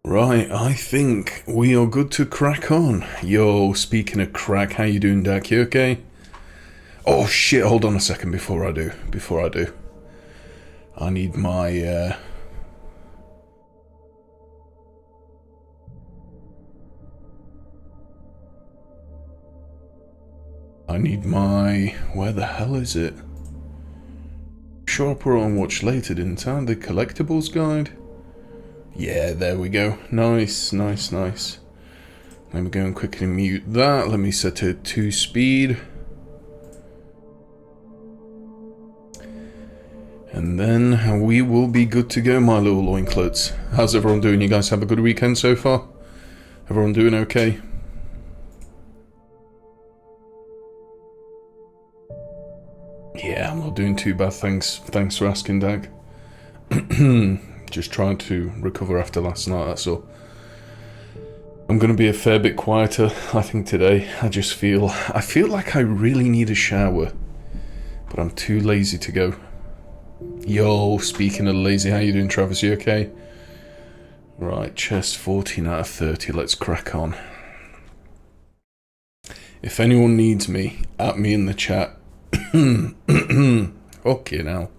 Right, I think we are good to crack on. Yo, speaking of crack, how you doing, Dak? You okay? Oh shit, hold on a second before I do. I need my, where the hell is it? Sure I put it on watch later, didn't I? The collectibles guide? Yeah, there we go. Nice. Let me go and quickly mute that. Let me set it to speed. And then we will be good to go, my little loincloths. How's everyone doing? You guys have a good weekend so far? Everyone doing okay? Yeah, I'm not doing too bad, thanks for asking, Dag. Just trying to recover after last night, that's all. I'm going to be a fair bit quieter, I think, today. I feel like I really need a shower, but I'm too lazy to go. Yo, speaking of lazy, how you doing, Travis? You okay? Right, chest 14 out of 30, let's crack on. If anyone needs me, at me in the chat. Okay, now.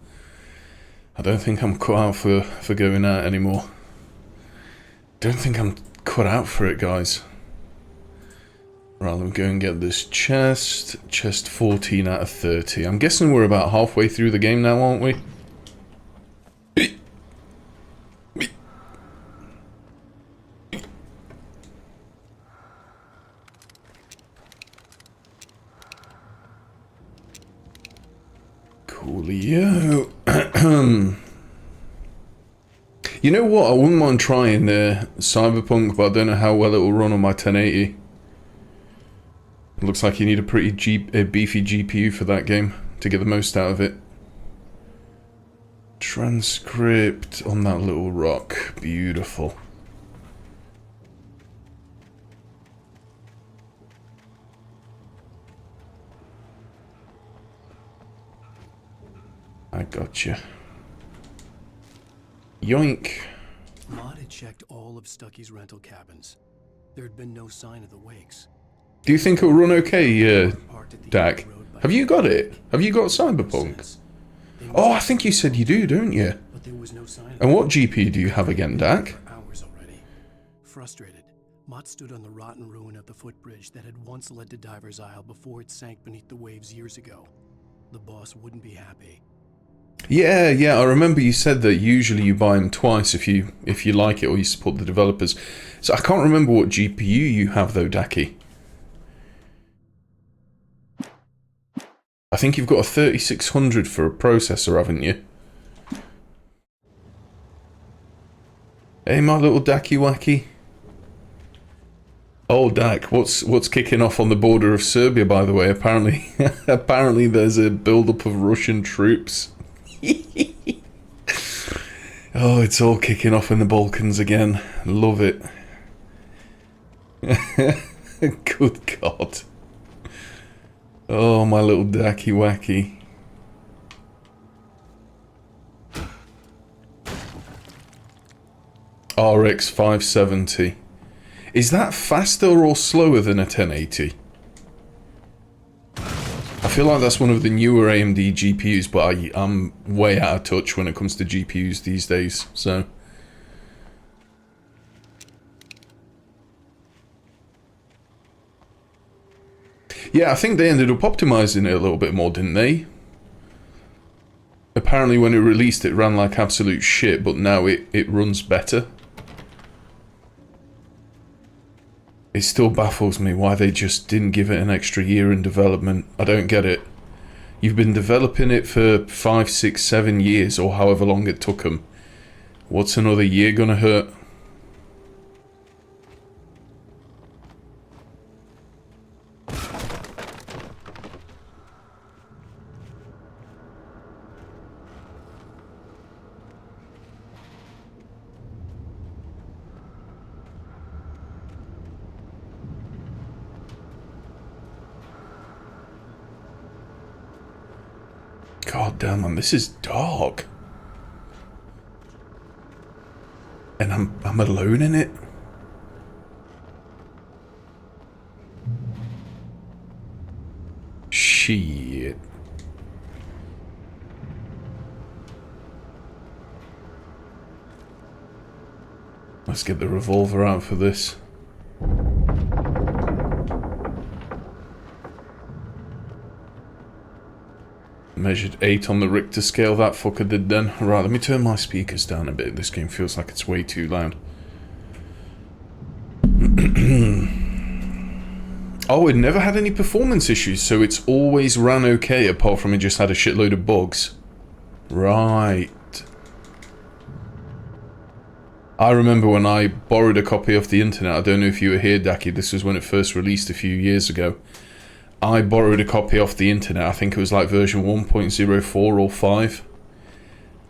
I don't think I'm cut out for going out anymore. Don't think I'm cut out for it, guys. Right, let me go and get this chest. Chest 14 out of 30. I'm guessing we're about halfway through the game now, aren't we? Coolio. You know what? I wouldn't mind trying Cyberpunk, but I don't know how well it will run on my 1080. It looks like you need a pretty beefy GPU for that game to get the most out of it. Transcript on that little rock. Beautiful. I gotcha. Yoink. Maud had checked all of Stucky's rental cabins. There had been no sign of the wakes. Do you think it'll run okay, Dak? Have you got it? Have you got Cyberpunk? Oh, I think you said you do, don't you? But there was no sign. And what GPU do you have again, Dak? Hours already. Frustrated, Mott stood on the rotten ruin of the footbridge that had once led to Diver's Isle before it sank beneath the waves years ago. The boss wouldn't be happy. Yeah, I remember you said that usually you buy them twice if you like it or you support the developers. So I can't remember what GPU you have though, Daki. I think you've got a 3600 for a processor, haven't you? Hey, my little Daki Wacky. Oh, Dak, what's kicking off on the border of Serbia, by the way? Apparently there's a build-up of Russian troops. Oh, it's all kicking off in the Balkans again. Love it. Good God. Oh, my little Dacky Wacky. RX 570. Is that faster or slower than a 1080? I feel like that's one of the newer AMD GPUs, but I'm way out of touch when it comes to GPUs these days, so... Yeah, I think they ended up optimizing it a little bit more, didn't they? Apparently when it released it ran like absolute shit, but now it runs better. It still baffles me why they just didn't give it an extra year in development. I don't get it. You've been developing it for 5, 6, 7 years, or however long it took them. What's another year gonna hurt? God damn, man, this is dark. And I'm alone in it? Shit. Let's get the revolver out for this. Measured 8 on the Richter scale, that fucker did then. Right, let me turn my speakers down a bit. This game feels like it's way too loud. Oh, it never had any performance issues, so it's always ran okay, apart from it just had a shitload of bugs. Right. I remember when I borrowed a copy off the internet. I don't know if you were here, Daki. This was when it first released a few years ago. I borrowed a copy off the internet. I think it was like version 1.04 or 5.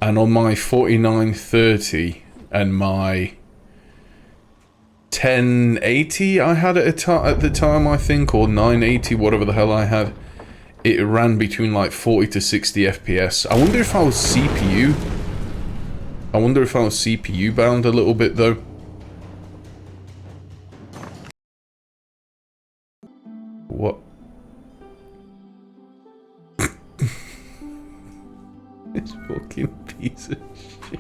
And on my 4930 and my 1080 I had at the time, I think, or 980, whatever the hell I had, it ran between like 40 to 60 FPS. I wonder if I was CPU. I wonder if I was CPU bound a little bit though. What? This fucking piece of shit.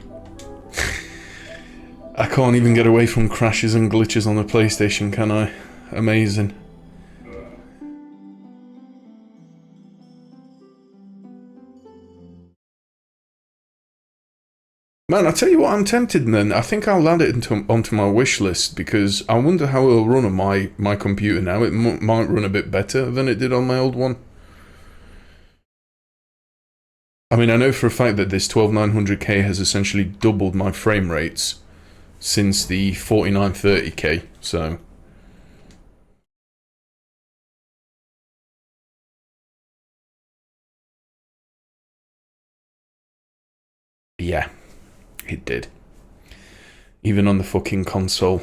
I can't even get away from crashes and glitches on the PlayStation, can I? Amazing. Man, I tell you what, I'm tempted then. I think I'll add it onto my wish list, because I wonder how it'll run on my computer now. It might run a bit better than it did on my old one. I mean, I know for a fact that this 12900K has essentially doubled my frame rates since the 4930K, so... yeah, it did. Even on the fucking console.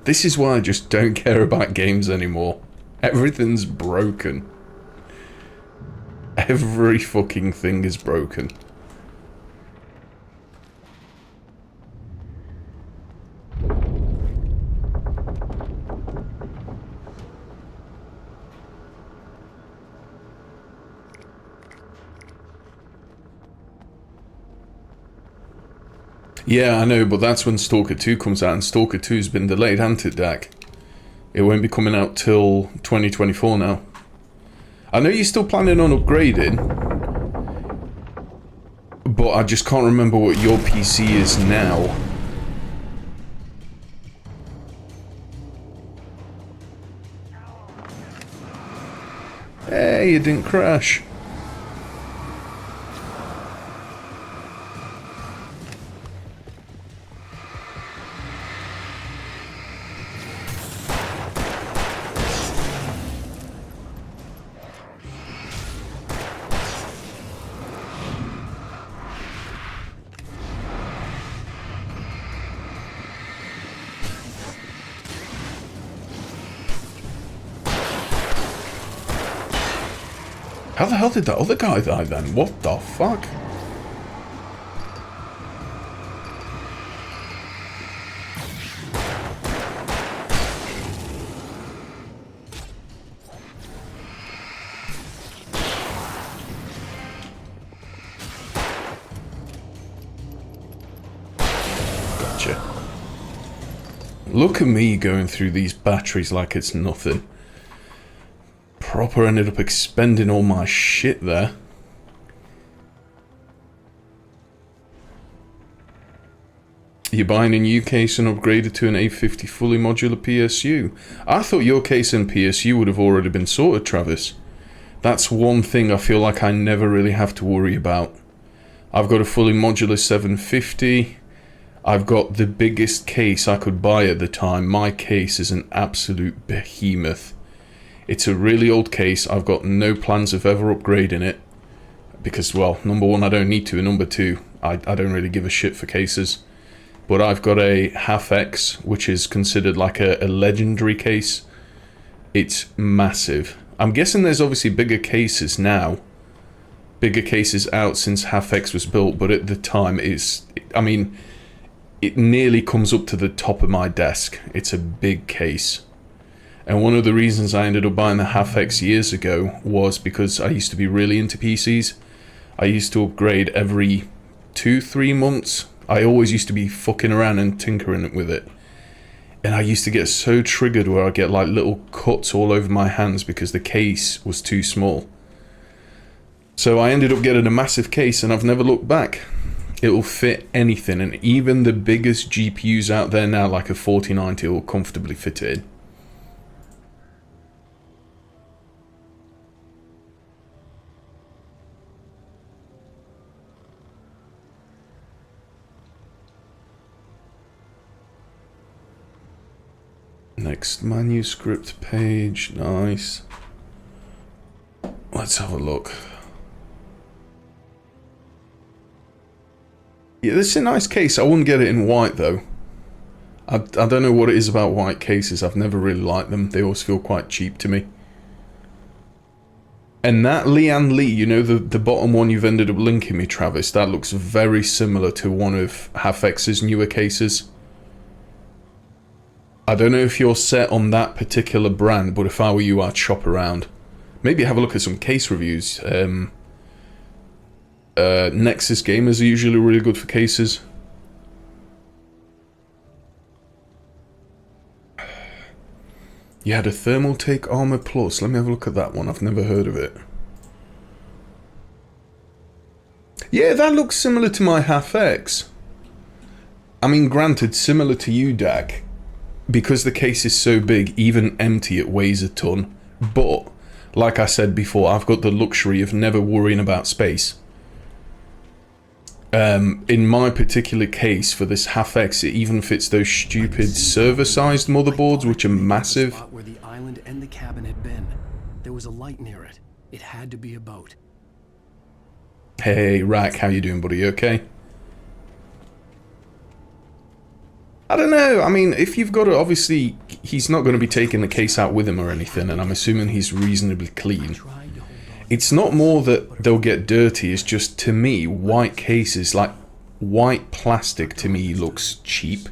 This is why I just don't care about games anymore. Everything's broken. Every fucking thing is broken. Yeah, I know, but that's when Stalker 2 comes out, and Stalker 2's been delayed, hasn't it, Dak? It won't be coming out till 2024 now. I know you're still planning on upgrading, but I just can't remember what your PC is now. Hey, it didn't crash. How the hell did that other guy die then? What the fuck? Gotcha. Look at me going through these batteries like it's nothing. Proper ended up expending all my shit there. You're buying a new case and upgraded to an 850 fully modular PSU. I thought your case and PSU would have already been sorted, Travis. That's one thing I feel like I never really have to worry about. I've got a fully modular 750. I've got the biggest case I could buy at the time. My case is an absolute behemoth. It's a really old case. I've got no plans of ever upgrading it. Because, well, number one, I don't need to. And number two, I don't really give a shit for cases. But I've got a half X, which is considered like a legendary case. It's massive. I'm guessing there's obviously bigger cases now. Bigger cases out since half X was built. But at the time, I mean, it nearly comes up to the top of my desk. It's a big case. And one of the reasons I ended up buying the Half-X years ago was because I used to be really into PCs. I used to upgrade every 2-3 months. I always used to be fucking around and tinkering with it. And I used to get so triggered where I get like little cuts all over my hands because the case was too small. So I ended up getting a massive case and I've never looked back. It will fit anything, and even the biggest GPUs out there now, like a 4090, will comfortably fit it in. Next manuscript page, nice. Let's have a look. Yeah, this is a nice case. I wouldn't get it in white though. I don't know what it is about white cases. I've never really liked them. They always feel quite cheap to me. And that Lian Li, you know, the bottom one you've ended up linking me, Travis, that looks very similar to one of Half-X's newer cases. I don't know if you're set on that particular brand, but if I were you, I'd shop around. Maybe have a look at some case reviews. Nexus Gamers are usually really good for cases. You had a Thermal Take Armor Plus. Let me have a look at that one. I've never heard of it. Yeah, that looks similar to my Half-X. I mean, granted, similar to you, Dag. Because the case is so big, even empty, it weighs a ton. But, like I said before, I've got the luxury of never worrying about space. In my particular case, for this Half-X, it even fits those stupid server-sized motherboards, which are massive. Where the island and the cabin had been, there was a light near it. It had to be a boat. Hey, Rack, how you doing, buddy? You okay? I don't know. I mean, if you've got it, obviously, he's not going to be taking the case out with him or anything, and I'm assuming he's reasonably clean. It's not more that they'll get dirty, it's just, to me, white cases, like, white plastic to me looks cheap.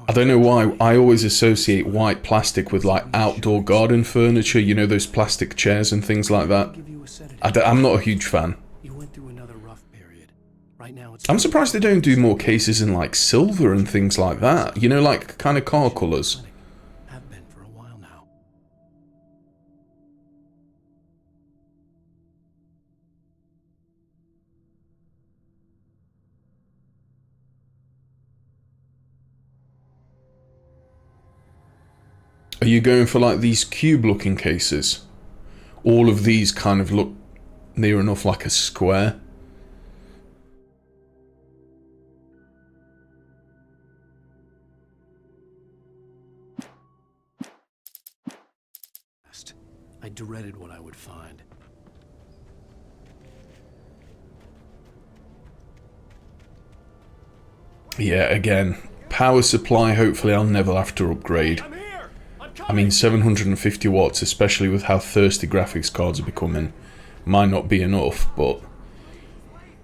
I don't know why, I always associate white plastic with, like, outdoor garden furniture, you know, those plastic chairs and things like that. I'm not a huge fan. I'm surprised they don't do more cases in, like, silver and things like that, you know, like, kind of car colours. Are you going for like these cube looking cases? All of these kind of look near enough like a square. I dreaded what I would find. Yeah, again, power supply, hopefully I'll never have to upgrade. I mean, 750 watts, especially with how thirsty graphics cards are becoming, might not be enough, but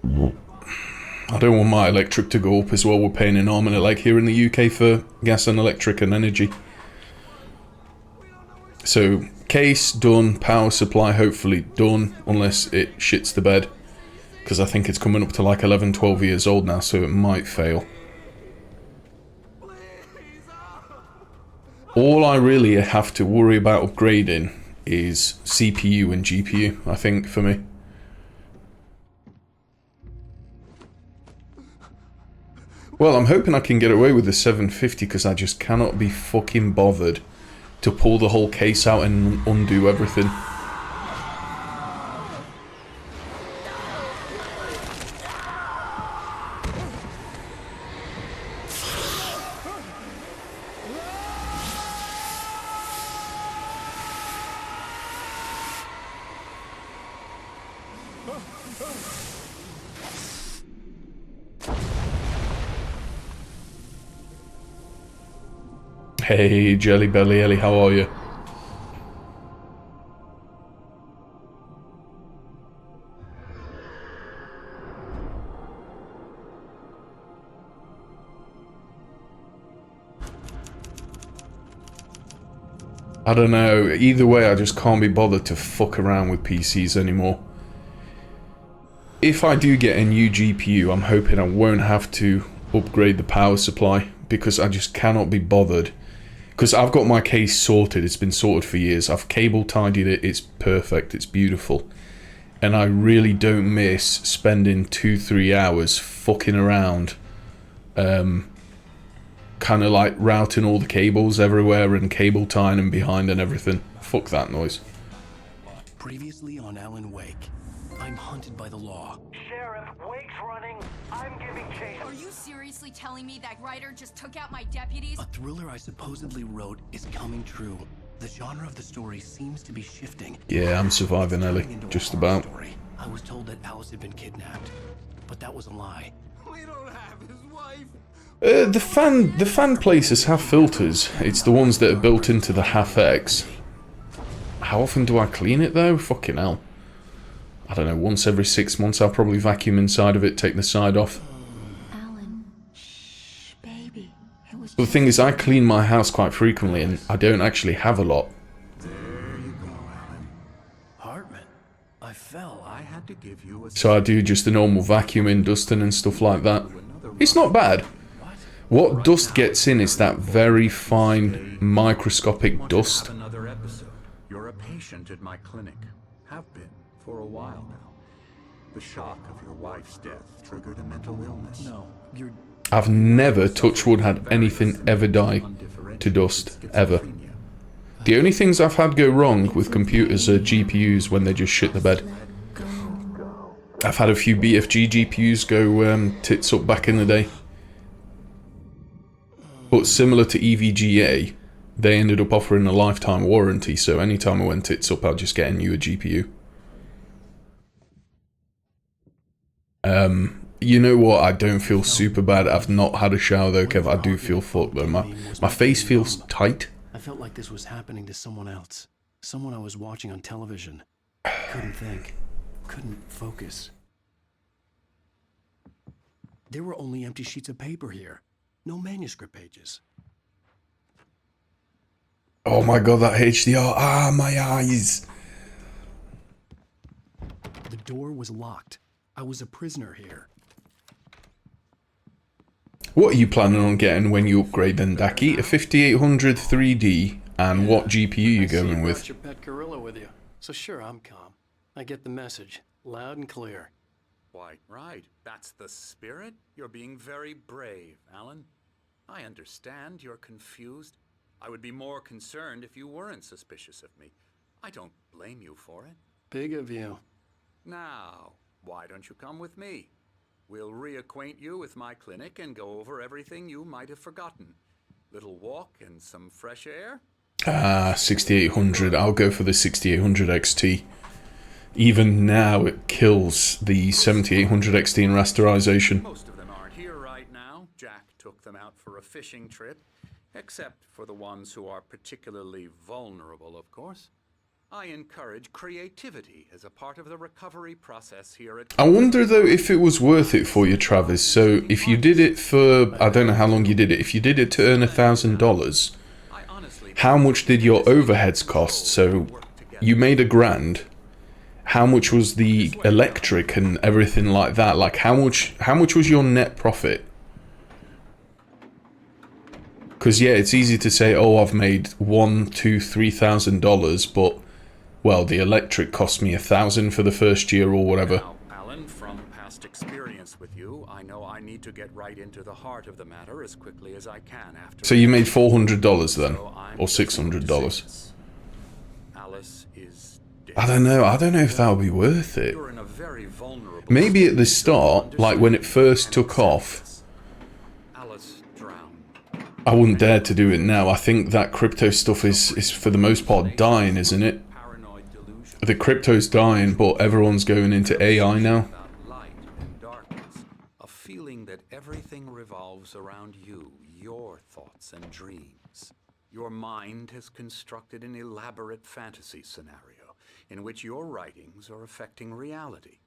I don't want my electric to go up as well. We're paying an arm and a leg here in the UK for gas and electric and energy. So, case done, power supply hopefully done, unless it shits the bed. Because I think it's coming up to like 11, 12 years old now, so it might fail. All I really have to worry about upgrading is CPU and GPU, I think, for me. Well, I'm hoping I can get away with the 750 because I just cannot be fucking bothered to pull the whole case out and undo everything. Hey, Jelly Belly Ellie, how are you? I don't know. Either way, I just can't be bothered to fuck around with PCs anymore. If I do get a new GPU, I'm hoping I won't have to upgrade the power supply, because I just cannot be bothered. Because I've got my case sorted, it's been sorted for years. I've cable tidied it, it's perfect, it's beautiful. And I really don't miss spending 2-3 hours fucking around. Kind of like routing all the cables everywhere and cable tying them behind and everything. Fuck that noise. Previously on Alan Wake, I'm hunted by the law. Sheriff, Wake's running. I'm giving chase. Are you seriously telling me that writer just took out my deputies? A thriller I supposedly wrote is coming true. The genre of the story seems to be shifting. Yeah, I'm surviving, Ellie. Just about. I was told that Alice had been kidnapped, but that was a lie. We don't have his wife. The fan places have filters. It's the ones that are built into the Half-X. How often do I clean it though? Fucking hell. I don't know, once every 6 months I'll probably vacuum inside of it, take the side off. Alan, shh, baby. It was But the thing is, I clean my house quite frequently and I don't actually have a lot. There you go, Alan. Hartman, I fell. I had to give you a... So I do just the normal vacuuming, dusting and stuff like that. It's not bad. What dust gets in is that very fine, microscopic dust. Another episode. You're a patient at my clinic. Have been for a while now. The shock of your wife's death triggered a mental illness. No, you're... I've never, touch wood, had anything ever die to dust, ever. The only things I've had go wrong with computers are GPUs when they just shit the bed. I've had a few BFG GPUs go tits up back in the day. But similar to EVGA, they ended up offering a lifetime warranty, so anytime I went tits up, I'd just get a newer GPU. You know what? I don't feel super bad. I've not had a shower though, Kev. I do feel fucked though. My face feels tight. I felt like this was happening to someone else. Someone I was watching on television. Couldn't think. Couldn't focus. There were only empty sheets of paper here. No manuscript pages. Oh my god, that HDR. Ah, my eyes. The door was locked. I was a prisoner here. What are you planning on getting when you upgrade then, Daki? A 5800 3D, and what GPU you going with? You brought your pet gorilla with you, so sure, I'm calm. I get the message, loud and clear. Why, right. That's the spirit. You're being very brave, Alan. I understand you're confused. I would be more concerned if you weren't suspicious of me. I don't blame you for it. Big of you. Now, why don't you come with me? We'll reacquaint you with my clinic and go over everything you might have forgotten. Little walk and some fresh air? Ah, 6800. I'll go for the 6800 XT. Even now, it kills the 7800 XT in rasterization. Most of them aren't here right now. Jack took them out for a fishing trip. Except for the ones who are particularly vulnerable, of course. I encourage creativity as a part of the recovery process here at... I wonder though if it was worth it for you, Travis. So if you did it for, I don't know how long you did it, if you did it to earn $1,000, how much did your overheads cost? So you made $1,000. How much was the electric and everything like that? Like how much was your net profit? Because yeah, it's easy to say, oh, I've made $1,000, $2,000, $3,000, but well, the electric cost me $1,000 for the first year or whatever. Now, Alan, from past experience with you, I know I need to get right into the heart of the matter as quickly as I can after... So you made $400 then? Or $600? Alice is dead. I don't know if that would be worth it. You're in a very vulnerable Maybe at the start, like when it first took off, Alice drowned. I wouldn't dare to do it now. I think that crypto stuff is for the most part dying, isn't it? Paranoid delusion. The crypto's dying, but everyone's going into AI now. About light and darkness. A feeling that everything revolves around you, your thoughts and dreams. Your mind has constructed an elaborate fantasy scenario in which your writings are affecting reality.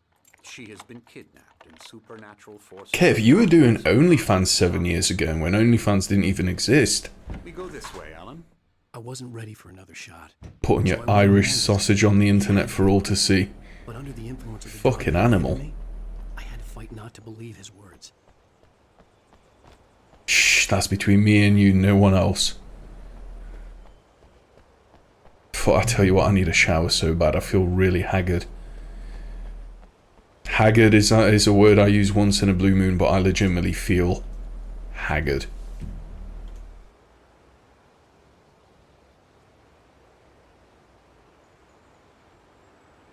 She has been kidnapped in supernatural forces. Kev, you were doing OnlyFans 7 years ago when OnlyFans didn't even exist. We go this way, Alan. I wasn't ready for another shot. Putting So your I went Irish along with sausage on the internet for all to see. But under the influence of the Fucking dark animal. enemy, I had to fight not to believe his words. Shh, that's between me and you, no one else. Fuck, I tell you what, I need a shower so bad. I feel really haggard. Haggard is a word I use once in a blue moon, but I legitimately feel haggard.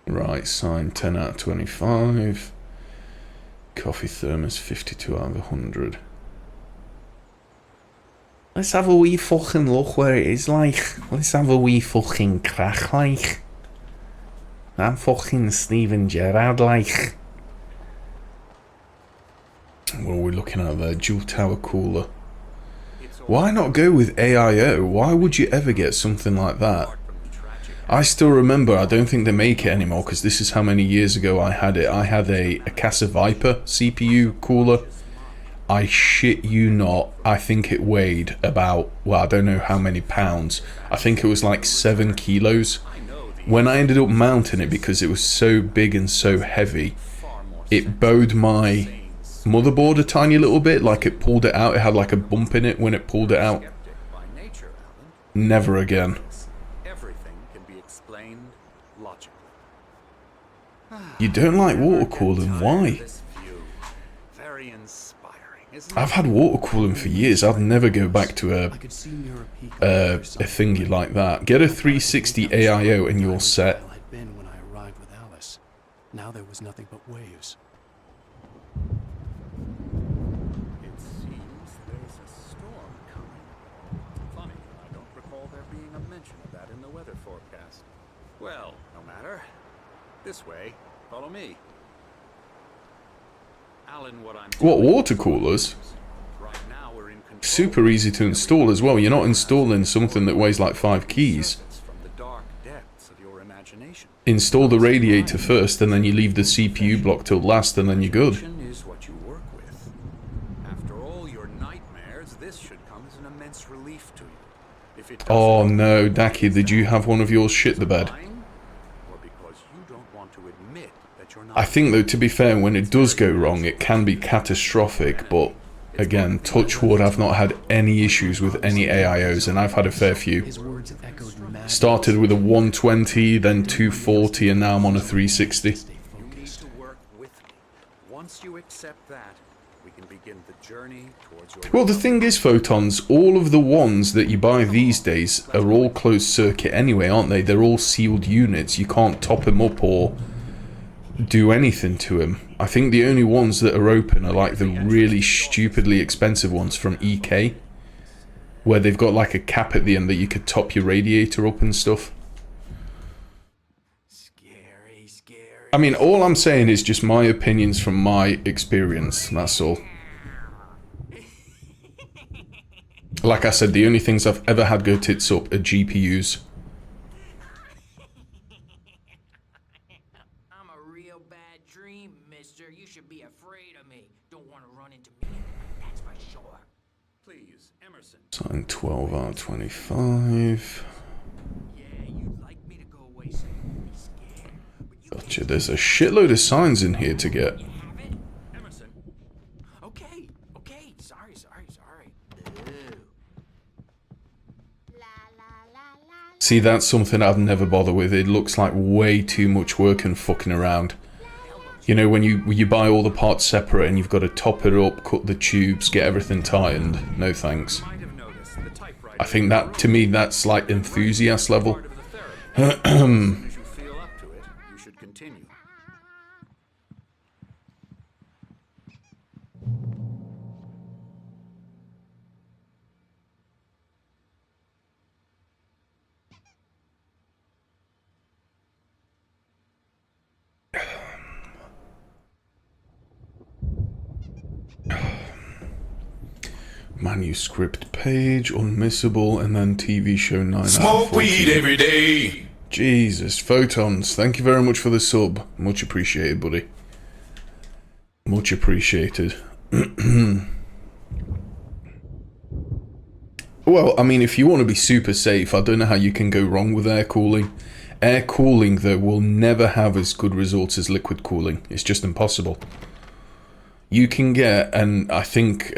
Right, sign 10 out of 25. Coffee thermos 52 out of 100. Let's have a wee fucking look where it is, like. Let's have a wee fucking crack, like. I'm fucking Steven Gerrard, like. What are we looking at there? Dual tower cooler. Why not go with AIO? Why would you ever get something like that? I still remember, I don't think they make it anymore because this is how many years ago I had it. I had a Casa Viper CPU cooler. I shit you not, I think it weighed about, well, I don't know how many pounds. I think it was like 7 kilos. When I ended up mounting it, because it was so big and so heavy, it bowed my motherboard a tiny little bit, like it pulled it out. It had like a bump in it when it pulled it out. Never again. You don't like water cooling, why? I've had water cooling for years. I'd never go back to a thingy like that. Get a 360 AIO and you're set. When I arrived with Alice. Now there was nothing but waves. It seems there's a storm coming. Funny, I don't recall there being a mention of that in the weather forecast. Well, no matter. This way. Follow me. Alan, What, water coolers? Right now we're in control. Super easy to install as well. You're not installing something that weighs like 5 keys. From the dark depths of your imagination. Install the radiator first, and then you leave the CPU block till last, and then you're good. Is what you work with. After all your nightmares, this should come as an immense relief to you. If it Oh no, Daki, did you have one of yours shit the bed? or because you don't want to admit that you're not I think though, to be fair, when it does go wrong, it can be catastrophic, but again, touch wood, I've not had any issues with any AIOs, and I've had a fair few. His words echoed madness. Started with a 120, then 240, and now I'm on a 360. You need to work with me. Once you accept that, we can begin the journey towards your Well, the thing is, Photons, all of the ones that you buy these days are all closed circuit anyway, aren't they? They're all sealed units. You can't top them up or do anything to them. I think the only ones that are open are like the really stupidly expensive ones from EK, where they've got like a cap at the end that you could top your radiator up and stuff. scary. I mean, all I'm saying is just my opinions from my experience, that's all. Like I said, the only things I've ever had go tits up are GPUs. I'm a real bad dream, mister. You should be afraid of me. Don't want to run into me, that's for sure. Please, Emerson. Sign 12 out of 25. Yeah, you'd like me to go away so you won't be scared. But you Gotcha, there's a shitload of signs in here to get. have it? Emerson. Okay. Sorry. Ew. See, that's something I'd never bother with. It looks like way too much work and fucking around. You know, when you buy all the parts separate and you've got to top it up, cut the tubes, get everything tightened. No thanks. Might have noticed the typewriter. I think that, to me, that's like enthusiast level. Part of the therapy. As soon as you feel up to it, you should continue. Manuscript page, unmissable, and then TV show 9 out of Smoke 14. weed every day. Jesus, Photons, thank you very much for the sub. Much appreciated, buddy. Much appreciated. Well, I mean, if you want to be super safe, I don't know how you can go wrong with air cooling. Air cooling, though, will never have as good results as liquid cooling. It's just impossible. You can get, and I think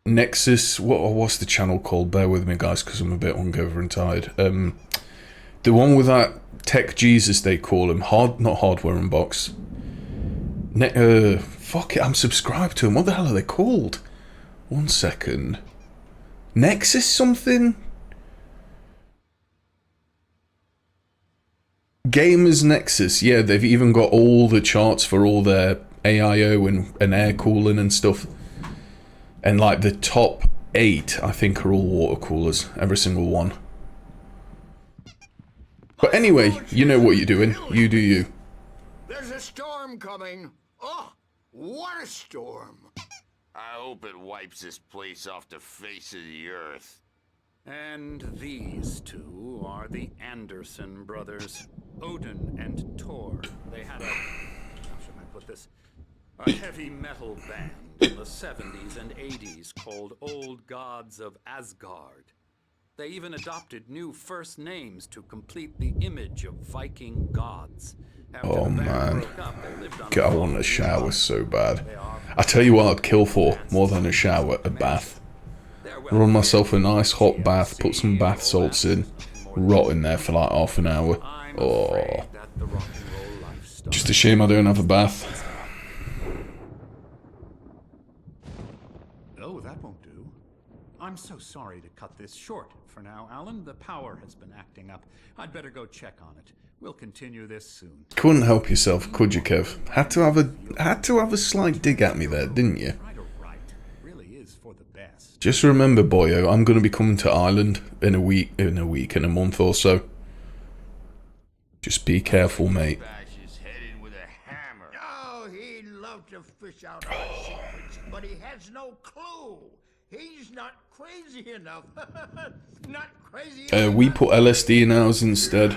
Nexus, what's the channel called? Bear with me, guys, because I'm a bit hungover and tired. The one with that Tech Jesus, they call him. Not Hardware Unbox. Fuck it, I'm subscribed to him. What the hell are they called? 1 second. Nexus something? Gamers Nexus. Yeah, they've even got all the charts for all their AIO and air cooling and stuff. And like the top 8, I think, are all water coolers. Every single one. But anyway, you know what you're doing. You do you. There's a storm coming. Oh, what a storm. I hope it wipes this place off the face of the earth. And these two are the Anderson brothers, Odin and Tor. They had how should I put this? A heavy metal band in the 70s and 80s called Old Gods of Asgard. They even adopted new first names to complete the image of Viking gods. Oh man, God, I want a shower so bad. I tell you what I'd kill for, more than a shower, a bath. Run myself a nice hot bath, put some bath salts in, rot in there for like half an hour. Oh, just a shame I don't have a bath. Oh, that won't do. I'm so sorry to cut this short for now, Alan. The power has been acting up. I'd better go check on it. We'll continue this soon. Couldn't help yourself, could you, Kev? Had to have a slight dig at me there, didn't you? Really is for the best. Just remember, boyo, I'm going to be coming to Ireland in a month or so. Just be careful, mate. Oh, he'd love to fish out our secrets, but he has no clue. He's not crazy enough. Not crazy enough. We put LSD in ours instead.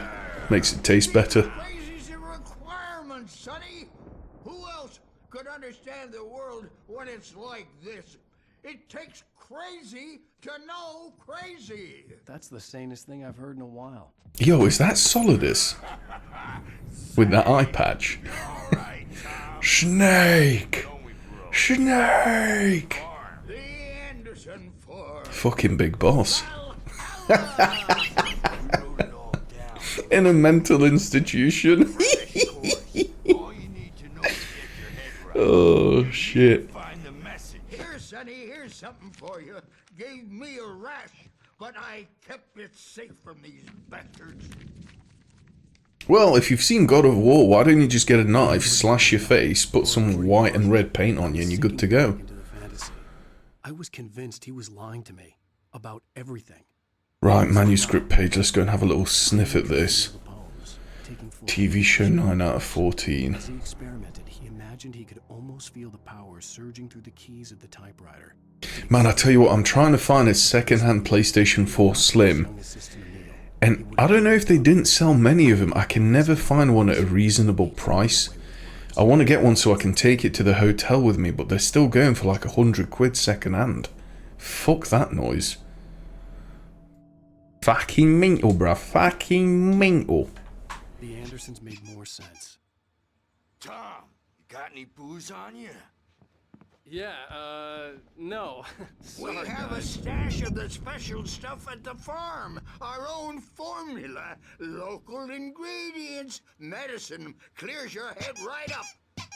Makes it taste better. Crazy's a requirement, Sonny. Who else could understand the world when it's like this? It takes crazy to know crazy. That's the sanest thing I've heard in a while. Yo, is that Solidus? With that eye patch? Snake! Snake! The Anderson Four. Fucking big boss. In a mental institution. Oh, shit. Here, Sonny, here's something for you. Gave me a rash, but I kept it safe from these bastards. Well, if you've seen God of War, why don't you just get a knife, slash your face, put some white and red paint on you, and you're good to go. I was convinced he was lying to me about everything. Right, manuscript page, let's go and have a little sniff at this. TV show 9 out of 14. As he experimented, he imagined he could almost feel the power surging through the keys of the typewriter. Man, I tell you what, I'm trying to find a second-hand PlayStation 4 Slim. And I don't know if they didn't sell many of them. I can never find one at a reasonable price. I want to get one so I can take it to the hotel with me, but they're still going for like 100 quid second-hand. Fuck that noise. Fucking mental, bruh. Fucking mental. The Andersons made more sense. Tom, you got any booze on you? Yeah, no. We have a stash of the special stuff at the farm. Our own formula. Local ingredients. Medicine. Clears your head right up.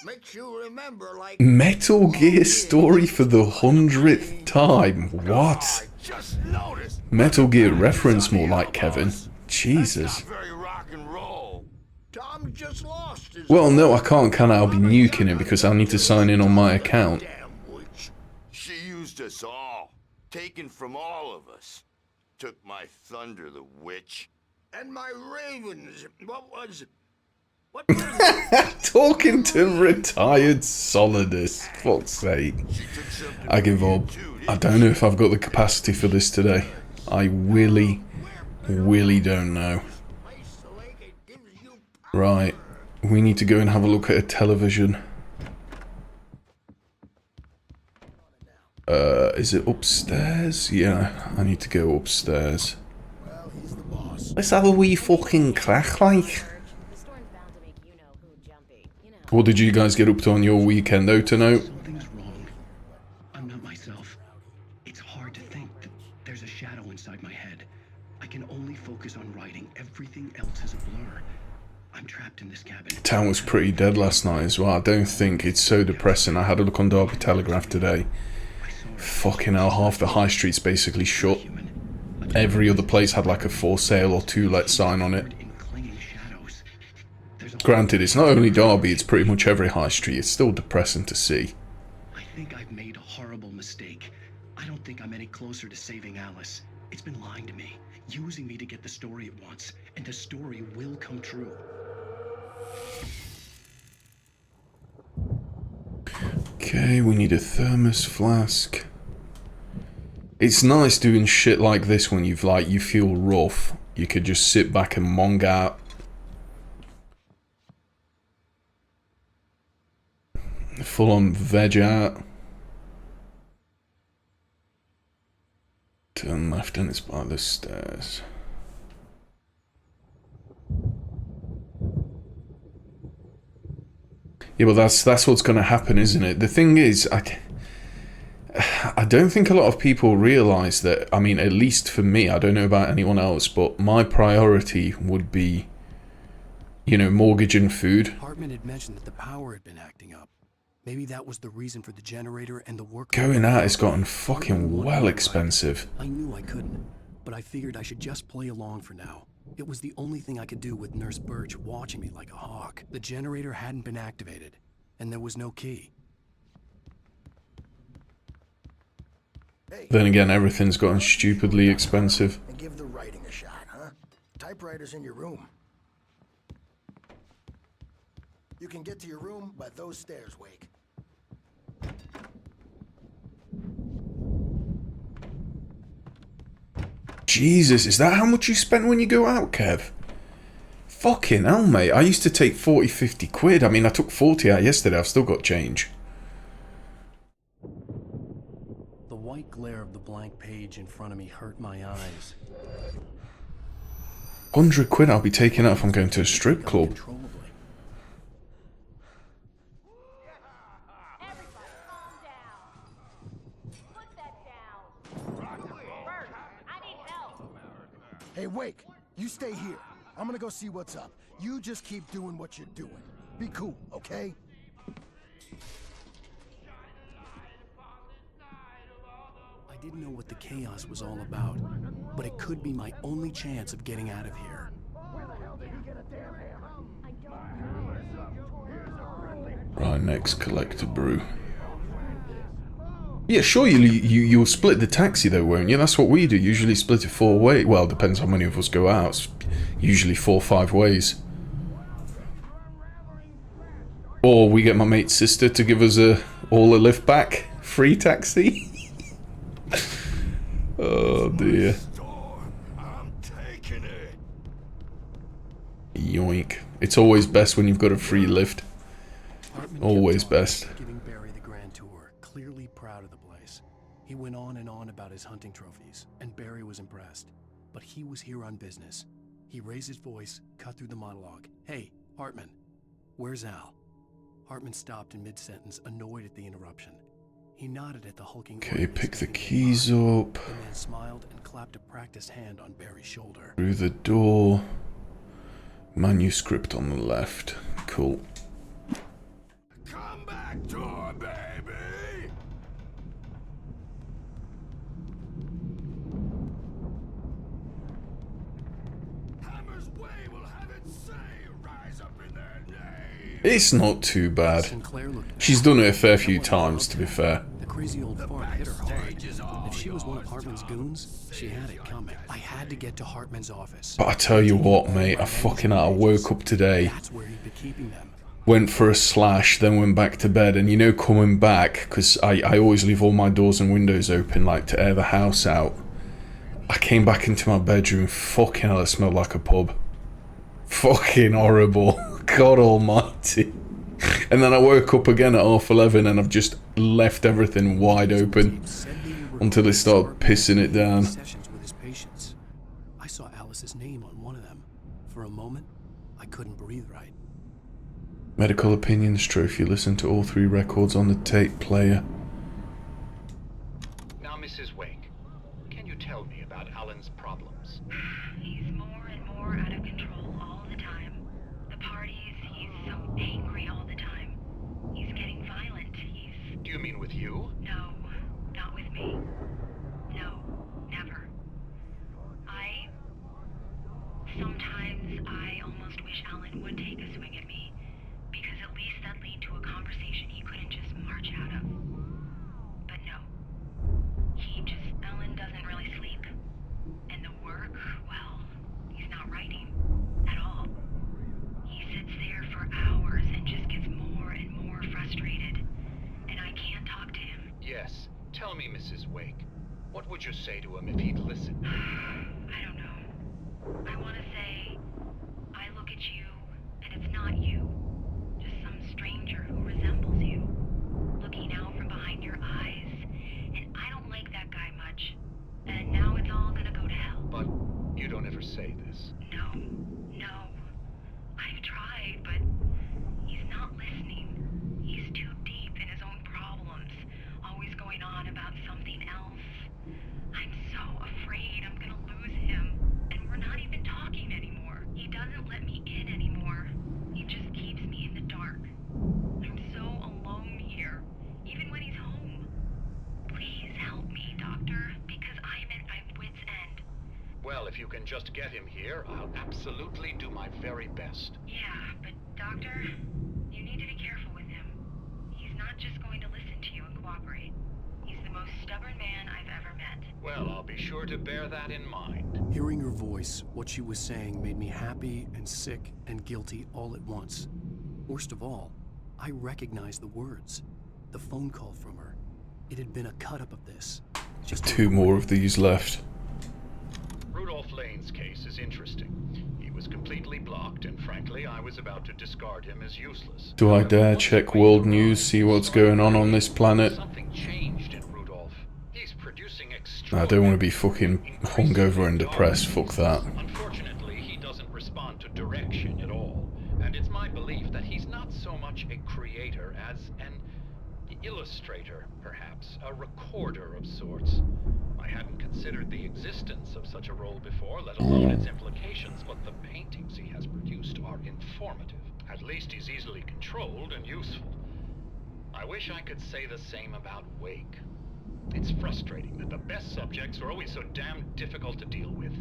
Makes you remember like... Metal Gear story for the 100th time. What? Just noticed. Metal Gear reference more like, Kevin. Jesus. Very rock and roll. Tom just lost his... Well, no, I can't, can I? I'll be nuking it because I'll need to sign in on my account. Damn witch. She used us all. Taken from all of us. Took my thunder, the witch. And my ravens. What was... Talking to retired Solidus. Fuck's sake. I give up. I don't know if I've got the capacity for this today. I really don't know. Right. We need to go and have a look at a television. Is it upstairs? Yeah, I need to go upstairs. Well, he's the boss. Let's have a wee fucking crack, like. What did you guys get up to on your weekend, though, to know? Something's wrong. I'm not myself. It's hard to think that there's a shadow inside my head. I can only focus on writing. Everything else is a blur. I'm trapped in this cabin. Town was pretty dead last night as well. I don't think it's so depressing. I had a look on Derby Telegraph today. Fucking hell, half the high street's basically shut. Every other place had like a for sale or to let sign on it. Granted, it's not only Derby, it's pretty much every high street. It's still depressing to see. I think I've made a horrible mistake. I don't think I'm any closer to saving Alice. It's been lying to me, using me to get the story it wants, and the story will come true. Okay, we need a thermos flask. It's nice doing shit like this when you feel rough. You could just sit back and mong out. Full on veg out. Turn left and it's by the stairs. Yeah, but that's what's going to happen, isn't it? The thing is, I don't think a lot of people realise that. I mean, at least for me, I don't know about anyone else, but my priority would be, you know, mortgage and food. Hartman had mentioned that the power had been acting up. Maybe that was the reason for the generator and the work. Going out has gotten fucking well expensive. I knew I couldn't, but I figured I should just play along for now. It was the only thing I could do with Nurse Birch watching me like a hawk. The generator hadn't been activated, and there was no key. Then again, everything's gotten stupidly expensive. And give the writing a shot, huh? Typewriter's in your room. You can get to your room by those stairs, Wake. Jesus, is that how much you spent when you go out, Kev? Fucking hell, mate. I used to take 40, 50 quid. I mean, I took 40 out yesterday. I've still got change. The white glare of the blank page in front of me hurt my eyes. 100 quid I'll be taking out if I'm going to a strip club. Hey, Wake, you stay here. I'm gonna go see what's up. You just keep doing what you're doing. Be cool, okay? I didn't know what the chaos was all about, but it could be my only chance of getting out of here. Right, next, collect a brew. Yeah, sure, you'll split the taxi though, won't you? That's what we do, usually split it 4 ways. Well, depends how many of us go out. It's usually 4 or 5 ways. Or we get my mate's sister to give us all a lift back. Free taxi. Oh dear. Yoink. It's always best when you've got a free lift. Always best. Giving Barry the grand tour, clearly proud of the place. He went on and on about his hunting trophies, and Barry was impressed. But he was here on business. He raised his voice, cut through the monologue. Hey, Hartman, where's Al? Hartman stopped in mid-sentence, annoyed at the interruption. He nodded at the hulking. Okay, pick the keys up. The man smiled and clapped a practiced hand on Barry's shoulder. Through the door. Manuscript on the left. Cool. Come back door, baby! Hammer's Way will have it say, rise up in their name. It's not too bad. She's done it a fair few times, to be fair. The crazy old fart hit her hard. If she was one of Hartman's goons, she had it coming. I had to get to Hartman's office. But I tell you what, mate, I woke up today, That's where he'd be keeping them. went for a slash, then went back to bed, and you know, coming back, because I always leave all my doors and windows open, like, to air the house out. I came back into my bedroom, fucking hell, it smelled like a pub. Fucking horrible. God almighty. And then I woke up again at 11:30 and I've just left everything wide open until they start pissing it down. Sessions with his patients. I saw Alice's name on one of them. For a moment, I couldn't breathe right. Medical opinions trophy. Listen to all 3 records on the tape player. Now, Mrs. Wake, can you tell me about Alan's problems? He's more and more out of control all the time. The parties, he's so angry all the time. He's getting violent. Do you mean with you? No, not with me. No, never. Sometimes I almost wish Alan would take a swing at me, because at least that'd lead to a conversation he couldn't just march out of. But no. Alan doesn't really sleep. And the work, well, he's not writing at all. He sits there for hours and just gets more and more frustrated. And I can't talk to him. Yes. Tell me, Mrs. Wake. What would you say to him if he'd listen? I don't know. I want to say, I look at you, and it's not you. Just some stranger who resembles you. Looking out from behind your eyes. And I don't like that guy much. And now it's all gonna go to hell. But you don't ever say this. No. I've tried, but he's not listening. He's too deep in his own problems. Always going on about something else. I'm so afraid I'm gonna lose him. And we're not even talking anymore. He doesn't let me in anymore. He just keeps me in the dark. I'm so alone here, even when he's home. Please help me, Doctor, because I'm at my wit's end. Well, if you can just get him here, I'll absolutely do my very best. Yeah, but Doctor, you need to be careful with him. He's not just going to listen to you and cooperate. He's the most stubborn man I've ever met. Well, I'll be sure to bear that in mind. Hearing her voice, what she was saying made me happy and sick and guilty all at once. Worst of all, I recognized the words. The phone call from her. It had been a cut-up of this. Just 2 more of these left. Rudolph Lane's case is interesting. He was completely blocked, and frankly, I was about to discard him as useless. Do I dare check world news, see what's going on this planet? Something changed in Rudolph. He's producing I don't want to be fucking hungover and depressed, fuck that. Unfortunately, he doesn't respond to direction at all, and it's my belief that he's not so much a creator as an illustrator, perhaps, a recorder of sorts. I hadn't considered the existence of such a role before, let alone its implications, but the paintings he has produced are informative. At least he's easily controlled and useful. I wish I could say the same about Wake. It's frustrating that the best subjects are always so damn difficult to deal with.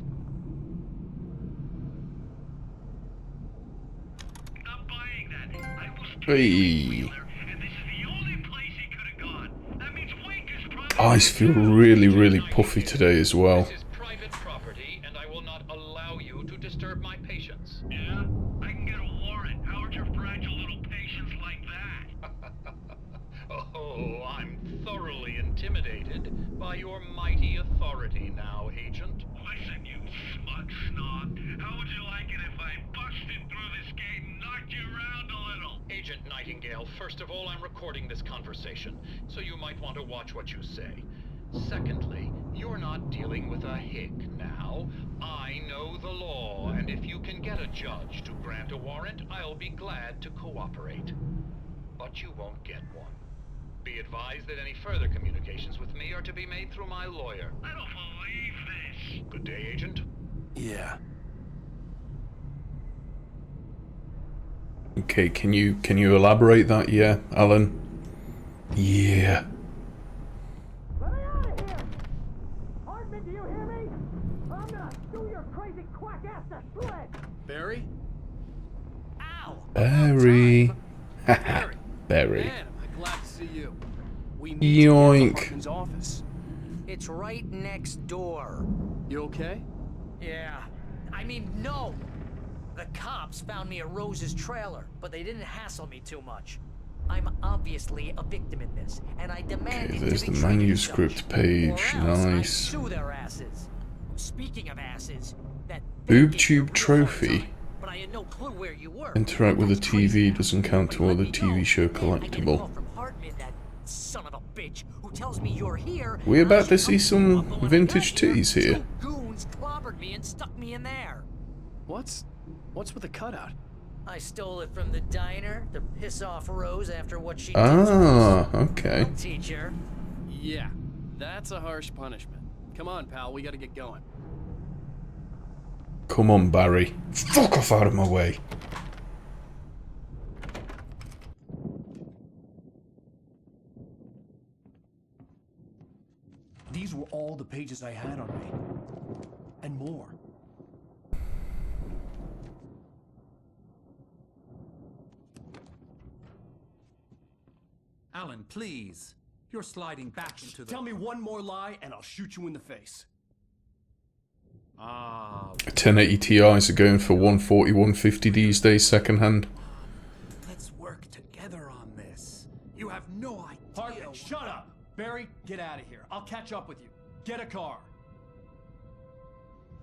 Not buying that. I was Hey. and this is the only place he could have gone. That means Wake is probably... Eyes feel really puffy today as well. This is private property, and I will not allow you to disturb my patients. Yeah? I can get a warrant. How would your fragile little patients like that? Oh, I'm thoroughly intimidated by your mighty authority now, Agent. Listen, you smug snob. How would you like it if I busted through this gate and knocked you around a little? Agent Nightingale, first of all, I'm recording this conversation, so you might want to watch what you say. Secondly, you're not dealing with a hick now. I know the law, and if you can get a judge to grant a warrant, I'll be glad to cooperate. But you won't get one. Be advised that any further communications with me are to be made through my lawyer. I don't believe this. Good day, Agent. Yeah. Okay, can you elaborate that, yeah, Alan? Yeah. Let me out of here! Hardman, do you hear me? I'm gonna do your crazy quack ass to shreds! Barry? Ow! Barry. Barry. Barry. Man, am I glad to see you. We need Yoink. to get to Hardman's office. It's right next door. You okay? Yeah. I mean, no! The cops found me at Rose's trailer, but they didn't hassle me too much. I'm obviously a victim in this, and I demand Okay, it there's to the be treated manuscript such. page, Or else I'd nice. sue their asses. Speaking of asses, that Boob thing tube gives me a real hard trophy. time, but I had no clue where you were. Interact with the TV doesn't count toward the TV show I get a call collectible. from Hartman, that son of a bitch, who tells me you're here. We're and I about to should see come some but when I vintage got here, titties here. 2 goons clobbered me and stuck me in there. What's with the cutout? I stole it from the diner to piss off Rose after what she did to Ah, us. okay. Teacher. Yeah, that's a harsh punishment. Come on, pal, we gotta get going. Come on, Barry. Fuck off out of my way. These were all the pages I had on me. And more. Alan, please. You're sliding back into the... Tell me one more lie and I'll shoot you in the face. 1080 Ti's are going for 140, 150 these days, secondhand. Let's work together on this. You have no idea... Hartman, shut up! Barry, get out of here. I'll catch up with you. Get a car.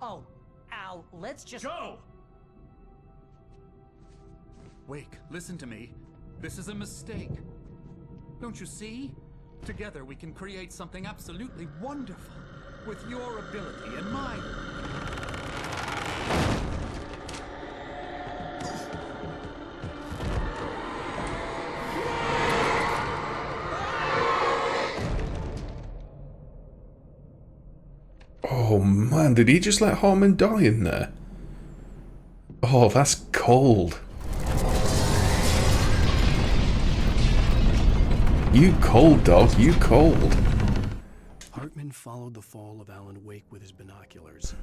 Oh, Al, let's just... Go! Wake, listen to me. This is a mistake. Don't you see? Together we can create something absolutely wonderful. With your ability and mine. Oh man, did he just let Hartman die in there? Oh, that's cold. You cold, dog, you cold. Hartman followed the fall of Alan Wake with his binoculars.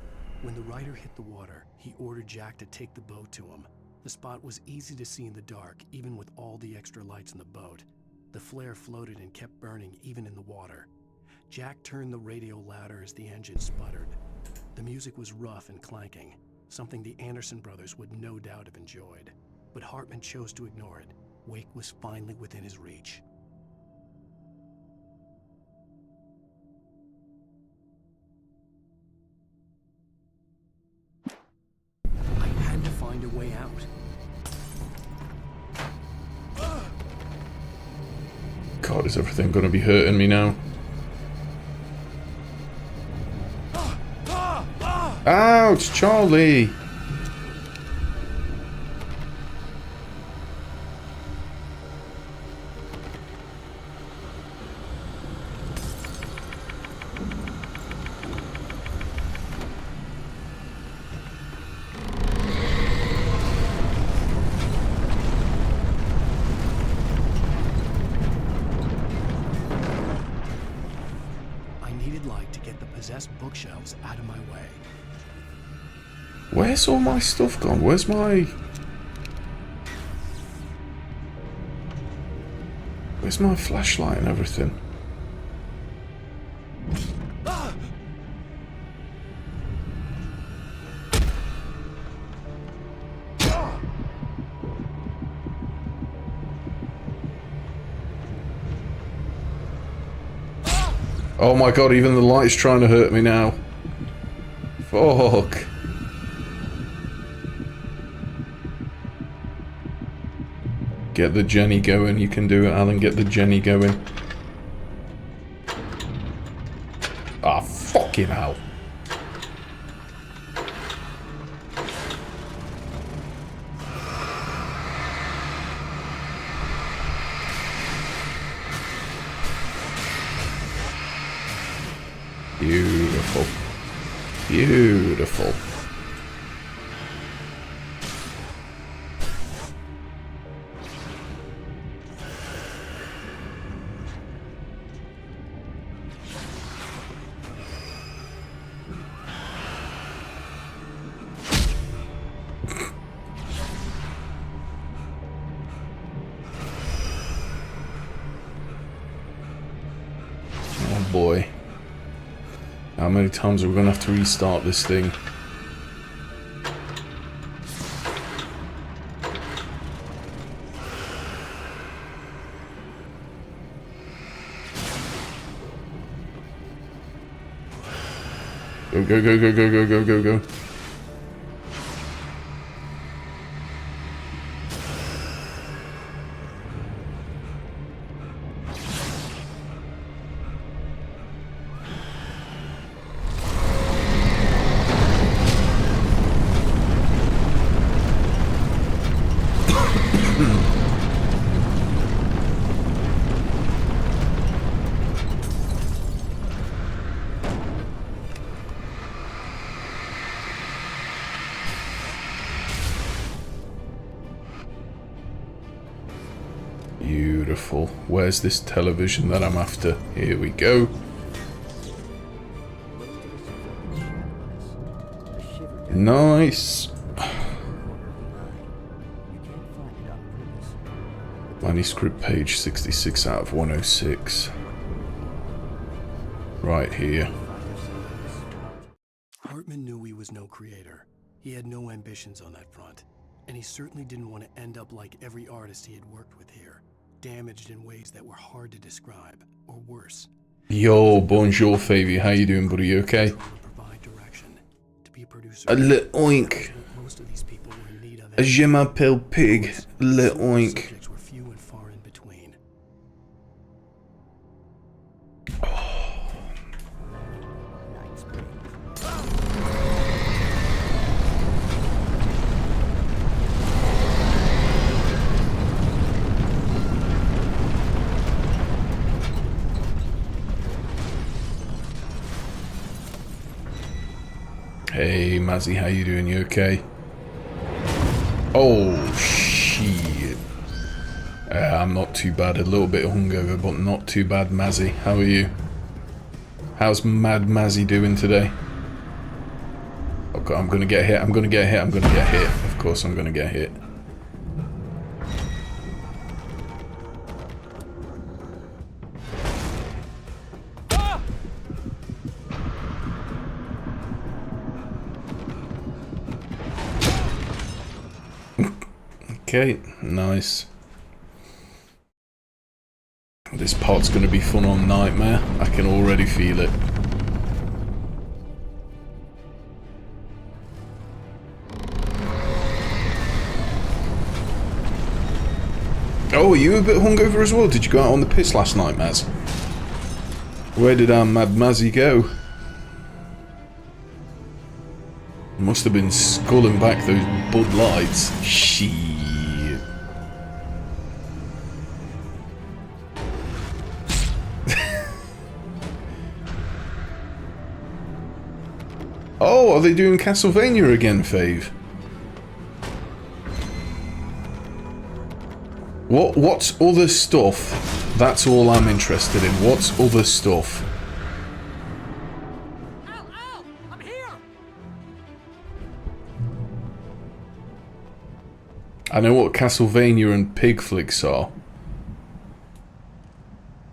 When the rider hit the water, he ordered Jack to take the boat to him. The spot was easy to see in the dark, even with all the extra lights in the boat. The flare floated and kept burning even in the water. Jack turned the radio louder as the engine sputtered. The music was rough and clanking, something the Anderson brothers would no doubt have enjoyed. But Hartman chose to ignore it. Wake was finally within his reach. I had to find a way out. God, is everything gonna be hurting me now? Ouch, Charlie! I needed light to get the possessed bookshelves out of my way. Where's all my stuff gone? Where's my flashlight and everything? Oh my god, even the light's trying to hurt me now. Fuck. Get the Jenny going, you can do it, Alan, get the Jenny going. Ah, fucking hell. Beautiful. Beautiful. Oh boy. How many times are we going to have to restart this thing? Go, go, go, go, go, go, go, go, go. Beautiful. Where's this television that I'm after? Here we go. Nice. Manuscript page 66 out of 106. Right here. Hartman knew he was no creator. He had no ambitions on that front. And he certainly didn't want to end up like every artist he had worked with here, damaged in ways that were hard to describe, or worse. Yo, bonjour, Favy. How you doing, buddy? You okay? Le oink. Je m'appelle Pig. Le oink. Hey, Mazzy, how you doing? You okay? Oh, shit. I'm not too bad. A little bit hungover, but not too bad, Mazzy. How are you? How's Mad Mazzy doing today? Oh, God, I'm gonna get hit. I'm gonna get hit. I'm gonna get hit. Of course I'm gonna get hit. Okay, nice. This part's going to be fun on Nightmare. I can already feel it. Oh, are you a bit hungover as well? Did you go out on the piss last night, Maz? Where did our Mad Mazzy go? Must have been sculling back those Bud Lights. Shit. Oh, are they doing Castlevania again, Fave? What's other stuff? That's all I'm interested in. What's other stuff? I'm here. I know what Castlevania and Pig Flicks are.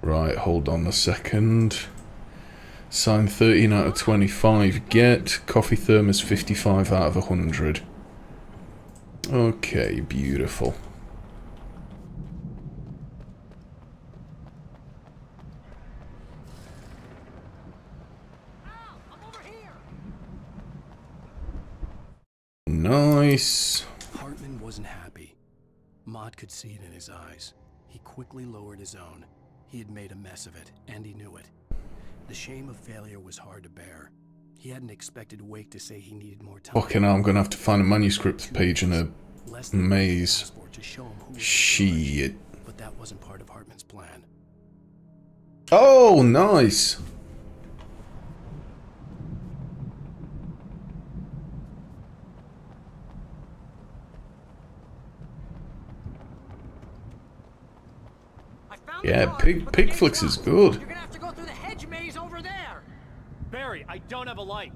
Right, hold on a second. Sign 13 out of 25. Get. Coffee thermos 55 out of 100. Okay, beautiful. Nice. Hartman wasn't happy. Mott could see it in his eyes. He quickly lowered his own. He had made a mess of it, and he knew it. The shame of failure was hard to bear. He hadn't expected Wake to say he needed more time. Okay, now I'm gonna have to find a manuscript page in a maze. Shit. But that wasn't part of Hartman's plan. Oh, nice. Yeah, Pig Flicks is good. You're gonna have to go through the hedge maze over there. Barry, I don't have a light.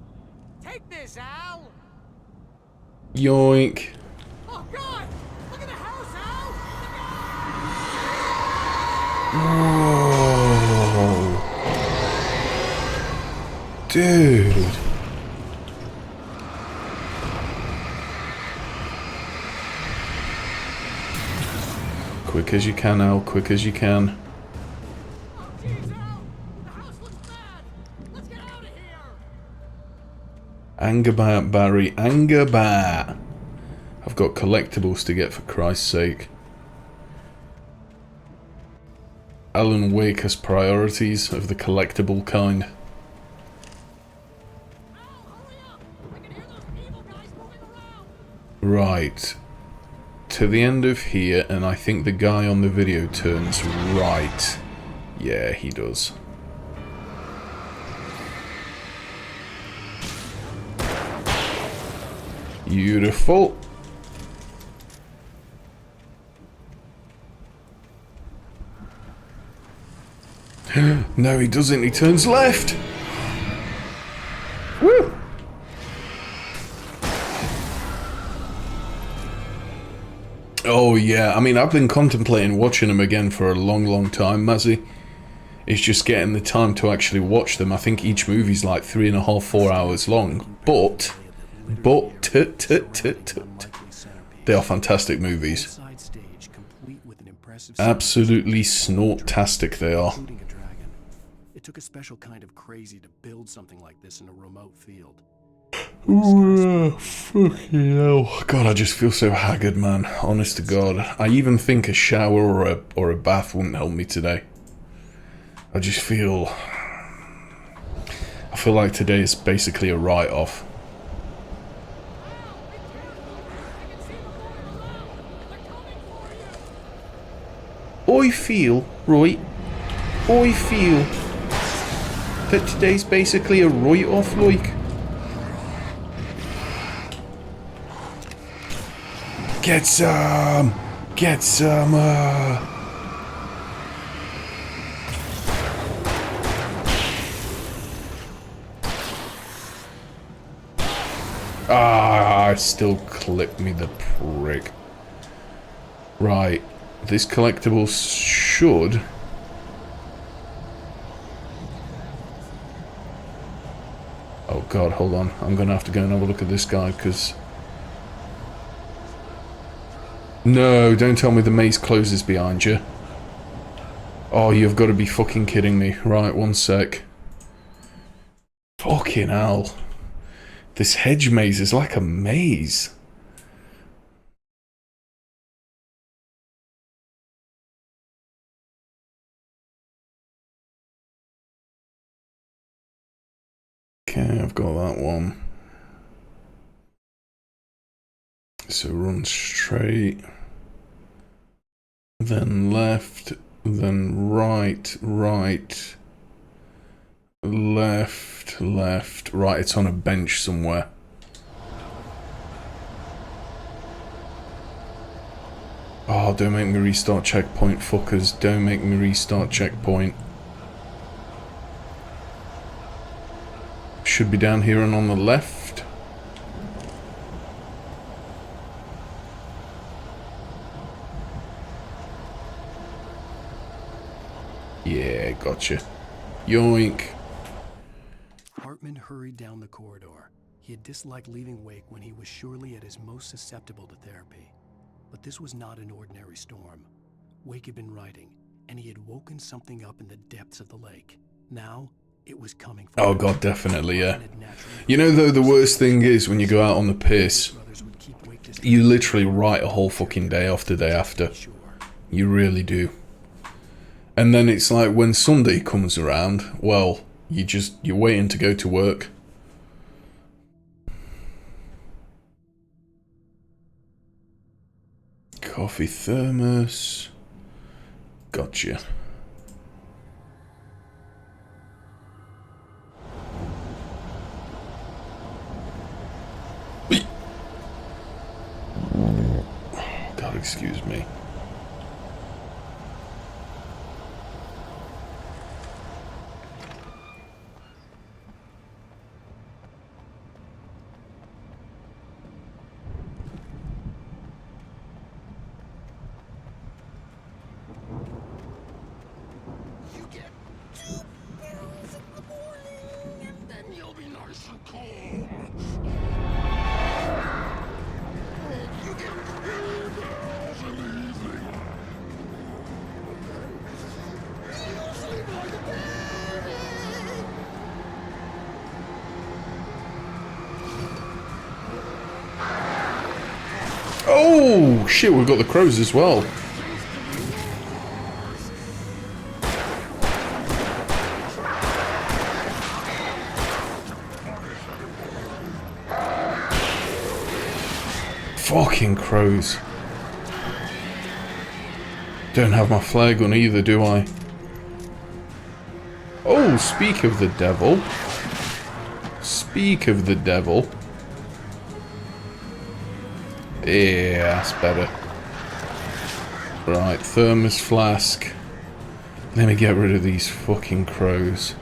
Take this, Al. Yoink. Oh God! Look at the house, Al. Whoa. Dude. Quick as you can, Al. Quick as you can. Oh, geez, Al. The house looks bad. Let's get out of here. Angerbat, Barry. Angerbat. I've got collectibles to get, for Christ's sake. Alan Wake has priorities of the collectible kind. Al, hurry up. I can hear those evil guys moving around. Right. To the end of here, and I think the guy on the video turns right. Yeah, he does. Beautiful. No, he doesn't. He turns left. Woo! Oh, yeah. I mean, I've been contemplating watching them again for a long, long time, Mazzy. It's just getting the time to actually watch them. I think each movie's like 3.5, 4 hours long. But, they are fantastic movies. Absolutely snortastic they are. It took a special kind of crazy to build something like this in a remote field. Oh, fucking hell. God, I just feel so haggard, man. Honest to God. I even think a shower or a bath wouldn't help me today. I just feel... I feel like today is basically a write-off. I feel that today's basically a write-off, like. Get some! Get some! Ah, still clipped me, the prick. Right. This collectible should... Oh god, hold on. I'm gonna have to go and have a look at this guy, because... No, don't tell me the maze closes behind you. Oh, you've got to be fucking kidding me. Right, one sec. Fucking hell. This hedge maze is like a maze. Okay, I've got that one. So run straight. Then left. Then right, right. Left, left. Right, it's on a bench somewhere. Oh, don't make me restart checkpoint, fuckers. Don't make me restart checkpoint. Should be down here and on the left. Yeah, gotcha. Yoink. Hartman hurried down the corridor. He had disliked leaving Wake when he was surely at his most susceptible to therapy. But this was not an ordinary storm. Wake had been writing, and he had woken something up in the depths of the lake. Now, it was coming from... Oh god, definitely, yeah. You know, though, the worst thing is when you go out on the piss, you literally write a whole fucking day off the day after. You really do. And then it's like when Sunday comes around, well, you're waiting to go to work. Coffee thermos. Gotcha. God, excuse me. Oh, shit, we've got the crows as well. Fucking crows. Don't have my flare gun either, do I? Oh, speak of the devil. Speak of the devil. Yeah, that's better. Right, thermos flask. Let me get rid of these fucking crows.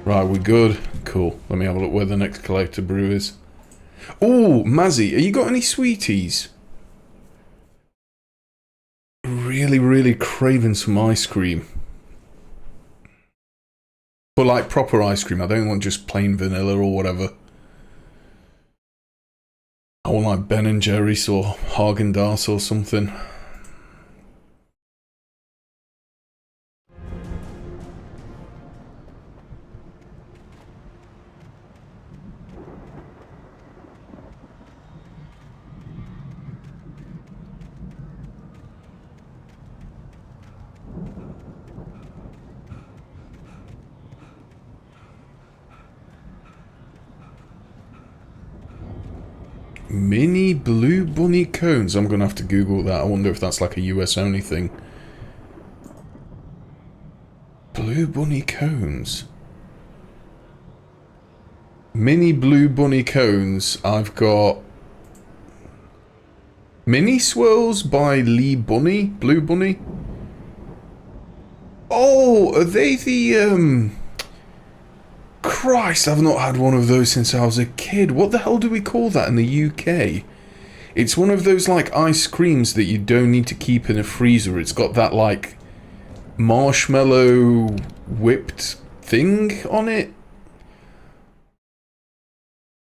Right, we're good. Cool. Let me have a look where the next collector brew is. Oh, Mazzy, are you got any sweeties? Really, really craving some ice cream. But like proper ice cream. I don't want just plain vanilla or whatever. I want like Ben and Jerry's or Haagen-Dazs or something. Mini blue bunny cones. I'm gonna have to Google that. I wonder if that's like a US only thing. Blue bunny cones. Mini blue bunny cones. I've got Mini Swirls by Lee Bunny. Blue Bunny. Oh, are they the Christ, I've not had one of those since I was a kid. What the hell do we call that in the UK? It's one of those like ice creams that you don't need to keep in a freezer. It's got that like marshmallow whipped thing on it.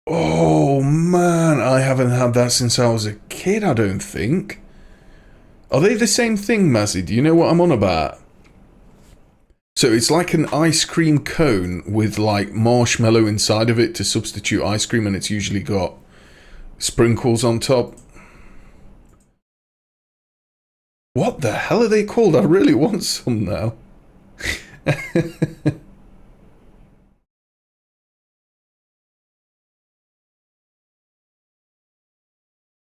Oh man, I haven't had that since I was a kid, I don't think. Are they the same thing, Mazzy? Do you know what I'm on about? So it's like an ice cream cone with like marshmallow inside of it to substitute ice cream, and it's usually got sprinkles on top. What the hell are they called? I really want some now.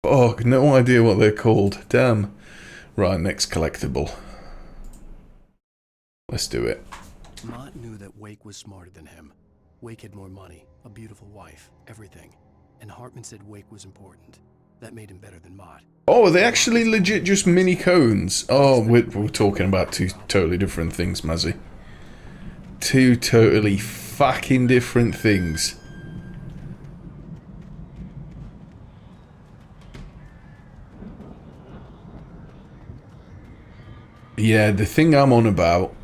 Oh, no idea what they're called. Damn. Right, next collectible. Let's do it. Mott knew that Wake was smarter than him. Wake had more money, a beautiful wife, everything. And Hartman said Wake was important. That made him better than Mott. Oh, are they actually legit just mini cones? Oh, we're talking about two totally different things, Mazzy. Two totally fucking different things. Yeah, the thing I'm on about,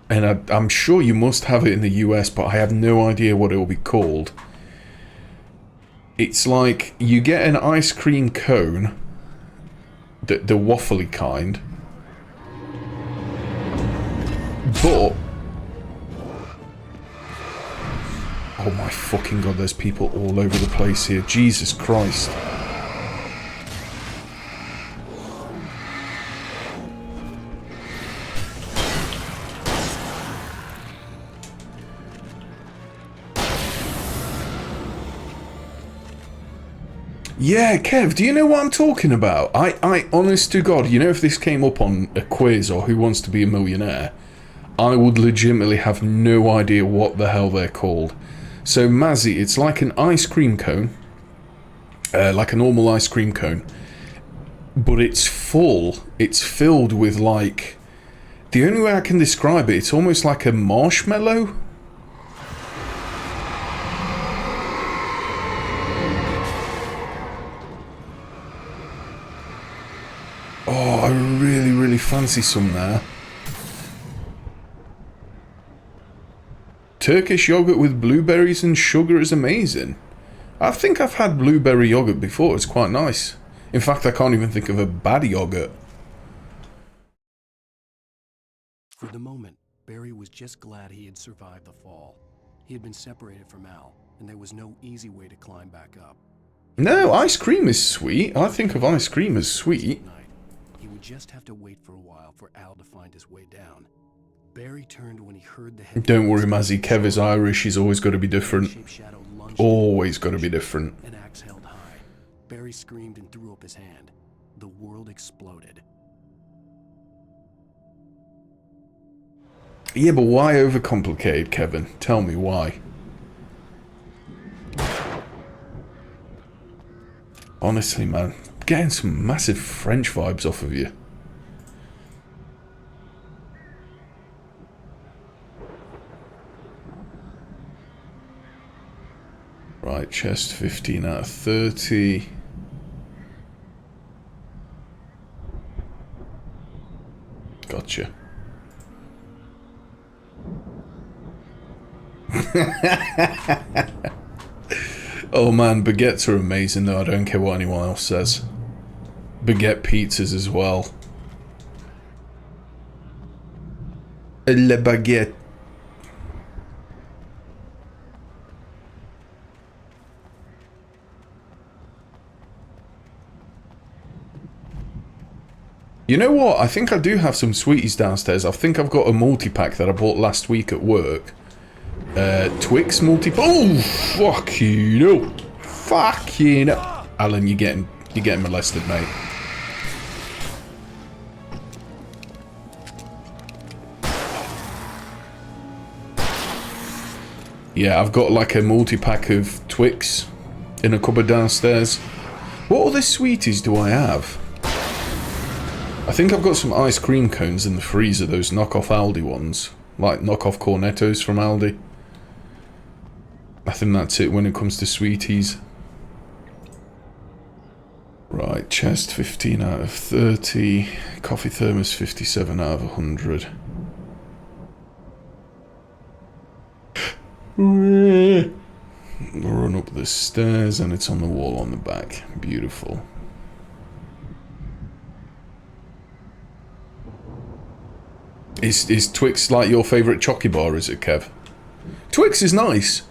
and I'm sure you must have it in the US, but I have no idea what it will be called. It's like, you get an ice cream cone, the waffly kind, but... Oh my fucking god, there's people all over the place here. Jesus Christ. Yeah, Kev, do you know what I'm talking about? I honest to God, you know, if this came up on a quiz or Who Wants to Be a Millionaire, I would legitimately have no idea what the hell they're called. So, Mazzy, it's like an ice cream cone, like a normal ice cream cone, but it's full. It's filled with, like, the only way I can describe it, it's almost like a marshmallow. Oh, I really, really fancy some there. Turkish yogurt with blueberries and sugar is amazing. I think I've had blueberry yogurt before, it's quite nice. In fact, I can't even think of a bad yogurt. For the moment, Barry was just glad he had survived the fall. He had been separated from Al, and there was no easy way to climb back up. No, ice cream is sweet. I think of ice cream as sweet. He would just have to wait for a while for Al to find his way down. Barry turned when he heard the Don't worry, Mazzy. Kev is Irish. He's always got to be different. Always got to be different. An axe held high. Barry screamed and threw up his hand. The world exploded. Yeah, but why overcomplicate, Kevin? Tell me why. Honestly, man, getting some massive French vibes off of you. Right, chest 15 out of 30. Gotcha. Oh man, baguettes are amazing though, I don't care what anyone else says. Baguette pizzas as well. Le baguette. You know what? I think I do have some sweeties downstairs. I think I've got a multi-pack that I bought last week at work. Twix multi. Oh, fuck you know. Fuck you know. Alan, you're getting molested, mate. Yeah, I've got like a multi-pack of Twix in a cupboard downstairs. What other sweeties do I have? I think I've got some ice cream cones in the freezer, those knockoff Aldi ones. Like knockoff Cornettos from Aldi. I think that's it when it comes to sweeties. Right, chest 15 out of 30. Coffee thermos 57 out of 100. Run up the stairs and it's on the wall on the back. Beautiful. Is Twix like your favourite chocky bar, is it, Kev? Twix is nice.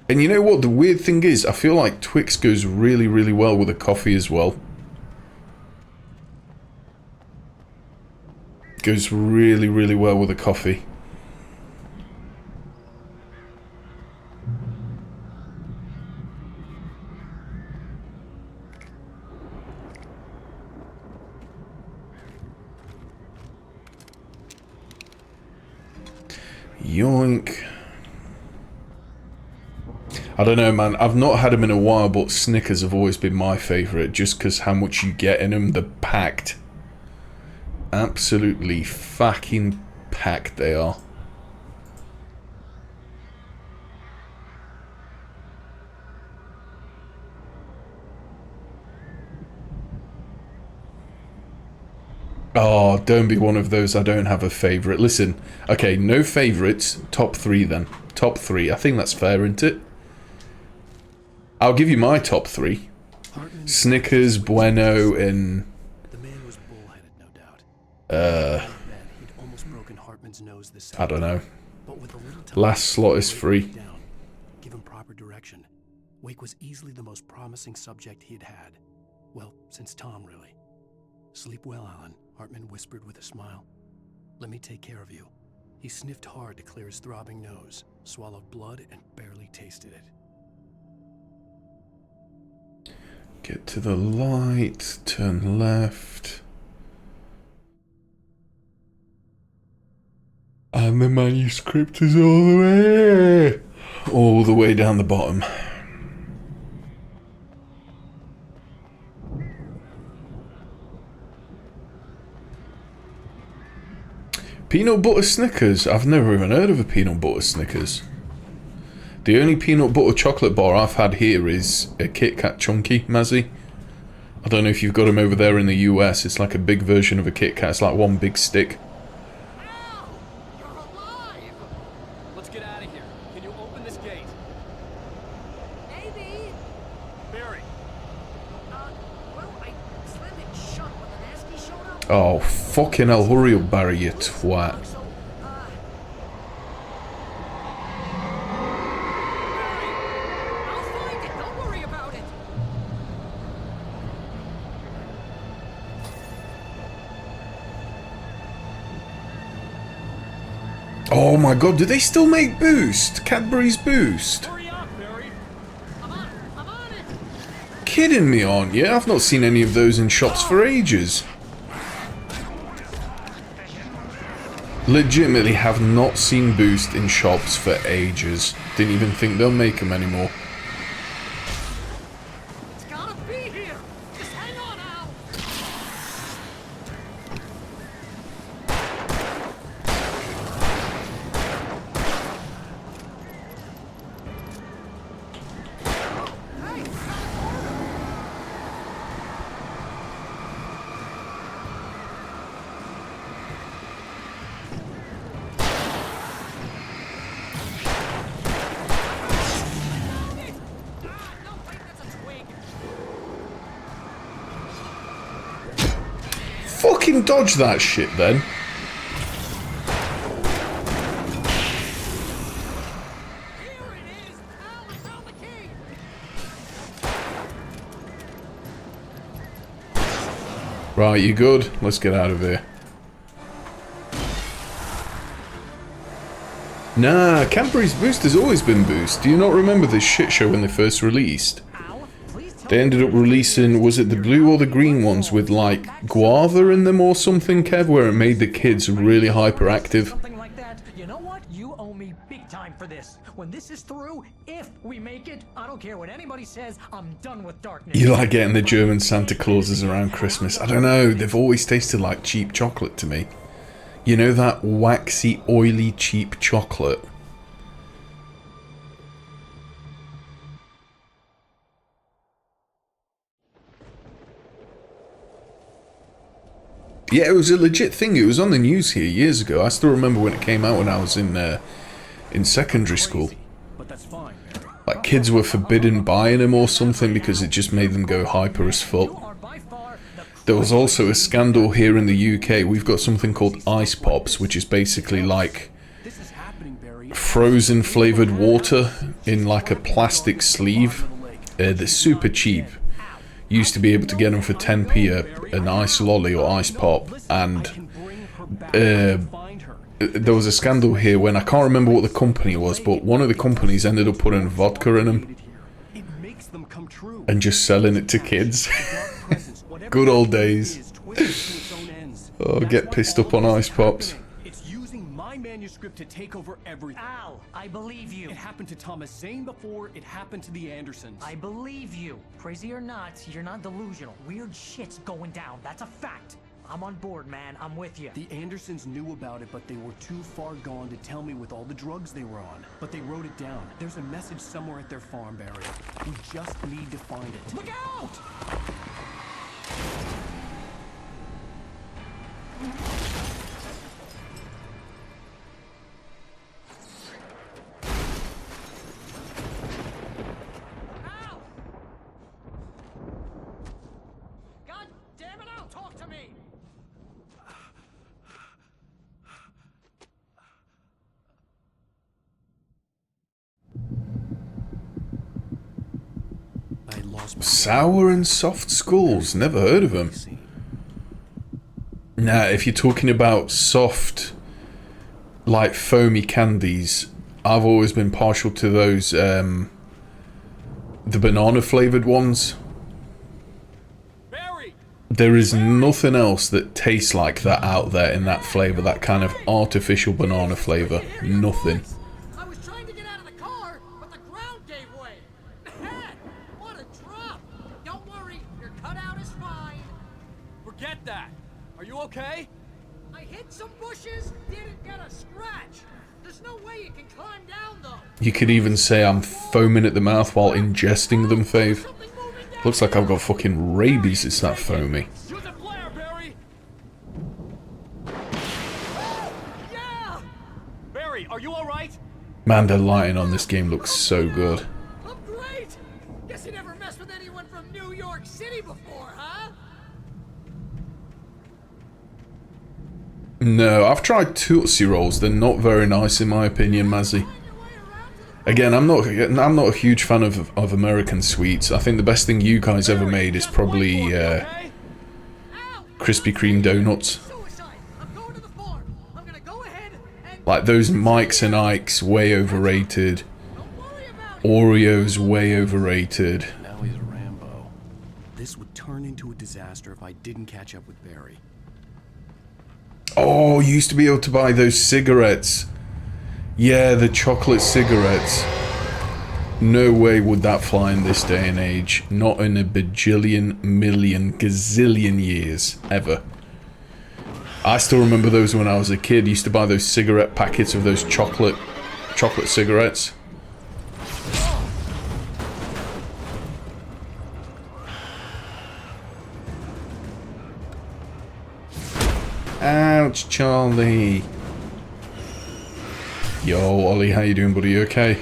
And you know what the weird thing is? I feel like Twix goes really, really well with a coffee as well. Goes really, really well with a coffee. Yoink. I don't know, man. I've not had them in a while, but Snickers have always been my favourite, just because how much you get in them. They're packed. Absolutely fucking packed they are. Oh, don't be one of those I don't have a favourite. Listen, okay, no favourites, top 3 then. Top 3, I think that's fair, isn't it? I'll give you my top 3. Snickers, Bueno, and... The man was bullheaded, no doubt. He'd almost broken Hartman's nose this I don't know. But with a little time, Last slot is free. Give him proper direction. Wake was easily the most promising subject he'd had. Well, since Tom, really. Sleep well, Alan, Hartman whispered with a smile. Let me take care of you. He sniffed hard to clear his throbbing nose, swallowed blood, and barely tasted it. Get to the light, turn left. And the manuscript is all the way down the bottom. Peanut butter Snickers? I've never even heard of a peanut butter Snickers. The only peanut butter chocolate bar I've had here is a Kit Kat Chunky, Mazzy. I don't know if you've got them over there in the US. It's like a big version of a Kit Kat. It's like one big stick. Al! You're alive! Let's get out of here. Can you open this gate? Maybe. Barry. Well, I slammed it shut when the nasty showed up. Oh, fucking hell. Hurry up, Barry, you twat. Oh my god, do they still make Boost? Cadbury's Boost? Hurry up, Barry. I'm on it. Kidding me, aren't you? I've not seen any of those in shops for ages. Legitimately have not seen Boost in shops for ages. Didn't even think they'll make them anymore. fucking dodge that shit then. Right, you good? Let's get out of here. Nah, Cadbury's Boost has always been Boost. Do you not remember this shit show when they first released? They ended up releasing, was it the blue or the green ones with like guava in them or something, Kev, where it made the kids really hyperactive? Something like that. You know what? You owe me big time for this. When this is through, if we make it, I don't care what anybody says, I'm done with darkness. You like getting the German Santa Clauses around Christmas? I don't know, they've always tasted like cheap chocolate to me. You know that waxy, oily, cheap chocolate? Yeah, it was a legit thing. It was on the news here years ago. I still remember when it came out when I was in secondary school. Like, kids were forbidden buying them or something because it just made them go hyper as fuck. There was also a scandal here in the UK. We've got something called Ice Pops, which is basically like frozen flavoured water in like a plastic sleeve. They're super cheap. You used to be able to get them for 10p an ice lolly or ice pop, and there was a scandal here when I can't remember what the company was, but one of the companies ended up putting vodka in them and just selling it to kids. Good old days. Oh, get pissed up on ice pops. It's using my manuscript to take over everything. Al, I believe you. It happened to Thomas Zane before, it happened to the Andersons. I believe you. Crazy or not, you're not delusional. Weird shit's going down. That's a fact. I'm on board, man. I'm with you. The Andersons knew about it, but they were too far gone to tell me with all the drugs they were on. But they wrote it down. There's a message somewhere at their farm, Barry. We just need to find it. Look out! God damn it, Al, talk to me! I lost my Sour and Soft Skulls. Never heard of them. Nah, if you're talking about soft, like foamy candies, I've always been partial to those, the banana flavoured ones. There is nothing else that tastes like that out there in that flavour, that kind of artificial banana flavour. Nothing. I was trying to get out of the car, but the ground gave way. Man, what a drop! Don't worry, your cutout is fine. Forget that. Are you okay? I hit some bushes, didn't get a scratch. There's no way you can climb down, though. You could even say I'm foaming at the mouth while ingesting them, Fave. Looks like I've got fucking rabies, it's that foamy. Use a flare, Barry! Yeah! Barry, are you alright? Man, the lighting on this game looks so good. I'm great! Guess you never messed with anyone from New York City before, huh? No, I've tried Tootsie Rolls. They're not very nice in my opinion, Mazzy. Again, I'm not a huge fan of American sweets. I think the best thing you guys ever made is probably Krispy Kreme donuts. Like those Mikes and Ikes, way overrated. Oreos, way overrated. Now he's a Rambo. This would turn into a disaster if I didn't catch up with Barry. Oh, you used to be able to buy those cigarettes. Yeah, the chocolate cigarettes. No way would that fly in this day and age. Not in a bajillion, million, gazillion years. Ever. I still remember those when I was a kid. Used to buy those cigarette packets of those chocolate cigarettes. Ouch, Charlie. Yo, Ollie, how you doing, buddy? You okay?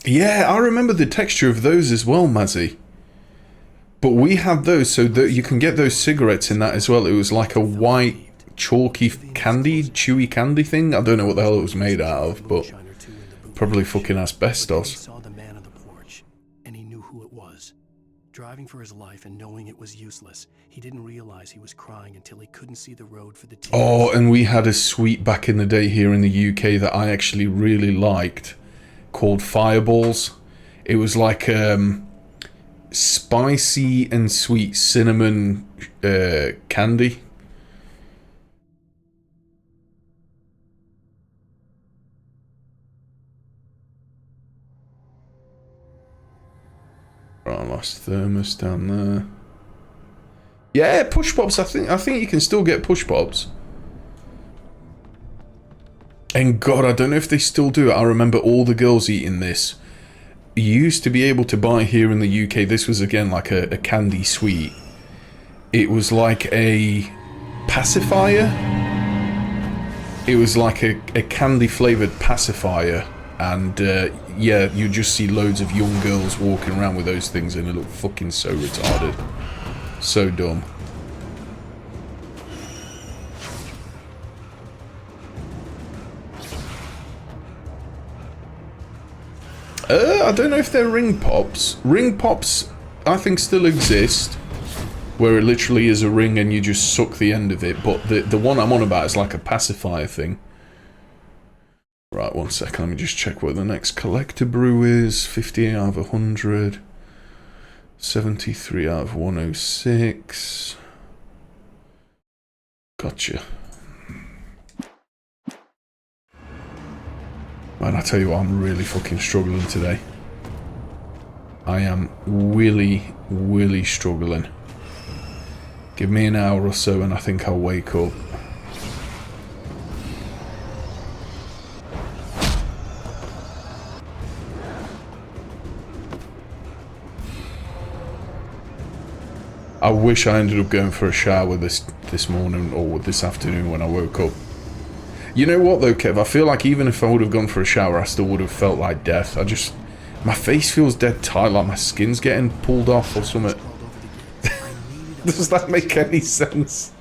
Yeah, I remember the texture of those as well, Mazzy. But we had those, so that you can get those cigarettes in that as well. It was like a white, chalky candy, chewy candy thing. I don't know what the hell it was made out of, but probably fucking asbestos. He saw the man on the porch, and he knew who it was. Driving for his life and knowing it was useless, he didn't realize he was crying until he couldn't see the road for the tears. Oh, and we had a sweet back in the day here in the UK that I actually really liked, called Fireballs. It was like spicy and sweet cinnamon candy. Right, last thermos down there. Yeah, push pops. I think you can still get push pops. And God, I don't know if they still do it. I remember all the girls eating this. You used to be able to buy here in the UK. This was again like a candy sweet. It was like a pacifier. It was like a candy flavored pacifier. And yeah, you just see loads of young girls walking around with those things and it looked fucking so retarded. So dumb. I don't know if they're ring pops. Ring pops, I think, still exist. Where it literally is a ring and you just suck the end of it. But the one I'm on about is like a pacifier thing. Right, 1 second. Let me just check what the next collector brew is. 58 out of 100. 73 out of 106. Gotcha. Man, I tell you what, I'm really fucking struggling today. I am really struggling. Give me an hour or so and I think I'll wake up. I wish I ended up going for a shower this morning or this afternoon when I woke up. You know what though, Kev? I feel like even if I would have gone for a shower, I still would have felt like death. My face feels dead tight, like my skin's getting pulled off or something. Does that make any sense?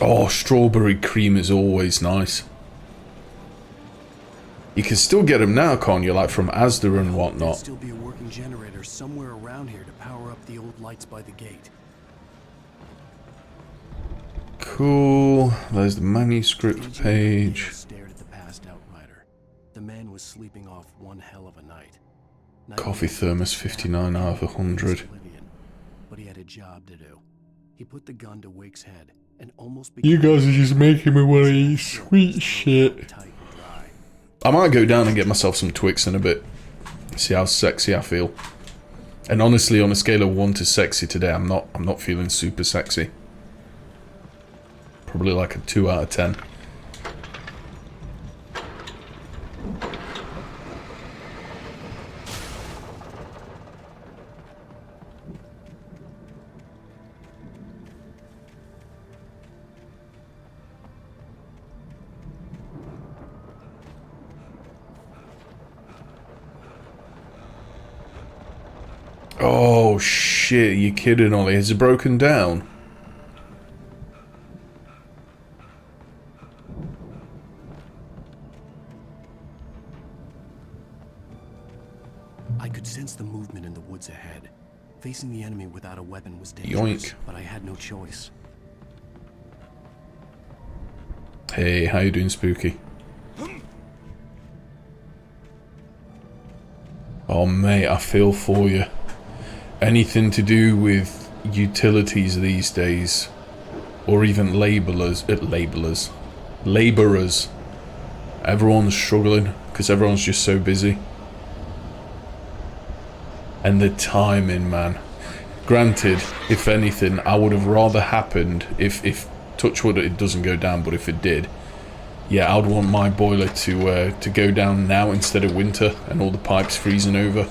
Oh, strawberry cream is always nice. You can still get them now, can't you? Like from Asda and whatnot. There'd still be a working generator somewhere around here to power up the old lights by the gate. Cool. There's the manuscript page. Stared at the passed out rider. The man was sleeping off one hell of a night. Coffee thermos, 59 out of 100. But he had a job to do. He put the gun to Wake's head and almost. You guys are just making me want to eat sweet shit. I might go down and get myself some Twix in a bit. See how sexy I feel. And honestly, on a scale of 1 to sexy today, I'm not feeling super sexy. Probably like a 2 out of 10. Oh shit, you kidding, Ollie? Has it broken down? I could sense the movement in the woods ahead. Facing the enemy without a weapon was dangerous, Yoink. but I had no choice. Hey, how you doing, Spooky? Oh mate, I feel for you. Anything to do with utilities these days, or even labourers, everyone's struggling because everyone's just so busy. And the timing, man. Granted, if anything, I would have rather happened if touch wood, it doesn't go down, but if it did, yeah, I'd want my boiler to go down now instead of winter and all the pipes freezing over.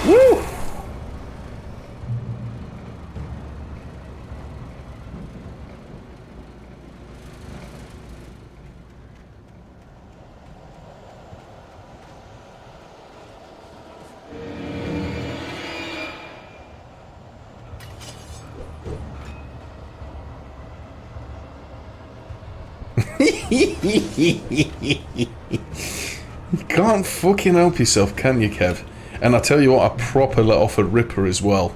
Woo! You can't fucking help yourself, can you, Kev? And I tell you what, I proper let off a ripper as well.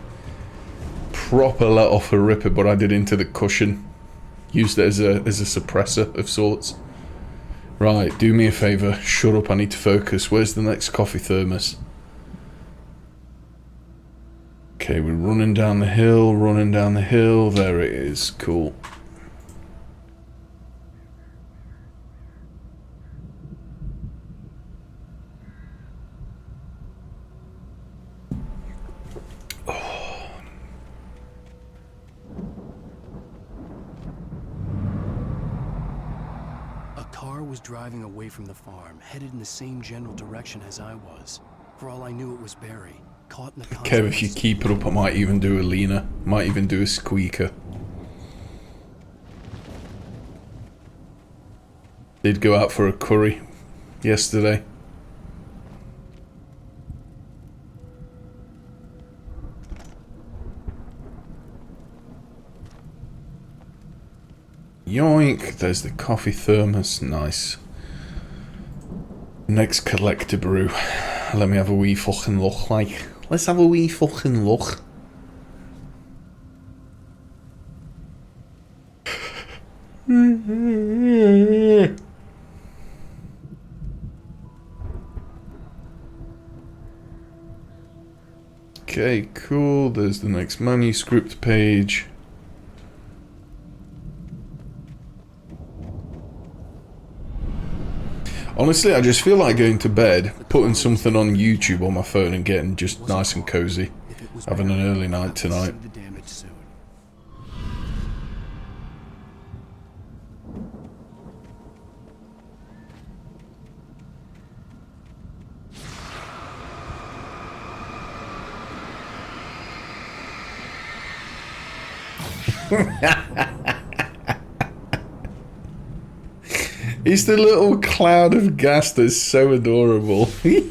Proper let off a ripper, but I did into the cushion. Used it as a suppressor of sorts. Right, do me a favour. Shut up, I need to focus. Where's the next coffee thermos? Okay, we're running down the hill, running down the hill. There it is. Cool. Driving away from the farm, headed in the same general direction as I was. For all I knew, it was Barry, caught in the Kev, if you keep it up, I might even do a leaner. Might even do a squeaker. Did go out for a curry yesterday. Yoink, there's the coffee thermos, nice. Next collector brew. Let me have a wee fucking look, like. Let's have a wee fucking look. Okay, cool, there's the next manuscript page. Honestly, I just feel like going to bed, putting something on YouTube on my phone and getting just nice and cozy. Having an early night tonight. It's the little cloud of gas that's so adorable. I'm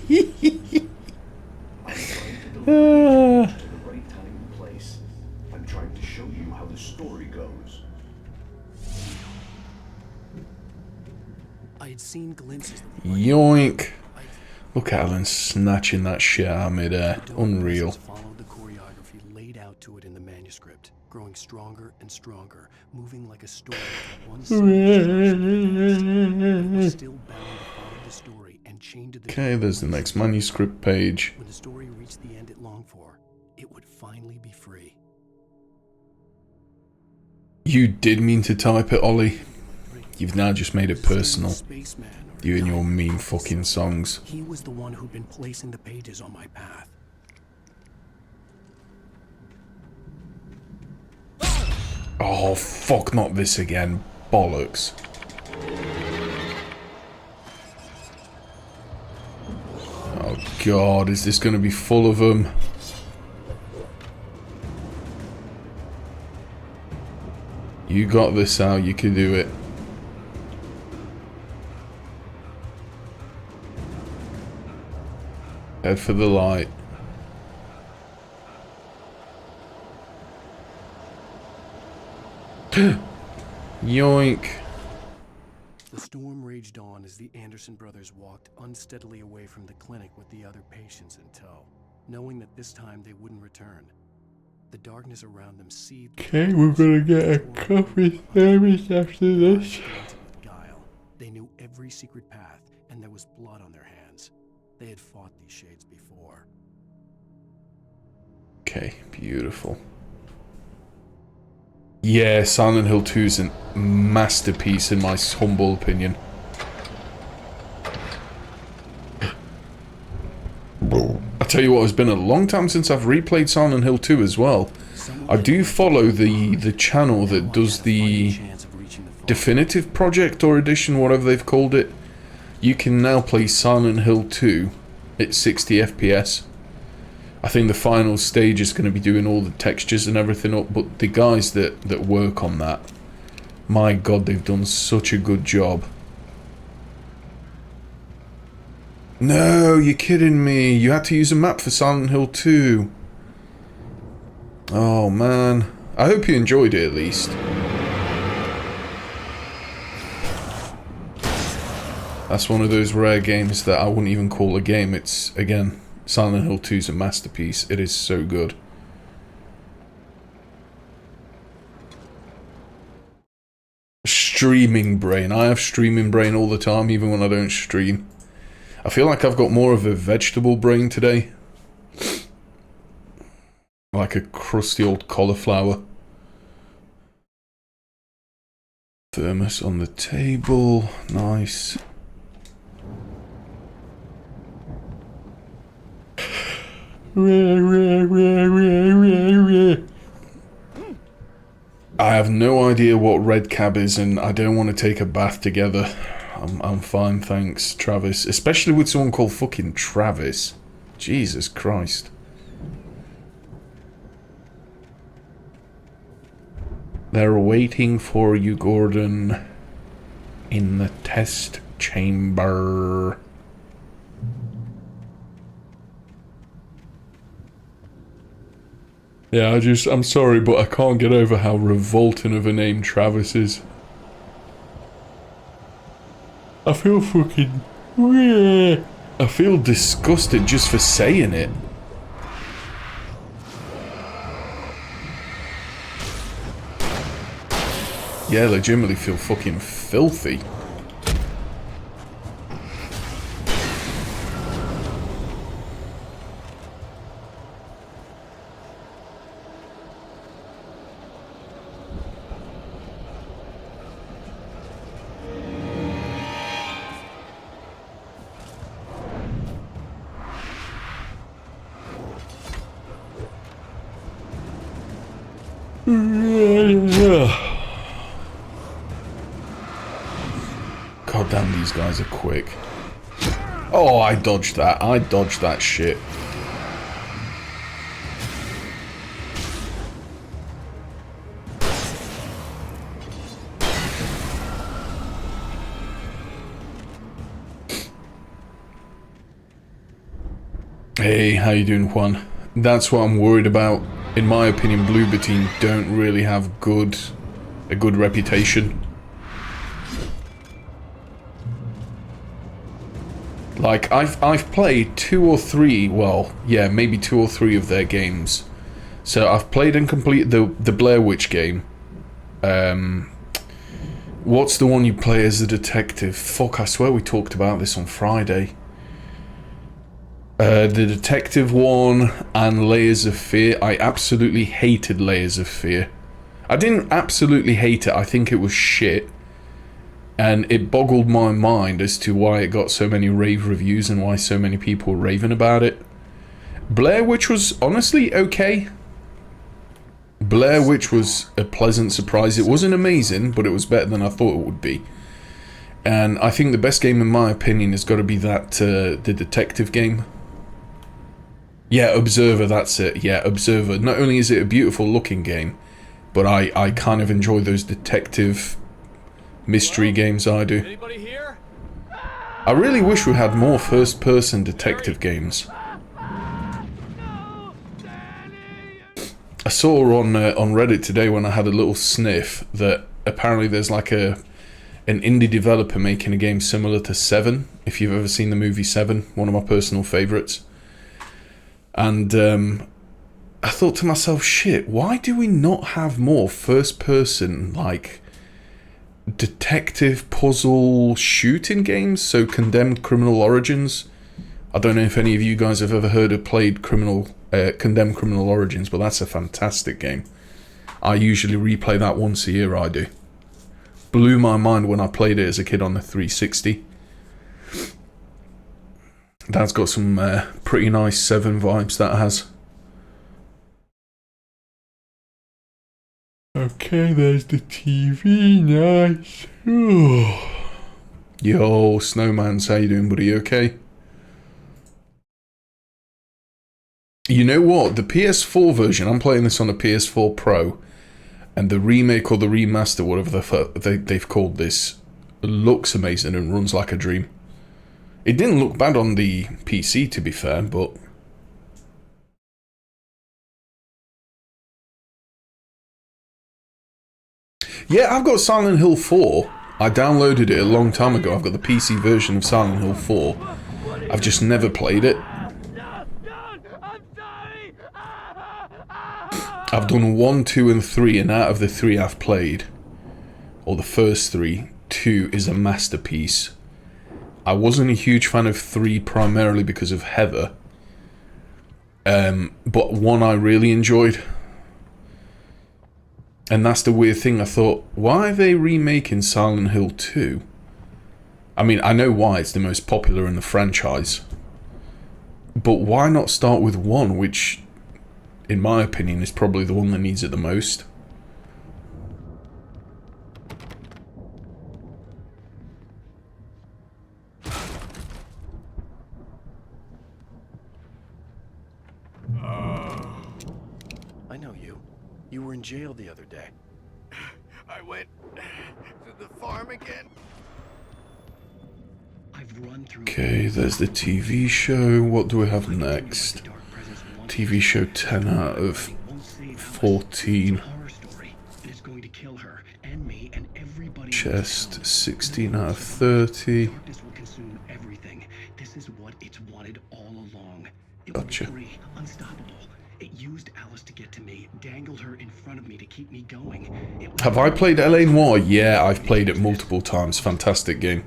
trying to show you how the story goes. I had seen glimpses. Yoink! Look at Alan snatching that shit out of midair. Unreal. Followed the choreography laid out to it in the manuscript, growing stronger and stronger, moving like a story. Okay, there's the next manuscript page. When the story reached the end it longed for, it would finally be free. You did mean to type it, Ollie. You've now just made it personal. You and your mean fucking songs. He was the one who'd been placing the pages on my path. Oh, fuck, not this again. Bollocks. Oh god, is this going to be full of them? You got this, Al, you can do it. Head for the light. Yoink. The storm raged on as the Anderson brothers walked unsteadily away from the clinic with the other patients in tow, knowing that this time they wouldn't return. The darkness around them seethed. Okay, we're gonna get a coffee service after this. They knew every secret path, and there was blood on their hands. They had fought these shades before. Okay, beautiful. Yeah, Silent Hill 2 is a masterpiece in my humble opinion. I tell you what, it's been a long time since I've replayed Silent Hill 2 as well. I do follow the channel that does the definitive project or edition, whatever they've called it. You can now play Silent Hill 2 at 60 FPS. I think the final stage is going to be doing all the textures and everything up, but the guys that work on that, my god, they've done such a good job. No, you're kidding me. You had to use a map for Silent Hill 2. Oh man. I hope you enjoyed it at least. That's one of those rare games that I wouldn't even call a game. It's, again, Silent Hill 2 is a masterpiece. It is so good. Streaming brain. I have streaming brain all the time, even when I don't stream. I feel like I've got more of a vegetable brain today. Like a crusty old cauliflower. Thermos on the table. Nice. I have no idea what red cab is, and I don't want to take a bath together. I'm fine, thanks, Travis. Especially with someone called fucking Travis. Jesus Christ. They're waiting for you, Gordon. In the test chamber. Yeah, I'm sorry, but I can't get over how revolting of a name Travis is. I feel fucking... I feel disgusted just for saying it. Yeah, legitimately feel fucking filthy. God damn, these guys are quick. Oh, I dodged that. I dodged that shit. Hey, how you doing, Juan? That's what I'm worried about. In my opinion, Bloober Team don't really have a good reputation. Like, I've played 2 or 3, well, yeah, maybe 2 or 3 of their games. So I've played and completed the Blair Witch game. What's the one you play as a detective? Fuck, I swear we talked about this on Friday. The detective one and Layers of Fear. I absolutely hated Layers of Fear. I didn't absolutely hate it, I think it was shit. And it boggled my mind as to why it got so many rave reviews and why so many people were raving about it. Blair Witch was honestly okay. Blair Witch was a pleasant surprise. It wasn't amazing, but it was better than I thought it would be. And I think the best game in my opinion has got to be that, the detective game. Yeah, Observer, that's it. Yeah, Observer. Not only is it a beautiful looking game, but I kind of enjoy those detective mystery games I do. Anybody here? I really wish we had more first-person detective games. I saw on Reddit today when I had a little sniff that apparently there's like an indie developer making a game similar to Seven, if you've ever seen the movie Seven, one of my personal favourites. And I thought to myself, shit, why do we not have more first-person, like, detective puzzle shooting games? So Condemned Criminal Origins. I don't know if any of you guys have ever heard or played Condemned Criminal Origins, but that's a fantastic game. I usually replay that once a year, I do. Blew my mind when I played it as a kid on the 360. That's got some pretty nice Seven vibes, that has. Okay, there's the TV, nice. Yo, Snowman's, how you doing, buddy? Okay? You know what? The PS4 version, I'm playing this on a PS4 Pro, and the remake or the remaster, whatever they've called this, looks amazing and runs like a dream. It didn't look bad on the PC, to be fair, but... Yeah, I've got Silent Hill 4. I downloaded it a long time ago. I've got the PC version of Silent Hill 4. I've just never played it. I've done 1, 2, and 3, and out of the 3 I've played, or the first 3, 2 is a masterpiece. I wasn't a huge fan of 3 primarily because of Heather, but 1 I really enjoyed. And that's the weird thing, I thought, why are they remaking Silent Hill 2? I mean, I know why, it's the most popular in the franchise. But why not start with 1, which, in my opinion, is probably the one that needs it the most? I know you. You were in jail the other day. I went to the farm again. Okay, there's the TV show. What do we have next? TV show 10 out of 14. Chest 16 out of 30. Gotcha. Have I played LA Noire? Yeah, I've played it multiple times. Fantastic game.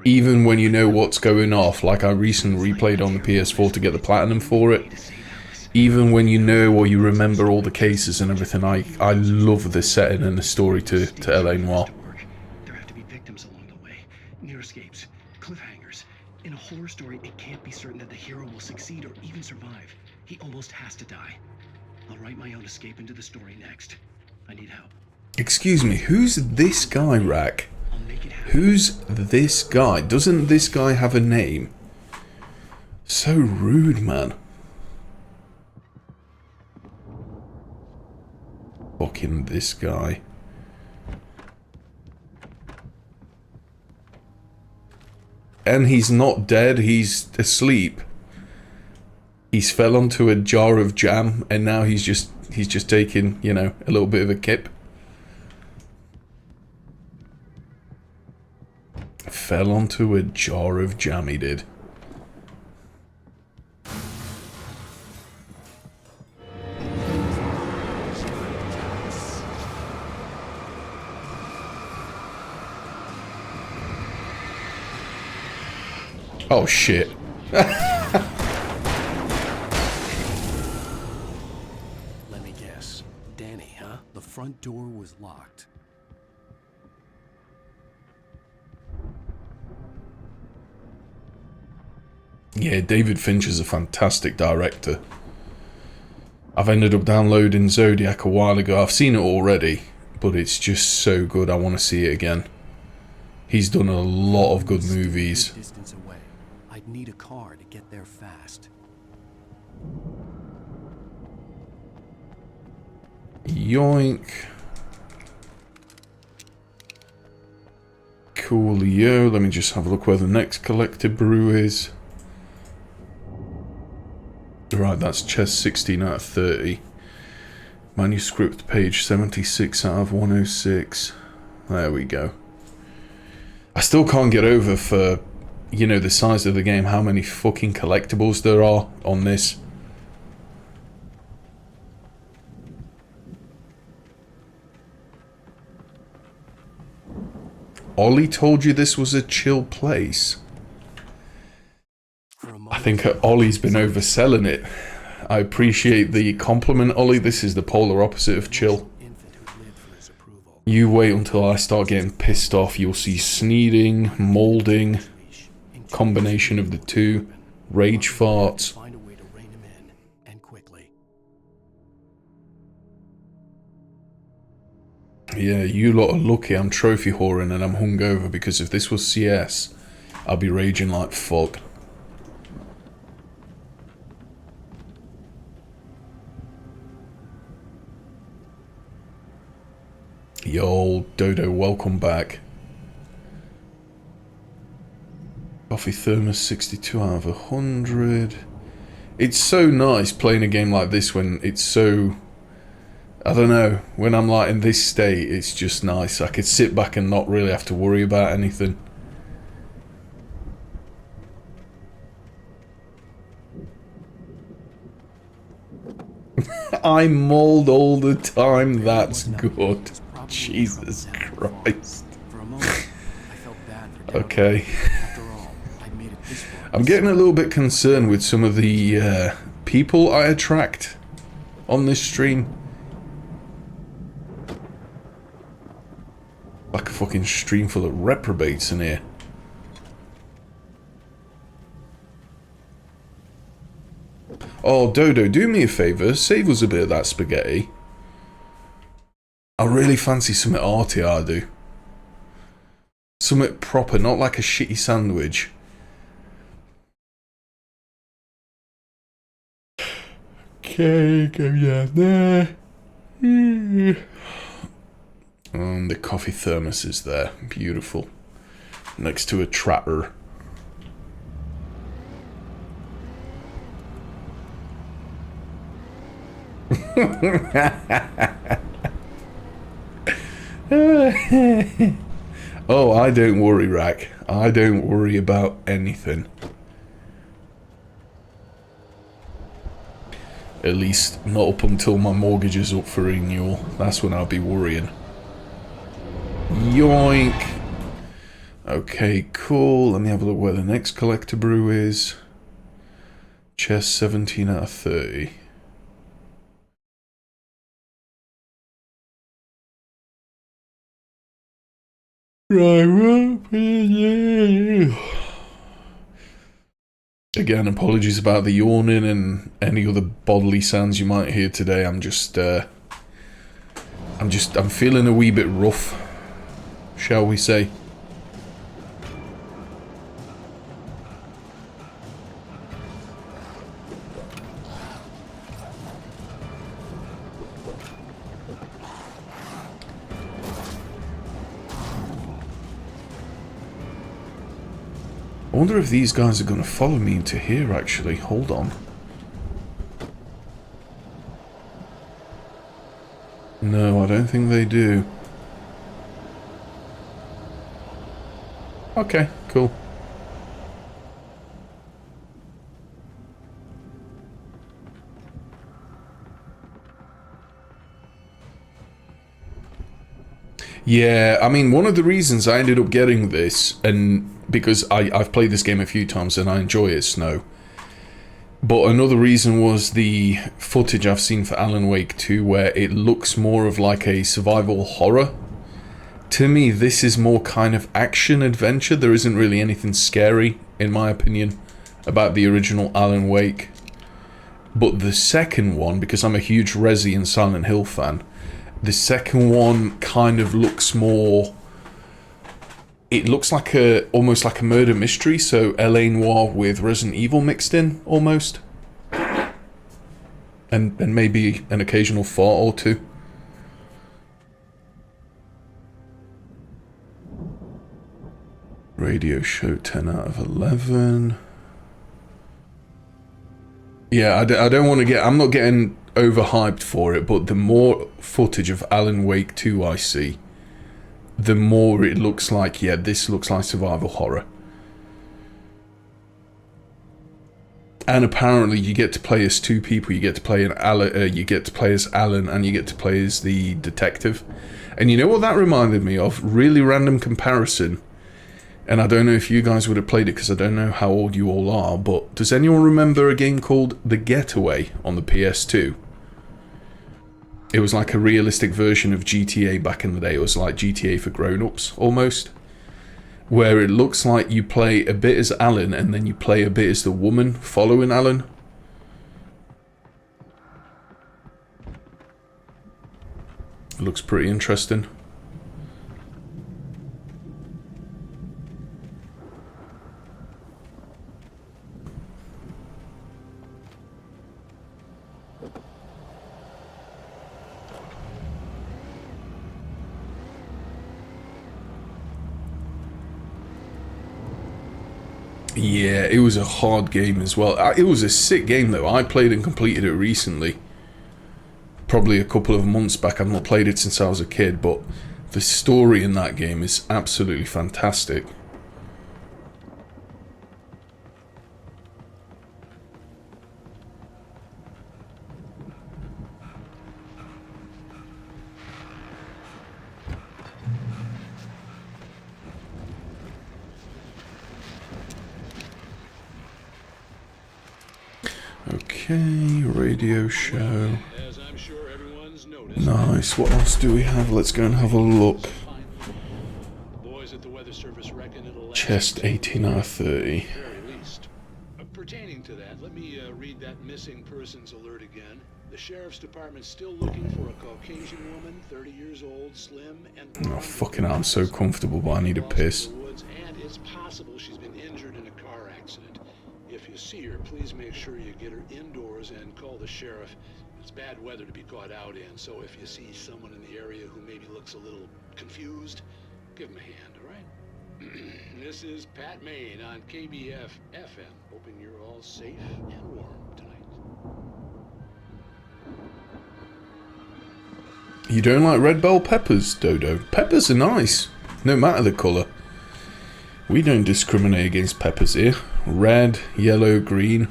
Even when you know what's going off, like I recently replayed on the PS4 to get the platinum for it. Even when you know or you remember all the cases and everything, I love the setting and the story to LA Noire. There have to be victims along the way, near escapes, cliffhangers. In a horror story, it can't be certain that the hero will succeed or even survive. He almost has to die. I'll write my own escape into the story next. I need help. Excuse me, who's this guy, Rack? Who's this guy? Doesn't this guy have a name? So rude, man. Fucking this guy. And he's not dead, he's asleep. He's fell onto a jar of jam and now he's just taking, you know, a little bit of a kip. Fell onto a jar of jam, he did. Oh shit. Let me guess. Danny, huh? The front door was locked. Yeah, David Fincher's a fantastic director. I've ended up downloading Zodiac a while ago. I've seen it already, but it's just so good. I want to see it again. He's done a lot of good movies. Distance away. I'd need a car to get there fast. Yoink. Coolio. Let me just have a look where the next collected brew is. Right, that's chest 16 out of 30. Manuscript page 76 out of 106. There we go. I still can't get over for, you know, the size of the game, how many fucking collectibles there are on this. Ollie told you this was a chill place. I think Ollie's been overselling it. I appreciate the compliment, Ollie. This is the polar opposite of chill. You wait until I start getting pissed off. You'll see sneezing, molding, combination of the two, rage farts. Find a way to rein him in, and quickly. Yeah, you lot are lucky I'm trophy whoring and I'm hungover, because if this was CS, I'd be raging like fuck. Yo, Dodo, welcome back. Coffee thermos 62 out of 100. It's so nice playing a game like this when it's so... I don't know, when I'm like in this state, it's just nice. I could sit back and not really have to worry about anything. I mauled all the time, that's good. Jesus Christ. Okay. I'm getting a little bit concerned with some of the people I attract on this stream. Like a fucking stream full of reprobates in here. Oh, Dodo, do me a favour, save us a bit of that spaghetti. I really fancy something arty, I do. Something proper, not like a shitty sandwich. Okay, go down there. The coffee thermos is there. Beautiful. Next to a trapper. Oh, I don't worry, Rack. I don't worry about anything. At least not up until my mortgage is up for renewal. That's when I'll be worrying. Yoink! Okay, cool. Let me have a look where the next collector brew is. Chest 17 out of 30. Right, again, apologies about the yawning and any other bodily sounds you might hear today. I'm feeling a wee bit rough, shall we say. I wonder if these guys are going to follow me into here, actually. Hold on. No, I don't think they do. Okay, cool. Yeah, I mean, one of the reasons I ended up getting this, and because I've played this game a few times and I enjoy it, Snow. But another reason was the footage I've seen for Alan Wake 2, where it looks more of like a survival horror. To me, this is more kind of action-adventure. There isn't really anything scary, in my opinion, about the original Alan Wake. But the second one, because I'm a huge Resi and Silent Hill fan, the second one kind of looks more... It looks like almost like a murder mystery, so LA Noire with Resident Evil mixed in, almost. And maybe an occasional fart or two. Radio show 10 out of 11. Yeah, I don't want to get... I'm not getting overhyped for it, but the more footage of Alan Wake 2 I see, the more it looks like, yeah, this looks like survival horror. And apparently you get to play as two people. You get to play you get to play as Alan, and you get to play as the detective. And you know what that reminded me of? Really random comparison. And I don't know if you guys would have played it, because I don't know how old you all are, but does anyone remember a game called The Getaway on the PS2? It was like a realistic version of GTA back in the day. It was like GTA for grown-ups, almost. Where it looks like you play a bit as Alan, and then you play a bit as the woman following Alan. It looks pretty interesting. Yeah, it was a hard game as well. It was a sick game though. I played and completed it recently. Probably a couple of months back. I've not played it since I was a kid, but the story in that game is absolutely fantastic. Okay, radio show. Nice. What else do we have? Let's go and have a look. Chest 18 out of 30. Pertaining to that, let me read that missing persons alert again. The sheriff's department's still looking for a Caucasian woman, 30 years old, slim, and Oh, fucking hell, I'm so comfortable, but I need a piss. and it's possible she's been injured in a car accident. If you see her, please make sure you get her indoors and call the sheriff. It's bad weather to be caught out in, so if you see someone in the area who maybe looks a little confused, give him a hand, all right? This is Pat Main on KBF FM, hoping you're all safe and warm tonight. You don't like red bell peppers, Dodo? Peppers are nice, no matter the colour. We don't discriminate against peppers here. Red, yellow, green.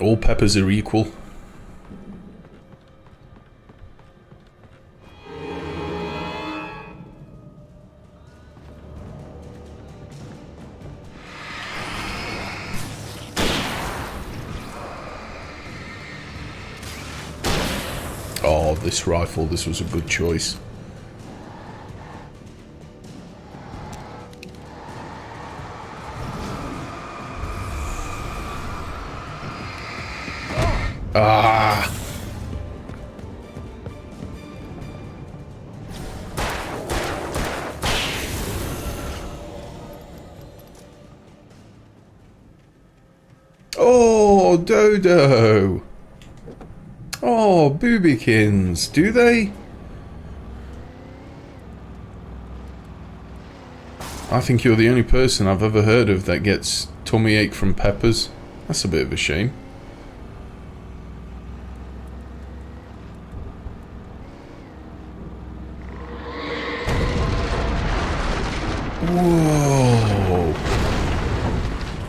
All peppers are equal. Oh, this rifle, this was a good choice. Ah! Oh, Dodo! Oh, boobykins, do they? I think you're the only person I've ever heard of that gets tummy ache from peppers. That's a bit of a shame. Whoa.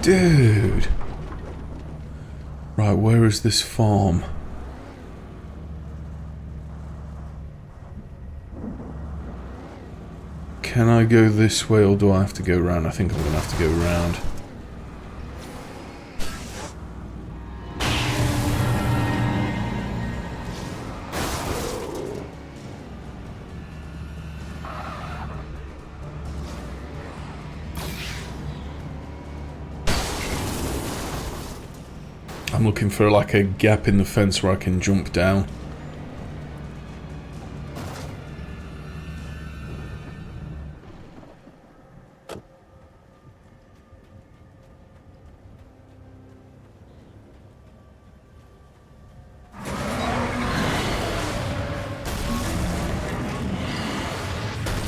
Dude. Right, where is this farm? Can I go this way or do I have to go around? I think I'm going to have to go around. I'm looking for like a gap in the fence where I can jump down.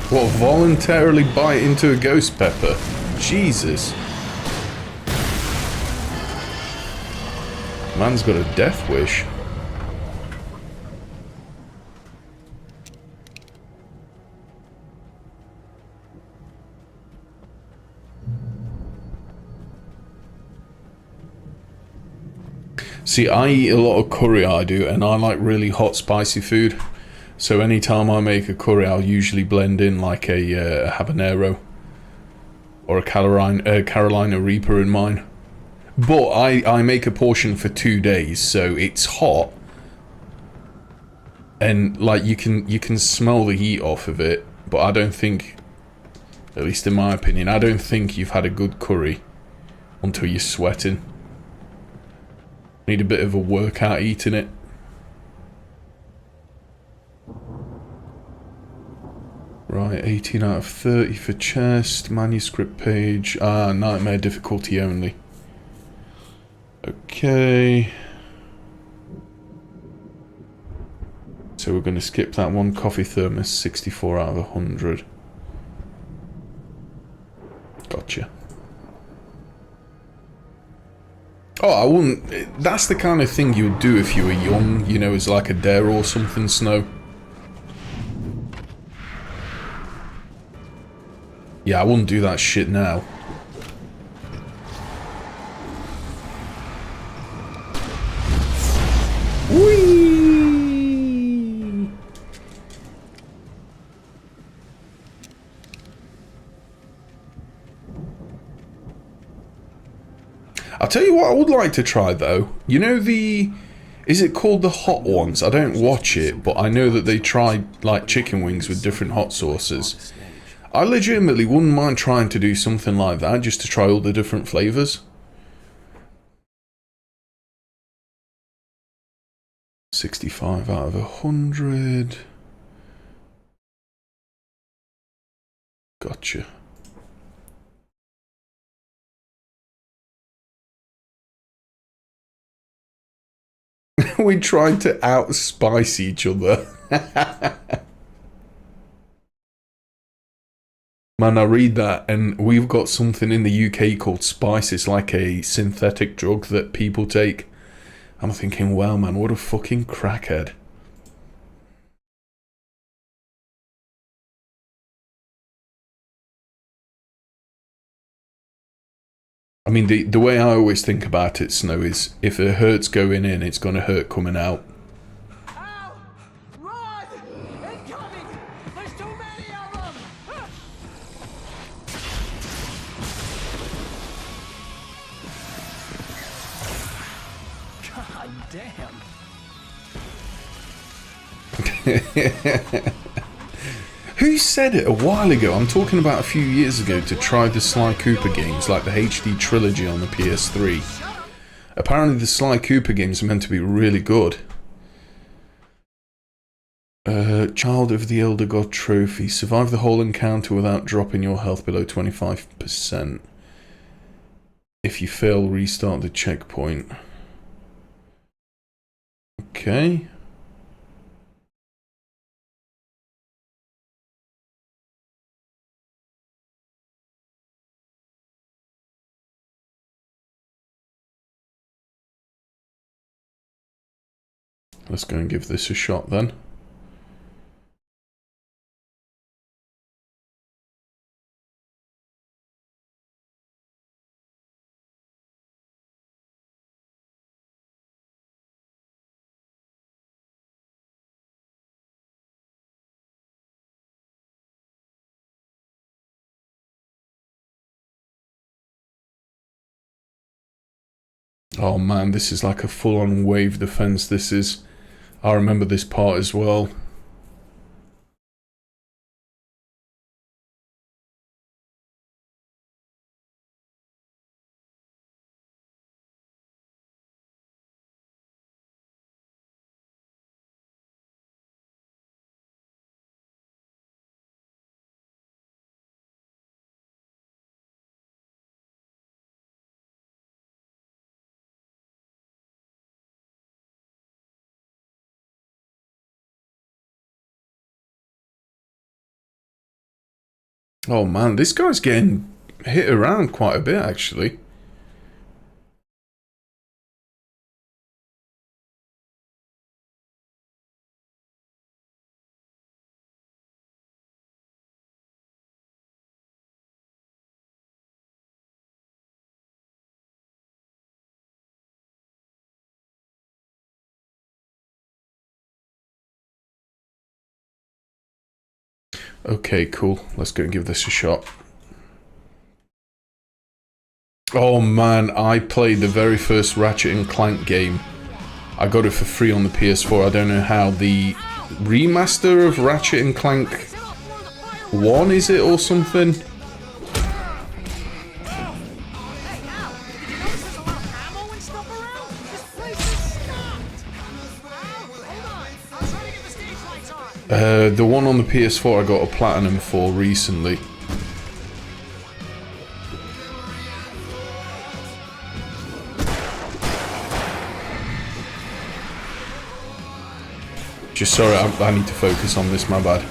What, voluntarily bite into a ghost pepper? Jesus. Man's got a death wish. See, I eat a lot of curry, I do, and I like really hot, spicy food. So anytime I make a curry, I'll usually blend in like a habanero or a Carolina Reaper in mine. But I make a portion for 2 days, so it's hot, and like you can smell the heat off of it. But I don't think, at least in my opinion, I don't think you've had a good curry until you're sweating. Need a bit of a workout eating it. Right, 18 out of 30 for chest, manuscript page, nightmare difficulty only. Okay. So we're going to skip that one. Coffee thermos, 64 out of 100. Gotcha. Oh, I wouldn't... That's the kind of thing you would do if you were young, you know, as like a dare or something, Snow. Yeah, I wouldn't do that shit now. Whee! I'll tell you what I would like to try though. You know the... Is it called the hot ones? I don't watch it, but I know that they try like chicken wings with different hot sauces. I legitimately wouldn't mind trying to do something like that, just to try all the different flavours. 65 out of 100. Gotcha. We tried to outspice each other. Man, I read that and we've got something in the UK called spice. It's like a synthetic drug that people take. I'm thinking, wow man, what a fucking crackhead. I mean, the way I always think about it, Snow, is if it hurts going in, it's going to hurt coming out. Ow! Run! Incoming! There's too many of them! God damn. Who said it a while ago? I'm talking about a few years ago to try the Sly Cooper games, like the HD trilogy on the PS3. Apparently the Sly Cooper games are meant to be really good. Child of the Elder God trophy. Survive the whole encounter without dropping your health below 25%. If you fail, restart the checkpoint. Okay. Let's go and give this a shot then. Oh man, this is like a full-on wave defense, this is. I remember this part as well. Oh man, this guy's getting hit around quite a bit actually. Okay, cool. Let's go and give this a shot. Oh man, I played the very first Ratchet and Clank game. I got it for free on the PS4. I don't know how. The remaster of Ratchet and Clank 1, is it, or something? The one on the PS4 I got a platinum for recently. Just sorry, I need to focus on this, my bad.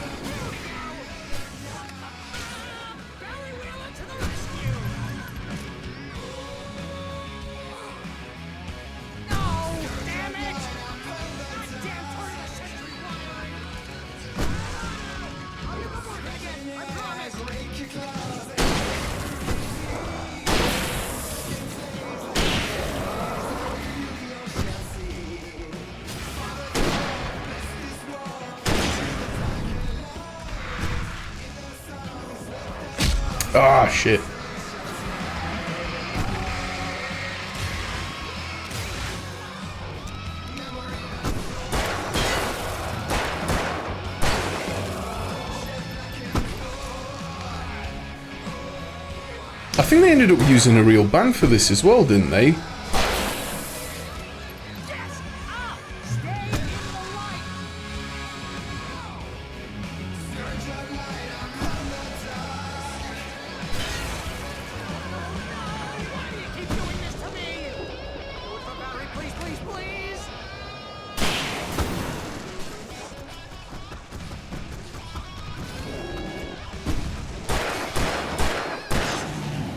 Ah, shit. I think they ended up using a real band for this as well, didn't they?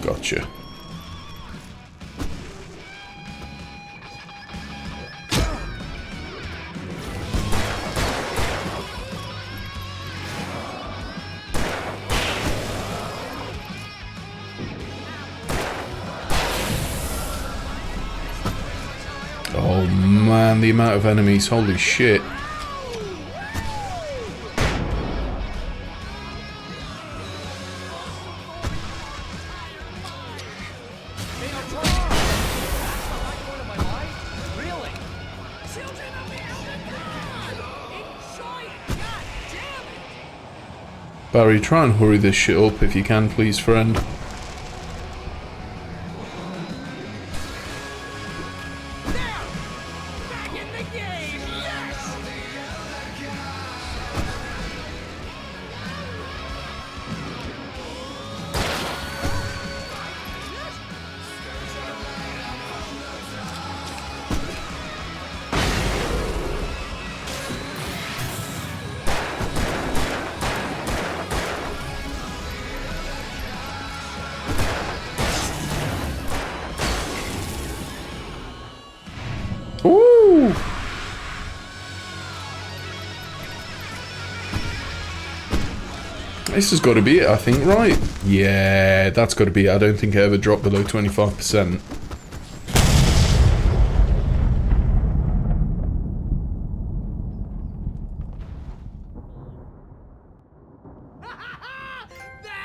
Gotcha. Oh man, the amount of enemies, holy shit. Barry, try and hurry this shit up if you can, please, friend. Ooh! This has got to be it, I think, right? Yeah, that's got to be it. I don't think I ever dropped below 25%.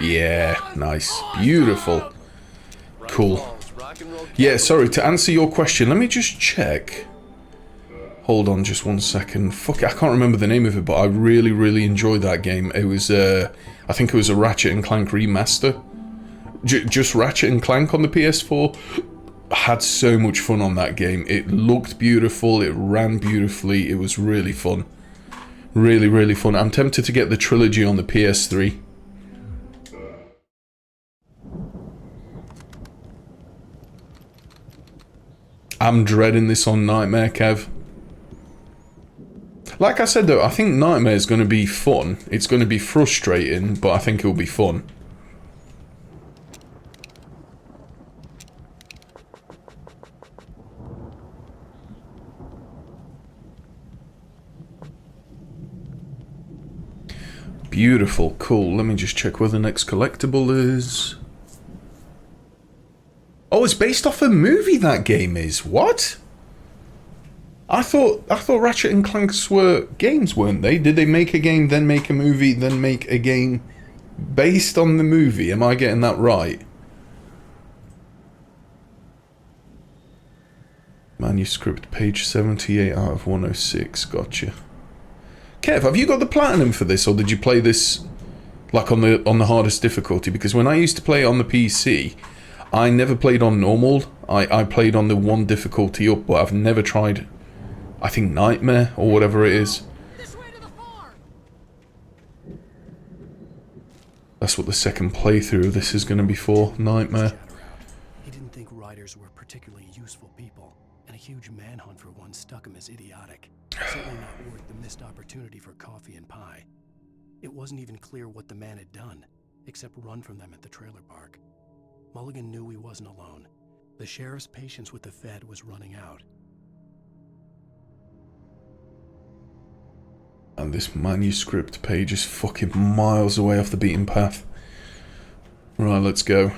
Yeah, nice. Beautiful. Cool. Yeah, sorry, to answer your question, let me just check. Hold on just one second. Fuck, I can't remember the name of it, but I really, really enjoyed that game. It was, I think it was a Ratchet and Clank remaster. Just Ratchet and Clank on the PS4. I had so much fun on that game. It looked beautiful, it ran beautifully, it was really fun. Really, really fun. I'm tempted to get the trilogy on the PS3. I'm dreading this on Nightmare, Kev. Like I said though, I think Nightmare is going to be fun. It's going to be frustrating, but I think it'll be fun. Beautiful, cool. Let me just check where the next collectible is. Oh, it's based off a movie, that game is. What? I thought Ratchet and Clanks were games, weren't they? Did they make a game, then make a movie, then make a game based on the movie? Am I getting that right? Manuscript, page 78 out of 106. Gotcha. Kev, have you got the platinum for this, or did you play this like on the hardest difficulty? Because when I used to play on the PC, I never played on normal. I played on the one difficulty up, but I've never tried, I think, Nightmare or whatever it is. That's what the second playthrough of this is going to be for, Nightmare. He didn't think riders were particularly useful people, and a huge manhunt for one struck him as idiotic. Certainly not worth the missed opportunity for coffee and pie. It wasn't even clear what the man had done, except run from them at the trailer park. Mulligan knew he wasn't alone. The sheriff's patience with the Fed was running out. And this manuscript page is fucking miles away off the beaten path. Right, let's go.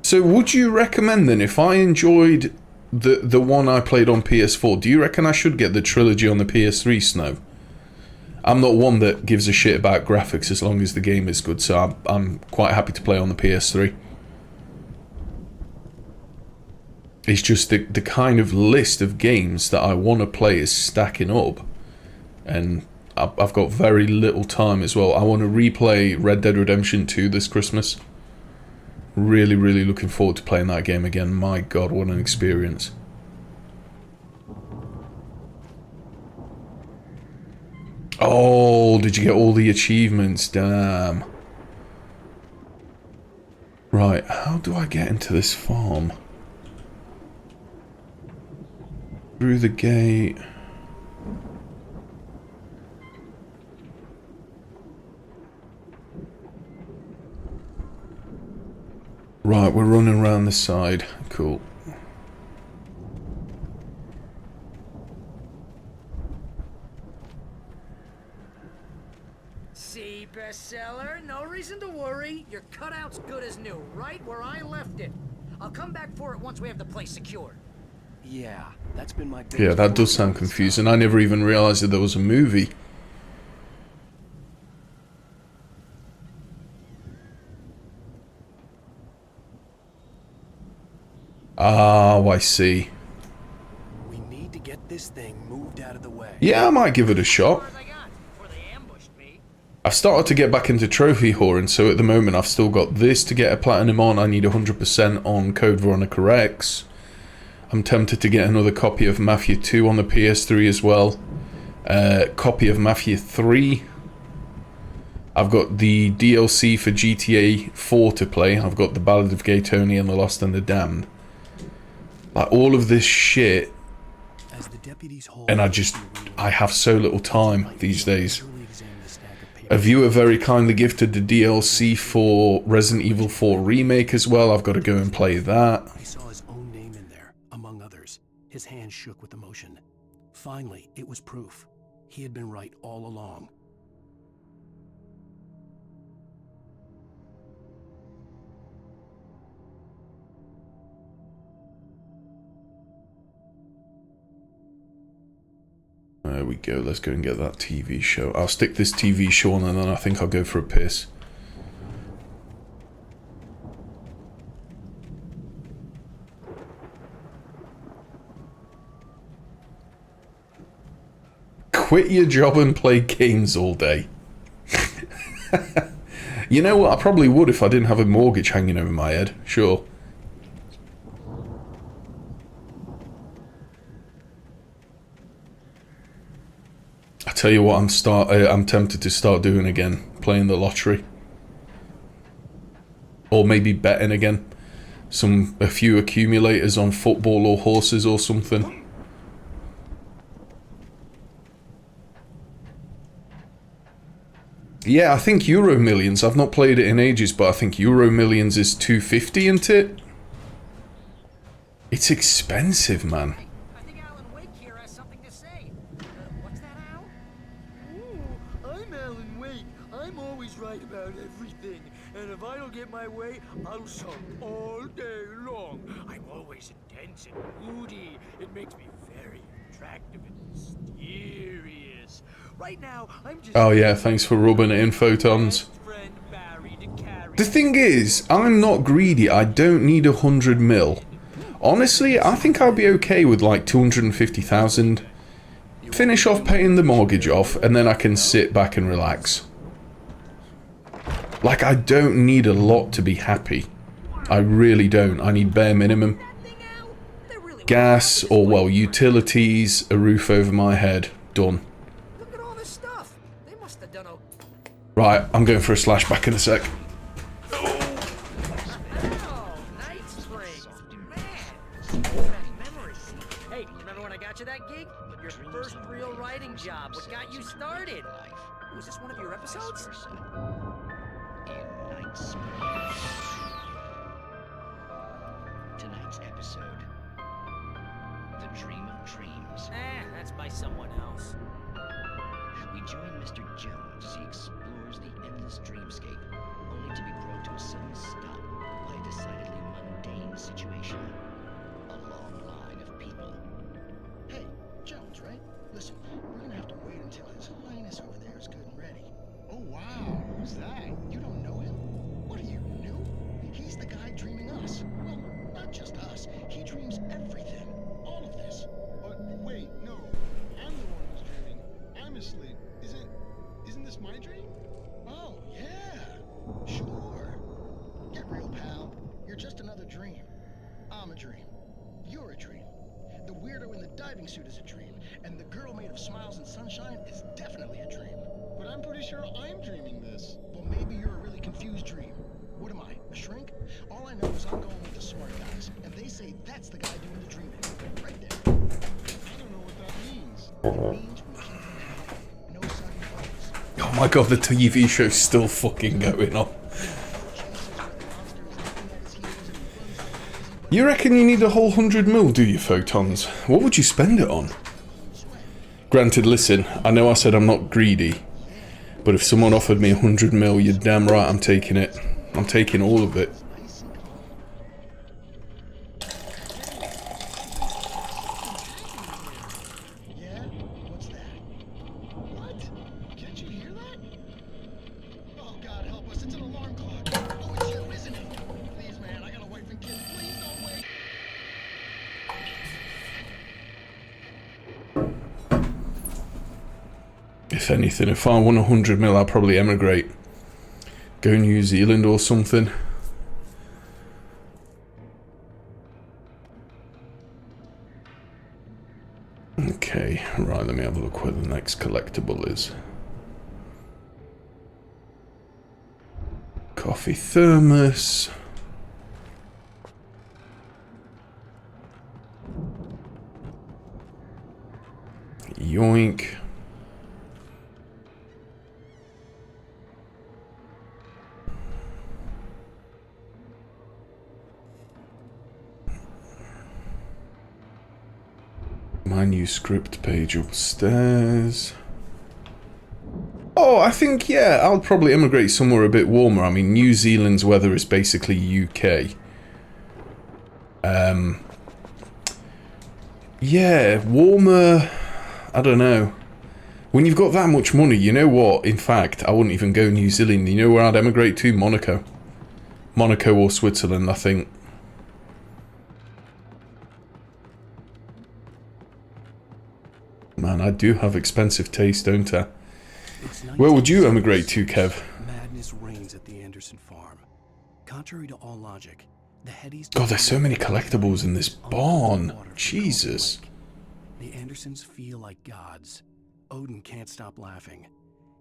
So would you recommend then, if I enjoyed the one I played on PS4, do you reckon I should get the trilogy on the PS3, Snow? I'm not one that gives a shit about graphics as long as the game is good, so I'm quite happy to play on the PS3. It's just the kind of list of games that I want to play is stacking up, and I've got very little time as well. I want to replay Red Dead Redemption 2 this Christmas. Really, really looking forward to playing that game again. My God, what an experience. Oh, did you get all the achievements? Damn. Right, how do I get into this farm? Through the gate. Right, we're running around this side. Cool. See, bestseller? No reason to worry. Your cutout's good as new, right where I left it. I'll come back for it once we have the place secured. Yeah, that's been my biggest Yeah, that does worry. sound confusing. I never even realized that there was a movie. Oh, I see. We need to get this thing moved out of the way. Yeah, I might give it a shot. I've started to get back into trophy whoring, so at the moment I've still got this to get a platinum on. I need 100% on Code Veronica X. I'm tempted to get another copy of Mafia 2 on the PS3 as well. Copy of Mafia 3. I've got the DLC for GTA 4 to play. I've got the Ballad of Gay Tony and the Lost and the Damned. Like, all of this shit. And I have so little time these days. A viewer very kindly gifted the DLC for Resident Evil 4 Remake as well. I've got to go and play that. He saw his own name in there, among others. His hand shook with emotion. Finally, it was proof. He had been right all along. There we go, let's go and get that TV show. I'll stick this TV show on and then I think I'll go for a piss. Quit your job and play games all day. You know what, I probably would if I didn't have a mortgage hanging over my head, sure. I tell you what, I'm tempted to start doing again, playing the lottery, or maybe betting again. A few accumulators on football or horses or something. Yeah, I think Euro Millions. I've not played it in ages, but I think Euro Millions is 250, isn't it? It's expensive, man. My way, I'll sulk all day long. I'm always intense and moody. It makes me very attractive and mysterious. Right now, I'm just... Oh yeah, thanks for rubbing it in, Photons. The thing is, I'm not greedy. I don't need 100 mil. Honestly, I think I'll be okay with like 250,000. Finish off paying the mortgage off, and then I can sit back and relax. Like, I don't need a lot to be happy. I really don't. I need bare minimum. Gas, or well, utilities, a roof over my head. Done. Right, I'm going for a slash back in a sec. Hey, remember when I got you that gig? Your first real writing job. What got you started? Was this one of your episodes? Tonight's episode, The Dream of Dreams. That's by someone else. We join Mr. Jones as he explores the endless dreamscape, only to be brought to a sudden stop by a decidedly mundane situation. A long line of people. Hey, Jones, right? Listen, we're gonna have to wait until His Highness over there You're just another dream. I'm a dream. You're a dream. The weirdo in the diving suit is a dream, and the girl made of smiles and sunshine is definitely a dream. But I'm pretty sure I'm dreaming this. Well, maybe you're a really confused dream. What am I, a shrink? All I know is I'm going with the smart guys, and they say that's the guy doing the dreaming. Right there. I don't know what that means. It means we keep them happy. No sudden falls. Oh my god, the TV show's still fucking going on. You reckon you need a whole 100 mil, do you, Photons? What would you spend it on? Granted, listen, I know I said I'm not greedy, but if someone offered me 100 mil, you're damn right I'm taking it. I'm taking all of it. Yeah? What's that? What? Can't you hear that? Oh, God help us, it's an alarm clock. Oh, it's you, isn't it? Please, man, I got a wife and kids. Please don't wait. If anything, if I won 100 mil, I'd probably emigrate. Go New Zealand or something. Okay, right, let me have a look where the next collectible is. Coffee thermos. Yoink. Manuscript page upstairs. Oh, I think, yeah, I'll probably emigrate somewhere a bit warmer. I mean, New Zealand's weather is basically UK. Yeah, warmer, I don't know. When you've got that much money, you know what? In fact, I wouldn't even go New Zealand. You know where I'd emigrate to? Monaco. Monaco or Switzerland, I think. Man, I do have expensive taste, don't I? Where would you emigrate to, Kev? Madness reigns at the Anderson farm. Contrary to all logic, the Headies... God, there's so many collectibles in this barn. Jesus. The Andersons feel like gods. Odin can't stop laughing.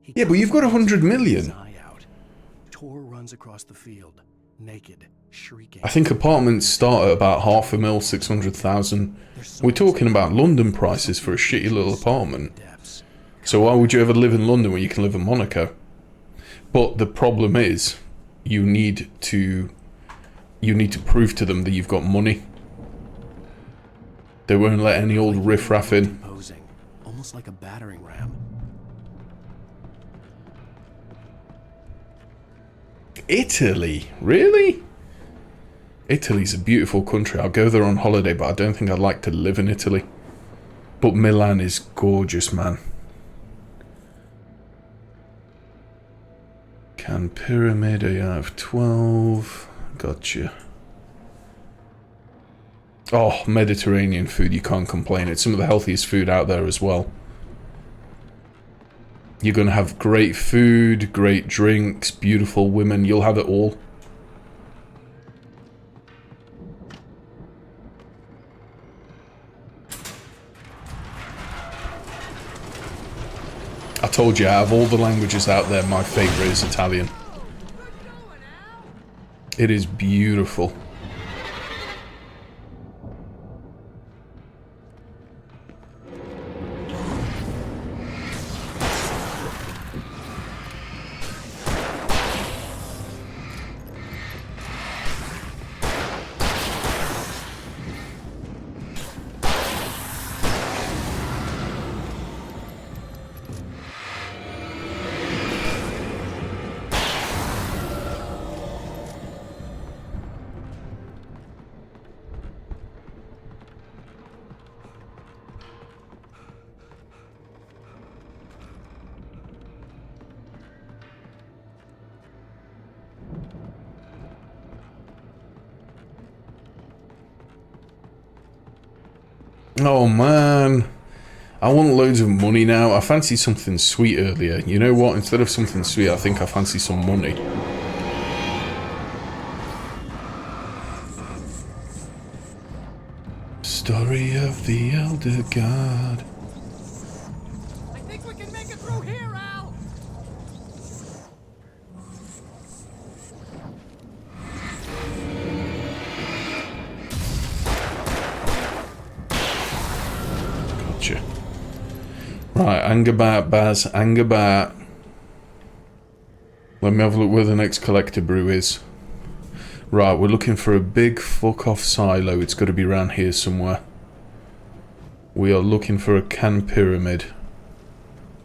Yeah, but you've got 100 million. Tor runs across the field, naked, shrieking. I think apartments start at about 500,000, 600,000. We're talking about London prices for a shitty little apartment. So why would you ever live in London when you can live in Monaco? But the problem is, you need to prove to them that you've got money. They won't let any old riffraff in. Almost like a battering ram. Italy? Really? Italy's a beautiful country. I'll go there on holiday, but I don't think I'd like to live in Italy. But Milan is gorgeous, man. Can pyramid out of 12. Gotcha. Oh, Mediterranean food, you can't complain. It's some of the healthiest food out there as well. You're going to have great food, great drinks, beautiful women. You'll have it all. I told you, out of all the languages out there, my favourite is Italian. It is beautiful. Oh man, I want loads of money now. I fancy something sweet earlier. You know what? Instead of something sweet, I think I fancy some money. Story of the Elder God. I think we can make it through here, Al! Gotcha. Right, hang about, Baz, hang about. Let me have a look where the next collector brew is. Right, we're looking for a big fuck-off silo. It's got to be around here somewhere. We are looking for a can pyramid.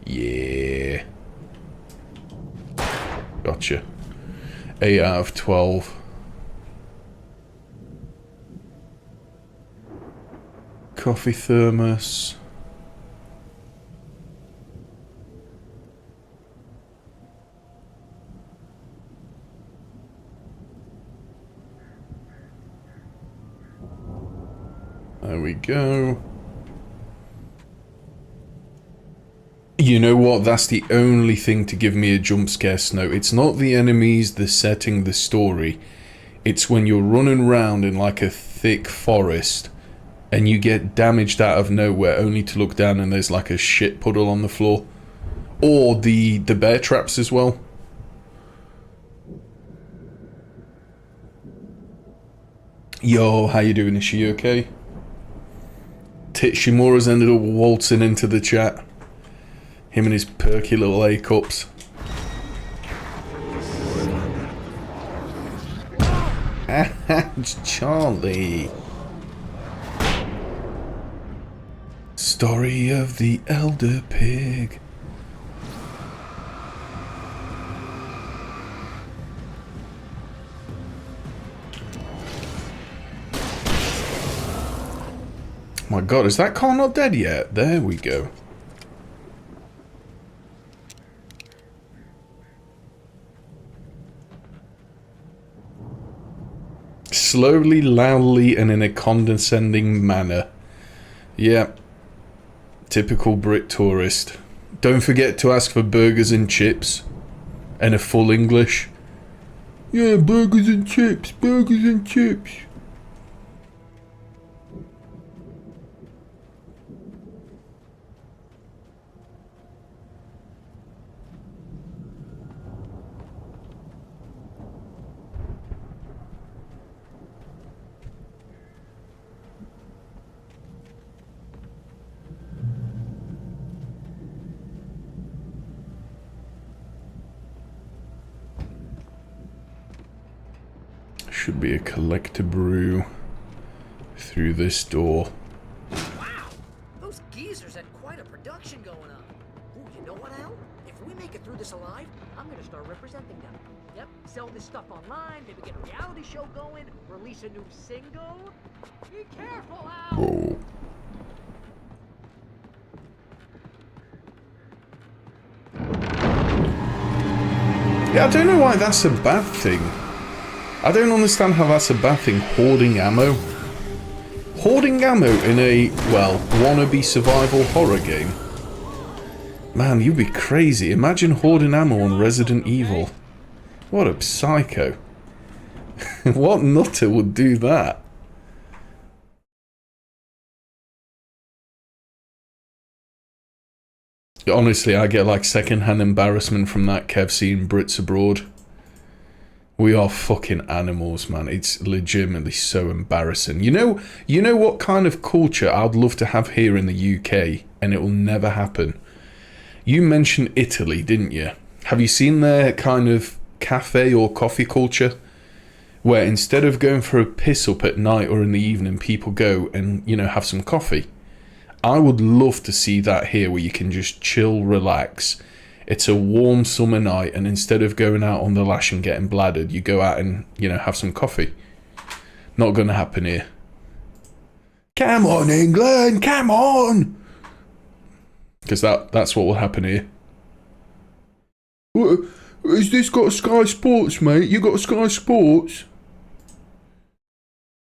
Yeah. Gotcha. 8 out of 12. Coffee thermos. There we go. You know what? That's the only thing to give me a jump scare, Snow. It's not the enemies, the setting, the story. It's when you're running around in like a thick forest and you get damaged out of nowhere only to look down and there's like a shit puddle on the floor. Or the bear traps as well. Yo, how you doing? Is she okay? Shimura's ended up waltzing into the chat. Him and his perky little A-cups. It's Charlie. Story of the Elder Pig. My god, is that car not dead yet? There we go. Slowly, loudly, and in a condescending manner. Yeah. Typical Brit tourist. Don't forget to ask for burgers and chips. And a full English. Yeah, burgers and chips, burgers and chips. Should be a collector brew through this door. Wow, those geezers had quite a production going on. Ooh, you know what, Al? If we make it through this alive, I'm gonna start representing them. Yep, sell this stuff online, maybe get a reality show going, release a new single. Be careful, Al! Whoa. Yeah, I don't know why that's a bad thing. I don't understand how that's a bad thing, hoarding ammo. Hoarding ammo in a, well, wannabe survival horror game. Man, you'd be crazy. Imagine hoarding ammo on Resident Evil. What a psycho. What nutter would do that? Honestly, I get like second-hand embarrassment from that, Kev, seeing Brits abroad. We are fucking animals, man. It's legitimately so embarrassing. You know what kind of culture I'd love to have here in the UK, and it will never happen. You mentioned Italy, didn't you? Have you seen their kind of cafe or coffee culture? Where instead of going for a piss up at night or in the evening, people go and, you know, have some coffee. I would love to see that here, where you can just chill, relax. It's a warm summer night, and instead of going out on the lash and getting bladdered, you go out and, you know, have some coffee. Not gonna happen here. Come on, England, come on! Because that's what will happen here. Has this got Sky Sports, mate? You got Sky Sports?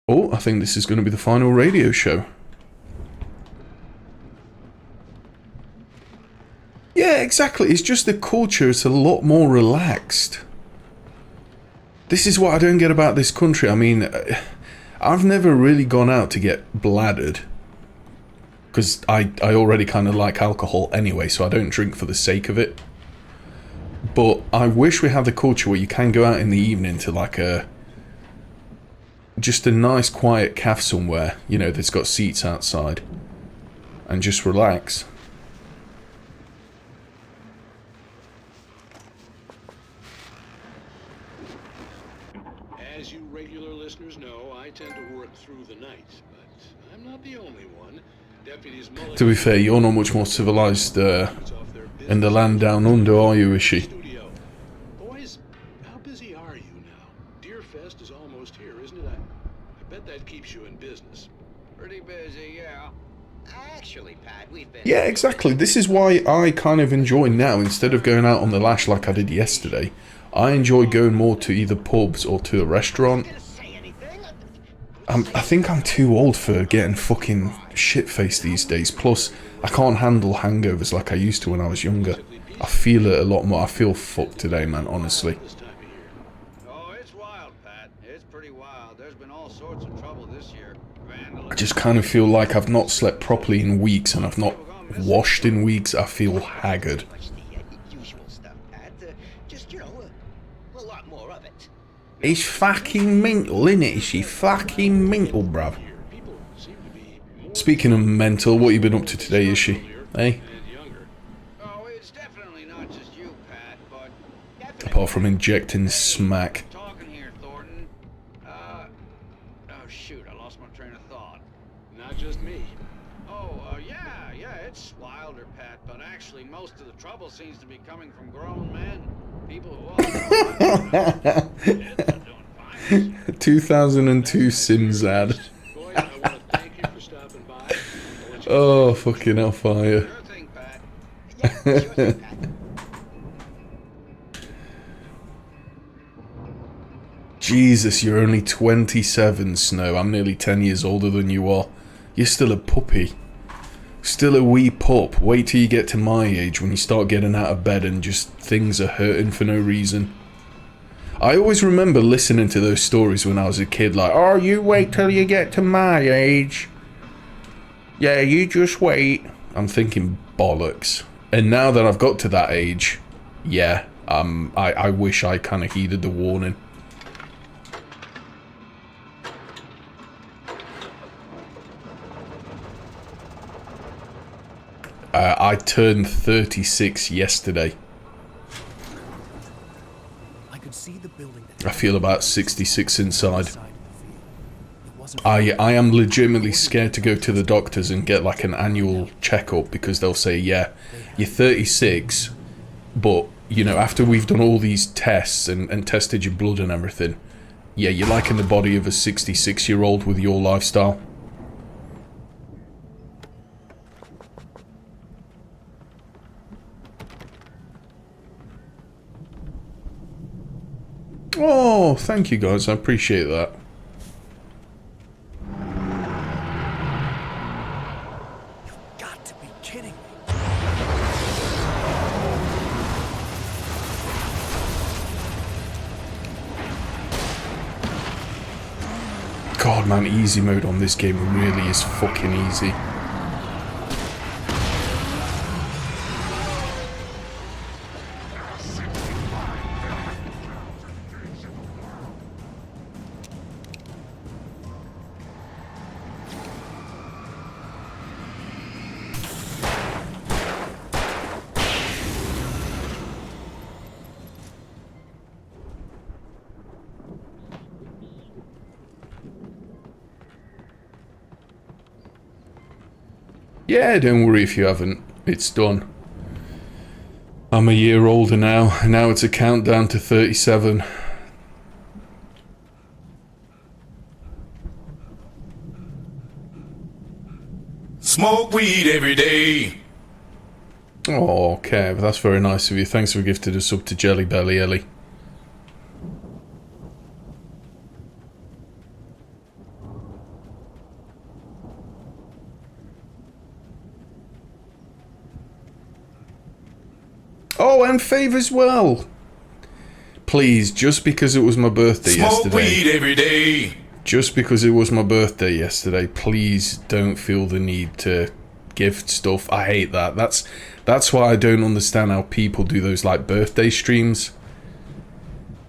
Oh, I think this is going to be the final radio show. Yeah, exactly. It's just the culture is a lot more relaxed. This is what I don't get about this country. I mean, I've never really gone out to get bladdered. Because I already kind of like alcohol anyway, so I don't drink for the sake of it. But I wish we had the culture where you can go out in the evening to like just a nice quiet cafe somewhere, you know, that's got seats outside. And just relax. As you regular listeners know, I tend to work through the night, but I'm not the only one. Deputies Mulligan... To be fair, you're not much more civilized in the land down under, are you, Ishi? Boys, how busy are you now? Deerfest is almost here, isn't it? I bet that keeps you in business. Pretty busy, yeah. Actually, Pat, we've been... Yeah, exactly. This is why I kind of enjoy now, instead of going out on the lash like I did yesterday, I enjoy going more to either pubs or to a restaurant. I think I'm too old for getting fucking shit-faced these days. Plus, I can't handle hangovers like I used to when I was younger. I feel it a lot more. I feel fucked today, man, honestly. Oh, it's wild, Pat. It's pretty wild. There's been all sorts of trouble this year. I just kind of feel like I've not slept properly in weeks and I've not washed in weeks. I feel haggard. It's fucking mental, innit? It's fucking mental, bruv. Speaking of mental, what you been up to today, Ishi? Hey? Oh, it's definitely not just you, Pat, but... Apart from injecting smack. Talking here, Thornton. Oh, shoot, I lost my train of thought. Not just me. Yeah, it's wilder, Pat, but actually most of the trouble seems to be coming from grown men. People who are... 2002 Sims ad. Oh, fucking hellfire. Jesus, you're only 27, Snow. I'm nearly 10 years older than you are. You're still a puppy. Still a wee pup. Wait till you get to my age when you start getting out of bed and just things are hurting for no reason. I always remember listening to those stories when I was a kid, like, oh, you wait till you get to my age. Yeah, you just wait. I'm thinking bollocks. And now that I've got to that age, yeah, I wish I kind of heeded the warning. I turned 36 yesterday. I could see the building. I feel about 66 inside. I am legitimately scared to go to the doctors and get like an annual checkup because they'll say, yeah, you're 36, but, you know, after we've done all these tests and tested your blood and everything, yeah, you're like in the body of a 66-year-old with your lifestyle. Oh, thank you guys, I appreciate that. You've got to be kidding me. God, man, easy mode on this game really is fucking easy. Yeah, don't worry if you haven't. It's done. I'm a year older now. Now it's a countdown to 37. Smoke weed every day. Oh, okay, but that's very nice of you. Thanks for gifting us up to Jelly Belly, Ellie. Oh, and Fave as well. Please, just because it was my birthday yesterday. Smoke weed every day. just because it was my birthday yesterday, please don't feel the need to gift stuff. I hate that. That's why I don't understand how people do those like birthday streams.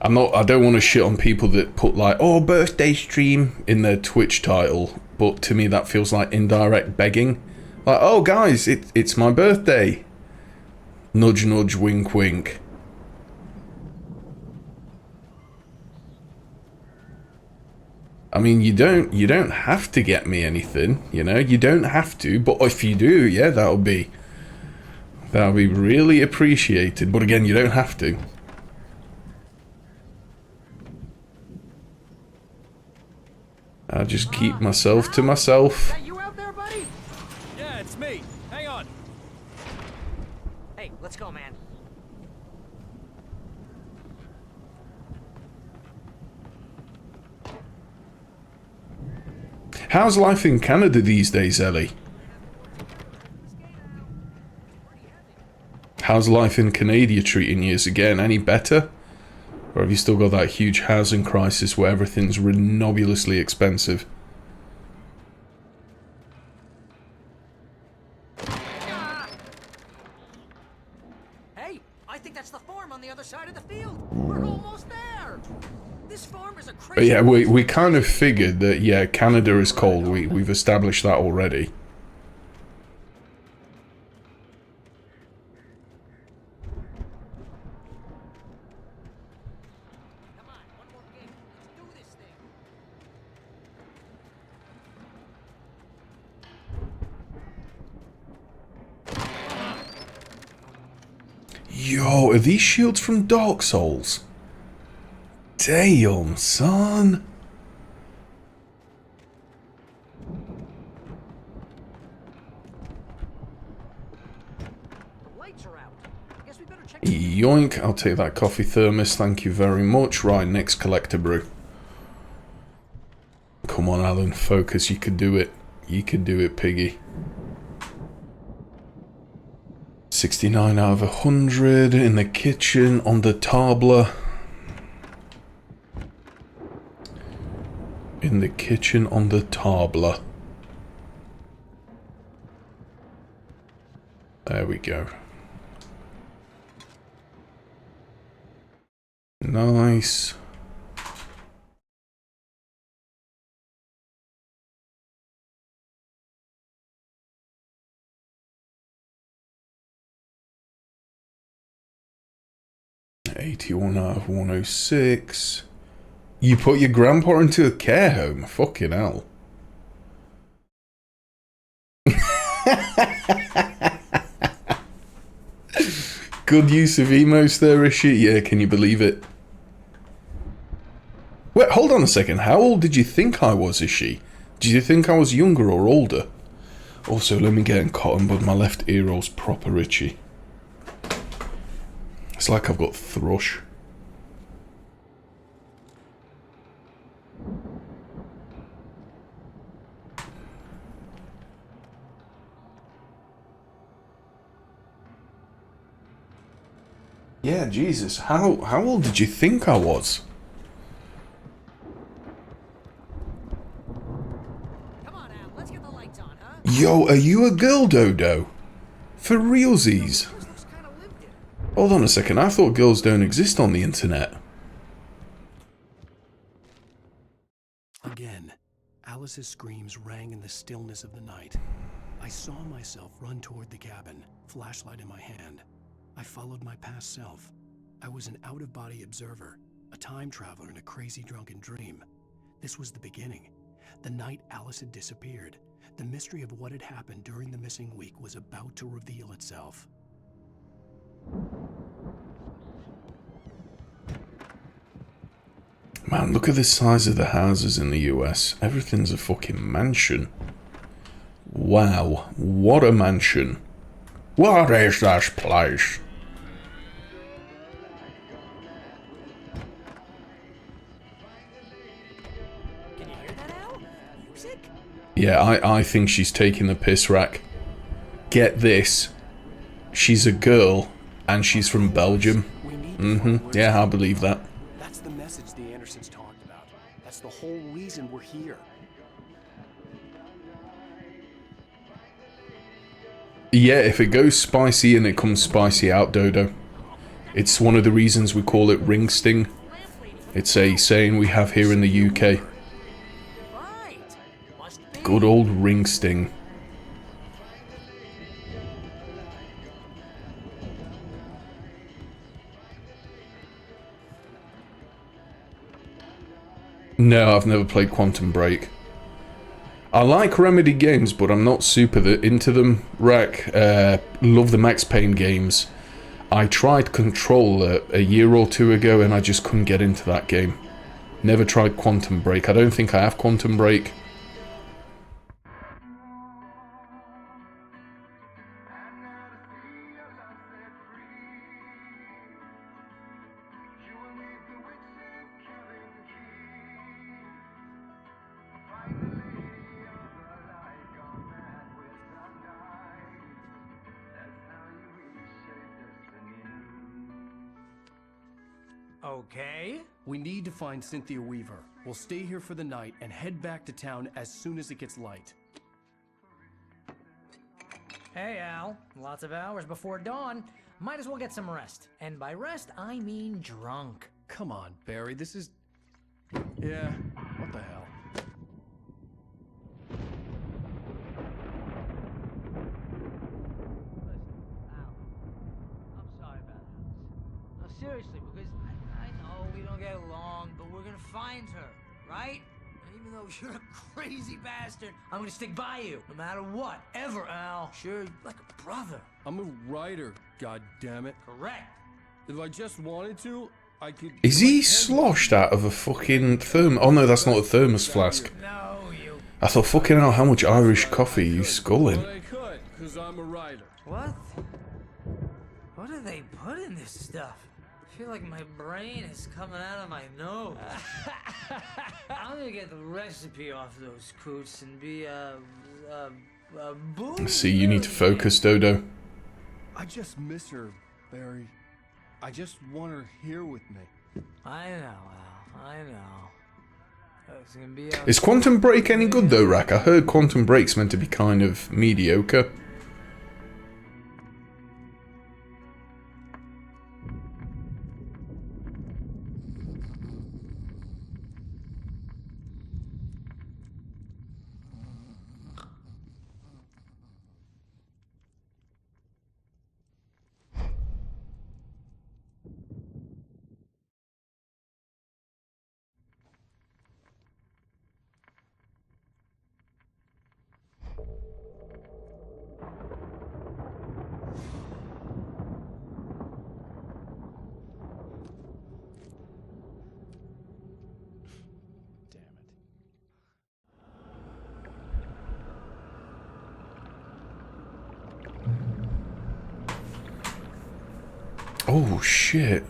I don't want to shit on people that put like, oh, birthday stream in their Twitch title, but to me that feels like indirect begging. Like, oh guys, it's my birthday. Nudge nudge, wink wink. I mean, you don't have to get me anything, you know, you don't have to, but if you do, yeah, that'll be really appreciated. But again, you don't have to. I just keep myself to myself. You out there, buddy? Yeah, it's me. Hang on. Hey, let's go, man. How's life in Canada these days, Ellie? How's life in Canada treating you? Is it getting any better? Or have you still got that huge housing crisis where everything's ridiculously expensive? Hey, I think that's the farm on the other side of the field. We're almost there. This farm is a crazy... But yeah, we kind of figured that, yeah, Canada is cold. We've established that already. Yo, are these shields from Dark Souls? Damn, son. Yoink, I'll take that coffee thermos, thank you very much. Right, next collector brew. Come on, Alan, focus, you could do it. You could do it, piggy. 69 out of 100 in the kitchen on the table. In the kitchen on the table. There we go. Nice. $81 out of 106. You put your grandpa into a care home? Fucking hell. Good use of emotes there, Ishi. Yeah, can you believe it? Wait, hold on a second. How old did you think I was, Ishi? Did you think I was younger or older? Also, let me get in cotton bud. My left ear roll's proper itchy. It's like I've got thrush. Yeah, Jesus. How old did you think I was? Come on, Al, let's get the lights on, huh? Yo, are you a girl, Dodo? For realsies? Hold on a second, I thought girls don't exist on the internet. Again, Alice's screams rang in the stillness of the night. I saw myself run toward the cabin, flashlight in my hand. I followed my past self. I was an out-of-body observer, a time traveler in a crazy drunken dream. This was the beginning. The night Alice had disappeared. The mystery of what had happened during the missing week was about to reveal itself. Man, look at the size of the houses in the US. Everything's a fucking mansion. Wow, what a mansion. What is this place? Can you hear that, Al? Music? Yeah, I think she's taking the piss rack. Get this. She's a girl, and she's from Belgium. Yeah, I believe that. That's the message the Andersons talked about. That's the whole reason reason we're here. Yeah, if it goes spicy in, it comes spicy out, Dodo. It's one of the reasons we call it ring sting. It's a saying we have here in the UK. Good old ring sting. No, I've never played Quantum Break. I like Remedy games, but I'm not super into them. Rack, love the Max Payne games. I tried Control a year or two ago and I just couldn't get into that game. Never tried Quantum Break. I don't think I have Quantum Break. Okay. We need to find Cynthia Weaver. We'll stay here for the night and head back to town as soon as it gets light. Hey, Al. Lots of hours before dawn. Might as well get some rest. And by rest, I mean drunk. Come on, Barry, this is... Yeah, what the hell? Seriously, because I know we don't get along, but we're gonna find her, right? And even though you're a crazy bastard, I'm gonna stick by you, no matter what, ever, Al. Sure, like a brother. I'm a writer, goddammit. Correct. If I just wanted to, I could... Is he sloshed out of a fucking thermos? Oh no, that's not a thermos flask. No, you... I thought, fucking hell, how much Irish coffee are you sculling? I could, because I'm a writer. What? What do they put in this stuff? I feel like my brain is coming out of my nose. I'm gonna get the recipe off those coots and be boom. See, you need to focus, Dodo. I just miss her, Barry. I just want her here with me. I know, Al. I know. It's gonna be Is Quantum Break any good though, Rack? I heard Quantum Break's meant to be kind of mediocre. Oh shit.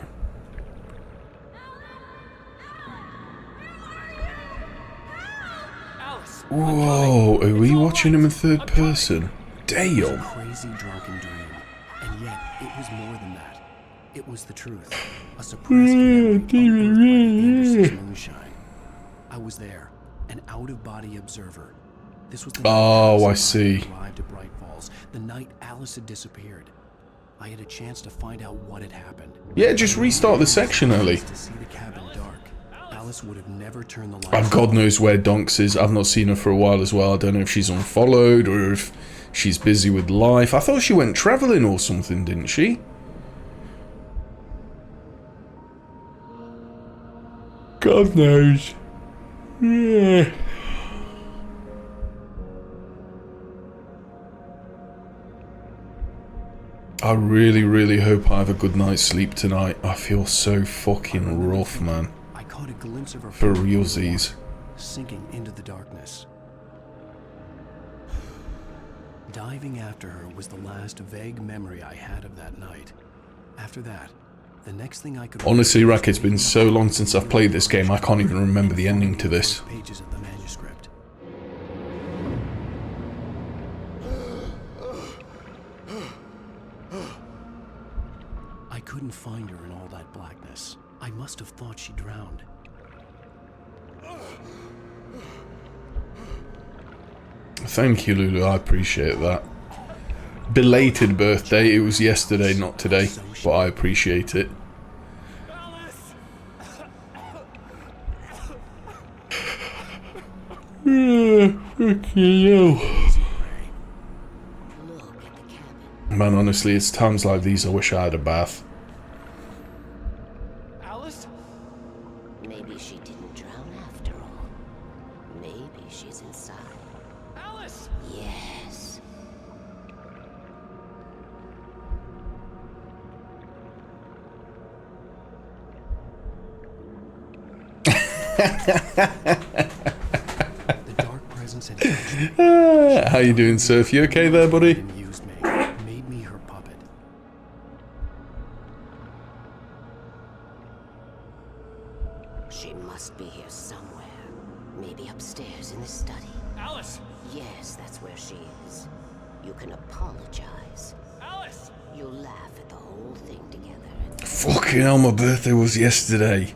Whoa, are we watching him in third person? Damn. Crazy drunken dream. And yet, it was more than that. It was the truth. A suppressed memory unearthed by Anderson's moonshine. I was there, an out-of-body observer. This was the night I see. Arrived at Bright Falls, the night Alice had disappeared. I had a chance to find out what had happened. Yeah, just restart the section early. To see the cabin dark. Alice would have never turned the lights And God knows where Donks is. I've not seen her for a while as well. I don't know if she's unfollowed or if she's busy with life. I thought she went travelling or something, didn't she? God knows. Yeah. I really, really hope I have a good night's sleep tonight. I feel so fucking rough, man. I caught a glimpse of her for realsies. Sinking into the darkness. Diving after her was the last vague memory I had of that night. After that, the next thing I could... Honestly, Rack, it's been so long since I've played this game, I can't even remember the ending to this. Pages of the manuscript. I couldn't find her in all that blackness. I must have thought she drowned. Thank you, Lulu. I appreciate that. Belated birthday. It was yesterday, not today, but I appreciate it. Man, honestly, it's times like these I wish I had a bath. Alice? Maybe she didn't drown after all. Maybe she's inside. Alice! Yes. The dark presence had touched me. How you doing, Surf? You okay there, buddy? Used me, made me her puppet. She must be here somewhere. Maybe upstairs in the study. Alice! Yes, that's where she is. You can apologize. Alice! You'll laugh at the whole thing together. Fucking hell, my birthday was yesterday.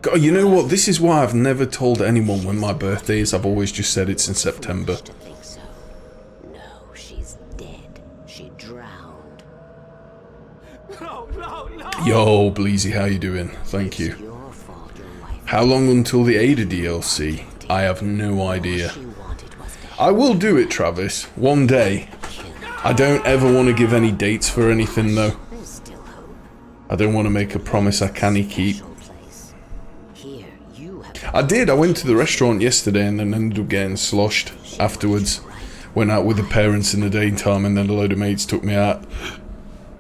God, you know what? This is why I've never told anyone when my birthday is. I've always just said it's in September. To think so. No, she's dead. She drowned. No, no, no! Yo, Bleezy, how you doing? Thank you. How long until the Ada DLC? I have no idea. I will do it, Travis. One day. I don't ever want to give any dates for anything, though. I don't want to make a promise I can't keep. I did. I went to the restaurant yesterday and then ended up getting sloshed afterwards. Went out with the parents in the daytime and then a load of mates took me out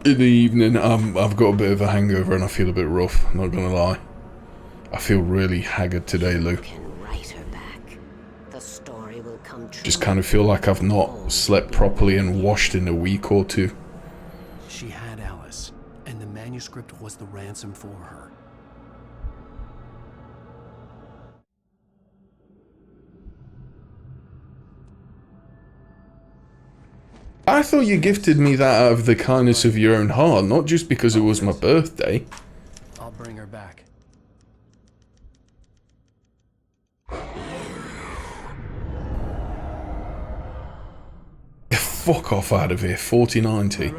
in the evening. I've got a bit of a hangover and I feel a bit rough, not gonna lie. I feel really haggard today, Lou. Just kind of feel like I've not slept properly and washed in a week or two. She had Alice, and the manuscript was the ransom for her. I thought you gifted me that out of the kindness of your own heart, not just because it was my birthday. I'll bring her back. Fuck off out of here, 4090.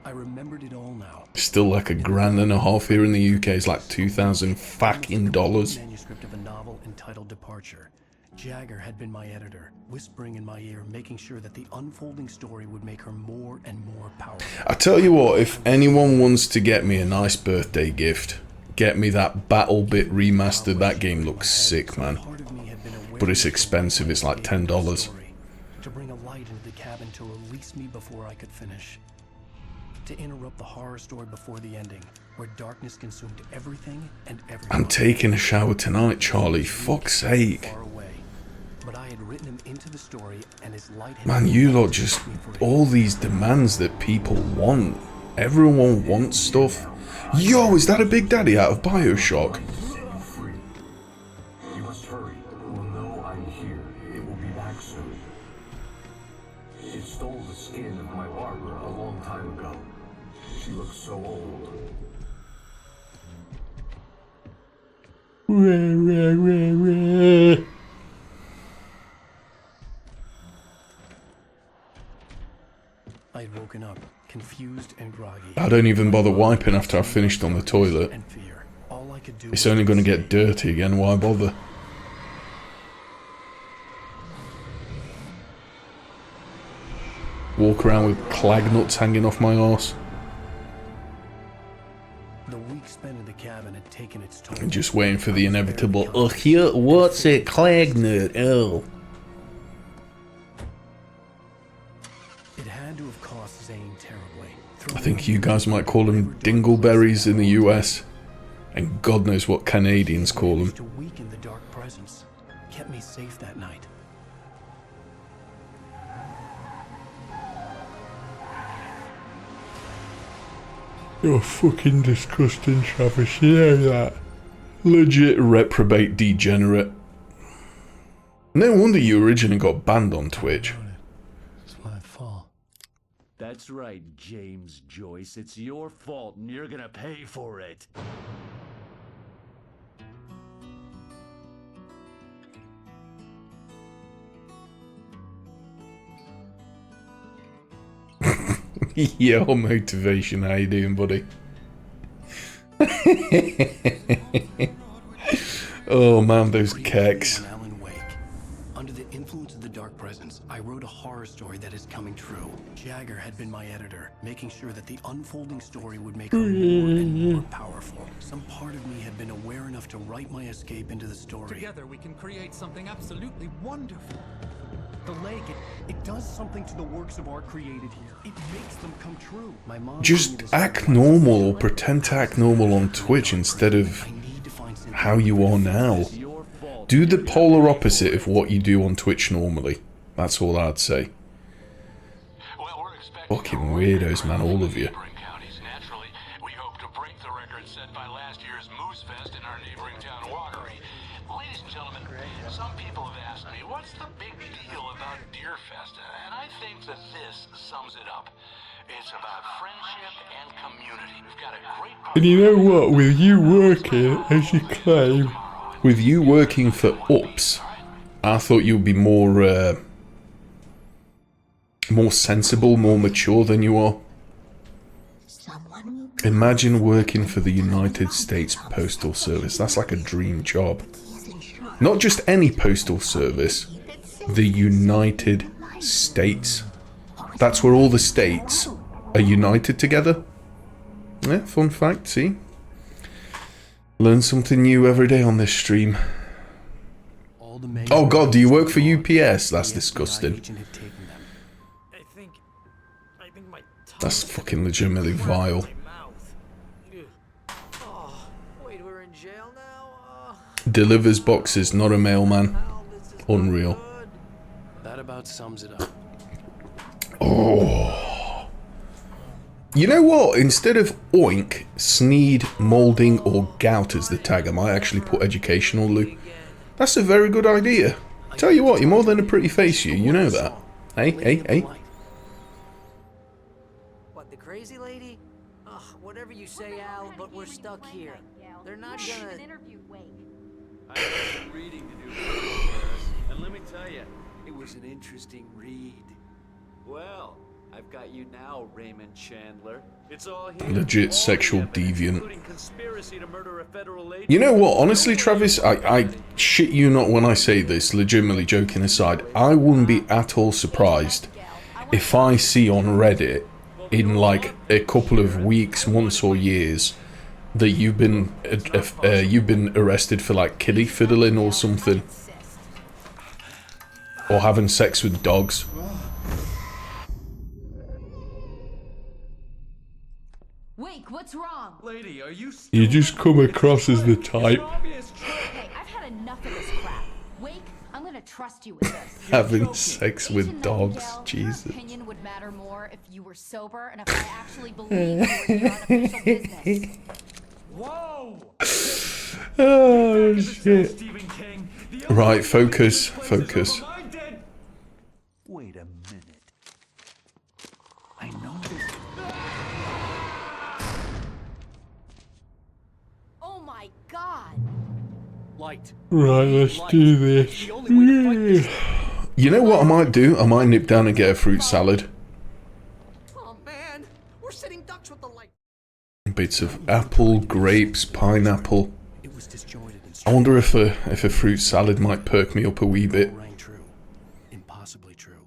I remembered it all now. Still like $1.50 here in the UK. It's like 2,000 fucking dollars. Manuscript of a novel entitled Departure. Jagger had been my editor, whispering in my ear, making sure that the unfolding story would make her more and more powerful. I tell you what, if anyone wants to get me a nice birthday gift, get me that BattleBit Remastered. That game looks sick, man. But it's expensive, it's like $10. To bring a light into the cabin to release me before I could finish. To interrupt the horror story before the ending, where darkness consumed everything and everyone. I'm taking a shower tonight, Charlie. Fuck's sake. But I had written him into the story, and his light had Man, you lot just... all these demands that people want. Everyone wants stuff. Yo, is that a Big Daddy out of Bioshock? You must hurry. We'll know I'm here. It will be back soon. It stole the skin of my barber a long time ago. She looks so old. I had woken up, confused and groggy. I don't even bother wiping after I've finished on the toilet. All I could do It's only going to get dirty again, why bother? Walk around with clag nuts hanging off my arse. The week spent in the cabin had taken its toll. And just waiting for the inevitable, oh, here, what's it, clag nut, oh. It had to have cost Zane terribly. I think you guys might call them dingleberries in the US. And God knows what Canadians call them. To weaken the dark presence, kept me safe that night. You're fucking disgusting, Travis. You know that. Legit reprobate degenerate. No wonder you originally got banned on Twitch. It's my fault. That's right, James Joyce. It's your fault, and you're gonna pay for it. Yo, motivation, how you doing, buddy? Oh man, those keks. Under the influence of the dark presence, I wrote a horror story that is coming true. Jagger had been my editor, making sure that the unfolding story would make her more and more powerful. Some part of me had been aware enough to write my escape into the story. Together we can create something absolutely wonderful. The lake, it does something to the works of art created here. It makes them come true. My mom Just act normal or pretend to act normal on Twitch instead of how you are now. Do the polar opposite of what you do on Twitch normally. That's all I'd say. Fucking weirdos, man, all of you. We hope to break the record set by last year's Moose Fest in our neighboring town, Walkery. Ladies and gentlemen, some people have asked me, what's the big deal about Deer Fest? And I think that this sums it up. It's about friendship and community. We've got a great... And you know what, with you working, as you claim, with you working for Ups, I thought you'd be more, more sensible, more mature than you are. Imagine working for the United States Postal Service. That's like a dream job. Not just any postal service, the United States. That's where all the states are united together. Yeah, fun fact, see? Learn something new every day on this stream. Oh god, do you work for UPS? That's disgusting. That's fucking legitimately vile. Delivers boxes, not a mailman. Unreal. That about sums it up. Oh. You know what? Instead of oink, sneed, moulding, or gout as the tag, I might actually put educational, Lou. That's a very good idea. Tell you what, you're more than a pretty face, you know that. Hey, hey, hey. What, the crazy lady? Ugh, whatever you say, Al, but we're stuck here. They're not gonna... I have some reading to do, and let me tell you, it was an interesting read. Well, I've got you now, Raymond Chandler. It's all here. Legit sexual deviant. Including conspiracy to murder a federal lady. You know what, honestly, Travis, I shit you not when I say this, legitimately joking aside, I wouldn't be at all surprised if I see on Reddit in like a couple of weeks, months or years that you've been arrested for like kiddie fiddling or something. Or having sex with dogs. Wake, what's wrong? Lady, are you You just come across as the type. Okay, I've had enough of this crap. Wake, I'm gonna trust you with this. Having sex with dogs, Jesus. Your opinion would matter more if you were sober and if I actually believed you were here on official business. Whoa! Oh shit. Right, focus, focus. Wait a minute. I know this. Oh my god! Light. Right, let's do this. You know what I might do? I might nip down and get a fruit salad. Oh man, we're sitting ducks with the light. Bits of apple, grapes, pineapple. I wonder if a fruit salad might perk me up a wee bit. Rang true. Impossibly true.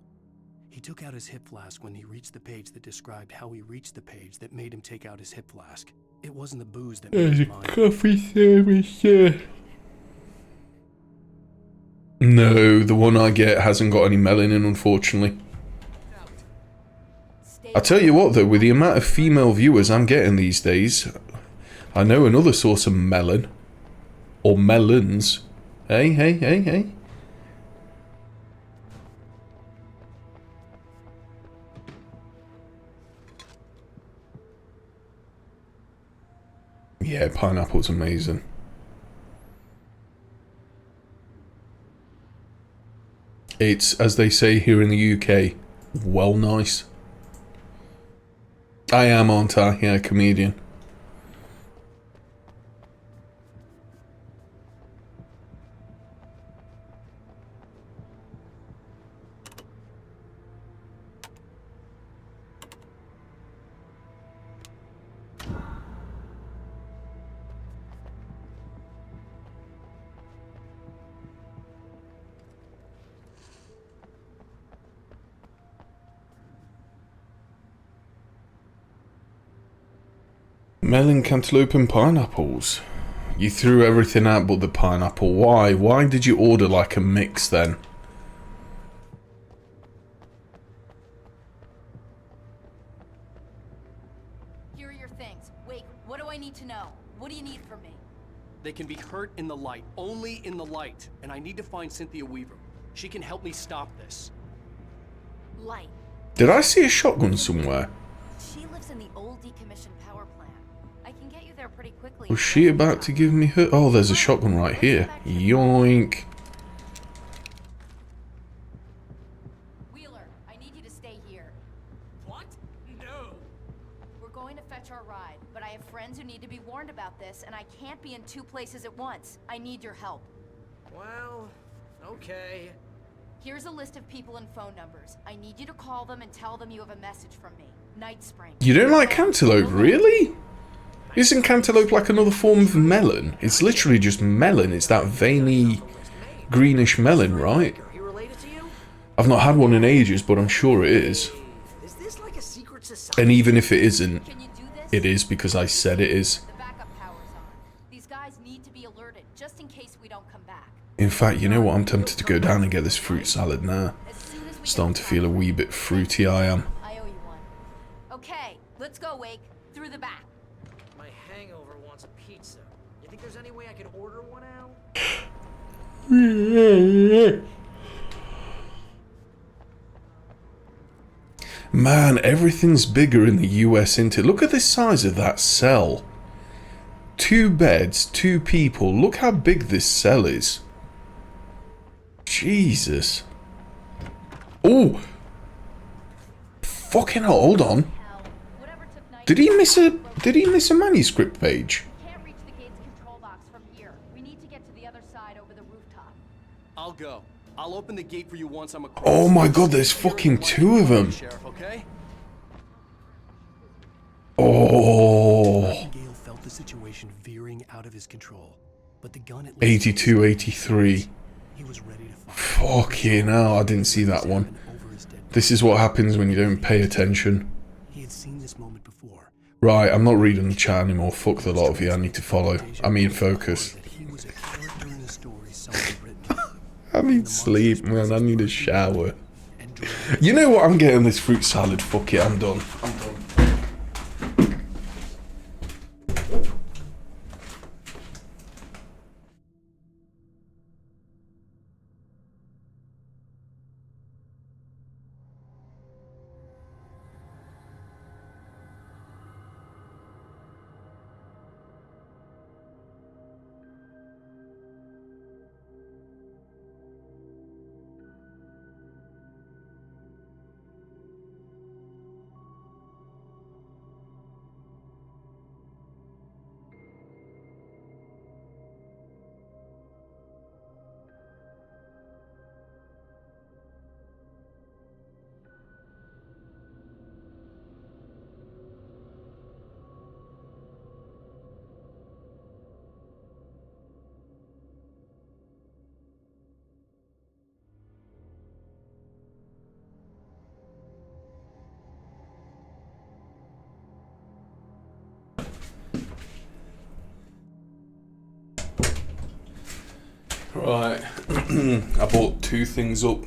He took out his hip flask when he reached the page that described how he reached the page that made him take out his hip flask. It wasn't the booze that made There's a him mind. coffee service there. No, the one I get hasn't got any melanin, unfortunately. I tell you what though, with the amount of female viewers I'm getting these days, I know another source of melon. Or melons. Hey, hey, hey, hey. Yeah, pineapple's amazing. It's, as they say here in the UK, well nice. I am, aren't I? Yeah, comedian. Melon, cantaloupe and pineapples. You threw everything out but the pineapple. Why? Why did you order like a mix then? Here are your things. Wait, what do I need to know? What do you need from me? They can be hurt in the light, only in the light. And I need to find Cynthia Weaver. She can help me stop this. Light. Did I see a shotgun somewhere? She lives in the old decommissioned power plant. I can get you there pretty quickly. Was she about to give me her? Oh, there's a shotgun right here. Yoink. Wheeler, I need you to stay here. What? No. We're going to fetch our ride, but I have friends who need to be warned about this, and I can't be in 2 places at once. I need your help. Well, okay. Here's a list of people and phone numbers. I need you to call them and tell them you have a message from me. Night Spring. You don't like cantaloupe, really? Isn't cantaloupe like another form of melon? It's literally just melon. It's that veiny, greenish melon, right? I've not had one in ages, but I'm sure it is. Is this like a secret society? And even if it isn't, it is because I said it is. The backup power's on. These guys need to be alerted, just in case we don't come back. In fact, you know what? I'm tempted to go down and get this fruit salad now. Starting to feel a wee bit fruity, I am. I owe you one. Okay, let's go, Wake. Through the back. My hangover wants a pizza. You think there's any way I could order one out? Man, everything's bigger in the US, isn't it? Look at the size of that cell. 2 beds, 2 people. Look how big this cell is. Jesus. Oh! Fucking hell, hold on. Did he miss a manuscript page? Can't reach the gate's control box from here. We need to get to the other side over the rooftop. I'll go. I'll open the gate for you once I'm across. Oh my god, there's fucking 2 of them. Sheriff, okay? Oh. Nightingale felt the situation veering out of his control, but the gun at 82, 83. He was ready to fire. Fucking hell, I didn't see that one. This is what happens when you don't pay attention. He had seen this moment before. Right, I'm not reading the chat anymore. Fuck the lot of you. I need to follow. I mean, focus. He was a character in a story someone had written. I need sleep, man. I need a shower. You know what? I'm getting this fruit salad. Fuck it. I'm done. I'm done. Right, I bought 2 things up.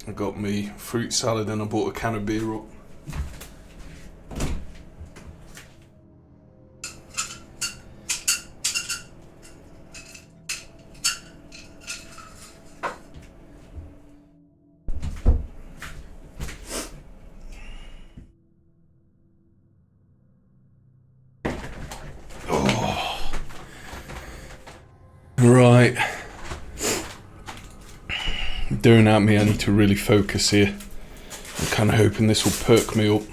I got me fruit salad and I bought a can of beer up. Right. Doing at me, I need to really focus here. I'm kind of hoping this will perk me up.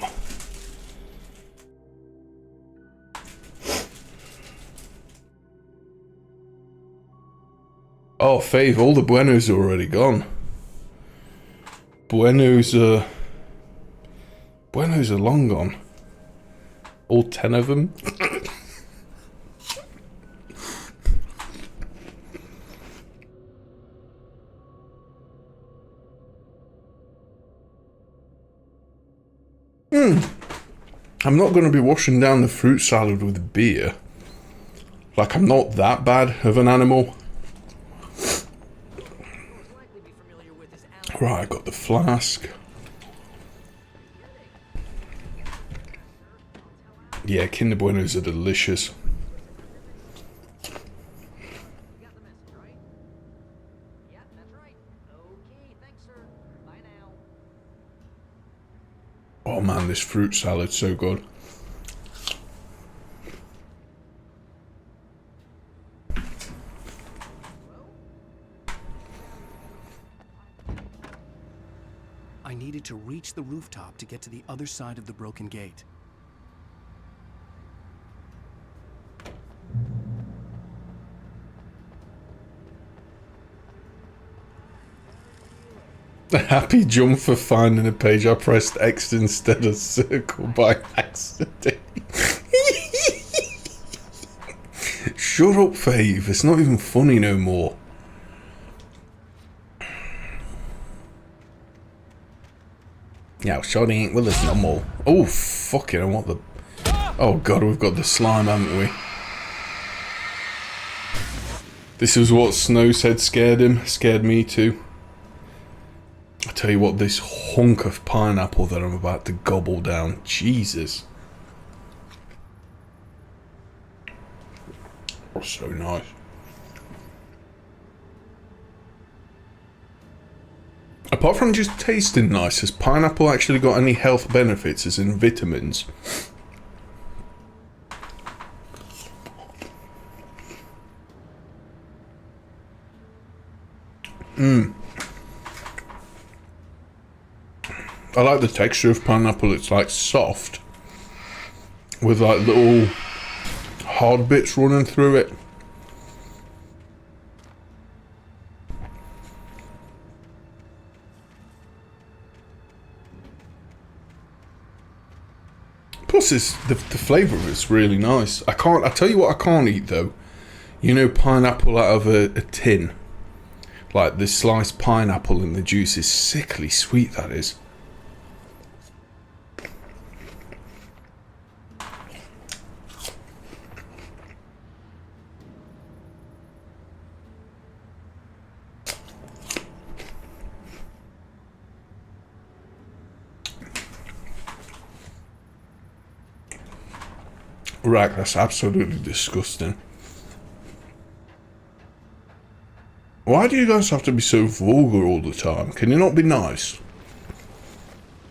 Oh, Fave, all the Buenos are already gone. Buenos are long gone. All 10 of them. I'm not going to be washing down the fruit salad with beer. Like, I'm not that bad of an animal. Right, I got the flask. Yeah, Kinder Buenos are delicious. Oh man, this fruit salad's so good. I needed to reach the rooftop to get to the other side of the broken gate. A happy jump for finding a page. I pressed X instead of circle by accident. Shut up, Fave. It's not even funny no more. Yeah, Shorty ain't with us no more. Oh, fucking, I want the... Oh god, we've got the slime, haven't we? This is what Snow said scared him. Scared me too. I tell you what, this hunk of pineapple that I'm about to gobble down. Jesus. Oh, so nice. Apart from just tasting nice, has pineapple actually got any health benefits, as in vitamins? I like the texture of pineapple. It's like soft with like little hard bits running through it. Plus, the flavour of it's really nice. I tell you what I can't eat though. You know, pineapple out of a tin. Like the sliced pineapple and the juice is sickly sweet, that is. Right, that's absolutely disgusting. Why do you guys have to be so vulgar all the time? Can you not be nice?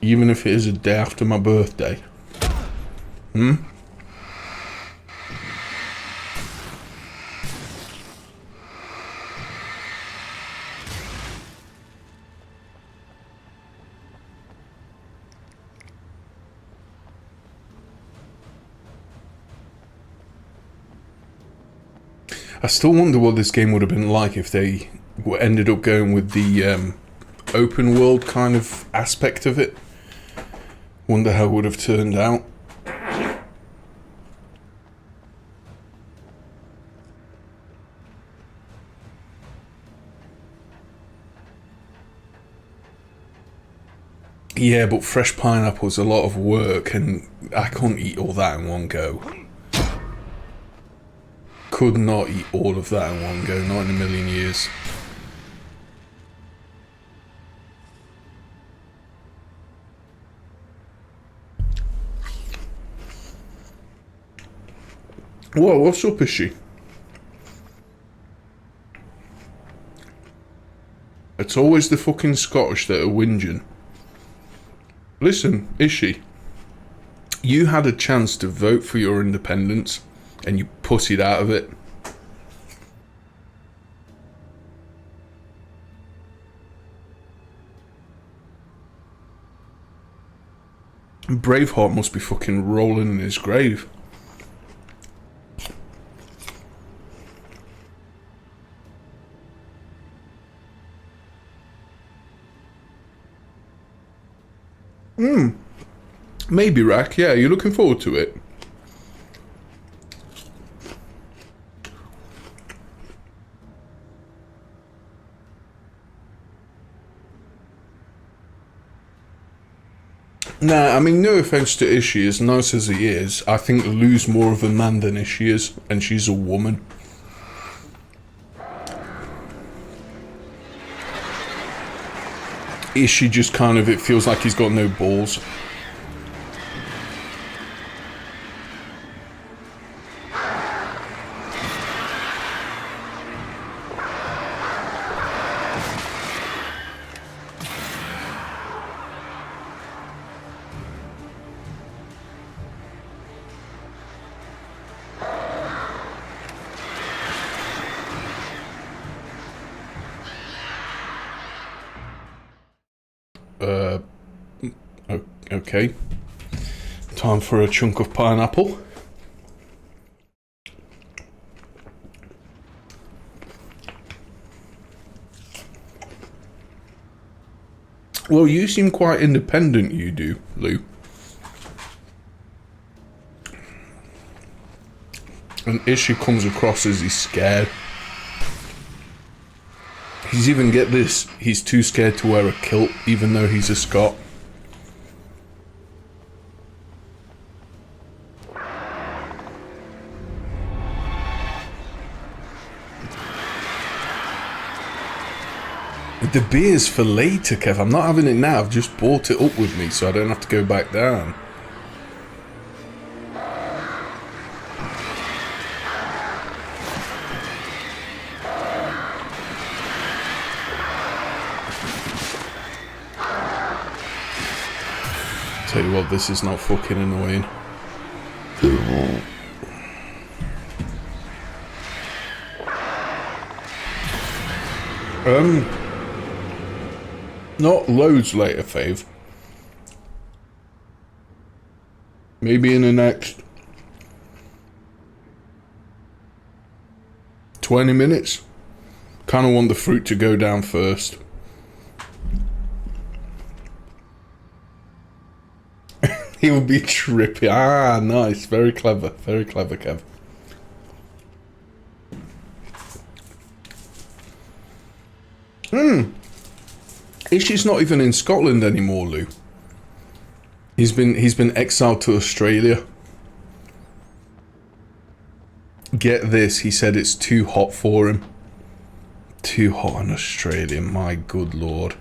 Even if it is a day after my birthday. Hmm? I still wonder what this game would have been like if they ended up going with the open world kind of aspect of it. Wonder how it would have turned out. Yeah, but fresh pineapple's a lot of work and I can't eat all that in one go. Could not eat all of that in one go, not in a million years. Whoa, what's up, is she? It's always the fucking Scottish that are whinging. Listen, is she? You had a chance to vote for your independence and you pussied out of it. Braveheart must be fucking rolling in his grave. Maybe, Rack. Yeah, you're looking forward to it. Nah, I mean, no offense to Ishii, as nice as he is, I think Lou's more of a man than Ishii is, and she's a woman. Ishii just kind of, it feels like he's got no balls. Okay. Time for a chunk of pineapple. Well, you seem quite independent, you do, Lou. And Ishii comes across as he's scared. He's even, get this, he's too scared to wear a kilt, even though he's a Scot. The beer's for later, Kev. I'm not having it now. I've just brought it up with me so I don't have to go back down. Tell you what, this is not fucking annoying. Not loads later, Fave. Maybe in the next 20 minutes. Kind of want the fruit to go down first. He'll be trippy. Ah, nice. Very clever. Very clever, Kev. Ishii's not even in Scotland anymore, Lou. He's been exiled to Australia. Get this, he said it's too hot for him. Too hot in Australia, my good lord.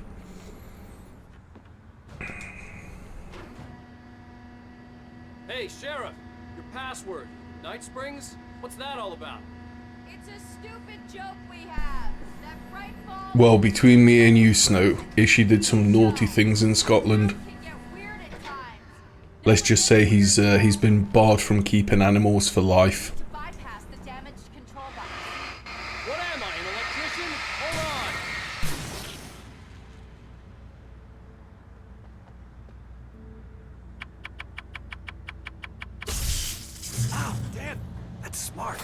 Hey, Sheriff, your password. Night Springs? What's that all about? It's a stupid joke we have. That bright ball. Well, between me and you, Snow, Ishii did some naughty things in Scotland. Let's just say he's been barred from keeping animals for life. Bypass the damaged control box. What am I, an electrician? Hold on. Ow, damn, that's smart.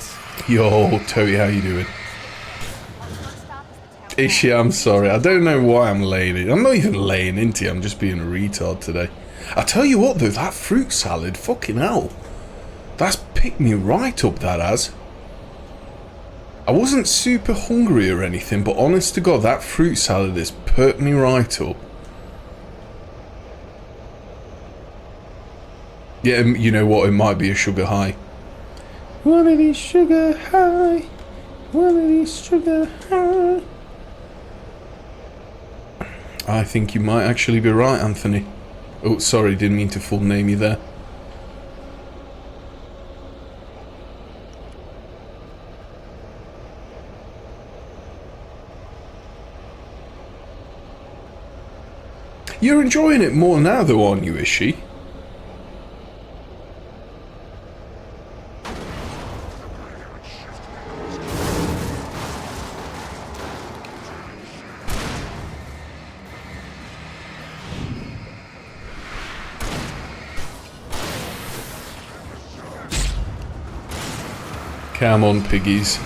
Yo, Toey, how you doing? Ishii, I'm sorry. I don't know why I'm laying it. I'm not even laying into you. I'm just being a retard today. I tell you what, though, that fruit salad, fucking hell. That's picked me right up, that has. I wasn't super hungry or anything, but honest to God, that fruit salad has perked me right up. Yeah, you know what? It might be a sugar high. One of these sugar high. One of these sugar high. I think you might actually be right, Anthony. Oh, sorry, didn't mean to full name you there. You're enjoying it more now, though, aren't you, Ishii? Come on, piggies.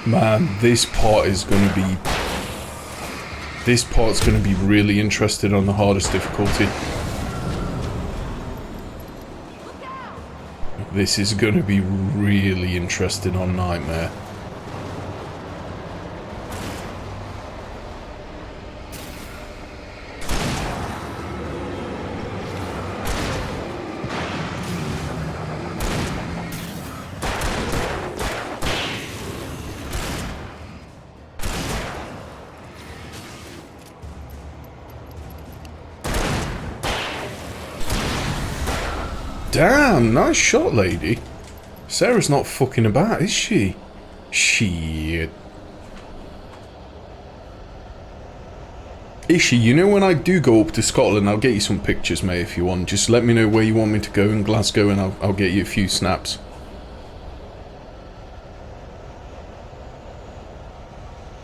Man, this part is going to be... This part's going to be really interesting on the hardest difficulty. This is going to be really interesting on Nightmare. Damn, nice shot, lady. Sarah's not fucking about, is she? Shit. Is she? You know, when I do go up to Scotland, I'll get you some pictures, mate, if you want. Just let me know where you want me to go in Glasgow and I'll get you a few snaps.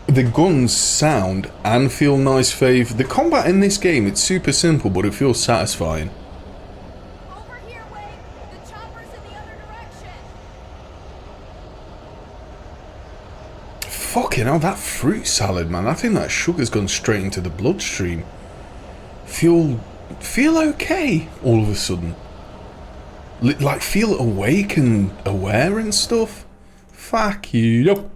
The guns sound and feel nice, Fave. The combat in this game, it's super simple, but it feels satisfying. Fucking hell, that fruit salad, man. I think that sugar's gone straight into the bloodstream. Feel okay all of a sudden. Like, feel awake and aware and stuff. Fuck you.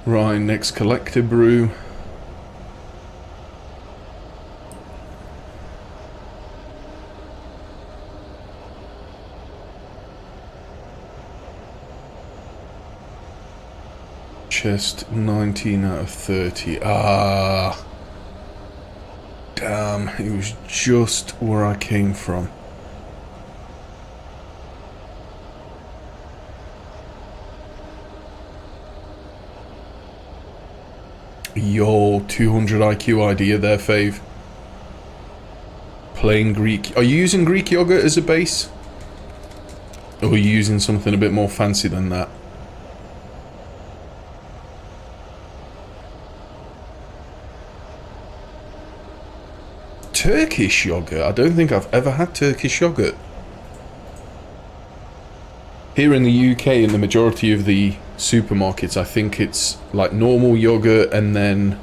Right, next collector brew. Chest 19 out of 30. Ah, damn, it was just where I came from. Yo, 200 IQ idea there, Fave. Plain Greek. Are you using Greek yogurt as a base? Or are you using something a bit more fancy than that? Turkish yogurt? I don't think I've ever had Turkish yogurt. Here in the UK, in the majority of the supermarkets, I think it's like normal yogurt and then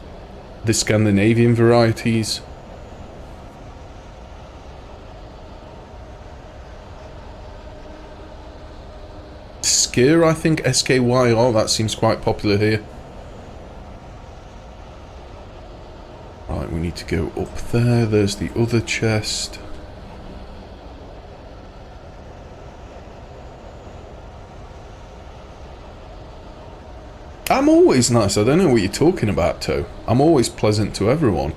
the Scandinavian varieties. Skyr, I think, SKYR, that seems quite popular here. Right, we need to go up there. There's the other chest. I'm always nice. I don't know what you're talking about, Toe. I'm always pleasant to everyone.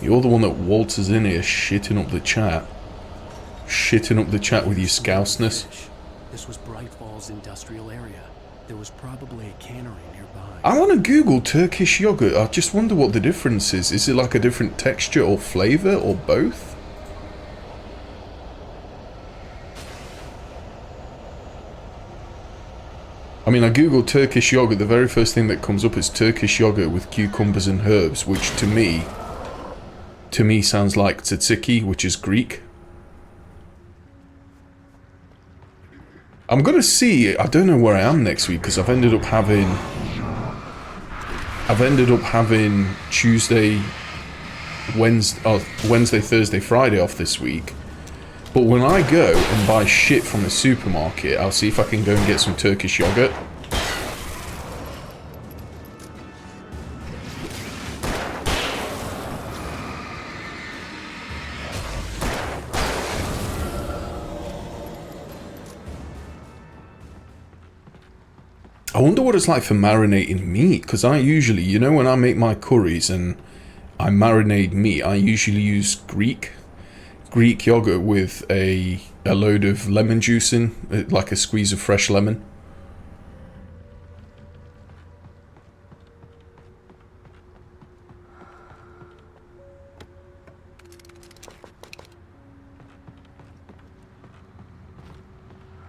You're the one that waltzes in here shitting up the chat. Shitting up the chat with your scouseness. This was Bright Falls industrial area. There was probably a cannery nearby. I want to Google Turkish yogurt. I just wonder what the difference is. Is it like a different texture or flavour or both? I mean, I googled Turkish yogurt. The very first thing that comes up is Turkish yogurt with cucumbers and herbs, which to me sounds like tzatziki, which is Greek. I'm gonna see. I don't know where I am next week because I've ended up having Tuesday, Wednesday, Thursday, Friday off this week. But when I go and buy shit from the supermarket, I'll see if I can go and get some Turkish yogurt. I wonder what it's like for marinating meat, because I usually, you know, when I make my curries and I marinate meat, I usually use Greek yogurt with a load of lemon juice in, like a squeeze of fresh lemon.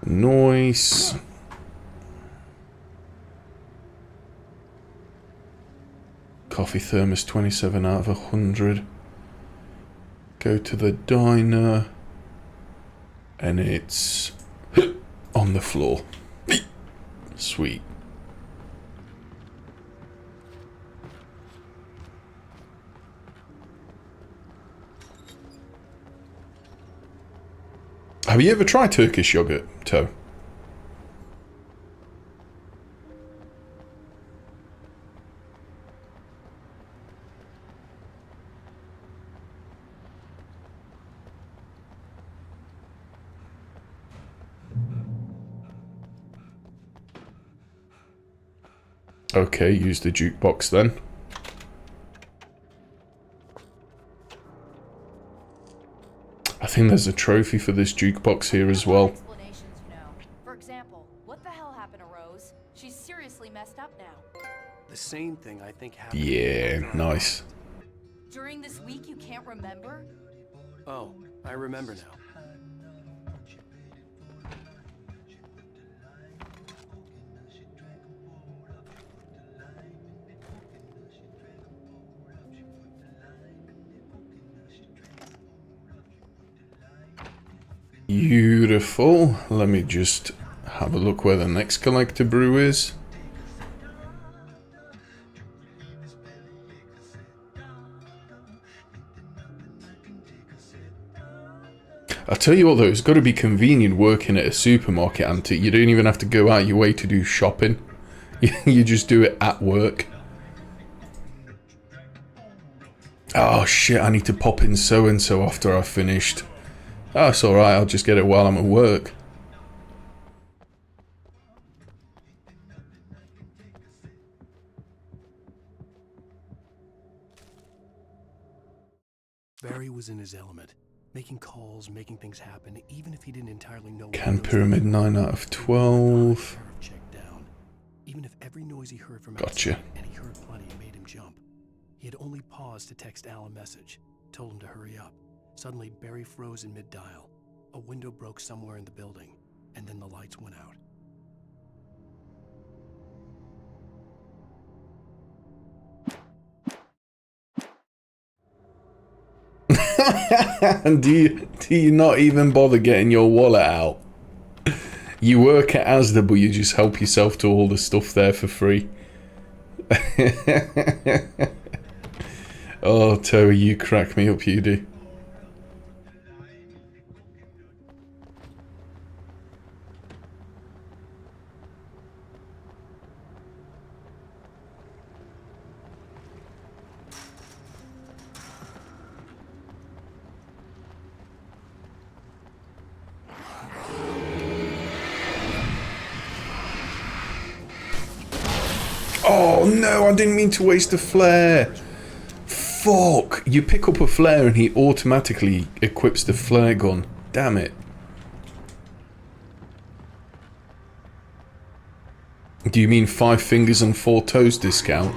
Nice. Coffee thermos 27 out of 100. Go to the diner and it's on the floor. Sweet. Have you ever tried Turkish yogurt, Toe? Okay, use the jukebox then. I think there's a trophy for this jukebox here as well. Explanations, you know. For example, what the hell happened to Rose? She's seriously messed up now. The same thing I think happened. Yeah, nice. During this week, you can't remember? Oh, I remember now. Beautiful. Let me just have a look where the next collector brew is. I'll tell you what though, it's got to be convenient working at a supermarket, Auntie. You don't even have to go out your way to do shopping. You just do it at work. Oh shit, I need to pop in so-and-so after I've finished. Oh, it's alright, I'll just get it while I'm at work. Barry was in his element, making calls, making things happen, even if he didn't entirely know. Can Pyramid 9 out of 12. Down. Even if every noise he heard from Gotcha. outside, and he heard plenty, made him jump. He had only paused to text Al a message, told him to hurry up. Suddenly, Barry froze in mid-dial. A window broke somewhere in the building, and then the lights went out. And do you not even bother getting your wallet out? You work at Asda, but you just help yourself to all the stuff there for free. Oh, Toey, you crack me up, you do. Oh no, I didn't mean to waste a flare. Fuck. You pick up a flare and he automatically equips the flare gun. Damn it. Do you mean 5 fingers and 4 toes discount?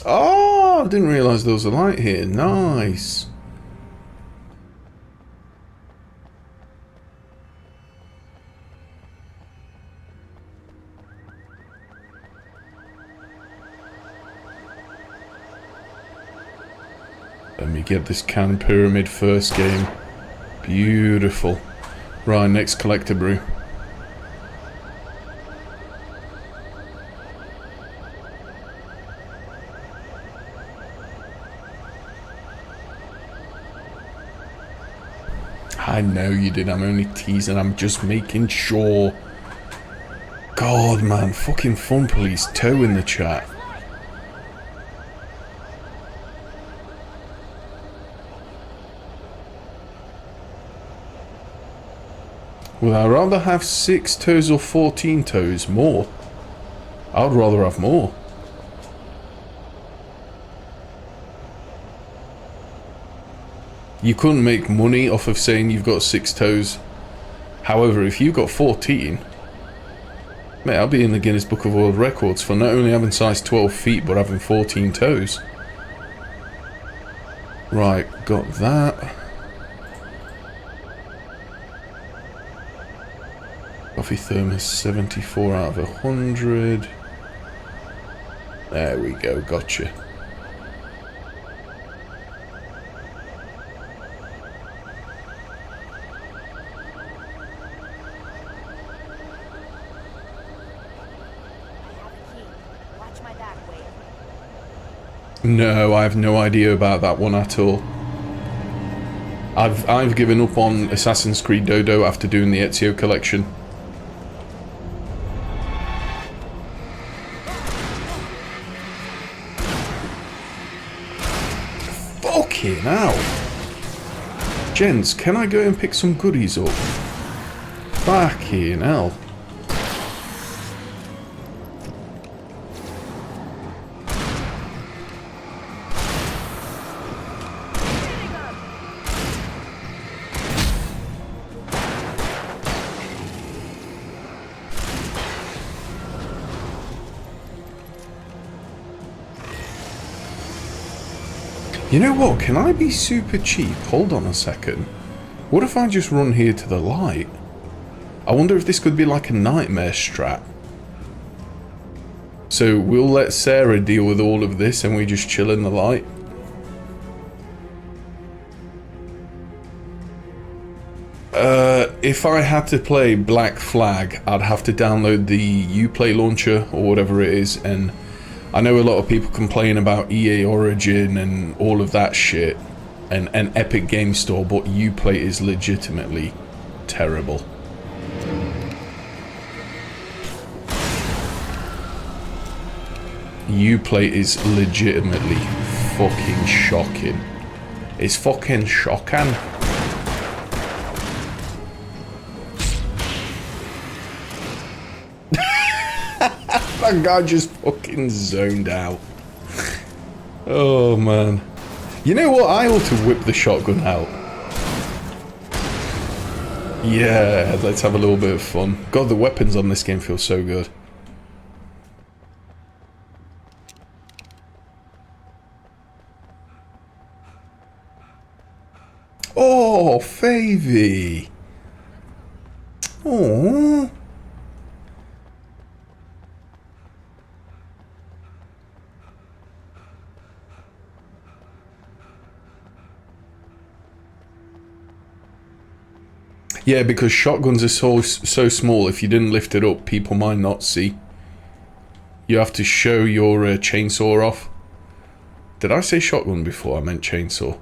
Oh, I didn't realise there was a light here. Nice. Let me get this can pyramid first game. Beautiful. Right, next collector brew. I know you did, I'm only teasing, I'm just making sure. God, man, fucking Fun Police Toe in the chat. Would I rather have 6 toes or 14 toes? More. I'd rather have more. You couldn't make money off of saying you've got 6 toes. However, if you've got 14, mate, I'll be in the Guinness Book of World Records for not only having size 12 feet, but having 14 toes. Right, got that. Coffee thermos 74 out of 100. There we go, gotcha. No, I have no idea about that one at all. I've given up on Assassin's Creed Dodo after doing the Ezio collection. Fucking hell. Gents, can I go and pick some goodies up? Fucking hell. You know what, can I be super cheap? Hold on a second. What if I just run here to the light? I wonder if this could be like a nightmare strat. So we'll let Sarah deal with all of this and we just chill in the light. If I had to play Black Flag, I'd have to download the Uplay launcher or whatever it is, and I know a lot of people complain about EA Origin and all of that shit and Epic Game Store, but Uplay is legitimately terrible. Uplay is legitimately fucking shocking. It's fucking shocking. That guy just fucking zoned out. Oh man. You know what? I ought to whip the shotgun out. Yeah, let's have a little bit of fun. God, the weapons on this game feel so good. Oh, Favy. Oh. Yeah, because shotguns are so small, if you didn't lift it up, people might not see. You have to show your chainsaw off. Did I say shotgun before? I meant chainsaw.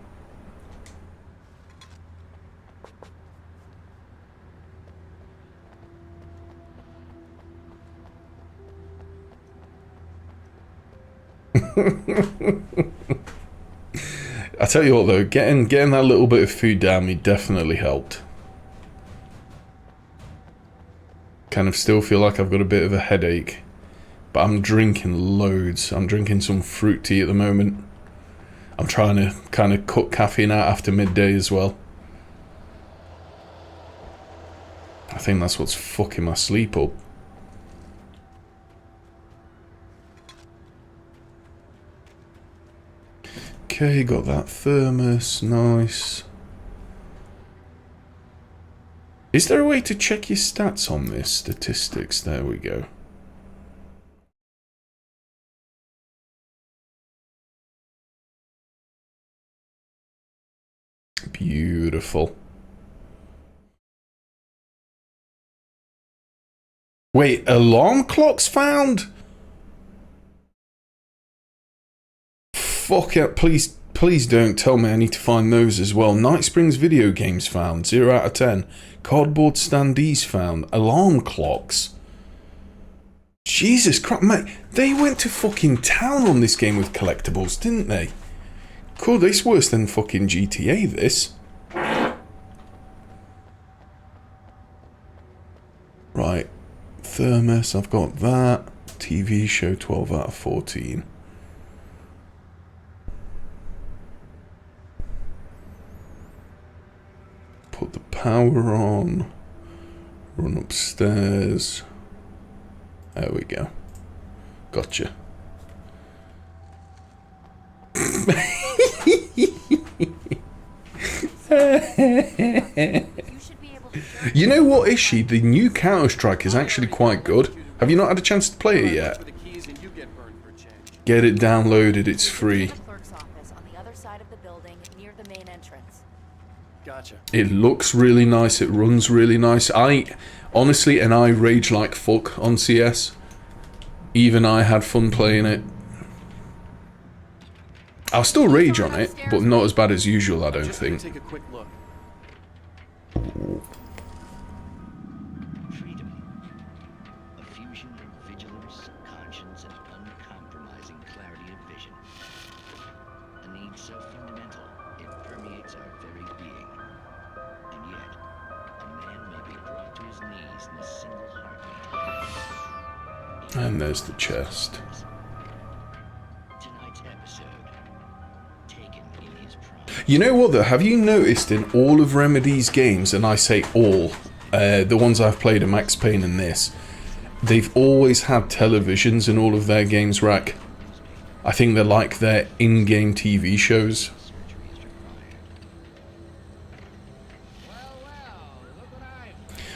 I tell you what though, getting that little bit of food down me definitely helped. Kind of still feel like I've got a bit of a headache, but I'm drinking loads. I'm drinking some fruit tea at the moment. I'm trying to kind of cut caffeine out after midday as well. I think that's what's fucking my sleep up. Okay, got that thermos, nice. Is there a way to check your stats on this? Statistics, there we go. Beautiful. Wait, alarm clocks found? Fuck it, please don't tell me I need to find those as well. Night Springs video games found, 0 out of 10. Cardboard standees found. Alarm clocks. Jesus Christ, mate. They went to fucking town on this game with collectibles, didn't they? Cool, this worse than fucking GTA, this. Right. Thermos, I've got that. TV show, 12 out of 14. Put the power on. Run upstairs. There we go. Gotcha. You know what, Ishi? The new Counter-Strike is actually quite good. Have you not had a chance to play it yet? Get it downloaded, it's free. Gotcha. It looks really nice, it runs really nice. Honestly, I rage like fuck on CS. Even I had fun playing it. I'll still rage on it, but not as bad as usual, I don't think. Take a quick look. Freedom. A fusion of vigilance, conscience, and uncompromising clarity of vision. A need so fundamental, it permeates our very being. And yet, a man may be brought to his knees in a single heartbeat. And there's the chest. Tonight's episode, taken in his prime. You know what though, have you noticed in all of Remedy's games, and I say all, the ones I've played are Max Payne and this, they've always had televisions in all of their games, Rack. I think they're like their in-game TV shows.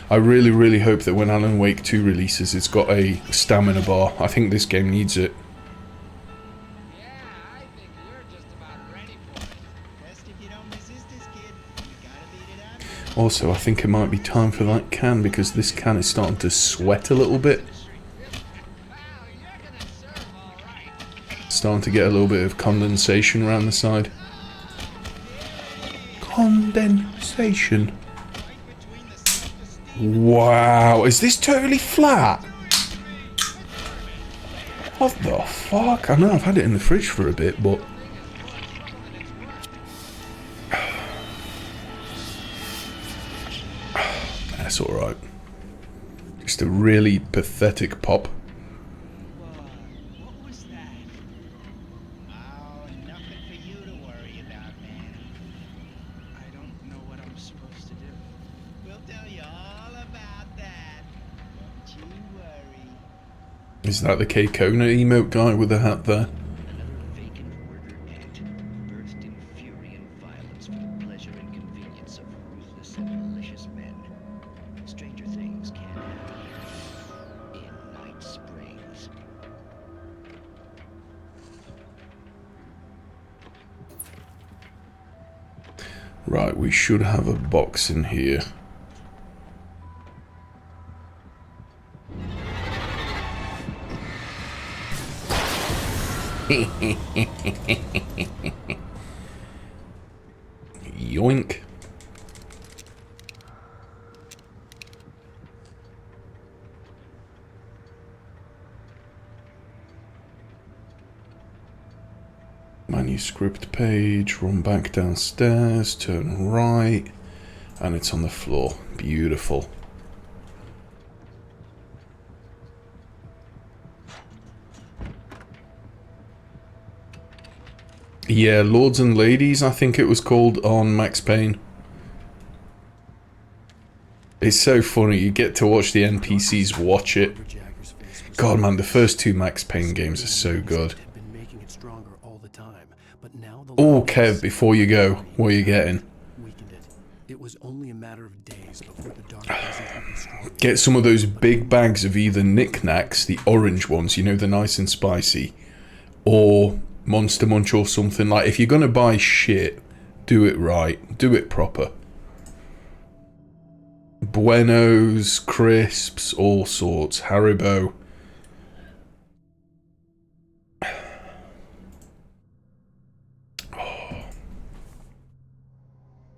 I really, really hope that when Alan Wake 2 releases, it's got a stamina bar. I think this game needs it. Also, I think it might be time for that can, because this can is starting to sweat a little bit. Starting to get a little bit of condensation around the side. Condensation. Wow, is this totally flat? What the fuck? I know I've had it in the fridge for a bit, but... That's alright. Just a really pathetic pop. Is that the K-Kona emote guy with the hat there? Right, we should have a box in here. Yoink. Manuscript page, run back downstairs, turn right, and it's on the floor. Beautiful. Yeah, Lords and Ladies, I think it was called on Max Payne. It's so funny, you get to watch the NPCs watch it. God man, the first two Max Payne games are so good. Oh, Kev, before you go, what are you getting? It was only a matter of days before the dark presence would be strong. Get some of those big bags of either knickknacks, the orange ones, you know, the nice and spicy, or Monster Munch or something. Like, if you're gonna buy shit, do it right, do it proper. Buenos, crisps, all sorts, Haribo.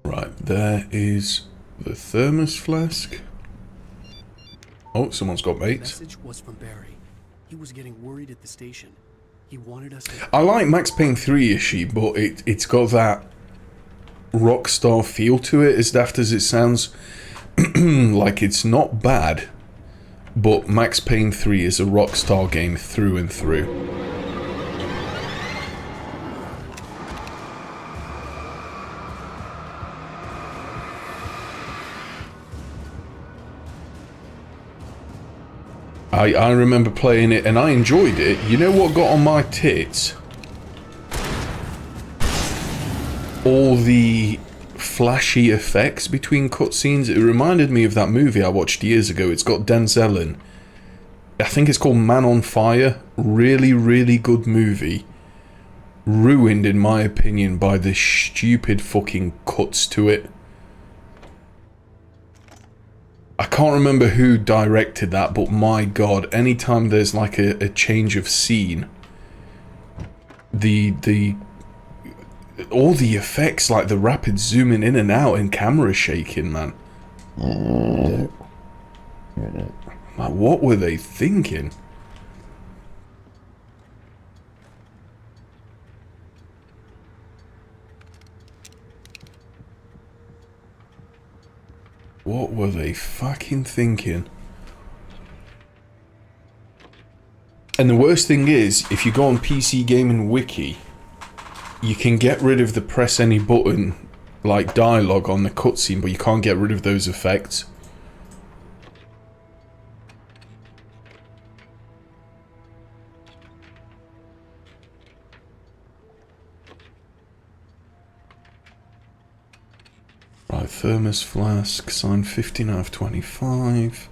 Right, there is the thermos flask. Oh, someone's got mates. The message was from Barry. He was getting worried at the station. He wanted us to... I like Max Payne 3 issue, but it's got that Rockstar feel to it, as daft as it sounds. Like, it's not bad, but Max Payne 3 is a Rockstar game through and through. I remember playing it and I enjoyed it. You know what got on my tits? All the flashy effects between cutscenes. It reminded me of that movie I watched years ago. It's got Denzel in. I think it's called Man on Fire. Really, really good movie. Ruined, in my opinion, by the stupid fucking cuts to it. I can't remember who directed that, but my god, anytime there's like a change of scene, all the effects, like the rapid zooming in and out and camera shaking, man. Like, what were they thinking? What were they fucking thinking? And the worst thing is, if you go on PC Gaming Wiki, you can get rid of the press any button, like dialogue on the cutscene, but you can't get rid of those effects. Right, thermos flask, sign 15 out of 25.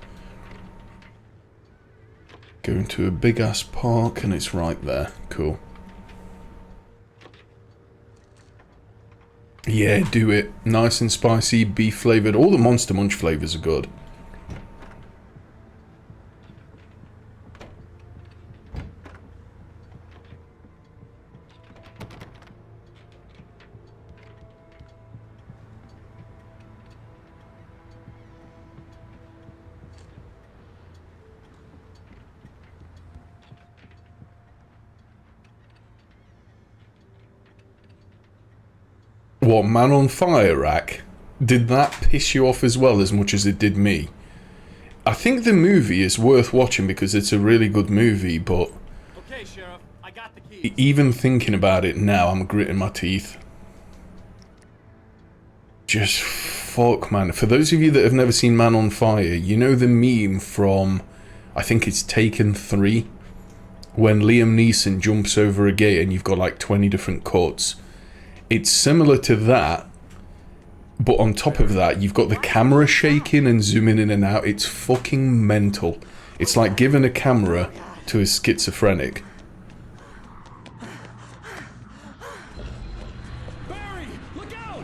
Going to a big ass park and it's right there. Cool. Yeah, do it. Nice and spicy, beef flavoured. All the Monster Munch flavours are good. What, Man on Fire rack? Did that piss you off as well as much as it did me? I think the movie is worth watching because it's a really good movie, but Okay, Sheriff, I got the keys. even thinking about it now, I'm gritting my teeth. Just fuck, man. For those of you that have never seen Man on Fire, you know the meme from, I think it's Taken 3, when Liam Neeson jumps over a gate and you've got like 20 different cuts. It's similar to that, but on top of that, you've got the camera shaking and zooming in and out. It's fucking mental. It's like giving a camera to a schizophrenic. Barry, look out!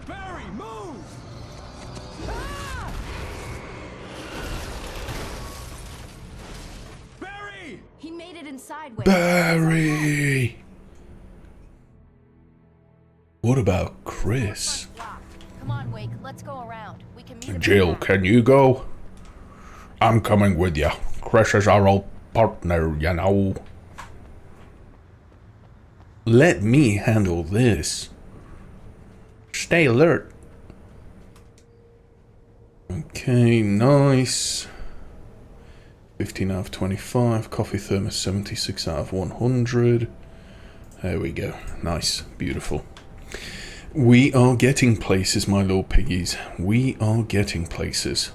Barry, move! Barry! He made it inside. Barry! What about Chris? Come on, Wake. Let's go around. We can meet. Jill, can you go? I'm coming with you. Chris is our old partner, you know. Let me handle this. Stay alert. Okay, nice. 15 out of 25. Coffee thermos 76 out of 100. There we go. Nice. Beautiful. We are getting places, my little piggies. We are getting places.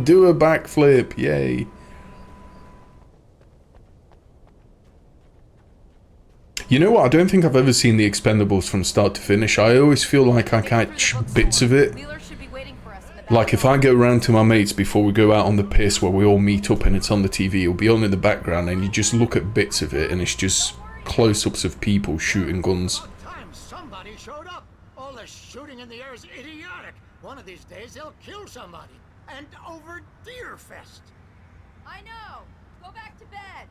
Do a backflip, yay. You know what, I don't think I've ever seen The Expendables from start to finish. I always feel like I catch bits of it. Like if I go round to my mates before we go out on the piss where we all meet up and it's on the TV, it'll be on in the background and you just look at bits of it and it's just close-ups of people shooting guns. Somebody showed up. All the shooting in the air is idiotic. One of these days they'll kill somebody. And over Deerfest. I know. Go back to bed.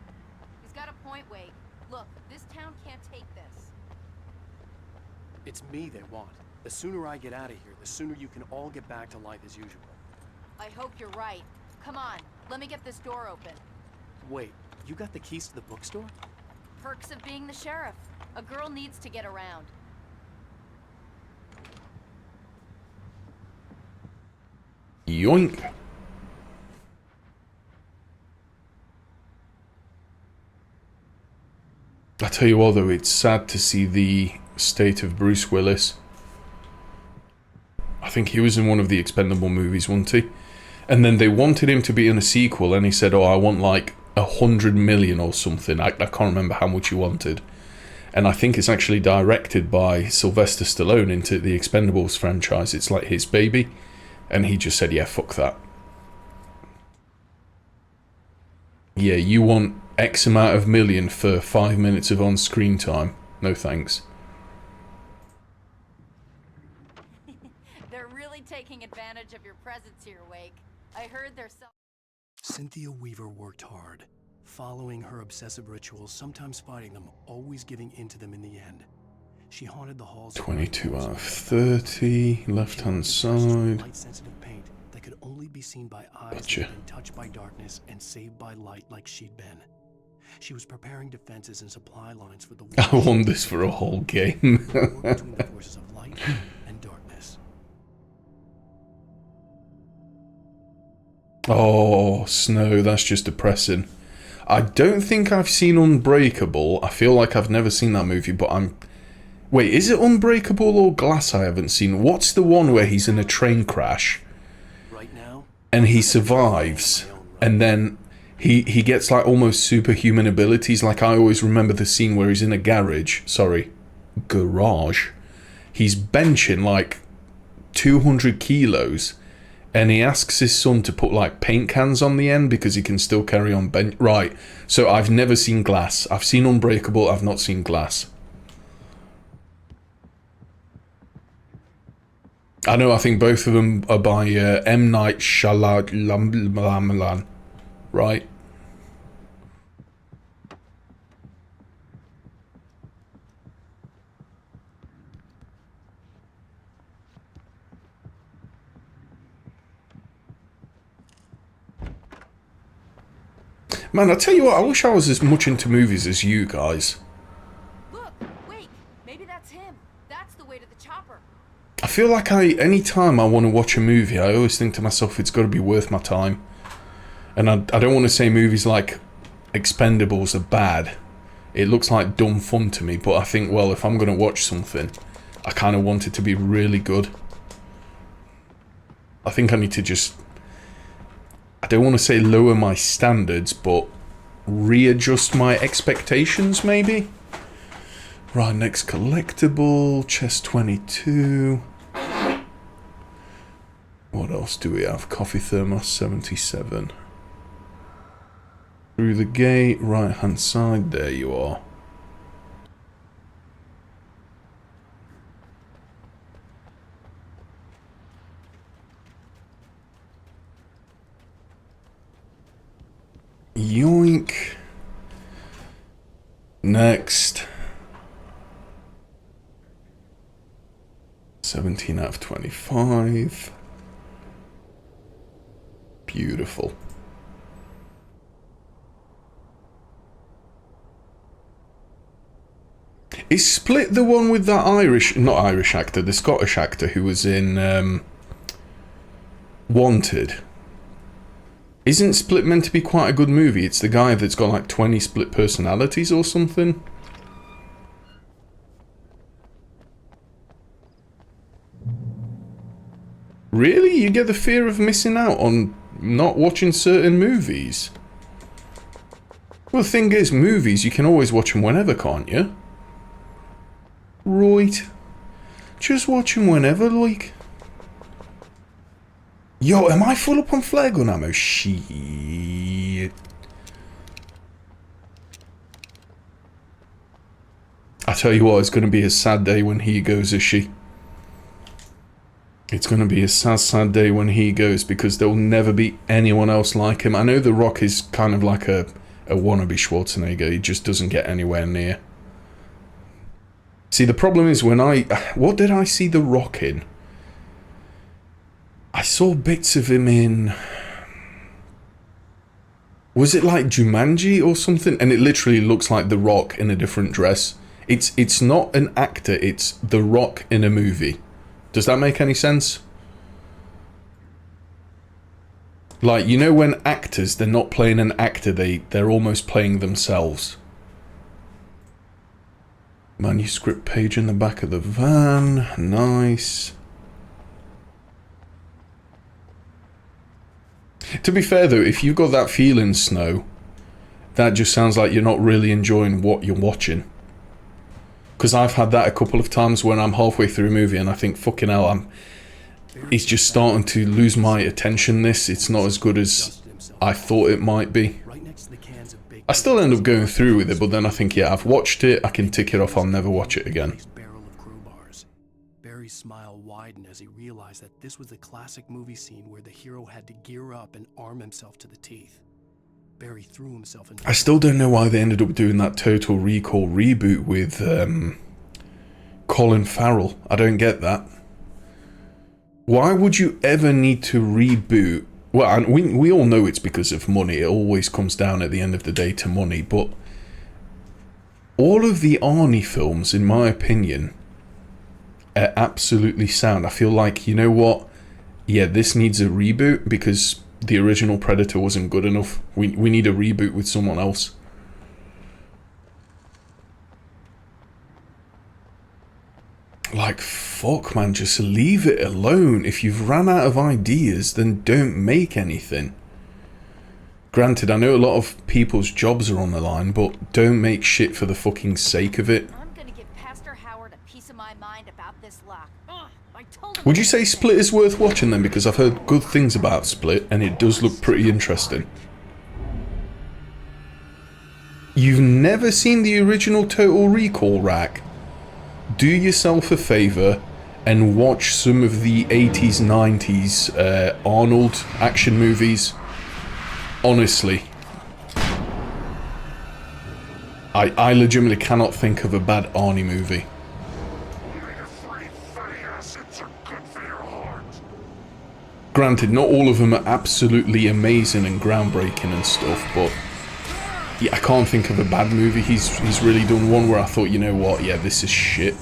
He's got a point, Wake. Look, this town can't take this. It's me they want. The sooner I get out of here, the sooner you can all get back to life as usual. I hope you're right. Come on, let me get this door open. Wait, you got the keys to the bookstore? Perks of being the sheriff. A girl needs to get around. Yoink. I tell you what though, it's sad to see the state of Bruce Willis. I think he was in one of the Expendable movies, wasn't he? And then they wanted him to be in a sequel, and he said, oh, I want like 100 million or something. I can't remember how much he wanted. And I think it's actually directed by Sylvester Stallone into the Expendables franchise. It's like his baby. And he just said, yeah, fuck that. Yeah, you want X amount of million for 5 minutes of on-screen time? No thanks. They're really taking advantage of your presence here, Wake. I heard there's some... Cynthia Weaver worked hard, following her obsessive rituals, sometimes fighting them, always giving in to them in the end. She haunted the halls... 22 out of 30, left-hand side. Light-sensitive paint that could only be seen by eyes Gotcha. that had been touched by darkness and saved by light like she'd been. She was preparing defenses and supply lines for the war. I want this for a whole game. between the forces of light and darkness. Oh, Snow, that's just depressing. I don't think I've seen Unbreakable. I feel like I've never seen that movie, but I'm... Wait, is it Unbreakable or Glass I haven't seen? What's the one where he's in a train crash? Right now? And he survives, and then he gets like almost superhuman abilities. Like I always remember the scene where he's in a garage. He's benching like 200 kilos, and he asks his son to put like paint cans on the end because he can still carry on bench. Right, so I've never seen Glass. I've seen Unbreakable, I've not seen Glass. I know, I think both of them are by M. Night Shyamalan, right? Man, I tell you what, I wish I was as much into movies as you guys. Look, wait, maybe that's him. That's the way to the chopper. I feel like any time I want to watch a movie, I always think to myself, it's got to be worth my time. And I don't want to say movies like Expendables are bad. It looks like dumb fun to me, but I think, well, if I'm going to watch something, I kind of want it to be really good. I think I need to just... I don't want to say lower my standards, but readjust my expectations, maybe? Right, next collectible, chest 22. What else do we have? Coffee thermos 77. Through the gate, right hand side, there you are. Yoink. Next. 17 out of 25. Beautiful. Is Split the one with that not Irish actor, the Scottish actor who was in Wanted? Isn't Split meant to be quite a good movie? It's the guy that's got like 20 split personalities or something. Really? You get the fear of missing out on not watching certain movies? Well, the thing is, movies, you can always watch them whenever, can't you? Right. Just watch them whenever, like. Yo, am I full up on flare gun ammo? Shit. I tell you what, it's going to be a sad day when he goes, is she? It's going to be a sad, sad day when he goes, because there will never be anyone else like him. I know The Rock is kind of like a wannabe Schwarzenegger. He just doesn't get anywhere near. See, the problem is when what did I see The Rock in? I saw bits of him in... Was it like Jumanji or something? And it literally looks like The Rock in a different dress. It's not an actor, it's The Rock in a movie. Does that make any sense? Like, you know when actors, they're not playing an actor, they're almost playing themselves. Manuscript page in the back of the van. Nice. To be fair though, if you've got that feeling, Snow, that just sounds like you're not really enjoying what you're watching. Because I've had that a couple of times when I'm halfway through a movie and I think, fucking hell, it's just starting to lose my attention, this. It's not as good as I thought it might be. I still end up going through with it, but then I think, yeah, I've watched it, I can tick it off, I'll never watch it again. Barry's smile widened as he realized that this was the classic movie scene where the hero had to gear up and arm himself to the teeth. Barry threw himself into... I still don't know why they ended up doing that Total Recall reboot with Colin Farrell. I don't get that. Why would you ever need to reboot? Well, and we all know it's because of money. It always comes down at the end of the day to money. But all of the Arnie films, in my opinion, are absolutely sound. I feel like, you know what? Yeah, this needs a reboot because the original Predator wasn't good enough. We need a reboot with someone else. Like, fuck, man, just leave it alone. If you've ran out of ideas, then don't make anything. Granted, I know a lot of people's jobs are on the line, but don't make shit for the fucking sake of it. I'm gonna give Pastor Howard a piece of my mind about this lock. I told him. Would you say Split is worth watching then? Because I've heard good things about Split, and it does look pretty interesting. You've never seen the original Total Recall, Rack? Do yourself a favour and watch some of the 80s, 90s Arnold action movies. Honestly. I legitimately cannot think of a bad Arnie movie. Granted, not all of them are absolutely amazing and groundbreaking and stuff, but yeah, I can't think of a bad movie. He's really done one where I thought, you know what, yeah, this is shit.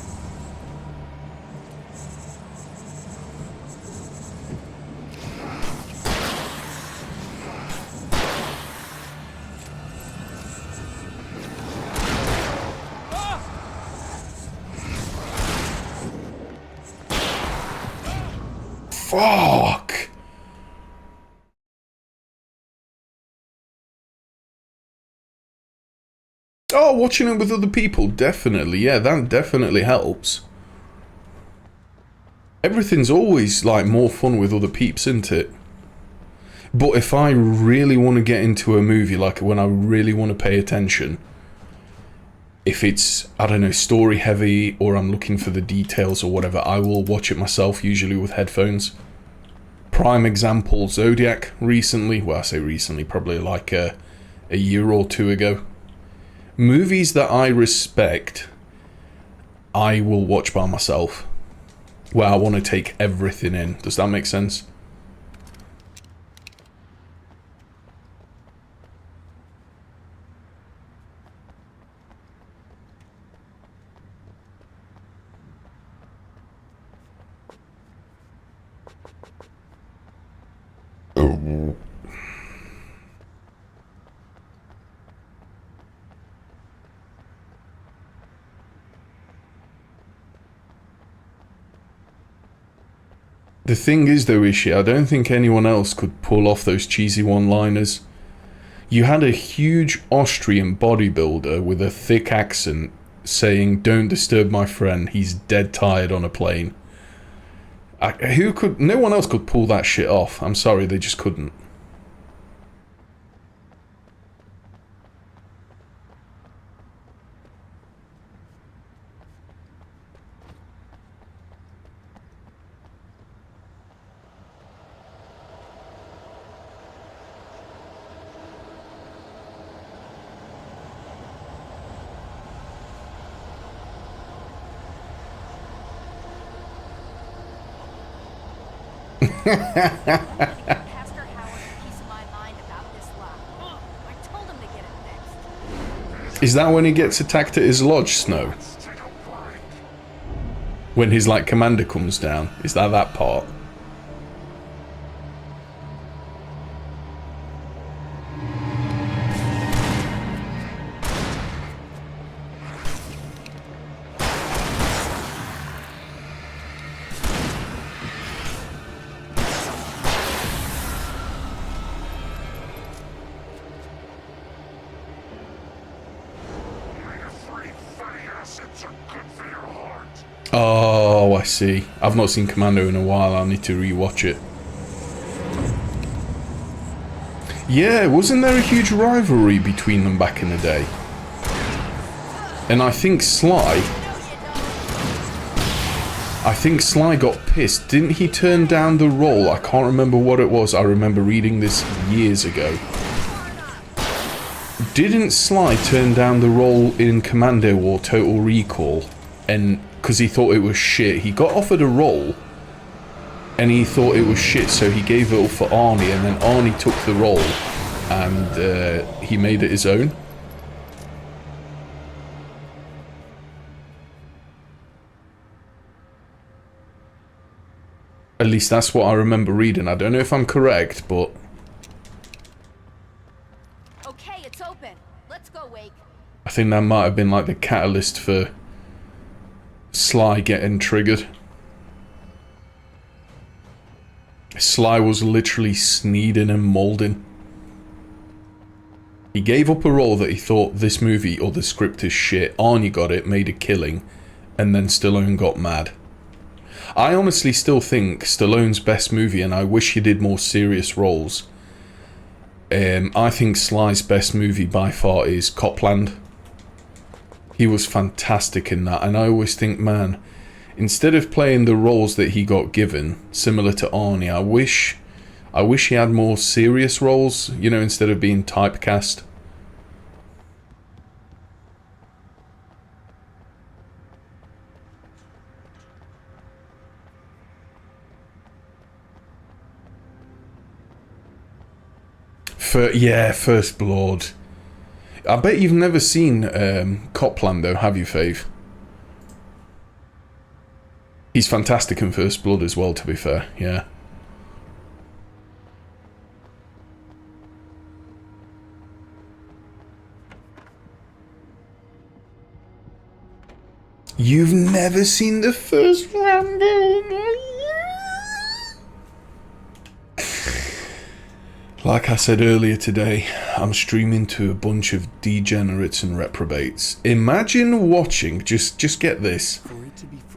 Fuck! Oh, watching it with other people, definitely. Yeah, that definitely helps. Everything's always, like, more fun with other peeps, isn't it? But if I really want to get into a movie, like when I really want to pay attention, if it's, I don't know, story heavy or I'm looking for the details or whatever, I will watch it myself, usually with headphones. Prime example, Zodiac recently. Well, I say recently, probably like a year or two ago. Movies that I respect, I will watch by myself. Where I want to take everything in. Does that make sense? Oh. The thing is though, Ishii, I don't think anyone else could pull off those cheesy one-liners. You had a huge Austrian bodybuilder with a thick accent saying, "Don't disturb my friend, he's dead tired on a plane." No one else could pull that shit off. I'm sorry, they just couldn't. Pastor Howard a piece of my mind about this lock. I told him to get it fixed. Is that when he gets attacked at his lodge, Snow? When his, like, commander comes down? Is that part? Oh, I see. I've not seen Commando in a while. I'll need to rewatch it. Yeah, wasn't there a huge rivalry between them back in the day? And I think Sly got pissed. Didn't he turn down the role? I can't remember what it was. I remember reading this years ago. Didn't Sly turn down the role in Commando or Total Recall? And because he thought it was shit. He got offered a role and he thought it was shit, so he gave it up for Arnie, and then Arnie took the role and he made it his own. At least that's what I remember reading. I don't know if I'm correct, but... Okay, it's open. Let's go, Wake. I think that might have been like the catalyst for Sly getting triggered. Sly was literally sneezing and moulding. He gave up a role that he thought this movie or the script is shit. Arnie got it, made a killing, and then Stallone got mad. I honestly still think Stallone's best movie, and I wish he did more serious roles. I think Sly's best movie by far is Copland. He was fantastic in that, and I always think, man, instead of playing the roles that he got given, similar to Arnie, I wish he had more serious roles, you know, instead of being typecast. Yeah, First Blood. I bet you've never seen Copland though, have you, Fave? He's fantastic in First Blood as well, to be fair, yeah. You've never seen the first Rambo? Like I said earlier today, I'm streaming to a bunch of degenerates and reprobates. Imagine watching, just get this.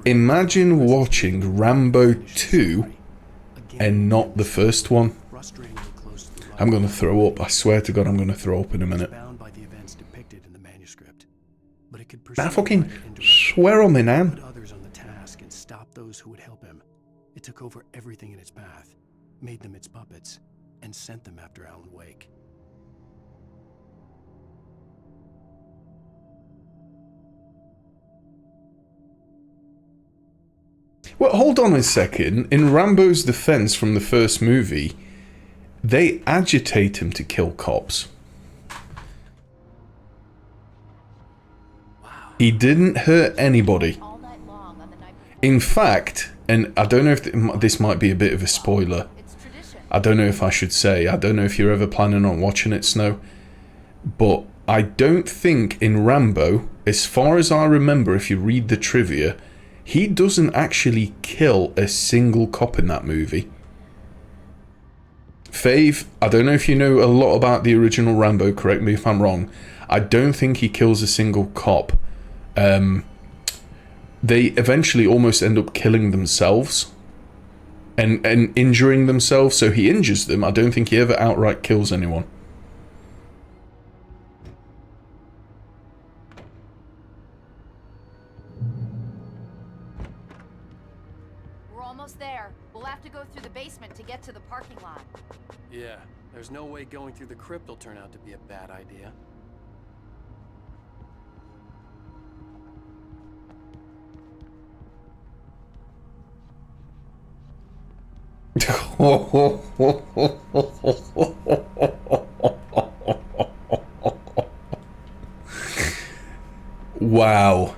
Imagine watching Rambo 2 and not the first one. I'm gonna throw up. I swear to God, I'm gonna throw up in a minute. Nah, fucking swear on me, man. Put others on the task and stop those who would help him. It took over everything in its path, made them its puppets, and sent them after Alan Wake. Well, hold on a second. In Rambo's defense from the first movie, they agitate him to kill cops. He didn't hurt anybody. In fact, and I don't know if this might be a bit of a spoiler. I don't know if I should say. I don't know if you're ever planning on watching it, Snow. But I don't think in Rambo, as far as I remember, if you read the trivia, he doesn't actually kill a single cop in that movie. Fave, I don't know if you know a lot about the original Rambo, correct me if I'm wrong. I don't think he kills a single cop. They eventually almost end up killing themselves and injuring themselves, so he injures them. I don't think he ever outright kills anyone. We're almost there. We'll have to go through the basement to get to the parking lot. Yeah, there's no way going through the crypt will turn out to be a bad idea. Wow.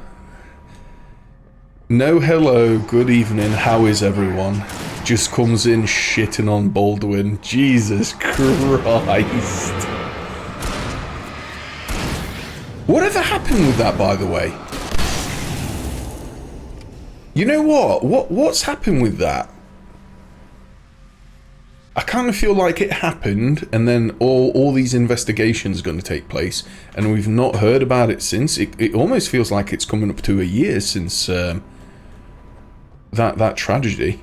No hello, good evening, how is everyone? Just comes in shitting on Baldwin. Jesus Christ. Whatever happened with that, by the way? You know what? What's happened with that? I kind of feel like it happened, and then all these investigations are going to take place, and we've not heard about it since. It almost feels like it's coming up to a year since that tragedy.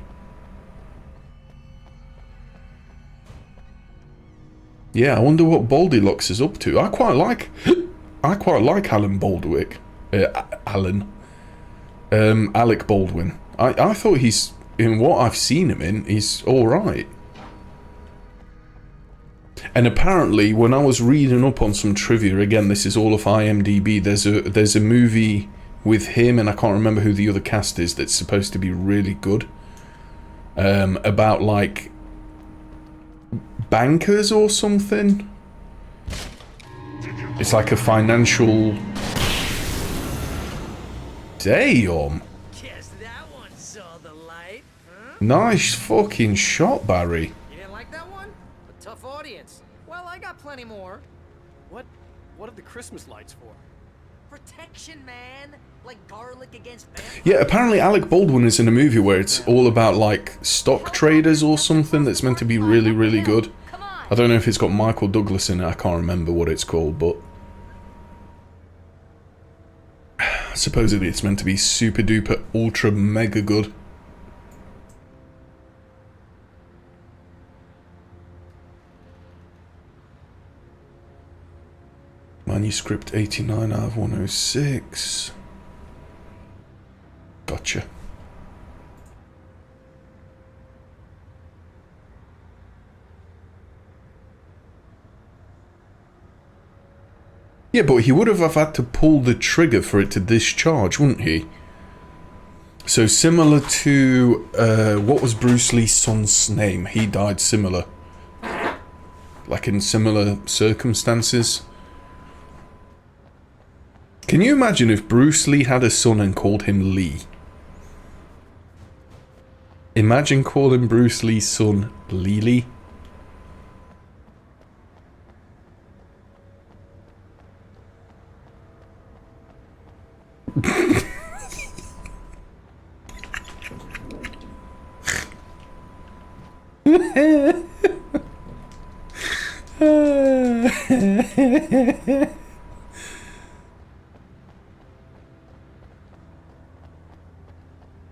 Yeah, I wonder what Baldilocks is up to. I quite like Alan Baldwick. Alec Baldwin. I thought he's, in what I've seen him in, he's alright. And apparently, when I was reading up on some trivia, again, this is all of IMDb, there's a movie with him, and I can't remember who the other cast is, that's supposed to be really good. About, like, bankers or something. It's like a financial... Damn! Guess that one saw the light, huh? Nice fucking shot, Barry. You didn't like that one? A tough audience. Well, I got plenty more. What are the Christmas lights for? Protection, man. Like garlic against vampires. Yeah, apparently Alec Baldwin is in a movie where it's all about, like, stock traders or something that's meant to be really, really good. I don't know if it's got Michael Douglas in it, I can't remember what it's called, but... supposedly it's meant to be super duper ultra mega good. Manuscript 89 out of 106. Gotcha. Yeah, but he would have had to pull the trigger for it to discharge, wouldn't he? So similar to, what was Bruce Lee's son's name? He died similar. Like in similar circumstances. Can you imagine if Bruce Lee had a son and called him Lee? Imagine calling Bruce Lee's son Lee.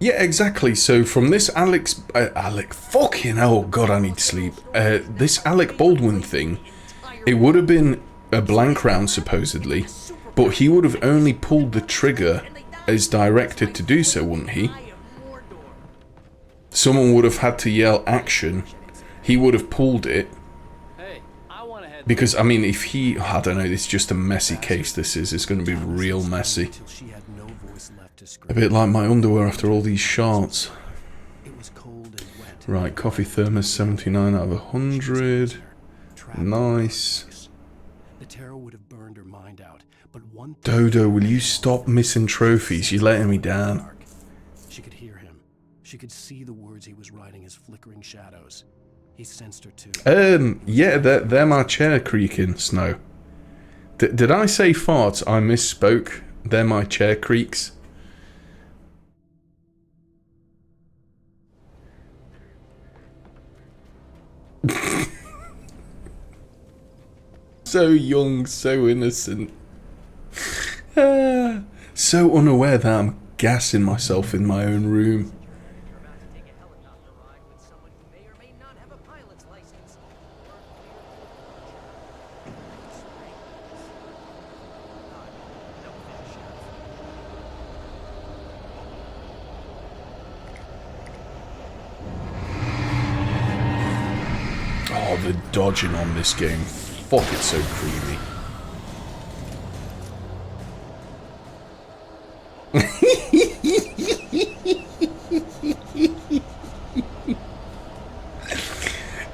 Yeah, exactly. So from this Alec, fucking hell, God, I need to sleep. This Alec Baldwin thing, it would have been a blank round supposedly, but he would have only pulled the trigger as directed to do so, wouldn't he? Someone would have had to yell action. He would have pulled it. Because, I mean, if he... I don't know, it's just a messy case, this is. It's going to be real messy. A bit like my underwear after all these shots. Right, coffee thermos 79 out of 100. Nice. The terror would have burned her mind out, but one Dodo, will you stop missing trophies? You're letting me down. She could hear him. She could see the words he was writing as flickering shadows. He sensed her too. Yeah, they're my chair creaking, Snow. Did I say farts? I misspoke. They're my chair creaks. So young, so innocent. So unaware that I'm gassing myself in my own room. Oh, the dodging on this game. Fuck, it's so creamy.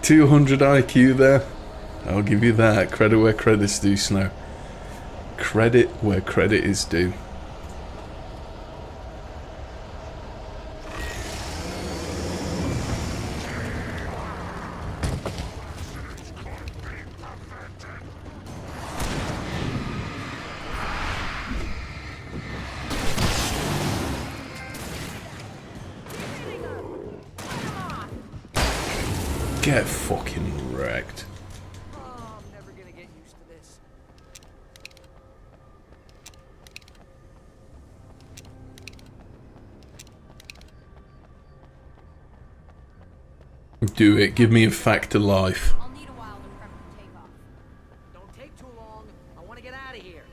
200 IQ there. I'll give you that. Credit where credit's due, Snow. Credit where credit is due. Get fucking wrecked. Oh, I'm never gonna get used to this. Do it. Give me a fact of life. I'll need a while to prep for takeoff. Don't take too long. I want to get out of here.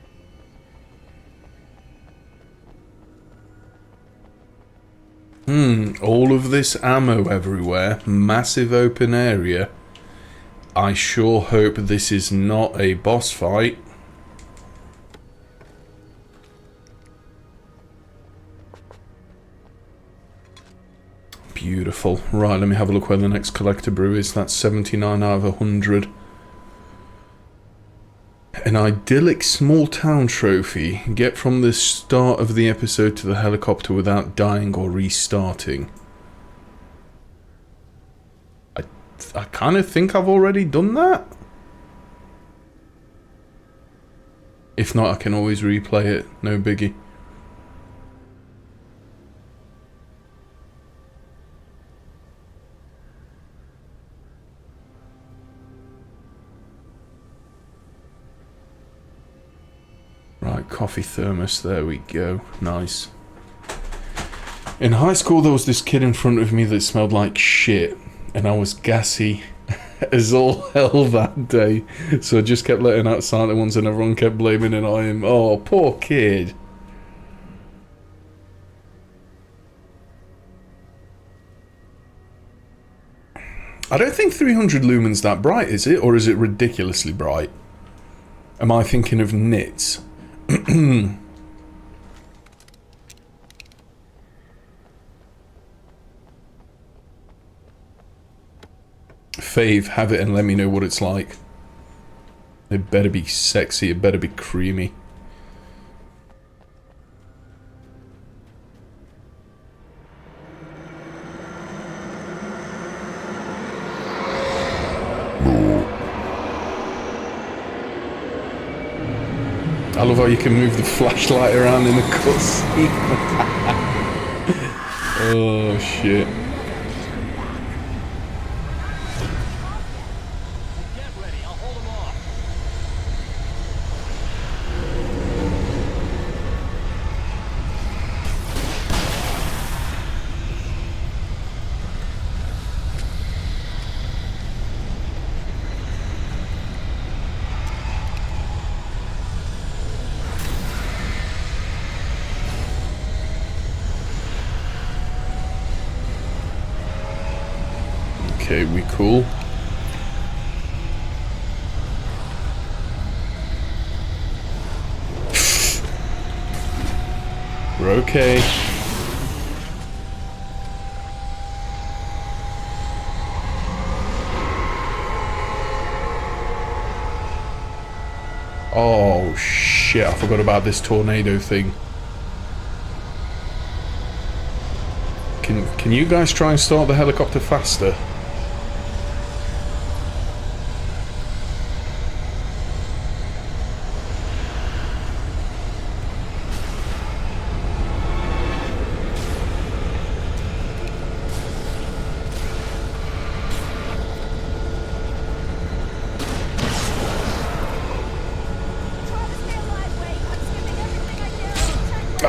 All of this ammo everywhere. Massive open area. I sure hope this is not a boss fight. Beautiful. Right, let me have a look where the next collector brew is. That's 79 out of 100. An idyllic small town trophy. Get from the start of the episode to the helicopter without dying or restarting. I kind of think I've already done that. If not, I can always replay it. No biggie. Right, coffee thermos, there we go. Nice. In high school, there was this kid in front of me that smelled like shit, and I was gassy as all hell that day. So I just kept letting out silent ones, and everyone kept blaming it on him. Oh, poor kid. I don't think 300 lumens that bright, is it? Or is it ridiculously bright? Am I thinking of nits? Fave, have it and let me know what it's like. It better be sexy, it better be creamy. I love how you can move the flashlight around in the cutscene. Oh shit. Okay, we cool. We're okay. Oh shit, I forgot about this tornado thing. Can you guys try and start the helicopter faster?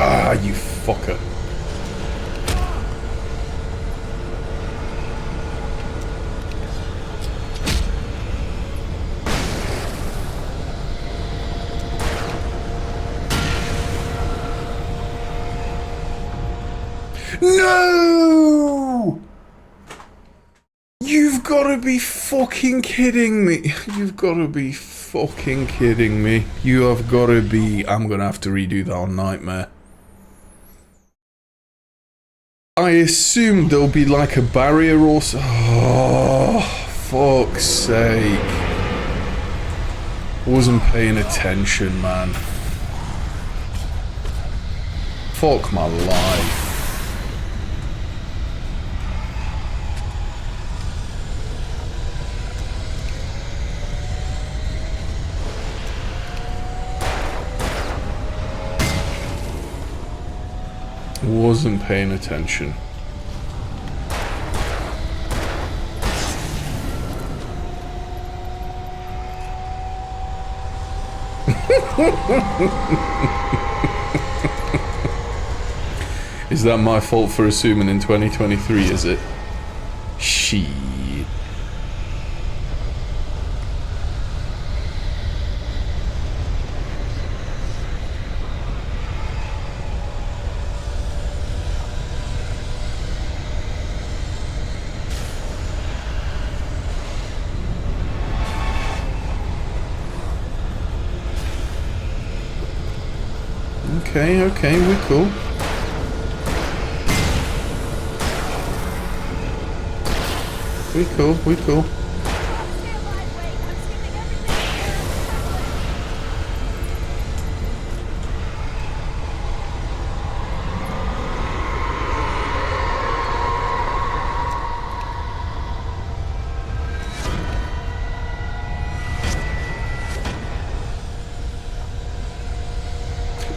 Ah, you fucker. No! You've got to be fucking kidding me. You've got to be fucking kidding me. You have got to be... I'm going to have to redo that on Nightmare. I assume there'll be like a barrier or so. Oh, fuck's sake. Wasn't paying attention, man. Fuck my life. Wasn't paying attention. Is that my fault for assuming in 2023, is it? Shit. Okay, we're cool. We cool.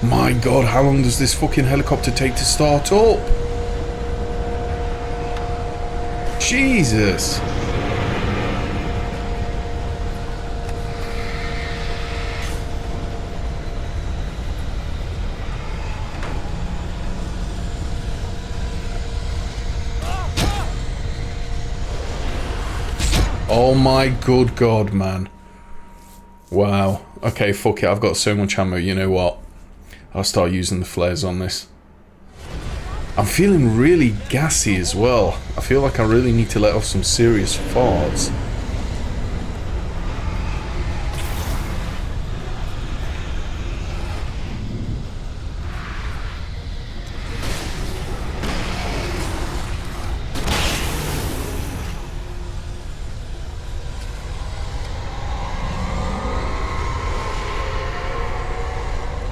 My god, how long does this fucking helicopter take to start up? Jesus! Oh my good god, man. Wow. Okay, fuck it, I've got so much ammo, you know what? I'll start using the flares on this. I'm feeling really gassy as well. I feel like I really need to let off some serious farts.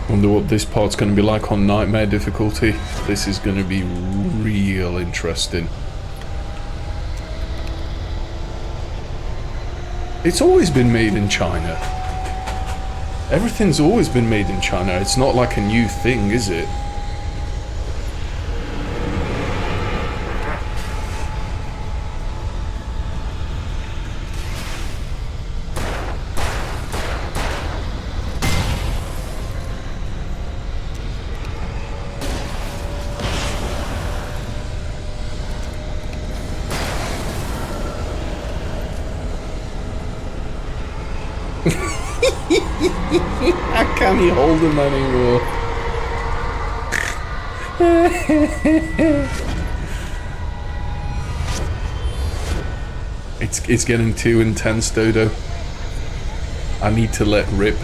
Wonder what this part's going to be like on nightmare difficulty. This is going to be real interesting. It's always been made in China. Everything's always been made in China. It's not like a new thing, is it? I can't hold him anymore. It's getting too intense, Dodo. I need to let rip.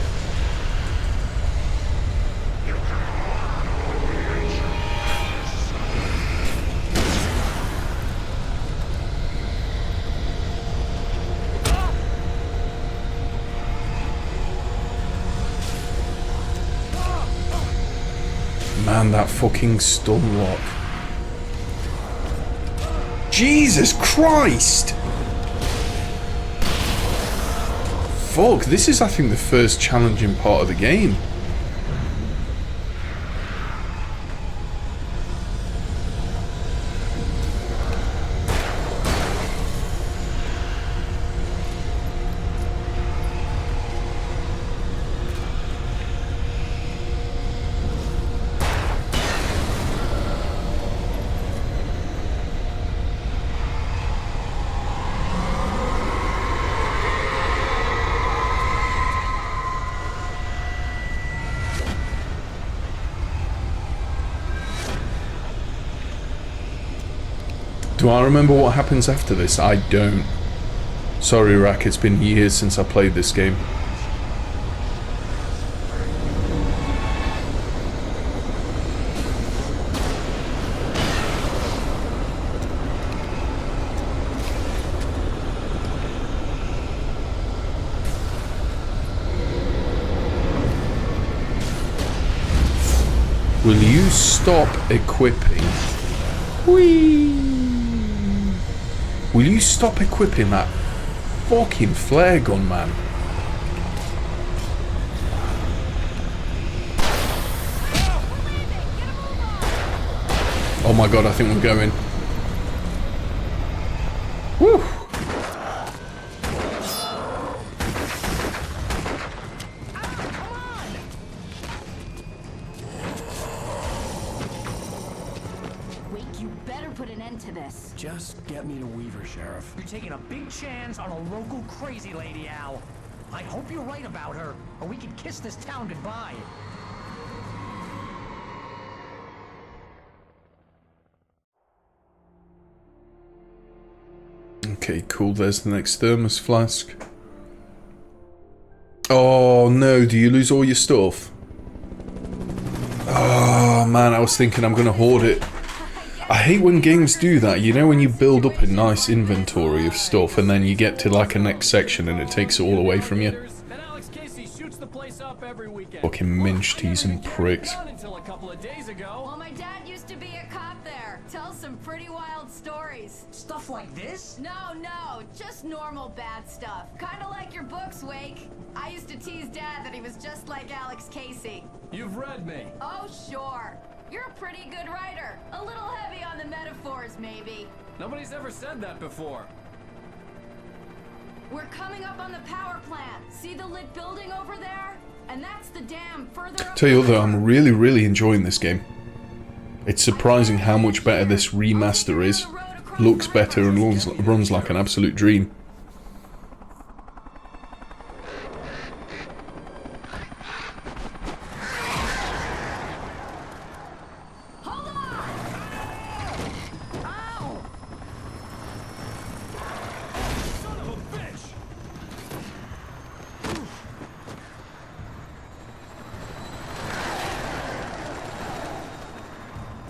Man, that fucking stun lock. Jesus Christ! Fuck, this is, I think, the first challenging part of the game. Do I remember what happens after this? I don't. Sorry, Rack, it's been years since I played this game. Will you stop equipping? Whee! Will you stop equipping that fucking flare gun, man? Oh my god, I think we're going. Woo! put an end to this. Just get me to Weaver, Sheriff. You're taking a big chance on a local crazy lady, Al. I hope you're right about her, or we can kiss this town goodbye. Okay, cool. There's the next thermos flask. Oh no, do you lose all your stuff? Oh man, I was thinking I'm gonna hoard it. I hate when games do that, you know, when you build up a nice inventory of stuff and then you get to like a next section and it takes it all away from you. Fucking minchties and pricks. Well, my dad used to be a cop there. Tells some pretty wild stories. Stuff like this? No, just normal bad stuff. Kinda like your books, Wake. I used to tease Dad that he was just like Alex Casey. You've read me. Oh, sure. You're a pretty good writer. A little heavy on the metaphors, maybe. Nobody's ever said that before. We're coming up on the power plant. See the lit building over there? And that's the dam further up. Tell you what though, I'm really enjoying this game. It's surprising how much better this remaster is. Looks better and runs like an absolute dream.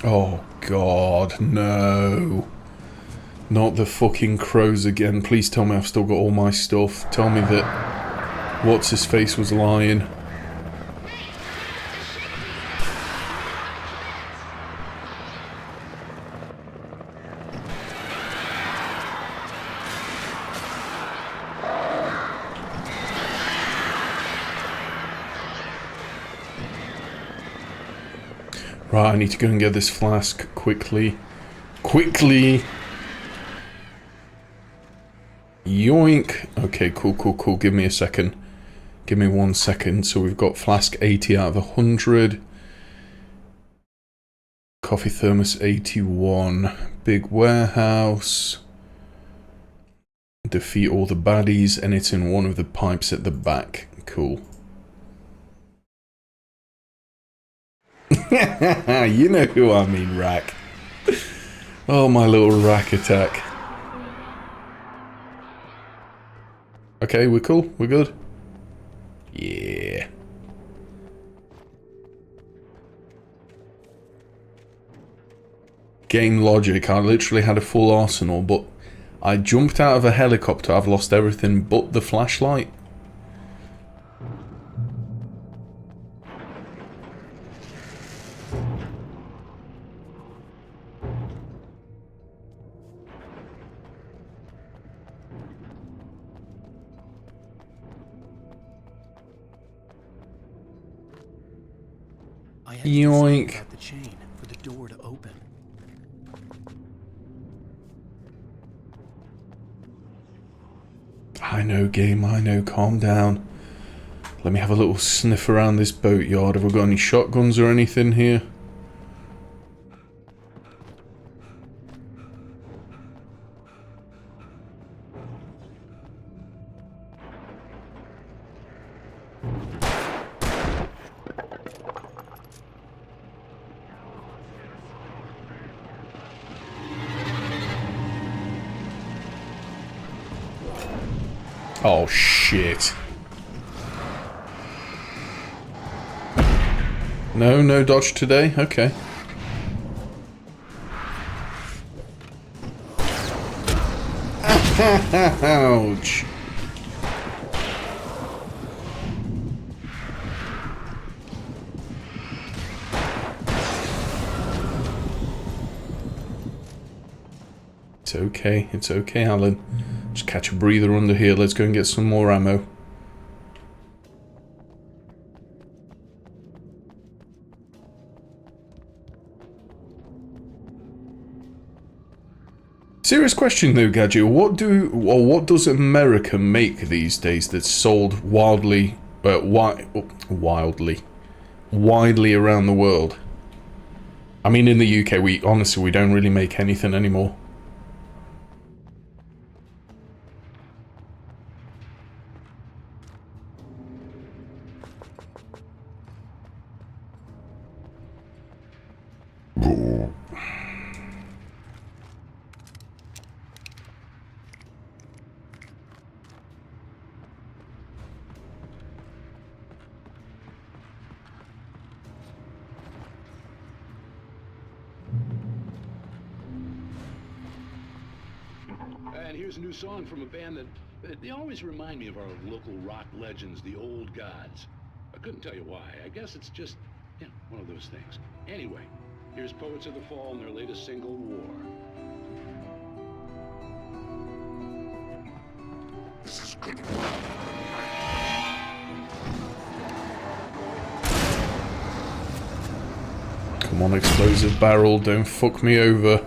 Oh god, no. Not the fucking crows again. Please tell me I've still got all my stuff. Tell me that what's-his-face was lying. Right, I need to go and get this flask quickly. Quickly! Yoink! Okay, cool. Give me a second. Give me 1 second. So we've got flask 80 out of 100. Coffee thermos 81. Big warehouse. Defeat all the baddies, and it's in one of the pipes at the back. Cool. You know who I mean, Rack. Oh, my little Rack attack. Okay, we're cool? We're good? Yeah. Game logic. I literally had a full arsenal, but I jumped out of a helicopter. I've lost everything but the flashlight. Yoink. Got the chain for the door to open. I know, game, I know, calm down. Let me have a little sniff around this boatyard. Have we got any shotguns or anything here? Oh, shit. No dodge today? Okay. Ouch. It's okay, Alan. Just catch a breather under here. Let's go and get some more ammo. Serious question though, Gadget. What does America make these days that's sold widely around the world? I mean, in the UK, we don't really make anything anymore. And here's a new song from a band that they always remind me of our local rock legends, the Old Gods. I couldn't tell you why. I guess it's just, one of those things. Anyway, here's Poets of the Fall and their latest single, War. Come on, explosive barrel, don't fuck me over.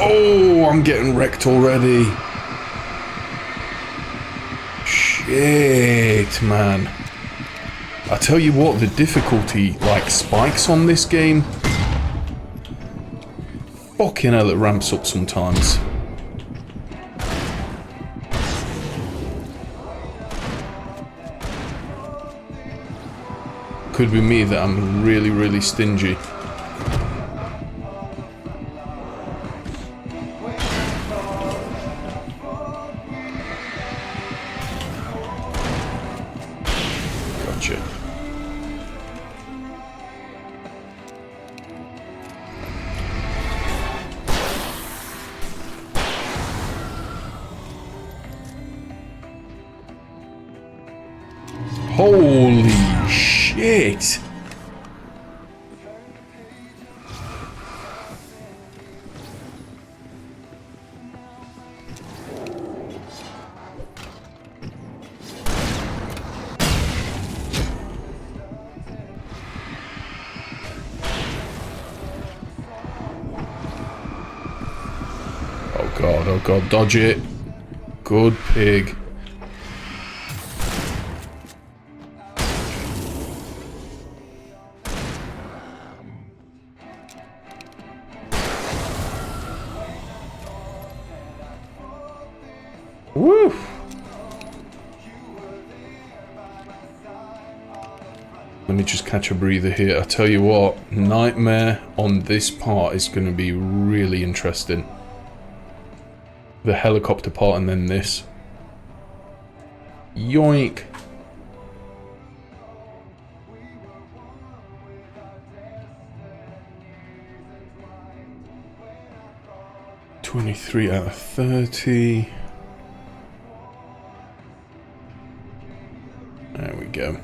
Oh, I'm getting wrecked already. Shit, man. I tell you what, the difficulty, like, spikes on this game. Fucking hell, it ramps up sometimes. Could be me that I'm really, really stingy. Gotcha. Holy shit! Oh god, dodge it. Good pig. Woo! Let me just catch a breather here. I tell you what, Nightmare on this part is going to be really interesting. The helicopter part and then this. Yoink! $23 out of 30. There we go.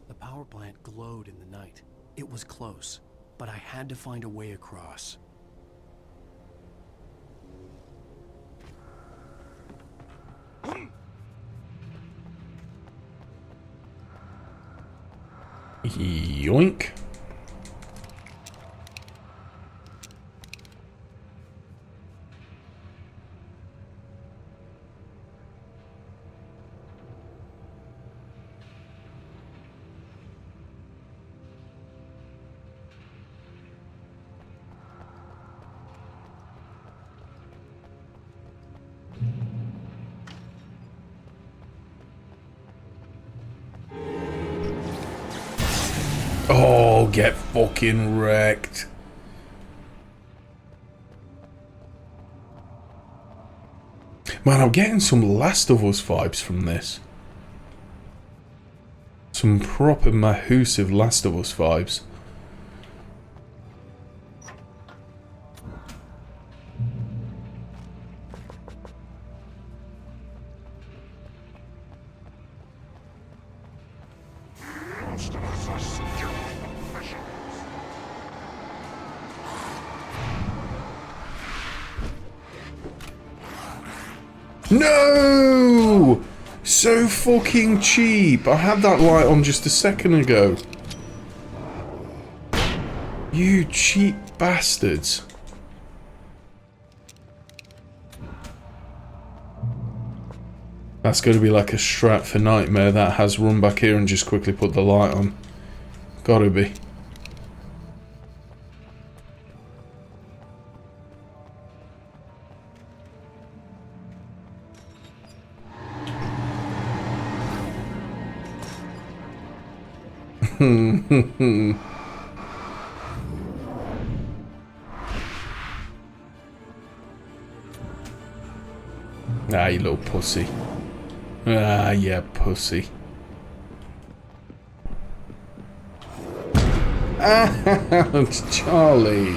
The power plant glowed in the night. It was close, but I had to find a way across. Yoink. Oh, get fucking wrecked. Man, I'm getting some Last of Us vibes from this. Some proper mahoosive Last of Us vibes. No! So fucking cheap. I had that light on just a second ago. You cheap bastards. That's got to be like a strat for Nightmare that has run back here and just quickly put the light on. Gotta be. Ah, you little pussy. Ah, yeah, pussy. Ouch, Charlie.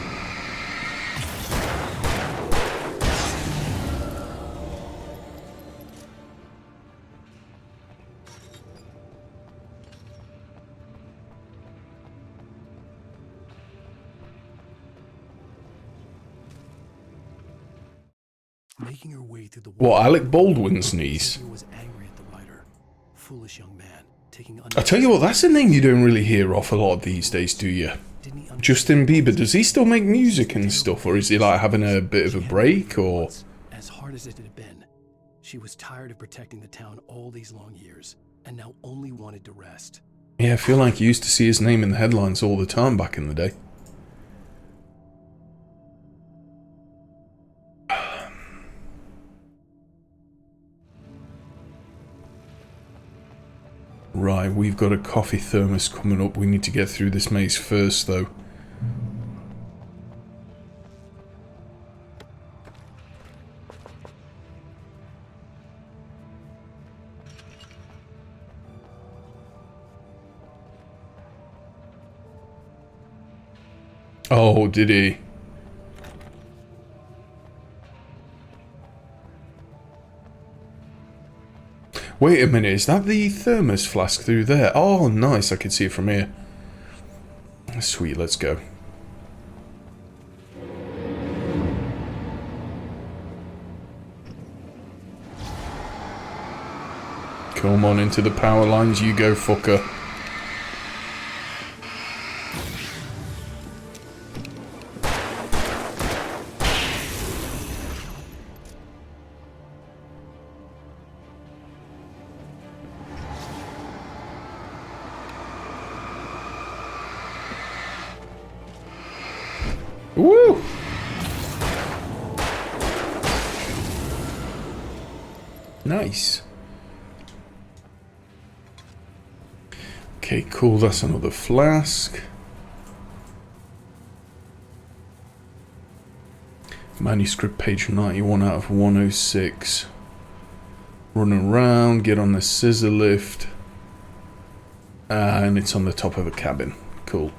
Making her way through the What, Alec Baldwin's niece? was angry at the writer. Foolish young man, taking I tell you what, that's a name you don't really hear off a lot these days, do you? Justin Bieber, does he still make music and stuff, or is he like having a bit of a break, or? As hard as it had been, she was tired of protecting the town all these long years, and now only wanted to rest. Yeah, I feel like you used to see his name in the headlines all the time back in the day. Right, we've got a coffee thermos coming up. We need to get through this maze first, though. Oh, did he? Wait a minute, is that the thermos flask through there? Oh, nice, I can see it from here. Sweet, let's go. Come on into the power lines, you go, fucker. Woo! Nice. Okay, cool, that's another flask. Manuscript page 91 out of 106. Run around, get on the scissor lift. And it's on the top of a cabin. Cool.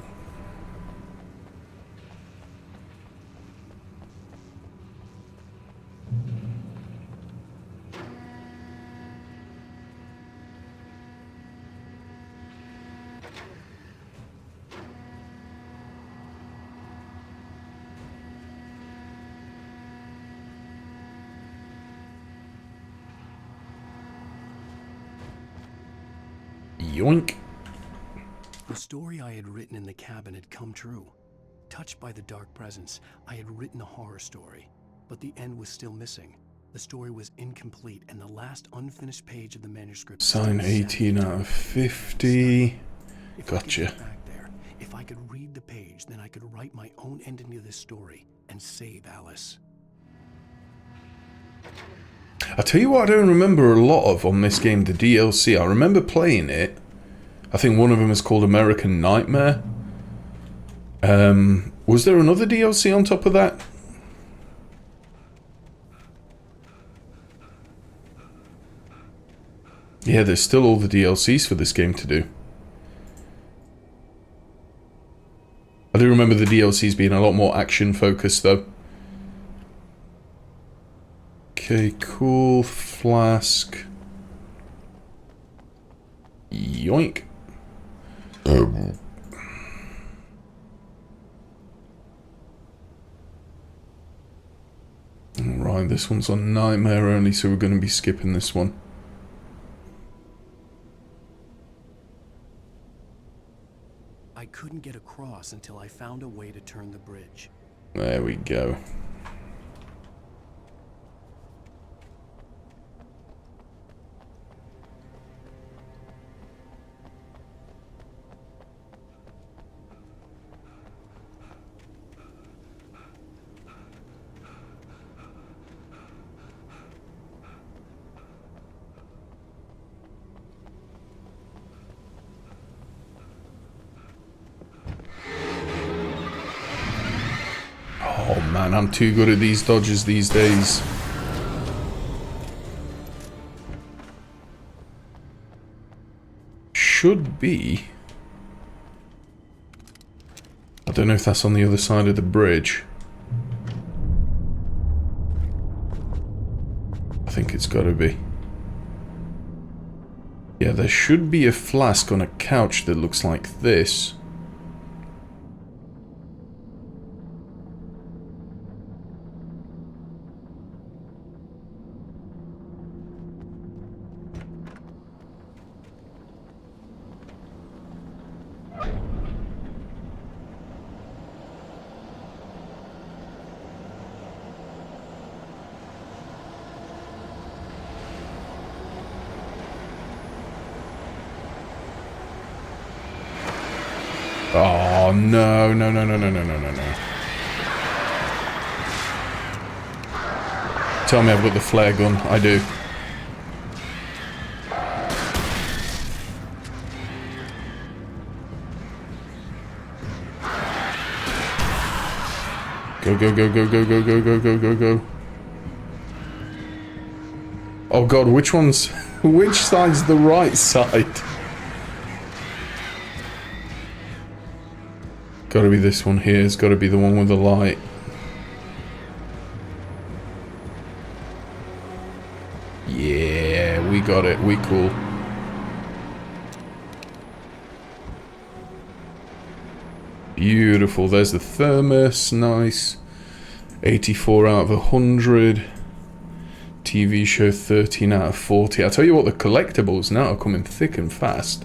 Yoink. The story I had written in the cabin had come true. Touched by the dark presence, I had written a horror story, but the end was still missing. The story was incomplete, and the last unfinished page of the manuscript. Sign 18 out of 50. Gotcha. If I could read the page, then I could write my own ending to this story and save Alice. I tell you what I don't remember a lot of on this game, the DLC. I remember playing it. I think one of them is called American Nightmare. Was there another DLC on top of that? Yeah, there's still all the DLCs for this game to do. I do remember the DLCs being a lot more action focused though. Okay, cool. Flask. Yoink. Alright, this one's on Nightmare only, so we're going to be skipping this one. I couldn't get across until I found a way to turn the bridge. There we go. Oh man, I'm too good at these dodges these days. Should be. I don't know if that's on the other side of the bridge. I think it's gotta be. Yeah, there should be a flask on a couch that looks like this. Oh, no, no, no, no, no, no, no, no, no. Tell me I've got the flare gun. I do. Go, go, go, go, go, go, go, go, go, go, go. Oh god, which one's... which side's the right side? Gotta be this one here. It's gotta be the one with the light. Yeah, we got it. We cool. Beautiful. There's the thermos. Nice. 84 out of 100. TV show 13 out of 40. I tell you what, the collectibles now are coming thick and fast.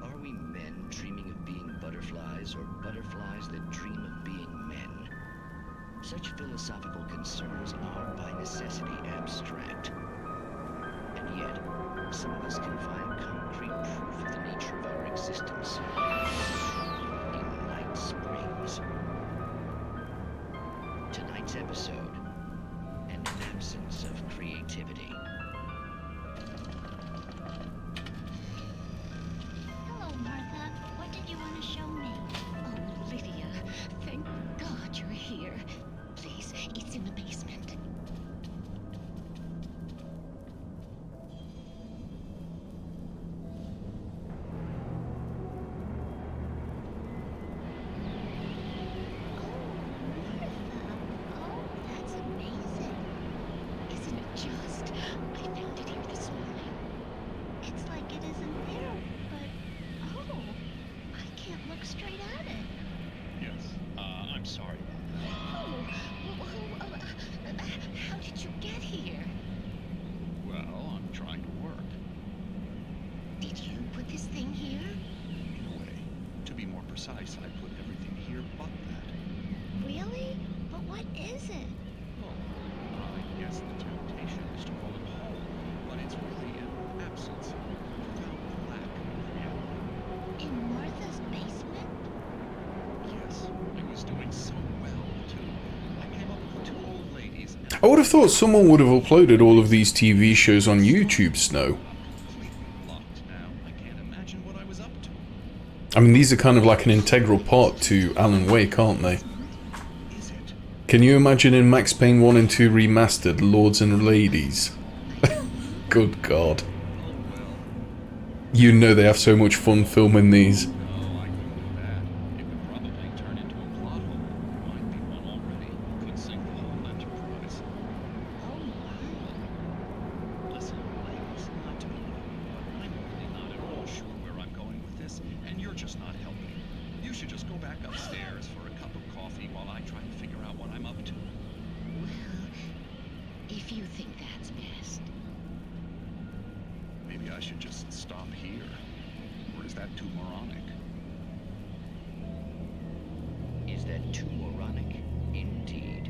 Are we men dreaming of being butterflies, or butterflies that dream of being men? Such philosophical concerns are by necessity abstract. And yet, some of us can find concrete proof of the nature of our existence in Night Springs. Tonight's episode, an absence of creativity. Hello, Martha. What did you want to show me? Oh, Lydia. Thank God you're here. Please, it's in the basement. That's amazing. Isn't it just? I found it here this morning. It's like it isn't there, but oh, I can't look straight at it. Yes. I'm sorry. Oh, how did you get here? Well, I'm trying to work. Did you put this thing here? In a way. To be more precise, I put everything here but that. Really? But what is it? I guess the temptation is to call it home, but it's really an absence, a profound lack of reality. In Martha's basement? Yes, I was doing so well, too. I came up with 2 old ladies and I would have thought someone would have uploaded all of these TV shows on YouTube, Snow. I mean, these are kind of like an integral part to Alan Wake, aren't they? Can you imagine in Max Payne 1 and 2 Remastered, Lords and Ladies? Good God. You know they have so much fun filming these. you should just go back upstairs for a cup of coffee while I try to figure out what I'm up to. Well, if you think that's best. Maybe I should just stop here. Or is that too moronic? Is that too moronic? Indeed.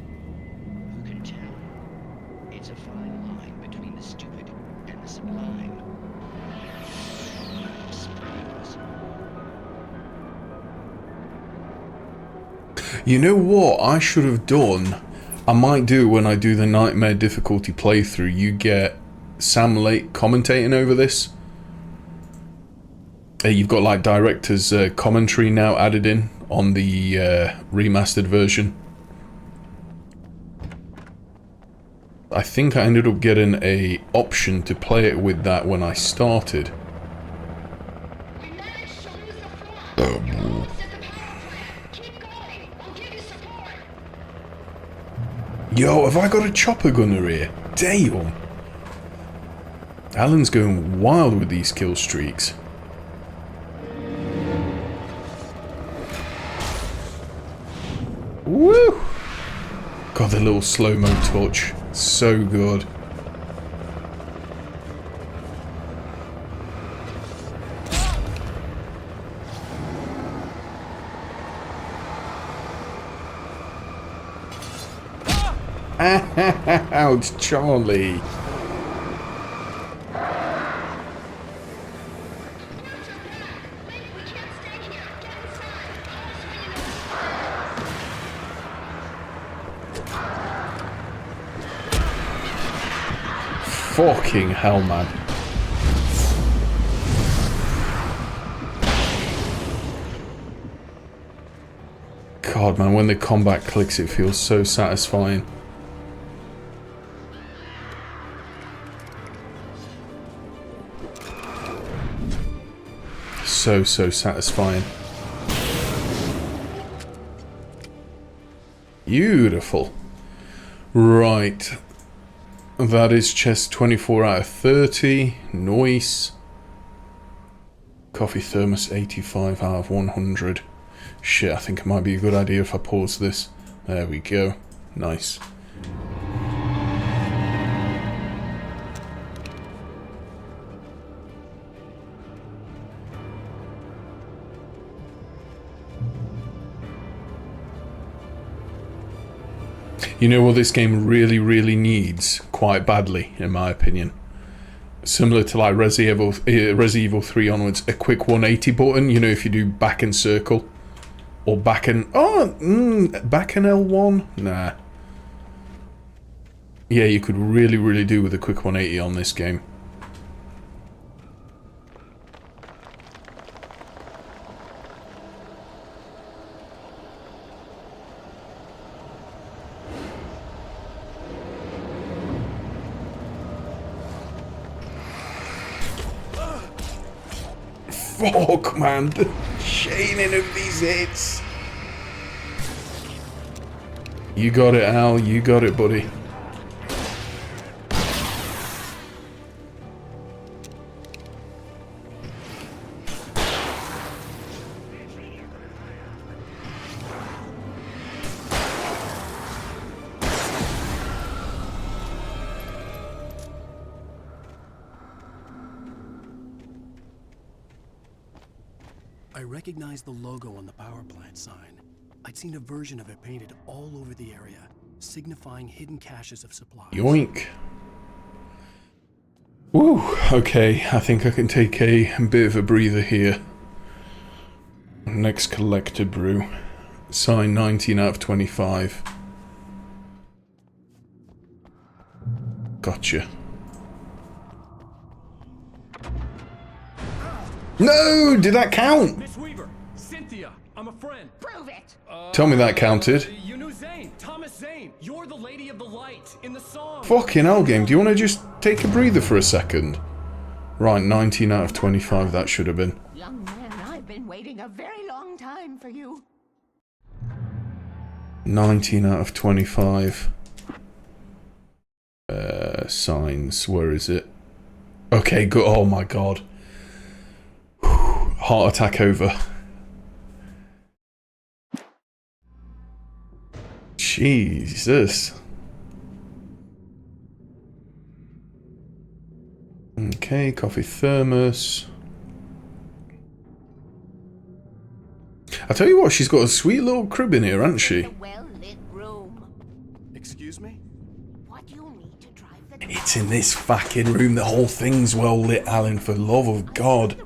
Who can tell? It's a fine line between the stupid and the sublime. Springs. You know what I should have done? I might do when I do the Nightmare difficulty playthrough. You get Sam Lake commentating over this. You've got like director's commentary now added in on the remastered version. I think I ended up getting a option to play it with that when I started. Yo, have I got a chopper gunner here? Damn! Alan's going wild with these kill streaks. Woo! God, the little slow-mo touch. So good. Ouch, Charlie. Fucking hell, man. God, man, when the combat clicks, it feels so satisfying. So satisfying. Beautiful. Right. That is chest 24 out of 30. Nice. Coffee thermos 85 out of 100. Shit, I think it might be a good idea if I pause this. There we go. Nice. You know what this game really needs, quite badly, in my opinion? Similar to like Resident Evil 3 onwards, a quick 180 button, you know, if you do back and circle. Or back and... back and L1? Nah. Yeah, you could really do with a quick 180 on this game. Fuck, man, the chaining of these hits. You got it, Al. You got it, buddy. I recognized the logo on the power plant sign. I'd seen a version of it painted all over the area, signifying hidden caches of supplies. Yoink. Woo, okay, I think I can take a bit of a breather here. Next collector brew. Sign 19 out of 25. Gotcha. No! Did that count? Miss Weaver, Cynthia, I'm a friend. Prove it. Tell me that counted. You knew Zane, Thomas Zane. You're the Lady of the Light in the song. Fucking hell, game. Do you want to just take a breather for a second? Right, 19 out of 25 that should have been. Young man, I've been waiting a very long time for you. 19 out of 25. Signs. Where is it? Okay, good. Oh my god. Heart attack over. Jesus. Okay, coffee thermos. I tell you what, she's got a sweet little crib in here, hasn't she? Well-lit room. Excuse me? What you need to drive the It's in this fucking room. The whole thing's well lit, Alan, for love of God.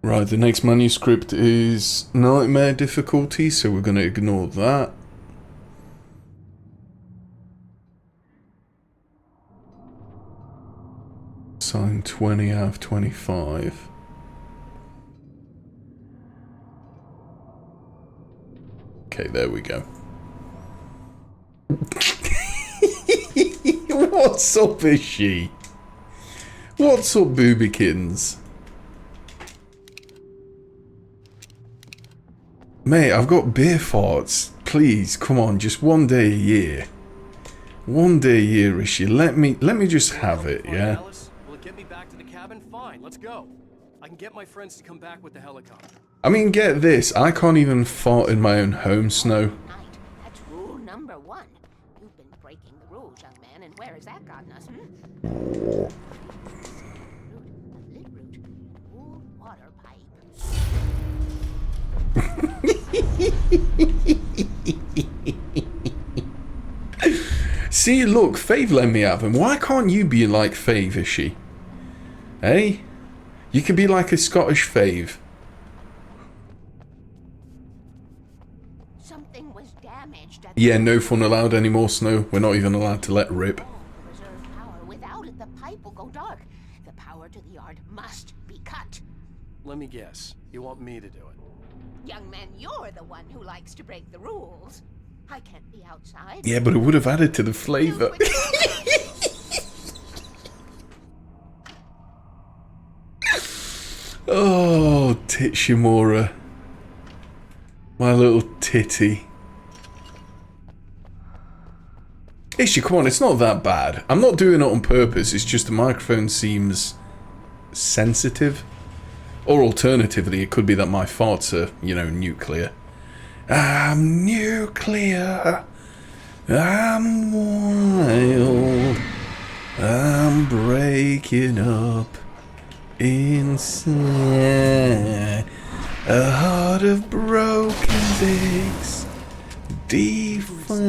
Right, the next manuscript is Nightmare difficulty, so we're going to ignore that. Sign 20 out of 25. Okay, there we go. What's up, is she? What's up, Boobykins? Mate, I've got beer farts. Please, come on, just one day a year. One day a year, Rishi. Let me just have it, yeah? Alice, will it get me back to the cabin? Fine, let's go. I can get my friends to come back with the helicopter. I mean, get this. I can't even fart in my own home, Snow. That's rule number 1. You've been breaking the rules, young man, and where has that gotten us, Cool water pipe. See, look, Fave let me have him. Why can't you be like Fave, is she? Hey? You could be like a Scottish Fave. Something was damaged at Yeah, no fun allowed anymore, Snow. We're not even allowed to let rip. reserve power. Without it, the pipe will go dark. The power to the yard must be cut. Let me guess. You want me to do it? Young man, you're the one who likes to break the rules. I can't be outside. Yeah, but it would have added to the flavour. Oh, Titshimura. My little titty. Ishi, come on, it's not that bad. I'm not doing it on purpose, it's just the microphone seems sensitive. Or alternatively, it could be that my farts are, you know, nuclear. I'm nuclear. I'm wild. I'm breaking up inside. A heart of broken bricks, defiled.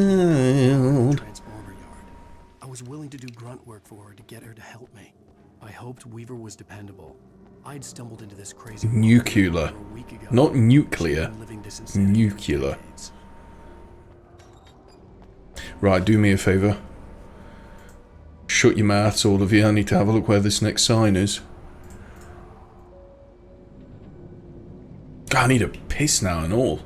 I was willing to do grunt work for her to get her to help me. I hoped Weaver was dependable. I'd stumbled into this crazy Nuclear. Not nuclear. Nuclear. Right, do me a favour. Shut your mouths, all of you. I need to have a look where this next sign is. God, I need a piss now and all.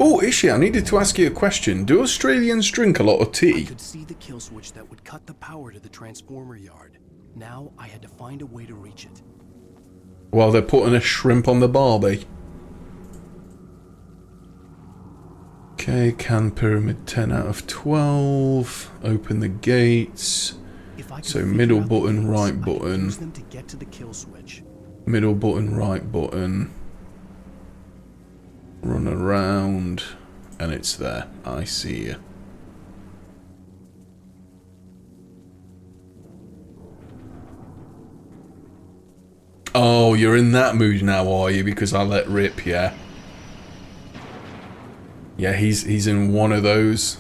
Oh, Ishi, I needed to ask you a question. Do Australians drink a lot of tea? I could see the kill switch that would cut the power to the transformer yard. Now I had to find a way to reach it. While they're putting a shrimp on the barbie. Okay, can pyramid 10 out of 12. Open the gates. So middle button, right button. Use them to get to the kill switch. Middle button, right button. Run around. And it's there. I see you. Oh, you're in that mood now, are you? Because I let rip, yeah? Yeah, he's in one of those.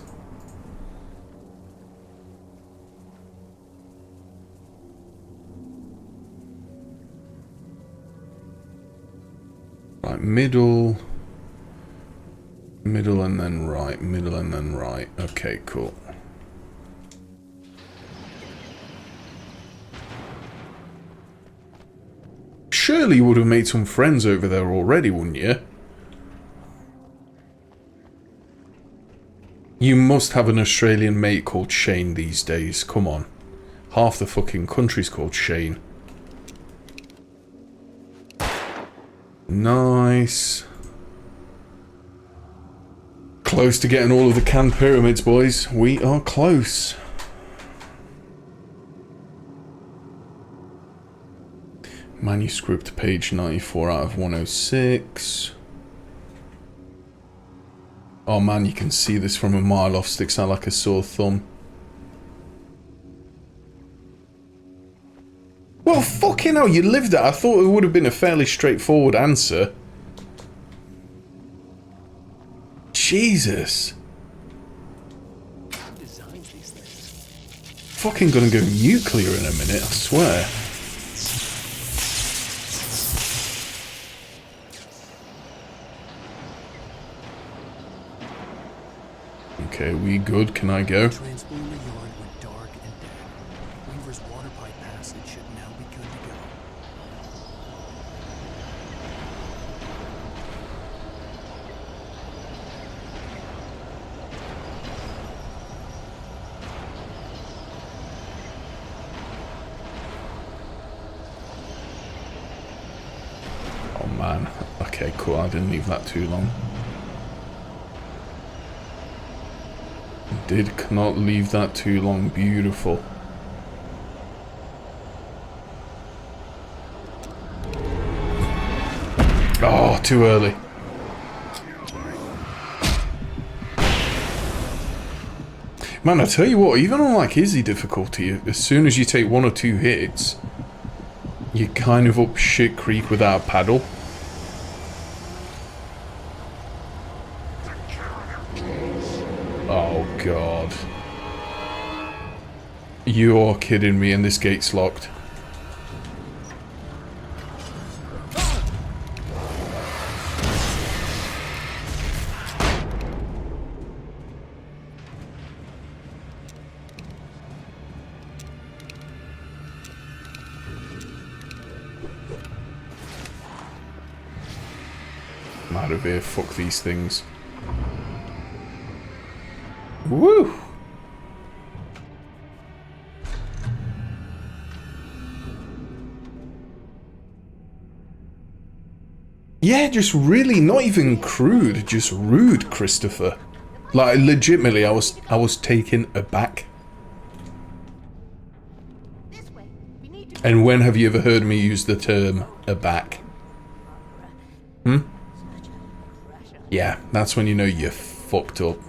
Right, middle. Middle and then right. Middle and then right. Okay, cool. Surely you would have made some friends over there already, wouldn't you? You must have an Australian mate called Shane these days. Come on. Half the fucking country's called Shane. Nice. Close to getting all of the canned pyramids, boys. We are close. Manuscript page 94 out of 106. Oh man, you can see this from a mile off. Sticks out like a sore thumb. Well, fucking hell, you lived it. I thought it would have been a fairly straightforward answer. Jesus. Fucking gonna go nuclear in a minute, I swear. Okay, we good? Can I go? Transformer yard went dark and dead. Weaver's water pipe passage should now be good to go. Oh man. Okay, cool. I didn't leave that too long. Did not leave that too long. Beautiful. Oh, too early. Man, I tell you what, even on like easy difficulty, as soon as you take 1 or 2 hits, you're kind of up shit creek without a paddle. Oh god. You are kidding me, and this gate's locked. I'm out of here, fuck these things. Woo! Yeah, just really not even crude, just rude, Christopher. Like legitimately, I was taken aback. And when have you ever heard me use the term aback? Hmm? Yeah, that's when you know you're fucked up.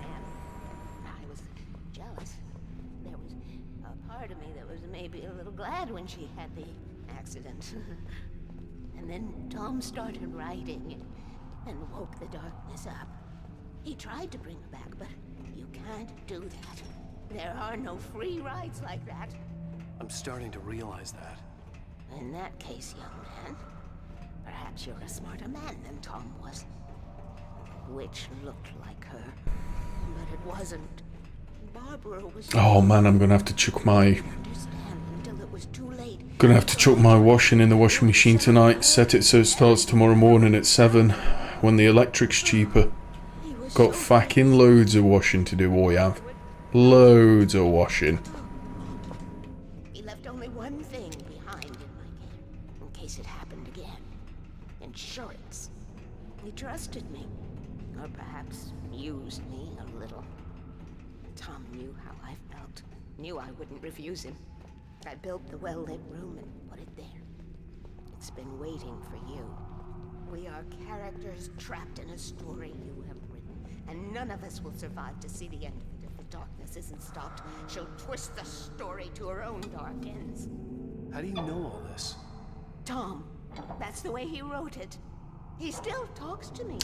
When she had the accident. And then Tom started writing and woke the darkness up. He tried to bring her back, but you can't do that. There are no free rides like that. I'm starting to realize that. In that case, young man, perhaps you're a smarter man than Tom was. The witch looked like her, but it wasn't. Barbara was... Oh man, I'm gonna have to chuck my... Too late. Gonna have to chuck my washing in the washing machine tonight. Set it so it starts tomorrow morning at 7 when the electric's cheaper. Got fucking loads of washing to do, all you have. Loads of washing. He left only one thing behind in my care, in case it happened again. Insurance. He trusted me. Or perhaps used me a little. Tom knew how I felt. Knew I wouldn't refuse him. I built the well-lit room and put it there. It's been waiting for you. We are characters trapped in a story you have written, and none of us will survive to see the end of it if the darkness isn't stopped. She'll twist the story to her own dark ends. How do you know all this? Tom, that's the way he wrote it. He still talks to me.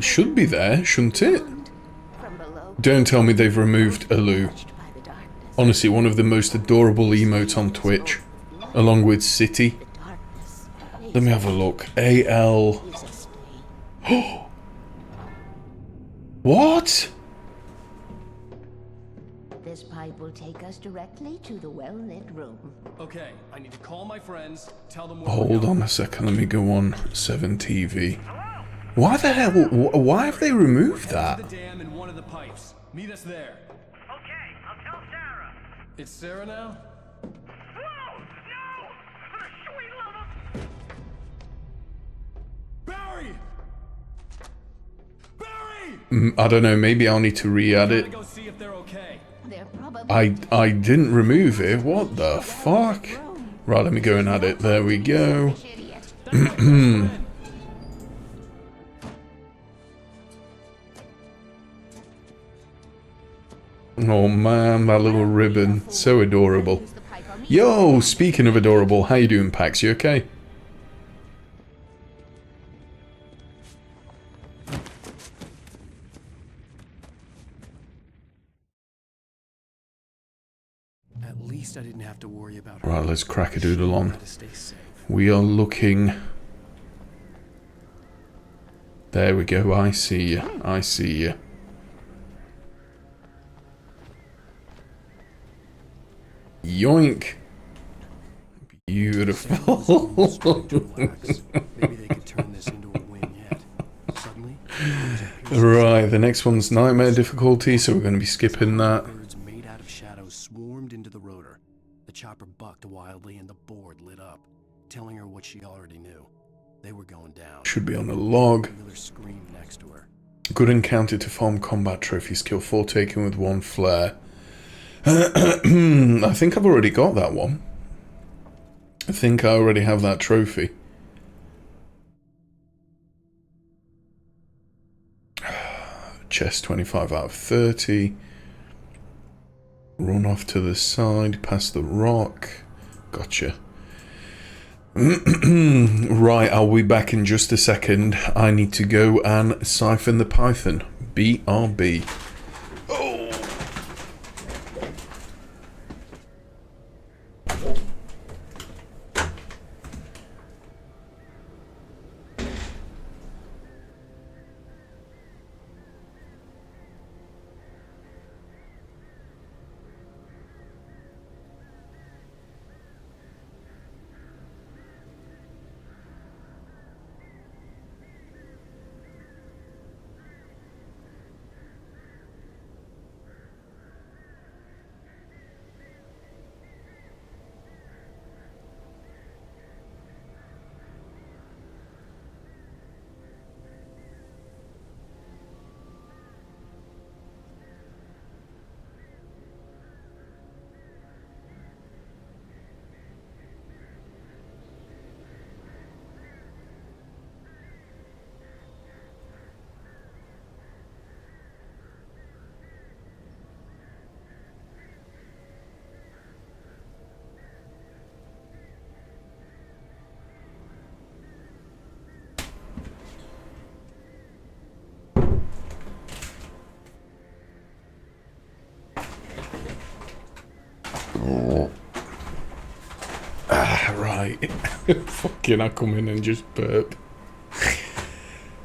Should be there, shouldn't it? From below. Don't tell me they've removed Alu. Honestly, one of the most adorable emotes on Twitch, along with City. Let me have a look. AL. What? This pipe will take us directly to the well-lit room. Okay, I need to call my friends, tell them where Hold on a second, let me go on 7TV. Why the hell? Why have they removed that? the dam in one of the pipes. Meet us there. Okay, I'll tell Sarah. It's Sarah now? Whoa! No! For the sweet love of... I don't know, maybe I'll need to re-add it. I didn't remove it. What the fuck? Right, let me go and add it. There we go. Oh man, that little ribbon. So adorable. Yo, speaking of adorable, how you doing, Pax? You okay? At least I didn't have to worry about her. Right, let's crack a doodle on. We are looking. There we go. I see you. I see you. Yoink. Beautiful. Maybe they could turn this into a win yet. Suddenly, right, the next one's nightmare difficulty, so we're going to be skipping that. birds made out of shadows swarmed into the rotor. The chopper bucked wildly and the board lit up, telling her what she already knew. They were going down. Should be on the log. Miller screamed next to her. Good encounter to farm combat trophies. Kill 4 taken with 1 flare. I think I've already got that one. I think I already have that trophy. Chest 25 out of 30. Run off to the side, past the rock. Gotcha. Right, I'll be back in just a second. I need to go and siphon the python. BRB. Oh! Right. Fucking I come in and just burp.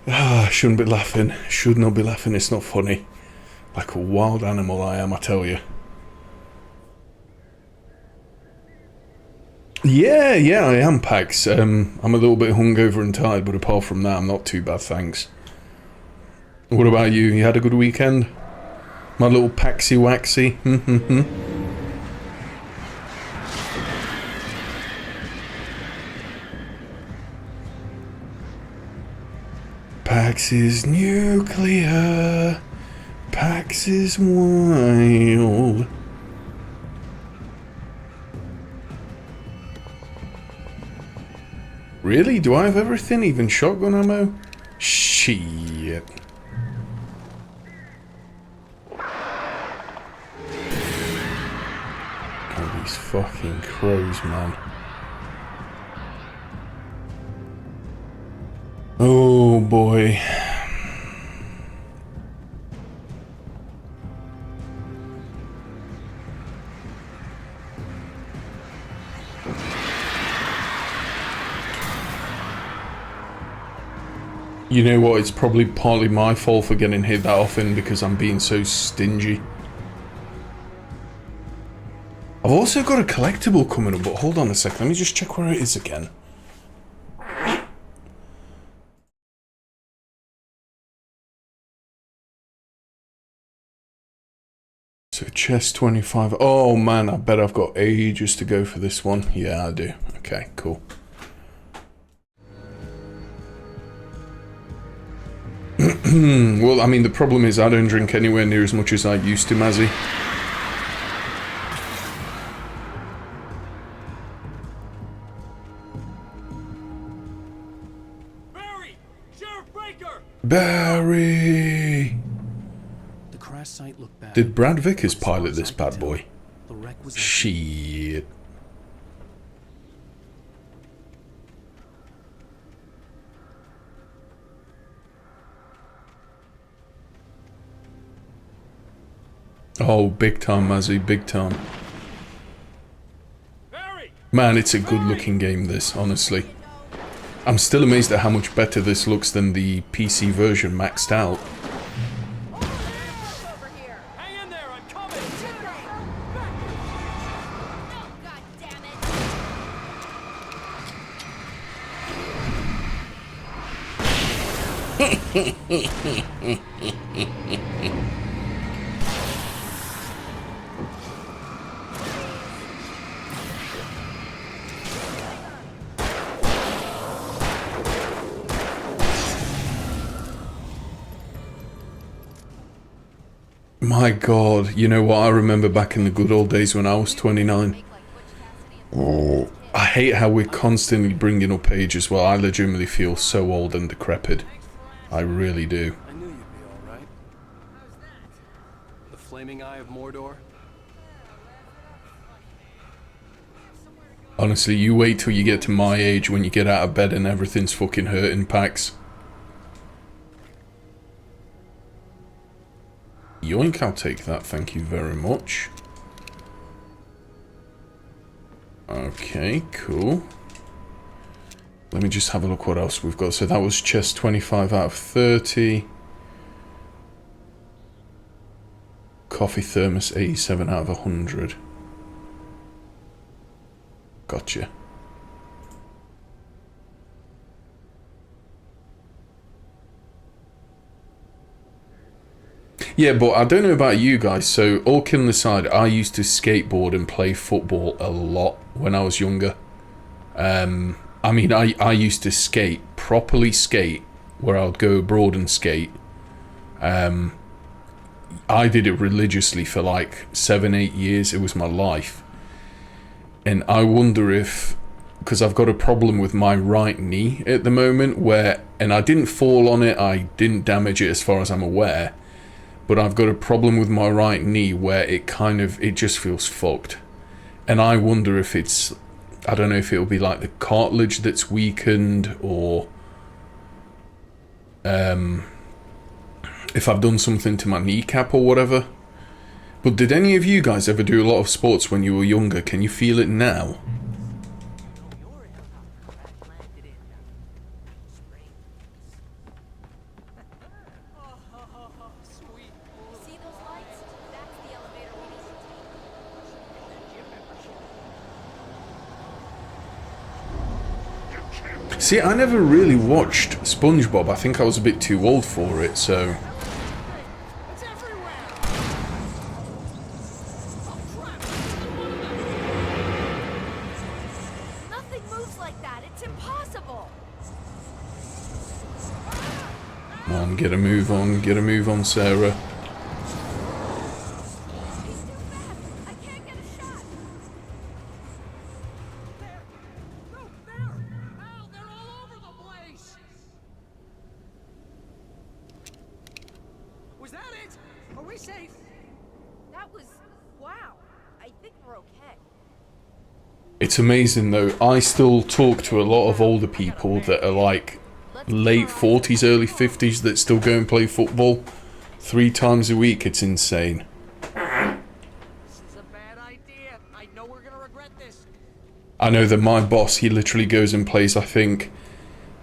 I shouldn't be laughing. Should not be laughing. It's not funny. Like a wild animal I am, I tell you. Yeah, I am, Pax. I'm a little bit hungover and tired, but apart from that, I'm not too bad, thanks. What about you? You had a good weekend? My little Paxy Waxy? Pax is nuclear. Pax is wild. Really? Do I have everything? Even shotgun ammo? Shit. Oh, these fucking crows, man. Oh boy. You know what, it's probably partly my fault for getting hit that often because I'm being so stingy. I've also got a collectible coming up, but hold on a second, let me just check where it is again. So chest 25, oh man, I bet I've got ages to go for this one. Yeah, I do. Okay, cool. Well, I mean, the problem is I don't drink anywhere near as much as I used to, Mazzy. Barry! Sheriff Breaker! Barry! The crash site looked bad. Did Brad Vickers pilot this bad boy? The wreck was Shit. Oh, big time, Mazzy, big time. Man, it's a good-looking game, this, honestly. I'm still amazed at how much better this looks than the PC version maxed out. Hang in there, I'm coming! My god, you know what, I remember back in the good old days when I was 29. Oh, I hate how we're constantly bringing up age as well. I legitimately feel so old and decrepit. I really do. I knew you'd be alright. The flaming eye of Mordor? Honestly, you wait till you get to my age when you get out of bed and everything's fucking hurting, Pax. Yoink, I'll take that, thank you very much. Okay, cool. Let me just have a look what else we've got. So that was chest 25 out of 30. Coffee thermos 87 out of 100. Gotcha. Yeah, but I don't know about you guys, so all kidding aside, I used to skateboard and play football a lot when I was younger. I mean, I used to skate, properly skate, where I would go abroad and skate. I did it religiously for like 7-8 years, it was my life. And I wonder if, because I've got a problem with my right knee at the moment, where, and I didn't fall on it, I didn't damage it as far as I'm aware, but I've got a problem with my right knee where it just feels fucked. And I wonder if it's, I don't know if it'll be like the cartilage that's weakened, or if I've done something to my kneecap or whatever. But did any of you guys ever do a lot of sports when you were younger? Can you feel it now? See, I never really watched SpongeBob. I think I was a bit too old for it, so... Nothing moves like that. It's impossible. Come on, get a move on, Sarah. Was that it? Are we safe? That was... wow. I think we're okay. It's amazing though, I still talk to a lot of older people that are like late 40s, early 50s that still go and play football 3 times a week. It's insane. I know that my boss, he literally goes and plays, I think,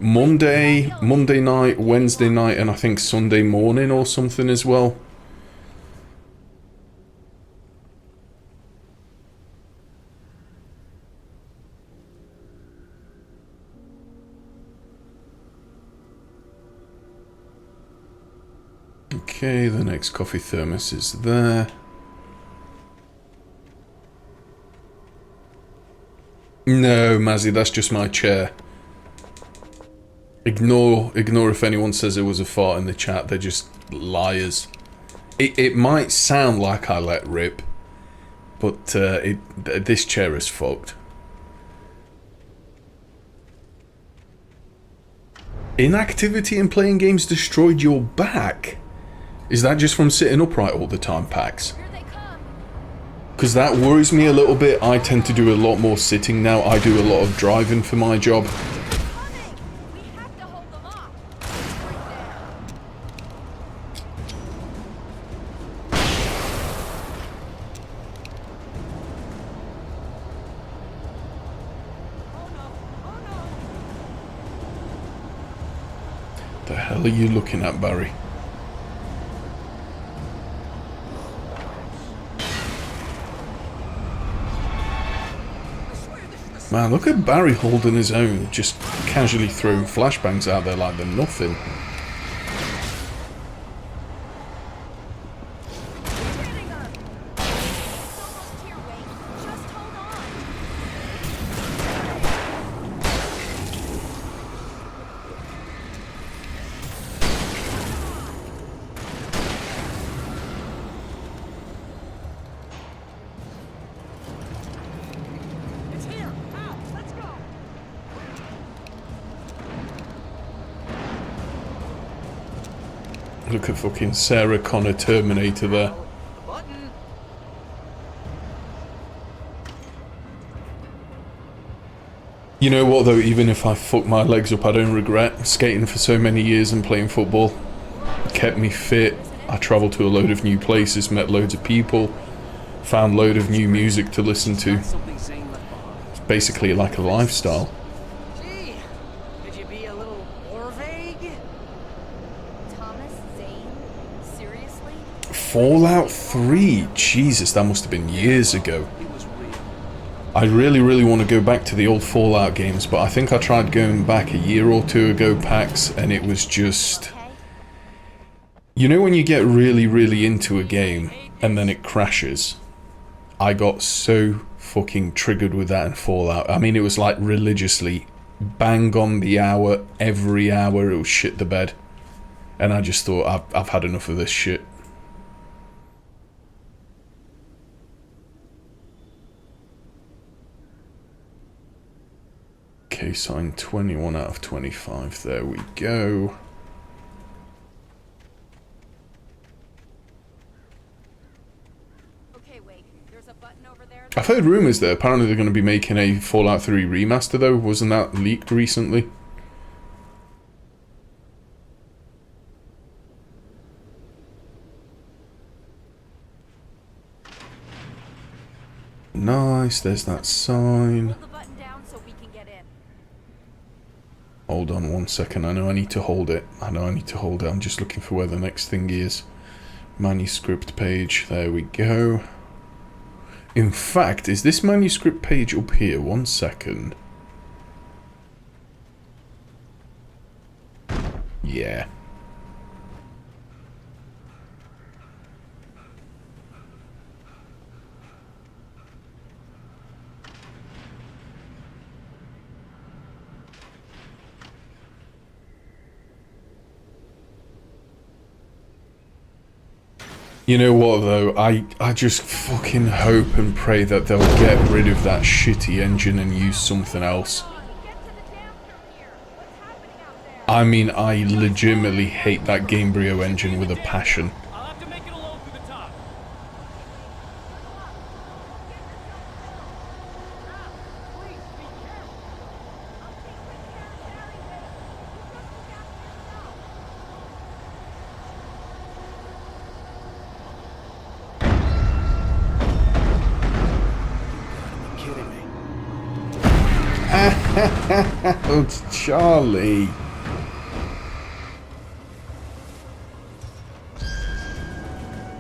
Monday night, Wednesday night, and I think Sunday morning or something as well. Okay, the next coffee thermos is there. No, Mazzy, that's just my chair. Ignore if anyone says it was a fart in the chat. They're just liars. It might sound like I let rip, but this chair is fucked. Inactivity in playing games destroyed your back. Is that just from sitting upright all the time, Pax? Because that worries me a little bit. I tend to do a lot more sitting now. I do a lot of driving for my job. The hell are you looking at, Barry? Man, look at Barry holding his own, just casually throwing flashbangs out there like they're nothing. Look at fucking Sarah Connor Terminator there. You know what though, even if I fuck my legs up, I don't regret skating for so many years and playing football. It kept me fit. I travelled to a load of new places, met loads of people, found a load of new music to listen to. It's basically like a lifestyle. Fallout 3? Jesus, that must have been years ago. I really want to go back to the old Fallout games, but I think I tried going back a year or two ago, PAX, and it was just... You know when you get really into a game, and then it crashes? I got so fucking triggered with that in Fallout. I mean, it was like religiously, bang on the hour, every hour it was shit the bed. And I just thought, I've had enough of this shit. Okay, sign 21 out of 25. There we go. Okay, wait. There's a button over there. I've heard rumours that apparently they're going to be making a Fallout 3 remaster though. Wasn't that leaked recently? Nice, there's that sign. Hold on 1 second, I know I need to hold it. I'm just looking for where the next thing is. Manuscript page, there we go. In fact, is this manuscript page up here? 1 second. Yeah. You know what though, I just fucking hope and pray that they'll get rid of that shitty engine and use something else. I mean, I legitimately hate that Gamebryo engine with a passion. Oh, it's Charlie.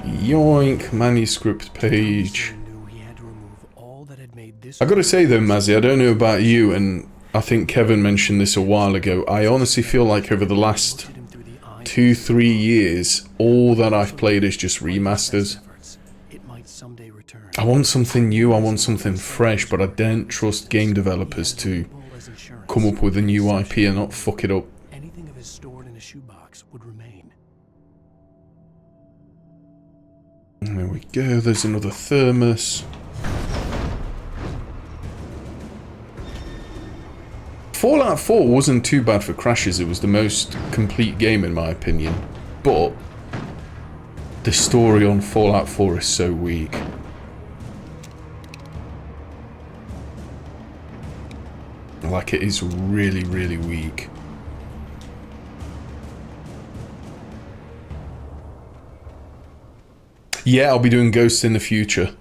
Yoink, manuscript page. I gotta say though, Mazzy, I don't know about you, and I think Kevin mentioned this a while ago, I honestly feel like over the last 2-3 years, all that I've played is just remasters. I want something new, I want something fresh, but I don't trust game developers to come up with a new IP and not fuck it up. anything of his stored in a shoebox would remain. There we go, there's another thermos. Fallout 4 wasn't too bad for crashes, it was the most complete game in my opinion, but the story on Fallout 4 is so weak. Like, it is really, really weak. Yeah, I'll be doing Ghosts in the future.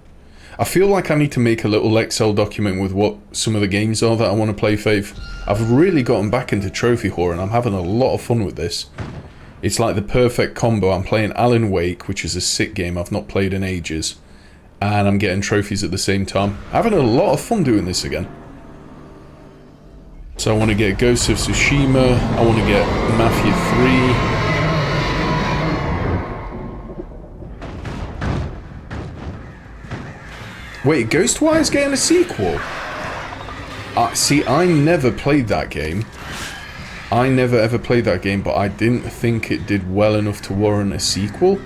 I feel like I need to make a little Excel document with what some of the games are that I want to play, Faith. I've really gotten back into trophy horror and I'm having a lot of fun with this. It's like the perfect combo. I'm playing Alan Wake, which is a sick game I've not played in ages, and I'm getting trophies at the same time. Having a lot of fun doing this again. So I want to get Ghost of Tsushima, I want to get Mafia 3. Wait, Ghostwire's getting a sequel? See, I never played that game. I never ever played that game, but I didn't think it did well enough to warrant a sequel.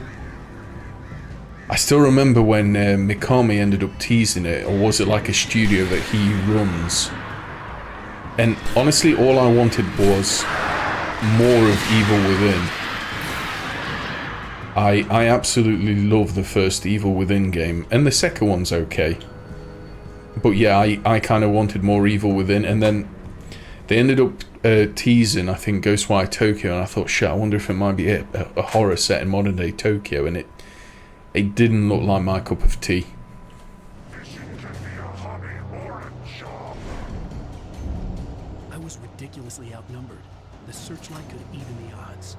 I still remember when Mikami ended up teasing it, or was it like a studio that he runs? And honestly, all I wanted was more of Evil Within. I absolutely love the first Evil Within game, and the second one's okay. But yeah, I kind of wanted more Evil Within, and then they ended up teasing, I think, Ghostwire Tokyo, and I thought, shit, I wonder if it might be a horror set in modern day Tokyo, and it didn't look like my cup of tea. I was ridiculously outnumbered. The searchlight could even the odds.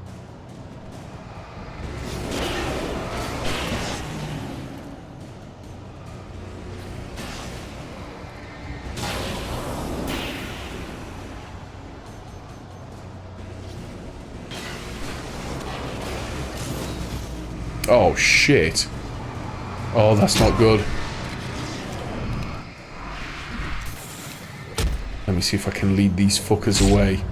Oh shit. Oh, that's not good. Let me see if I can lead these fuckers away.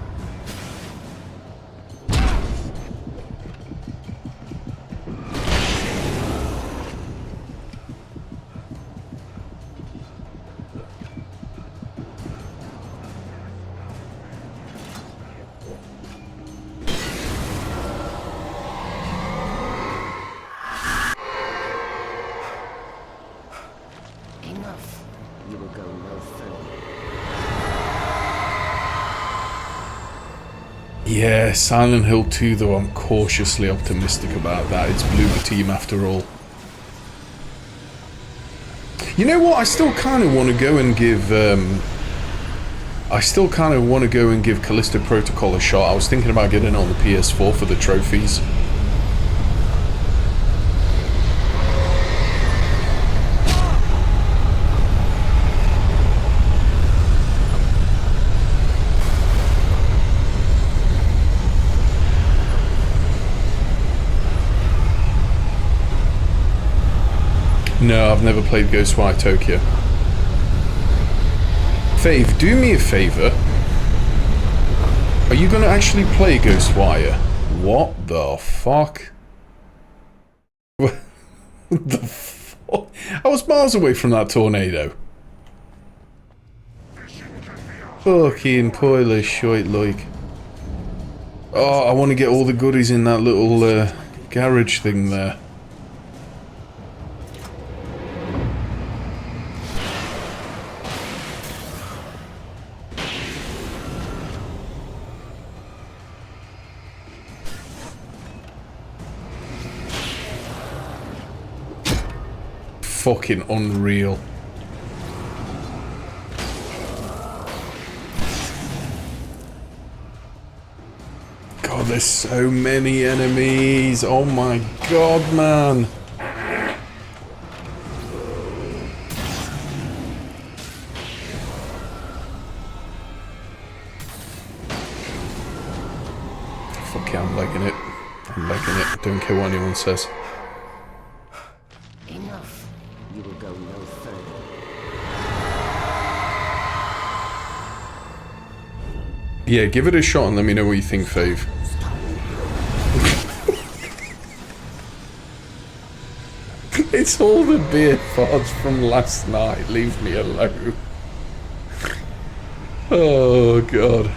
Yeah, Silent Hill 2 though, I'm cautiously optimistic about that. It's Bloober Team after all. You know what? I still kind of want to go and give Callisto Protocol a shot. I was thinking about getting it on the PS4 for the trophies. No, I've never played Ghostwire Tokyo. Fave, do me a favour. Are you going to actually play Ghostwire? What the fuck? What the fuck? I was miles away from that tornado. Fucking poilus shite like. Oh, I want to get all the goodies in that little garage thing there. Fucking unreal. God, there's so many enemies. Oh my god, man. Fuck yeah, I'm legging it. I'm legging it. Don't care what anyone says. Enough. You will go no further. Yeah, give it a shot and let me know what you think, Fave. It's all the beer farts from last night. Leave me alone. Oh, God.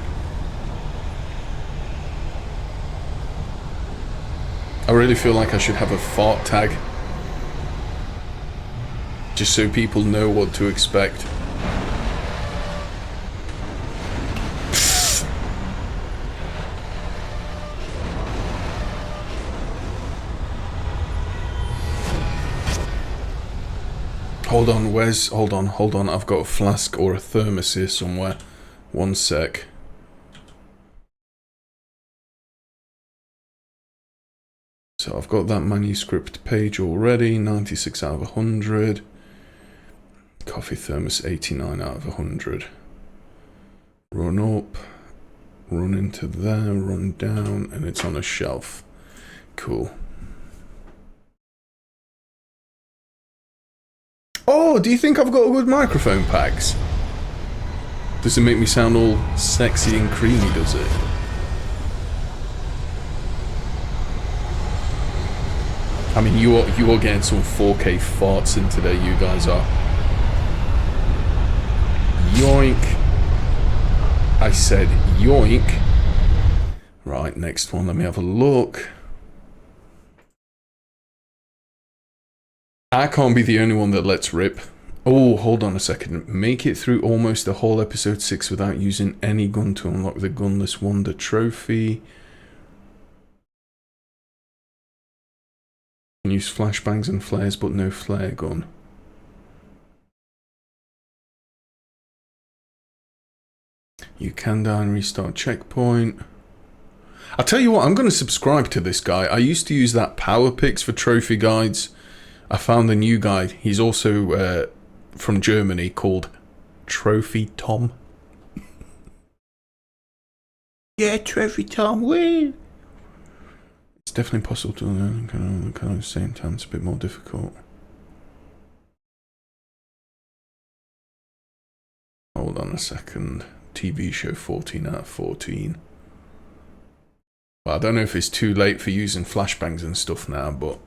I really feel like I should have a fart tag. Just so people know what to expect. Hold on, Wes. Hold on. I've got a flask or a thermos here somewhere. One sec. So I've got that manuscript page already. 96 out of 100. Coffee thermos 89 out of 100. Run up. Run into there. Run down. And it's on a shelf. Cool. Oh, do you think I've got good microphone packs? Does it make me sound all sexy and creamy, does it? I mean, you are getting some 4K farts in today, you guys are. Yoink. I said yoink. Right, next one, let me have a look. I can't be the only one that lets rip. Oh, hold on a second. Make it through almost the whole episode 6 without using any gun to unlock the Gunless Wonder trophy. Use flashbangs and flares, but no flare gun. You can die and restart checkpoint. I'll tell you what, I'm going to subscribe to this guy. I used to use that Power Picks for trophy guides. I found a new guide. He's also from Germany, called Trophy Tom. Yeah, Trophy Tom, woo! It's definitely possible to learn kind of the same time. It's a bit more difficult. Hold on a second. TV show 14 out of 14. Well, I don't know if it's too late for using flashbangs and stuff now, but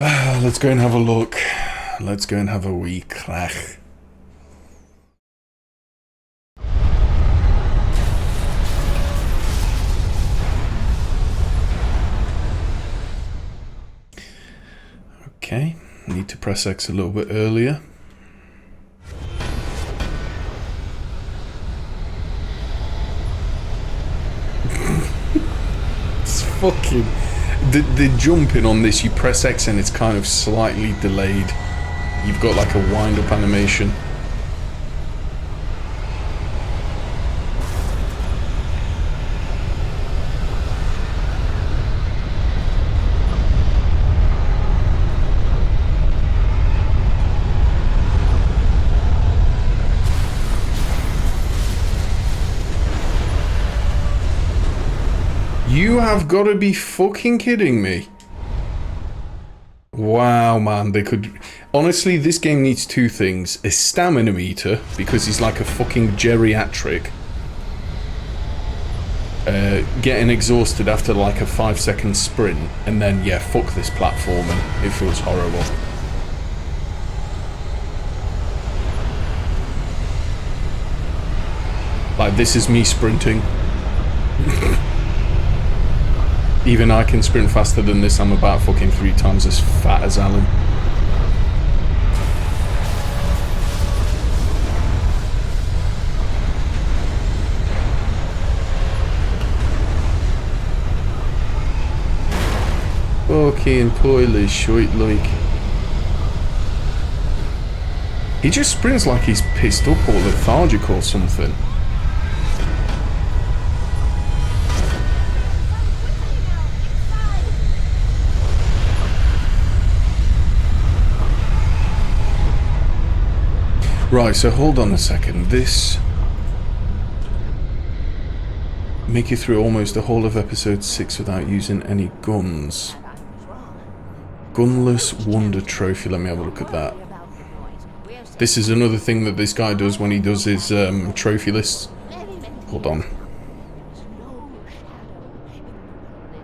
let's go and have a look. Let's go and have a wee crack. Okay, need to press X a little bit earlier. It's fucking... The jumping on this, you press X and it's kind of slightly delayed. You've got like a wind-up animation. You have got to be fucking kidding me. Wow, man, they could... Honestly, this game needs two things. A stamina meter, because he's like a fucking geriatric. Getting exhausted after like a 5-second sprint. And then, yeah, fuck this platforming. It feels horrible. Like, this is me sprinting. Even I can sprint faster than this. I'm about fucking 3 times as fat as Alan. Fucking poorly shite like. He just sprints like he's pissed up or lethargic or something. Right, so hold on a second. This... Make it through almost the whole of episode 6 without using any guns. Gunless Wonder Trophy. Let me have a look at that. This is another thing that this guy does when he does his trophy lists. Hold on. No shadow in the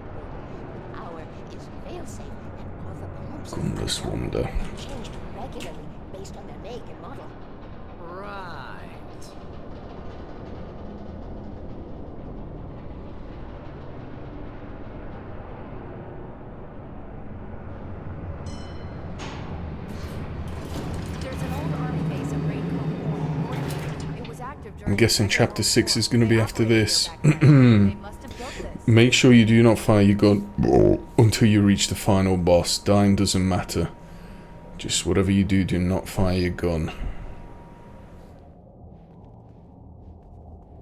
power is failsafe, and all the bombs Gunless Wonder. are changed regularly based on their make and model. Right. There's an old army base at Raincoat Point. It was active during I'm guessing chapter 6 is going to be after this. Make sure you do not fire your gun until you reach the final boss. Dying doesn't matter. Just whatever you do, do not fire your gun.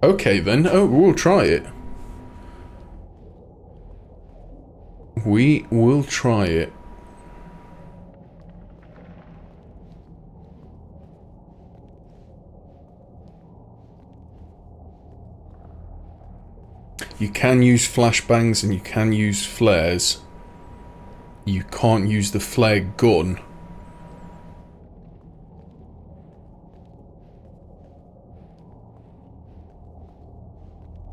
Okay then. Oh, we'll try it. We will try it. You can use flashbangs and you can use flares. You can't use the flare gun.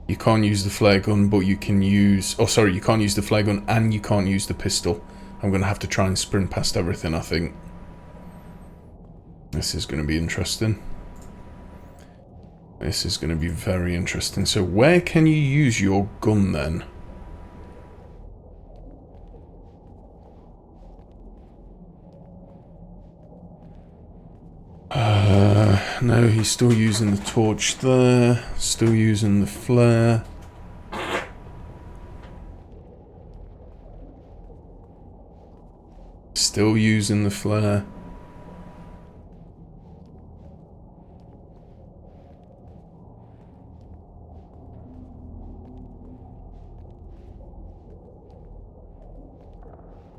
You can't use the flare gun, but you can use... Oh, sorry, you can't use the flare gun and you can't use the pistol. I'm going to have to try and sprint past everything, I think. This is going to be interesting. This is going to be very interesting. So where can you use your gun then? No, he's still using the torch there. Still using the flare. Still using the flare.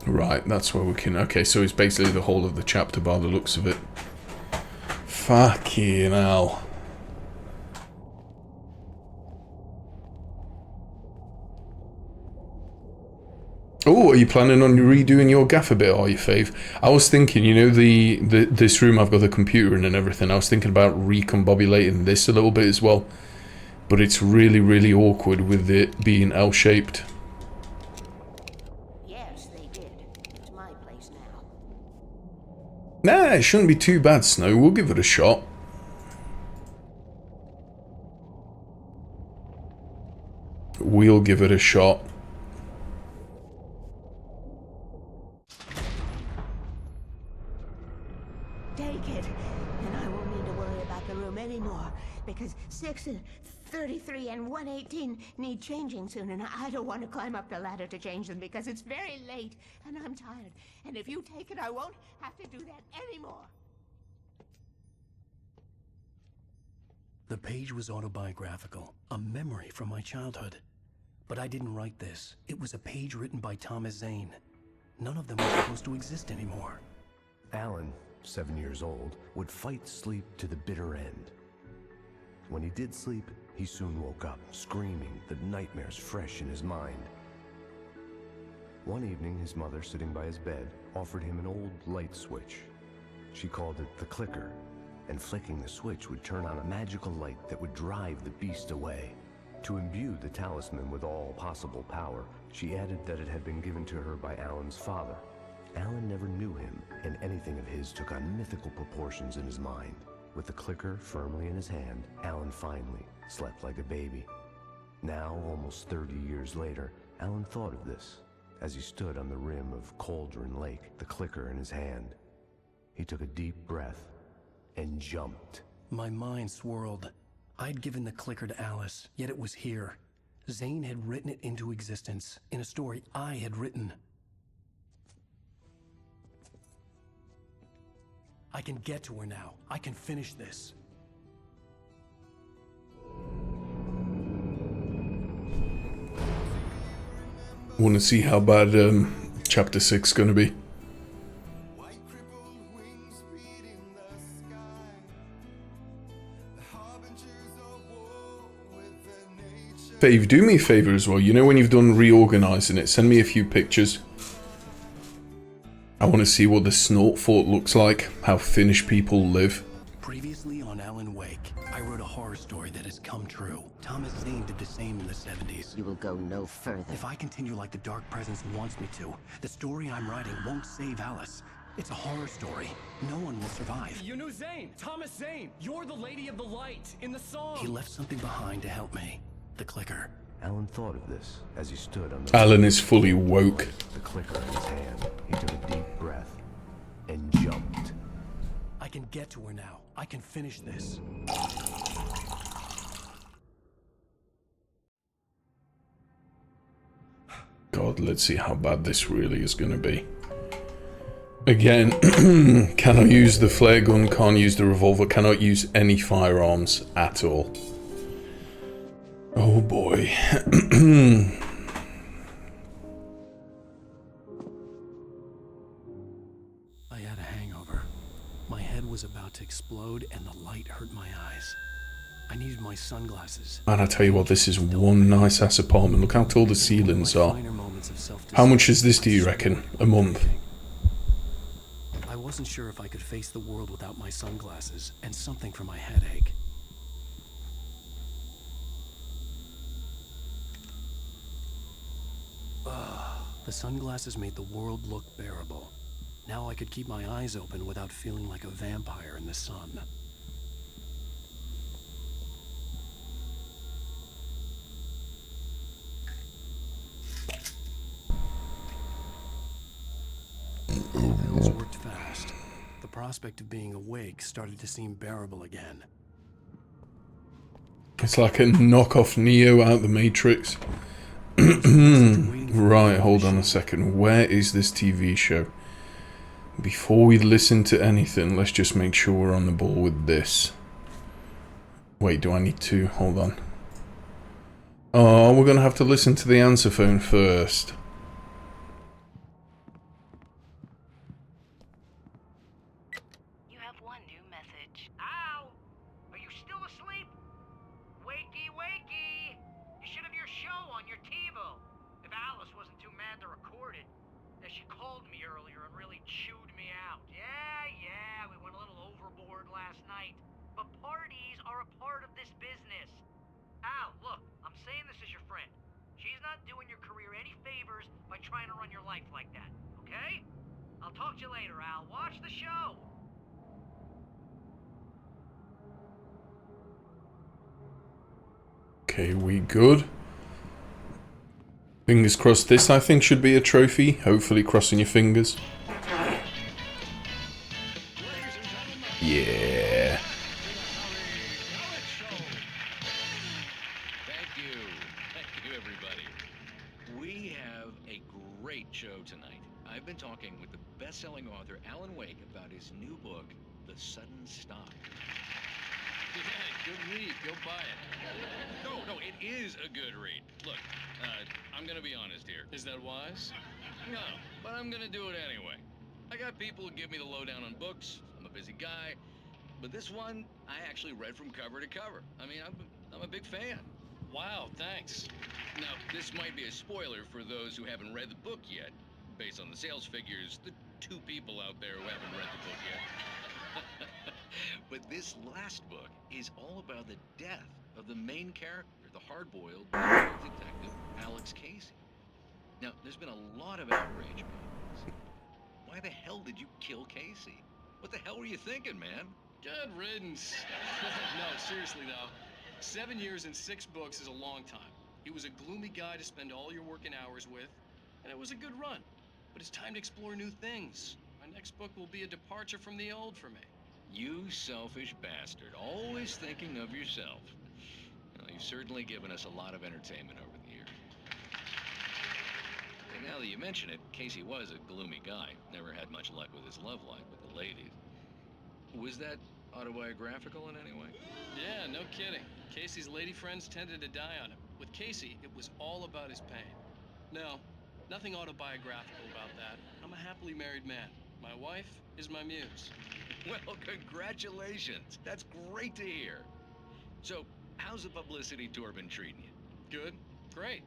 Right, that's where we can... Okay, so it's basically the whole of the chapter by the looks of it. Fucking hell. Oh, are you planning on redoing your gaff a bit, are you, Fave? I was thinking, you know, this room I've got the computer in and everything. I was thinking about recombobulating this a little bit as well. But it's really, really awkward with it being L-shaped. Nah, it shouldn't be too bad, Snow. We'll give it a shot. We'll give it a shot. Take it, and I won't need to worry about the room anymore, because 6 and 33 and 118 need changing soon, and I don't want to climb up the ladder to change them because it's very late, and I'm tired. And if you take it, I won't have to do that anymore. The page was autobiographical, a memory from my childhood. But I didn't write this. It was a page written by Thomas Zane. None of them were supposed to exist anymore. Alan, 7 years old, would fight sleep to the bitter end. When he did sleep, he soon woke up, screaming, the nightmares fresh in his mind. One evening, his mother, sitting by his bed, offered him an old light switch. She called it the clicker, and flicking the switch would turn on a magical light that would drive the beast away. To imbue the talisman with all possible power, she added that it had been given to her by Alan's father. Alan never knew him, and anything of his took on mythical proportions in his mind. With the clicker firmly in his hand, Alan finally slept like a baby. Now, almost 30 years later, Alan thought of this as he stood on the rim of Cauldron Lake, the clicker in his hand. He took a deep breath and jumped. My mind swirled. I'd given the clicker to Alice, yet it was here. Zane had written it into existence in a story I had written. I can get to her now. I can finish this. Want to see how bad chapter 6 is going to be. Fave, do me a favour as well. You know when you've done reorganising it, send me a few pictures. I want to see what the Snort Fort looks like, how Finnish people live. Previously on Alan Wake, I wrote a horror story that has come true. Thomas Zane did the same in the 70s. You will go no further. If I continue like the Dark Presence wants me to, the story I'm writing won't save Alice. It's a horror story. No one will survive. You knew Zane! Thomas Zane! You're the Lady of the Light in the song! He left something behind to help me. The clicker. Alan thought of this as he stood on the... Alan is fully woke. The clicker in his hand. He took a deep breath and jumped. I can get to her now. I can finish this. God, let's see how bad this really is going to be. Again, cannot use the flare gun, can't use the revolver, cannot use any firearms at all. Oh boy. I had a hangover. My head was about to explode and the light hurt my eyes. I needed my sunglasses. Man, I tell you what, this is one nice ass apartment. Look how tall the ceilings are. How much is this, do you reckon? A month? I wasn't sure if I could face the world without my sunglasses and something for my headache. The sunglasses made the world look bearable. Now I could keep my eyes open without feeling like a vampire in the sun. Pills worked fast. The prospect of being awake started to seem bearable again. It's like a knockoff Neo out the Matrix. Right, hold on a second. Where is this TV show? Before we listen to anything, let's just make sure we're on the ball with this. Wait, do I need to? Hold on. Oh, we're going to have to listen to the answer phone first. You have one new message. Ow! Are you still asleep? Wakey, wakey! You should have your show on your TiVo. If Alice wasn't too mad to record it. As she called me earlier and really chewed me out. Yeah, we went a little overboard last night. But parties are a part of this business. Al, look, I'm saying this as your friend. She's not doing your career any favors by trying to run your life like that, okay? I'll talk to you later, Al. Watch the show. Okay, we good? Fingers crossed. This, I think, should be a trophy. Hopefully, crossing your fingers. Yeah. Thank you, everybody. We have a great show tonight. I've been talking with the best-selling author Alan Wake about his new book, The Sudden Stop. Yeah, good read. Go buy it. No, it is a good read. Look, I'm gonna be honest here. Is that wise? No, but I'm gonna do it anyway. I got people who give me the lowdown on books. I'm a busy guy. But this one, I actually read from cover to cover. I mean, I'm a big fan. Wow, thanks. Now, this might be a spoiler for those who haven't read the book yet. Based on the sales figures, the 2 people out there who haven't read the book yet. But this last book is all about the death of the main character, the hard-boiled detective, Alex Casey. Now, there's been a lot of outrage made. Why the hell did you kill Casey? What the hell were you thinking, man? Good riddance. No, seriously though. 7 years and 6 books is a long time. He was a gloomy guy to spend all your working hours with, and it was a good run. But it's time to explore new things. My next book will be a departure from the old for me. You selfish bastard, always thinking of yourself. Well, you've certainly given us a lot of entertainment over the years. And now that you mention it, Casey was a gloomy guy. Never had much luck with his love life with the ladies. Was that autobiographical in any way? Yeah, no kidding. Casey's lady friends tended to die on him. With Casey, it was all about his pain. No, nothing autobiographical about that. I'm a happily married man. My wife is my muse. Well, congratulations. That's great to hear. So, how's the publicity tour been treating you? Good. Great.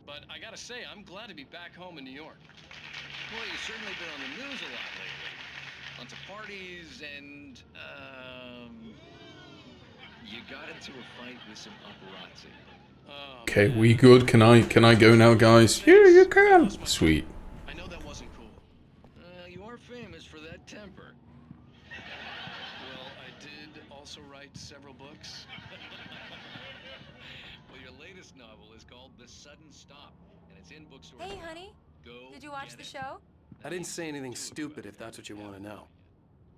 But I gotta say, I'm glad to be back home in New York. Well, you've certainly been on the news a lot lately. Lots of parties and, You got into a fight with some paparazzi. Okay, we good? Can I go now, guys? Yeah, you can. Sweet. I know that wasn't cool. You are famous for that temper. Well, I did also write several books. Well, your latest novel is called The Sudden Stop, and it's in bookstores. Hey, honey. Did you watch the show? I didn't say anything stupid if that's what you want to know.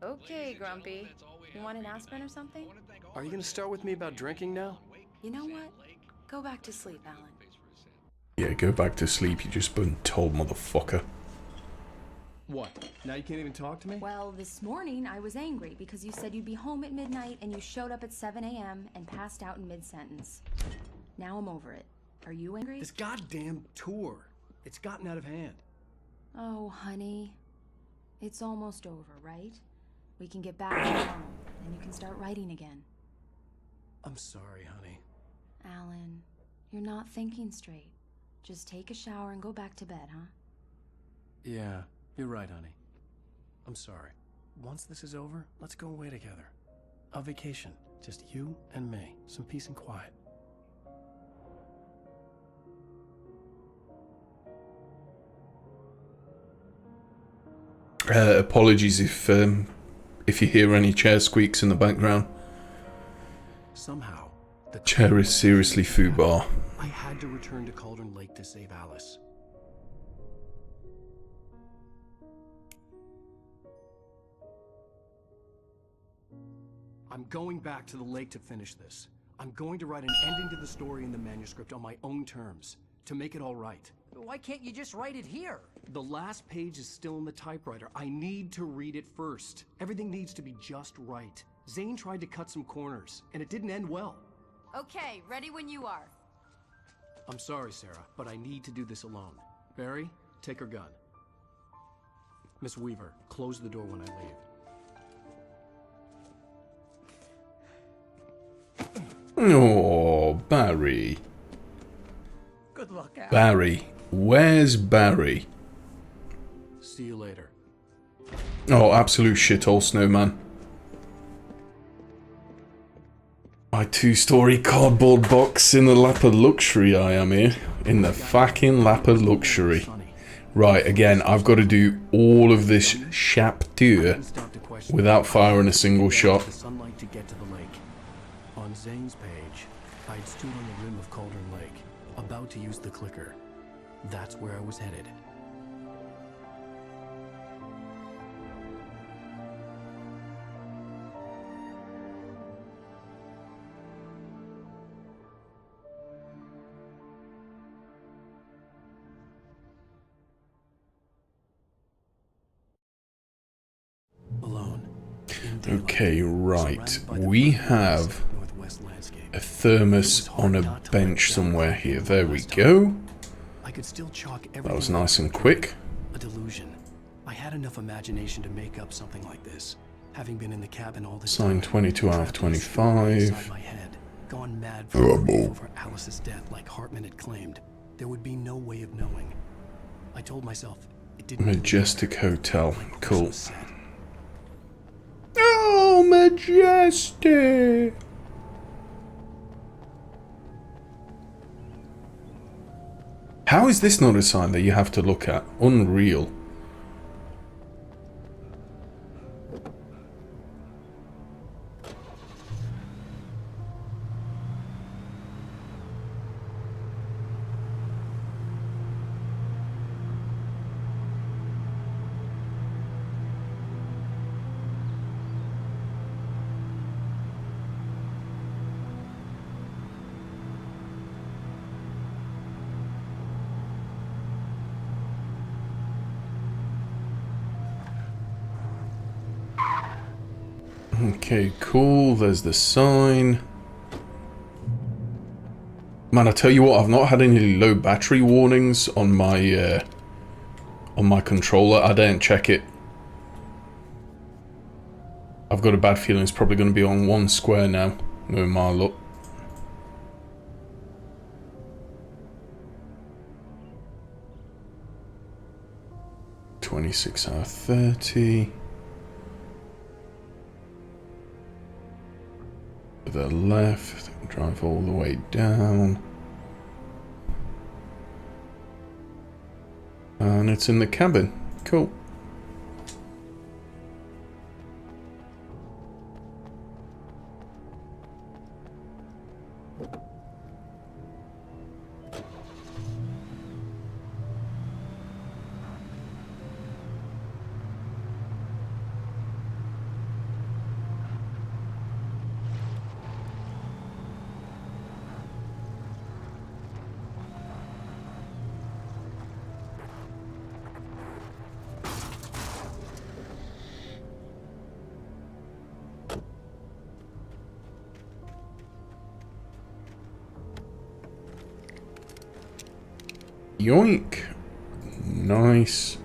Okay, Grumpy. You want an aspirin or something? Are you going to start with me about drinking now? You know what? Go back to sleep, Alan. Yeah, go back to sleep, you just been told, motherfucker. What? Now you can't even talk to me? Well, this morning I was angry because you said you'd be home at midnight and you showed up at 7 a.m. and passed out in mid-sentence. Now I'm over it. Are you angry? This goddamn tour. It's gotten out of hand. Oh, honey. It's almost over, right? We can get back to normal, and you can start writing again. I'm sorry, honey. Alan, you're not thinking straight. Just take a shower and go back to bed, huh? Yeah, you're right, honey. I'm sorry. Once this is over, let's go away together. A vacation. Just you and me. Some peace and quiet. Apologies if you hear any chair squeaks in the background. Somehow, the chair is seriously foobar. I had to return to Cauldron Lake to save Alice. I'm going back to the lake to finish this. I'm going to write an ending to the story in the manuscript on my own terms, to make it all right. Why can't you just write it here? The last page is still in the typewriter. I need to read it first. Everything needs to be just right. Zane tried to cut some corners, and it didn't end well. Okay, ready when you are. I'm sorry, Sarah, but I need to do this alone. Barry, take her gun. Miss Weaver, close the door when I leave. Oh, Barry. Good luck, Al. Barry. Where's Barry? See you later. Oh, absolute shithole, Snowman. My 2-story cardboard box in the lap of luxury I am here. In the fucking lap of luxury. Right, again, I've got to do all of this chapter without firing a single shot. The sunlight to get to the lake. On Zane's page, I'd stood on the rim of Cauldron Lake, about to use the clicker. That's where I was headed. Alone. Okay, right. We have a thermos on a bench somewhere here. There we go. I could still chalk That was nice and quick. A delusion. I had enough imagination to make up something like this. Having been in the cabin all this Sign time, 22 out of 25. inside my head, gone mad over Alice's death like Hartman had claimed. There would be no way of knowing. I told myself it didn't. Majestic Hotel. Cool. Oh, Majestic! How is this not a sign that you have to look at? Unreal. Okay, cool. There's the sign. Man, I tell you what, I've not had any low battery warnings on my controller. I didn't check it. I've got a bad feeling it's probably going to be on 1 square now, knowing my luck. $26 out of 30. the left, drive all the way down. And it's in the cabin. Cool. Yoink. Nice.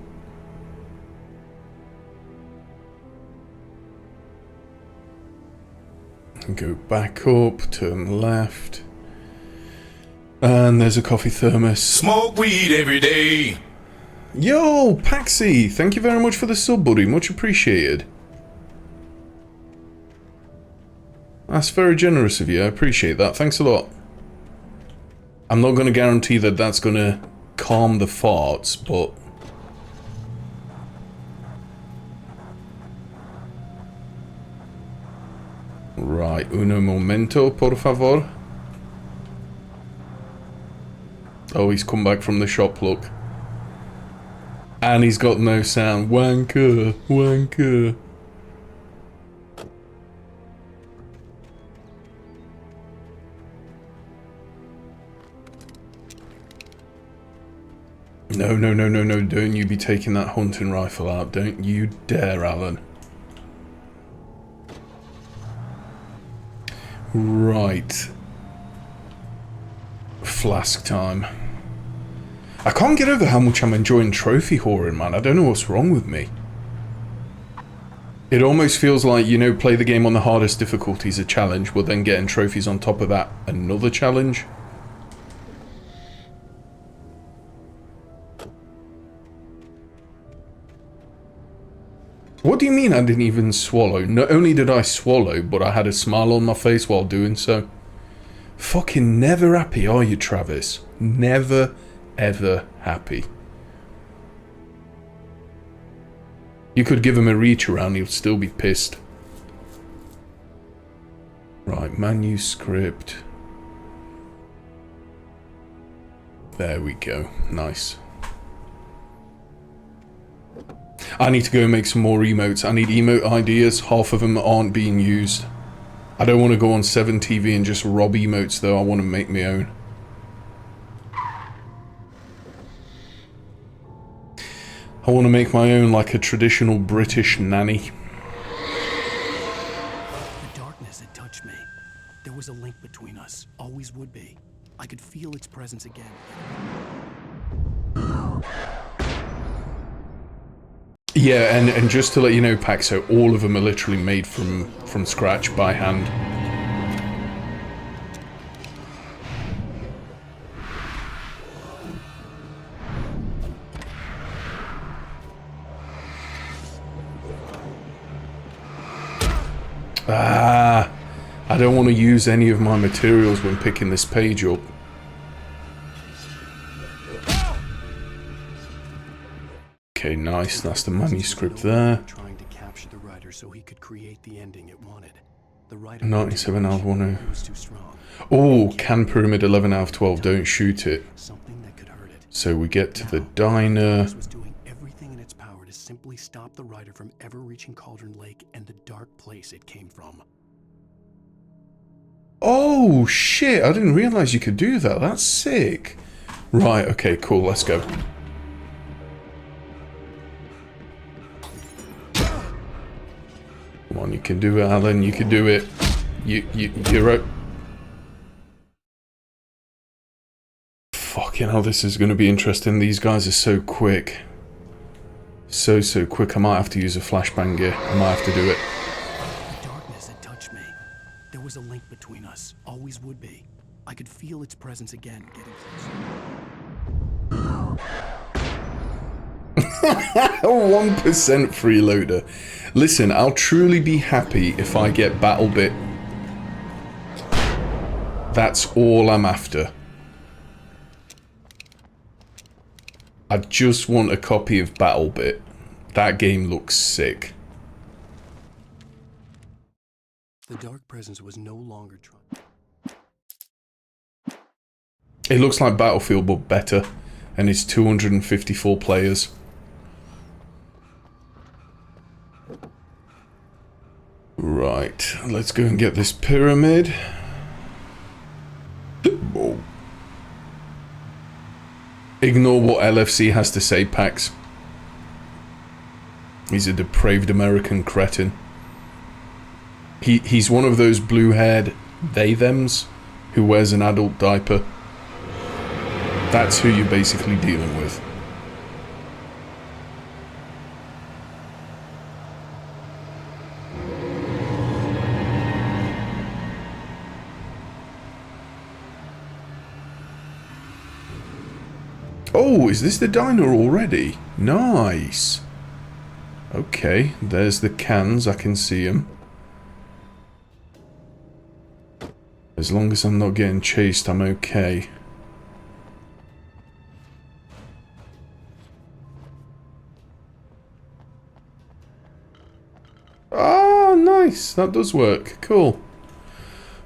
And go back up, turn left. And there's a coffee thermos. Smoke weed every day. Yo, Paxi, thank you very much for the sub, buddy. Much appreciated. That's very generous of you. I appreciate that. Thanks a lot. I'm not going to guarantee that that's going to calm the farts, but... Right, uno momento, por favor. Oh, he's come back from the shop, look. And he's got no sound. Wanker, wanker. No, no, no, no, no, don't you be taking that hunting rifle out. Don't you dare, Alan. Right. Flask time. I can't get over how much I'm enjoying trophy whoring, man. I don't know what's wrong with me. It almost feels like, you know, play the game on the hardest difficulty is a challenge, but then getting trophies on top of that, another challenge. What do you mean I didn't even swallow? Not only did I swallow, but I had a smile on my face while doing so. Fucking never happy, are you, Travis? Never, ever happy. You could give him a reach around, he'll still be pissed. Right, manuscript. There we go. Nice. I need to go and make some more emotes. I need emote ideas. Half of them aren't being used. I don't want to go on 7TV and just rob emotes though. I want to make my own. I want to make my own like a traditional British nanny. The darkness had touched me. There was a link between us. Always would be. I could feel its presence again. Yeah, and just to let you know, Paxo, all of them are literally made from scratch by hand. Ah, I don't want to use any of my materials when picking this page up. Okay, nice. That's the manuscript there. Trying to capture the writer so he could create the ending it wanted. The writer 97 out of 1. Oh, can Pyramid 11 out of 12. Don't shoot it. Something that could hurt it. So we get to the diner. Was doing everything in its power to simply stop the writer from ever reaching Cauldron Lake and the dark place it came from. Oh shit! I didn't realize you could do that. That's sick. Right. Okay. Cool. Let's go. Come on, you can do it, Alan. You can do it. You're right. Fucking hell, this is going to be interesting. These guys are so quick. So quick. I might have to use a flashbang gear. I might have to do it. The darkness had touched me. There was a link between us. Always would be. I could feel its presence again, getting closer. 1% freeloader. Listen, I'll truly be happy if I get BattleBit That's all I'm after. I just want a copy of BattleBit. That game looks sick. The dark presence was no longer trying. It looks like Battlefield but better, and it's 254 players. Right, let's go and get this pyramid. Oh. Ignore what LFC has to say, Pax. He's a depraved American cretin. He's one of those blue-haired they-thems who wears an adult diaper. That's who you're basically dealing with. Oh, is this the diner already? Nice. Okay, there's the cans. I can see them. As long as I'm not getting chased, I'm okay. Ah, nice. That does work. Cool.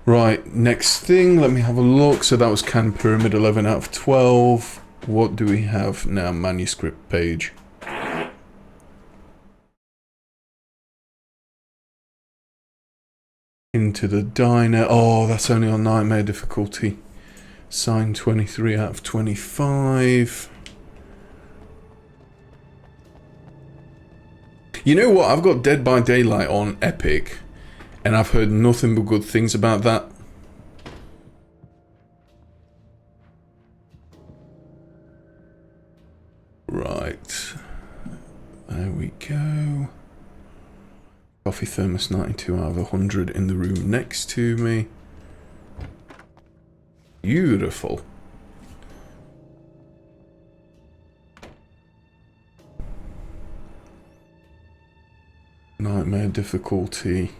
Right, next thing. Let me have a look. So that was Can Pyramid, 11 out of 12. What do we have now? Manuscript page. Into the diner. Oh, that's only on nightmare difficulty. Sign 23 out of 25. You know what? I've got Dead by Daylight on Epic, and I've heard nothing but good things about that. Right. There we go. Coffee thermos 92 out of 100 in the room next to me. Beautiful. Nightmare difficulty.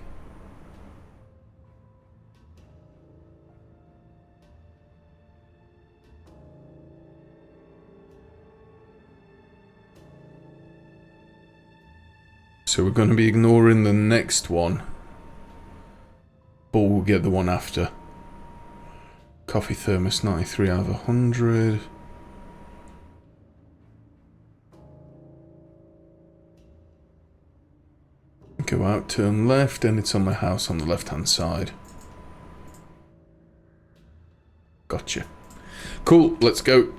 So we're going to be ignoring the next one, but we'll get the one after. Coffee thermos 93 out of 100. Go out, turn left, and it's on my house on the left hand side. Gotcha. Cool, let's go.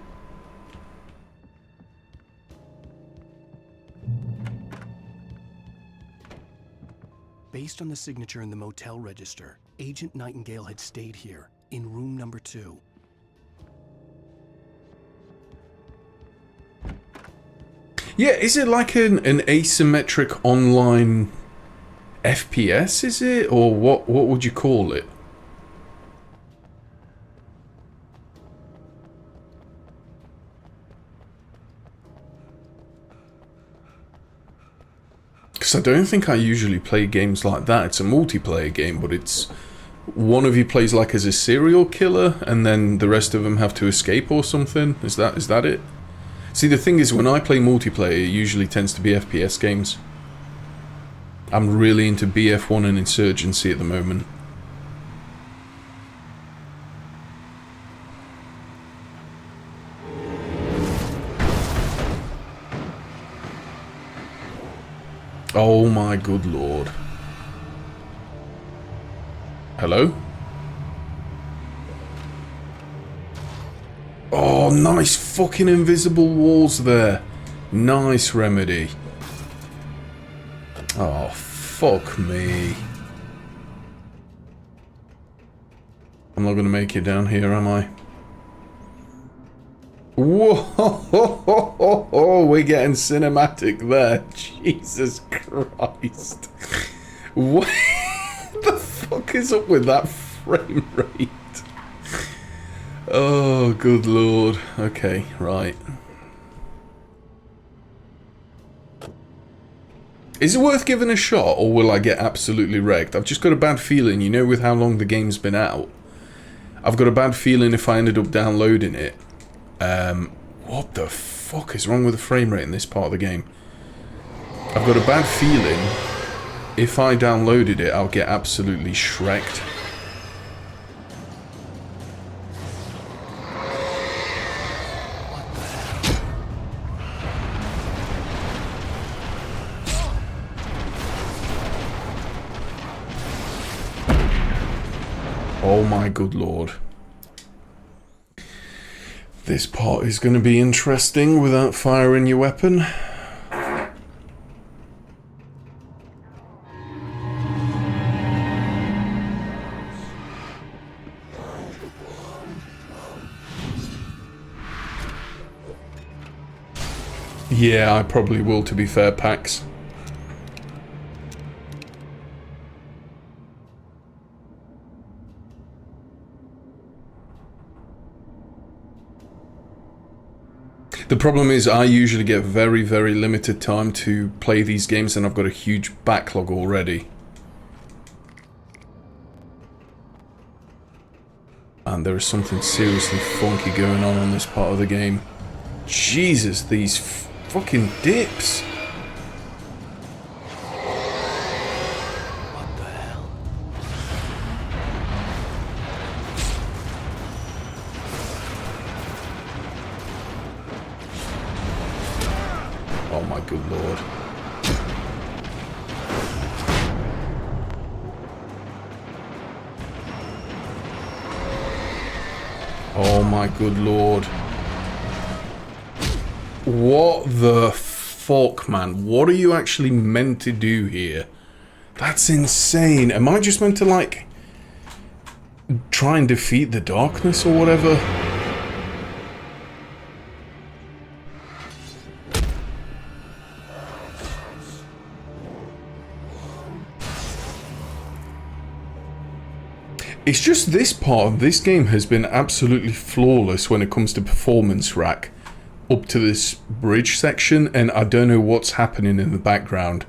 Based on the signature in the motel register, Agent Nightingale had stayed here, in room number 2. Yeah, is it like an asymmetric online FPS, is it? Or what would you call it? Because I don't think I usually play games like that. It's a multiplayer game, but it's one of you plays like as a serial killer, and then the rest of them have to escape or something. Is that it? See, the thing is, when I play multiplayer, it usually tends to be FPS games. I'm really into BF1 and Insurgency at the moment. Oh my good lord. Hello? Oh, nice fucking invisible walls there. Nice Remedy. Oh, fuck me. I'm not gonna make it down here, am I? Whoa, we're getting cinematic there. Jesus Christ. What the fuck is up with that frame rate? Oh, good lord. Okay, right. Is it worth giving a shot, or will I get absolutely wrecked? I've just got a bad feeling, you know, with how long the game's been out. I've got a bad feeling if I ended up downloading it. What the fuck is wrong with the frame rate in this part of the game? I've got a bad feeling if I downloaded it, I'll get absolutely shreked. Oh my good lord. This part is going to be interesting without firing your weapon. Yeah, I probably will, to be fair, Pax. The problem is I usually get very, very limited time to play these games and I've got a huge backlog already. And there is something seriously funky going on this part of the game. Jesus, these fucking dips. What the hell? Oh my good lord. Oh my good lord. What the fuck, man? What are you actually meant to do here? That's insane. Am I just meant to, like, try and defeat the darkness or whatever? It's just this part of this game has been absolutely flawless when it comes to performance rack. Up to this bridge section, and I don't know what's happening in the background.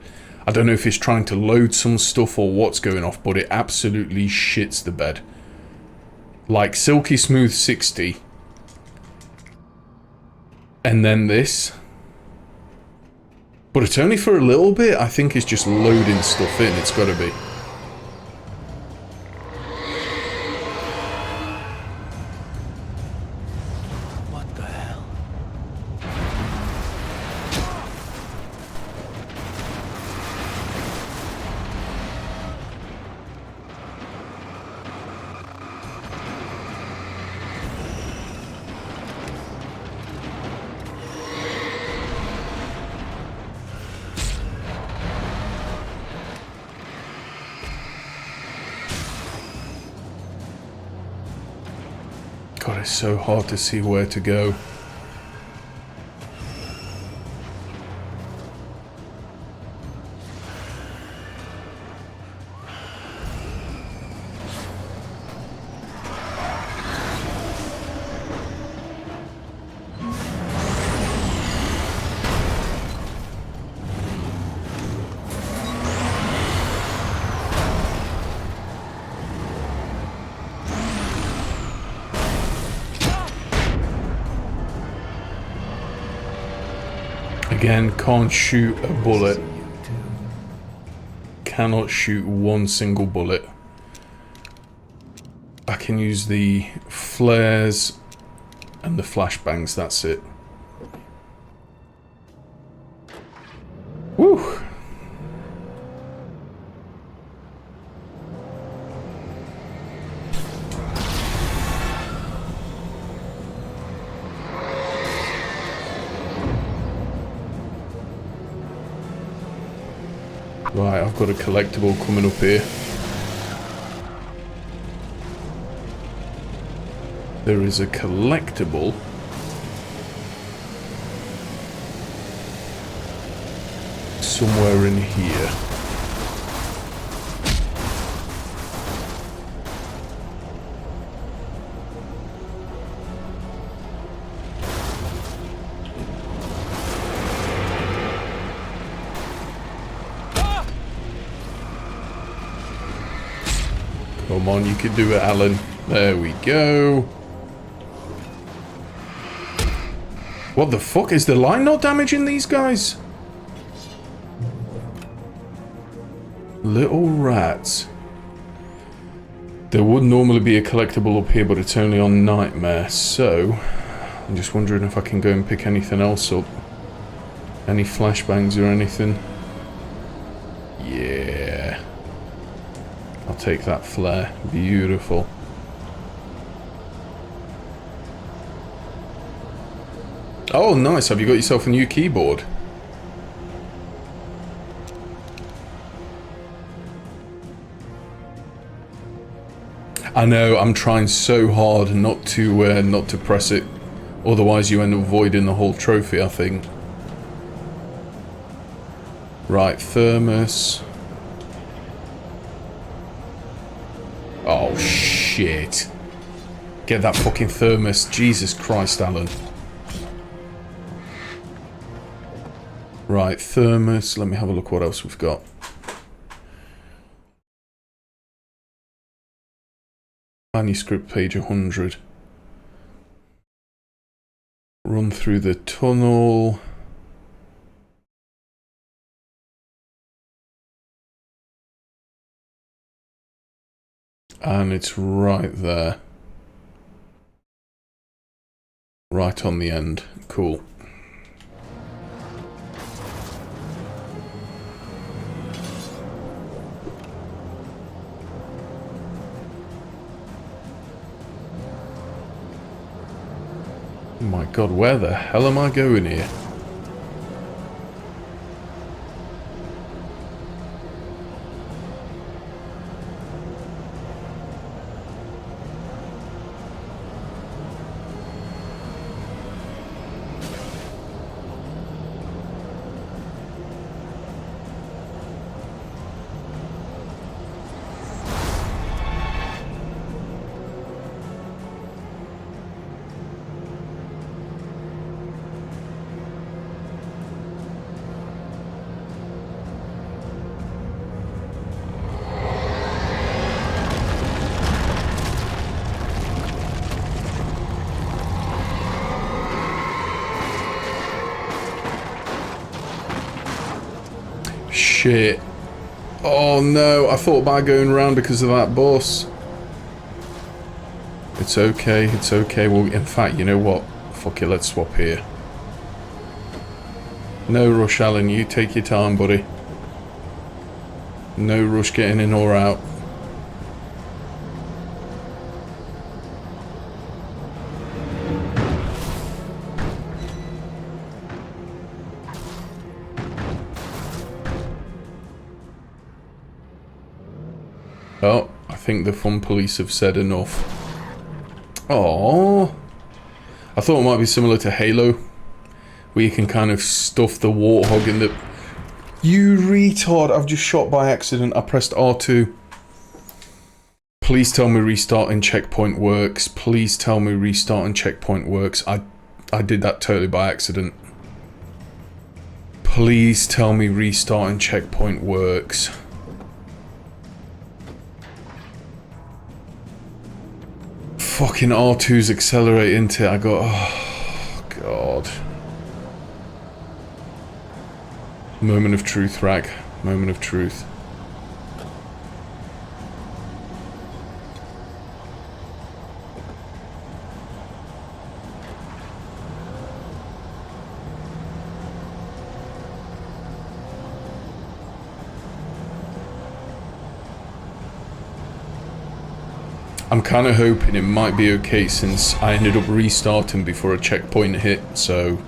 I don't know if it's trying to load some stuff or what's going off, but it absolutely shits the bed. Like silky smooth 60. And then this. But it's only for a little bit. I think it's just loading stuff in. It's gotta be. God, it's so hard to see where to go. Again, can't shoot a bullet. Cannot shoot one single bullet. I can use the flares and the flashbangs, that's it. Woo! Right, I've got a collectible coming up here. There is a collectible. Somewhere in here. Come on, you can do it, Alan. There we go. What the fuck? Is the line not damaging these guys? Little rats. There would normally be a collectible up here, but it's only on Nightmare, so I'm just wondering if I can go and pick anything else up. Any flashbangs or anything? Yeah. I'll take that flare. Beautiful. Oh, nice. Have you got yourself a new keyboard? I know, I'm trying so hard not to press it. Otherwise you end up voiding the whole trophy, I think. Right, thermos. Oh, shit. Get that fucking thermos. Jesus Christ, Alan. Right, thermos. Let me have a look what else we've got. Manuscript page 100. Run through the tunnel. And it's right there. Right on the end. Cool. Oh my god, where the hell am I going here? Shit. Oh no, I thought about going around because of that bus. It's okay, it's okay. Well, in fact, you know what? Fuck it, let's swap here. No rush, Alan. You take your time, buddy. No rush getting in or out. Oh, I think the fun police have said enough. Oh, I thought it might be similar to Halo, where you can kind of stuff the warthog in the... You retard, I've just shot by accident. I pressed R2. Please tell me restarting checkpoint works. Please tell me restarting checkpoint works. I did that totally by accident. Please tell me restarting checkpoint works. Fucking R2's accelerate into it. I go, oh, God. Moment of truth, Rag. Moment of truth. I'm kind of hoping it might be okay since I ended up restarting before a checkpoint hit, so...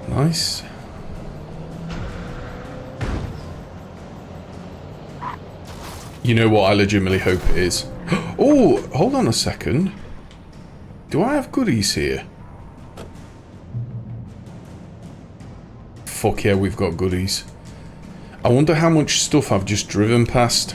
Nice. You know what I legitimately hope it is? Oh, hold on a second. Do I have goodies here? Fuck yeah, we've got goodies. I wonder how much stuff I've just driven past.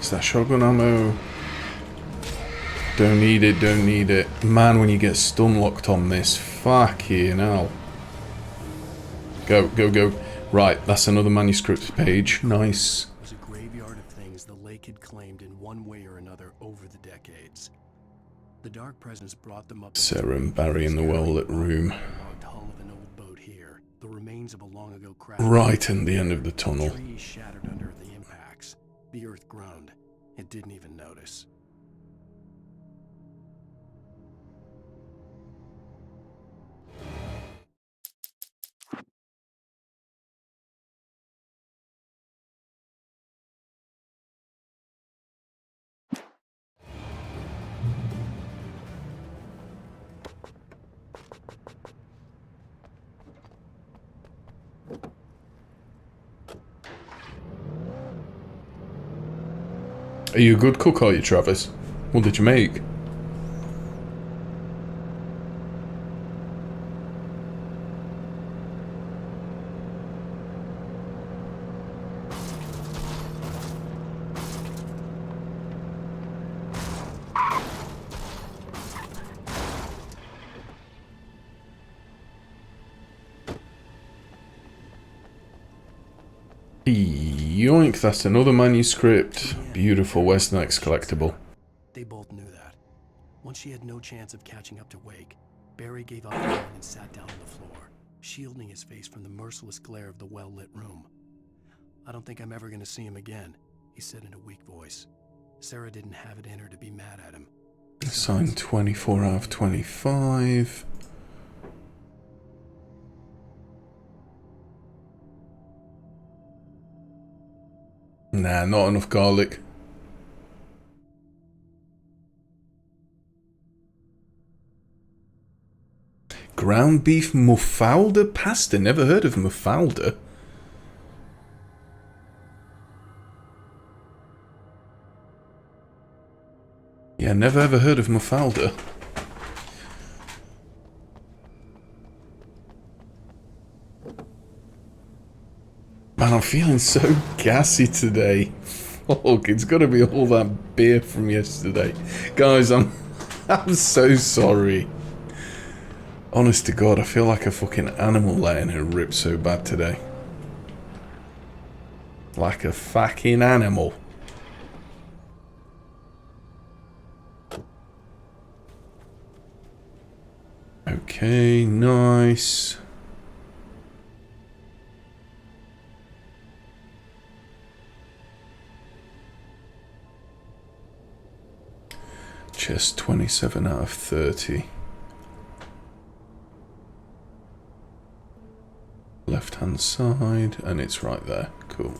Is that shotgun ammo? Don't need it, don't need it. Man, when you get stun locked on this, fucking hell. Go, go, go. Right, that's another manuscript page. Nice. It was a graveyard of things the lake had claimed in one way or another over the decades. The dark presence brought them up. Sarah and Barry in the well-lit room. Hull of an old boat here. The remains of a long ago crash. Right in the end of the tunnel. Trees shattered under the impacts. The earth groaned. It didn't even notice. Are you a good cook, are you, Travis? What did you make? Yoink, that's another manuscript. Beautiful. Where's the next collectible? They both knew that. Once she had no chance of catching up to Wake, Barry gave up running and sat down on the floor, shielding his face from the merciless glare of the well-lit room. I don't think I'm ever going to see him again, he said in a weak voice. Sarah didn't have it in her to be mad at him. Assigned 24 out of 25. Nah, not enough garlic. Ground beef mufalda pasta. Never heard of mufalda. Yeah, never ever heard of mufalda. Man, I'm feeling so gassy today. Fuck, it's gotta be all that beer from yesterday. Guys, I'm so sorry. Honest to God, I feel like a fucking animal letting her rip so bad today. Like a fucking animal. Okay, nice. Chest 27 out of 30. Left hand side, and it's right there. Cool.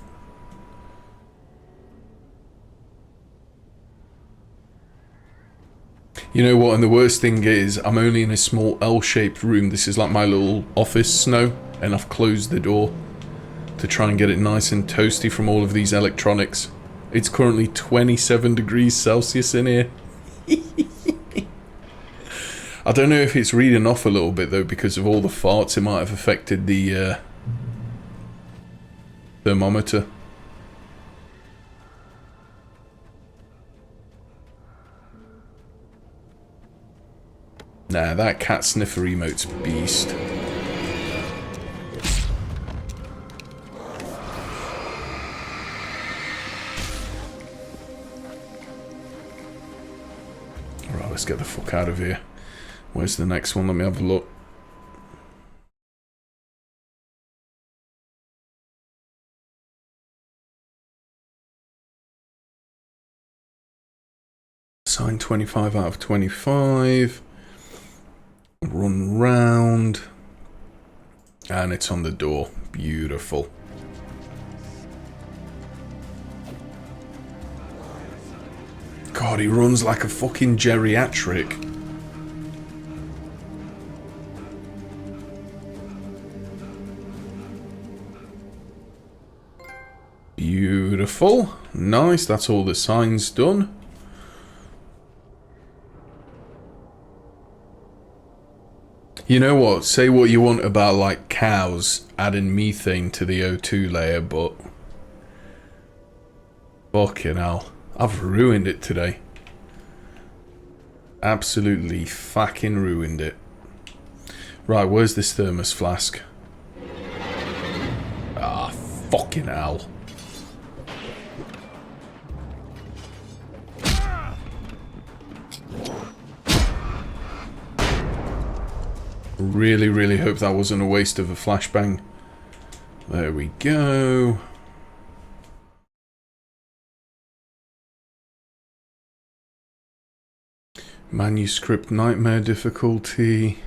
You know what, and the worst thing is, I'm only in a small L-shaped room. This is like my little office snow, and I've closed the door to try and get it nice and toasty from all of these electronics. It's currently 27 degrees Celsius in here. I don't know if it's reading off a little bit though, because of all the farts. It might have affected the thermometer. Nah, that cat sniffer emote's beast. Right, let's get the fuck out of here. Where's the next one? Let me have a look. Sign 25 out of 25. Run round. And it's on the door. Beautiful. God, he runs like a fucking geriatric. Beautiful. Nice, that's all the signs done. You know what? Say what you want about, like, cows adding methane to the O2 layer, but... fucking hell. I've ruined it today. Absolutely fucking ruined it. Right, where's this thermos flask? Ah, fucking hell. Really, really hope that wasn't a waste of a flashbang. There we go. Manuscript nightmare difficulty.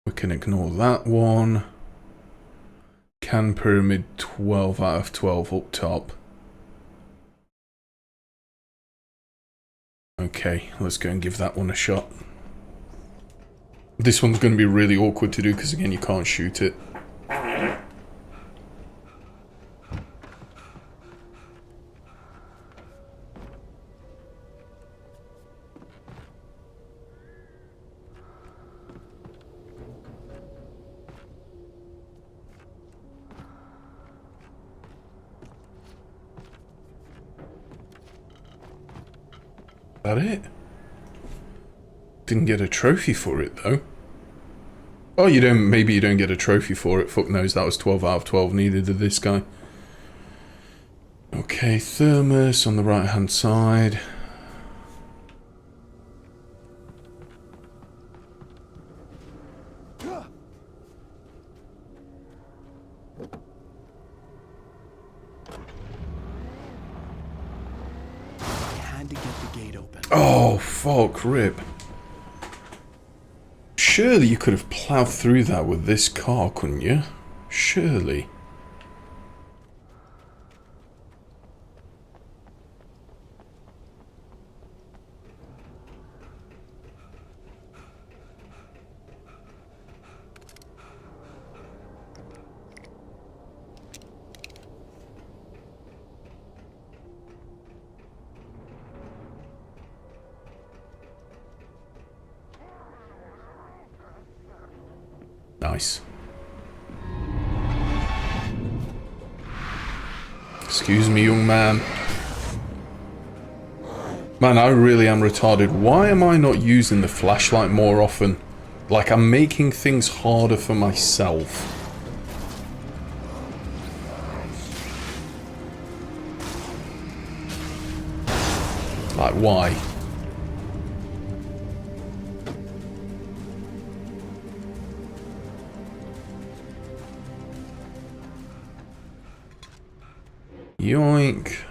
We can ignore that one. Can pyramid 12 out of 12 up top. Okay, let's go and give that one a shot. This one's going to be really awkward to do because again you can't shoot it. That it? Didn't get a trophy for it though. Oh, you don't, maybe you don't get a trophy for it. Fuck knows, that was 12 out of 12, neither did this guy. Okay, thermos on the right hand side. Oh, fuck, rip. Surely you could have ploughed through that with this car, couldn't you? Surely. Nice. Excuse me, young man. Man, I really am retarded. Why am I not using the flashlight more often? Like, I'm making things harder for myself. Like, why? Yoink.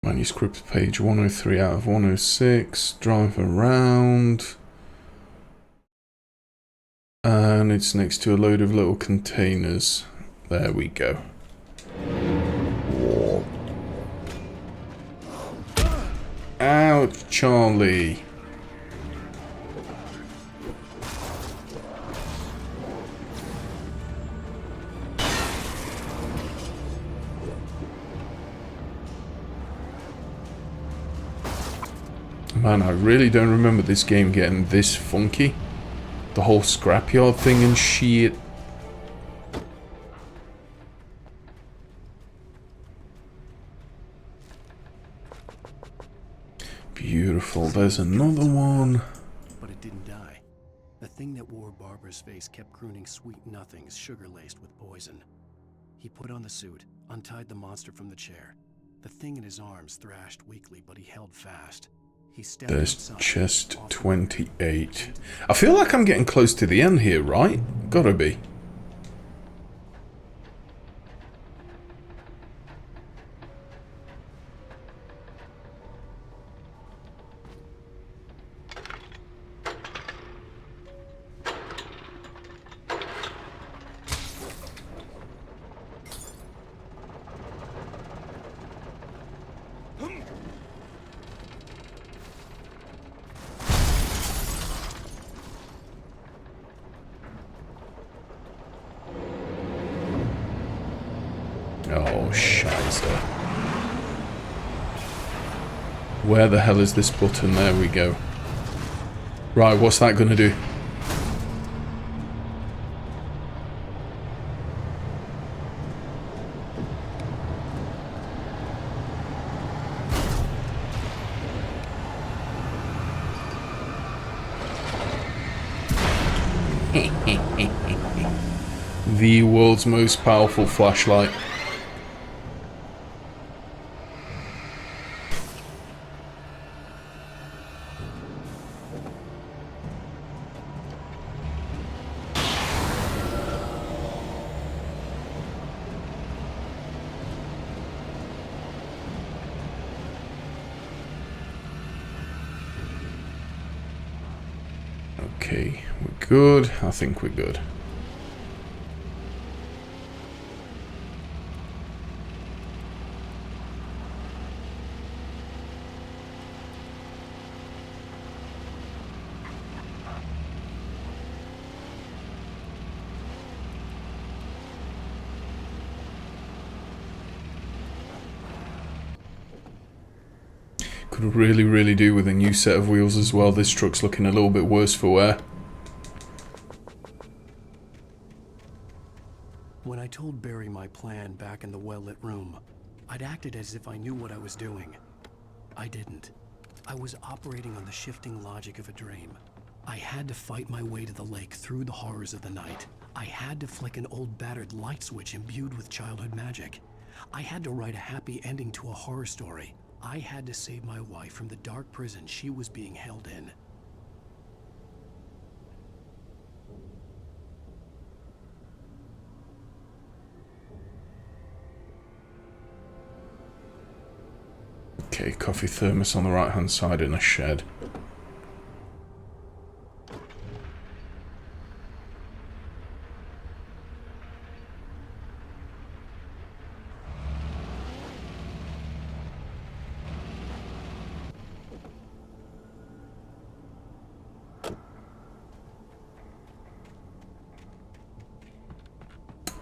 Manuscript page 103 out of 106. Drive around. And it's next to a load of little containers. There we go. Ouch, Charlie. Man, I really don't remember this game getting this funky. The whole scrapyard thing and shit. Beautiful. There's another one. But it didn't die. The thing that wore Barbara's face kept crooning sweet nothings sugar-laced with poison. He put on the suit, untied the monster from the chair. The thing in his arms thrashed weakly, but he held fast. He stepped There's outside, chest 28. I feel like I'm getting close to the end here, right? Gotta be. Oh, scheiße. Where the hell is this button? There we go. Right, what's that gonna do? The world's most powerful flashlight. Okay, we're good. I think we're good. Could really do with a new set of wheels as well. This truck's looking a little bit worse for wear. When I told Barry my plan back in the well-lit room, I'd acted as if I knew what I was doing. I didn't. I was operating on the shifting logic of a dream. I had to fight my way to the lake through the horrors of the night. I had to flick an old battered light switch imbued with childhood magic. I had to write a happy ending to a horror story. I had to save my wife from the dark prison she was being held in. Okay, coffee thermos on the right hand side in a shed.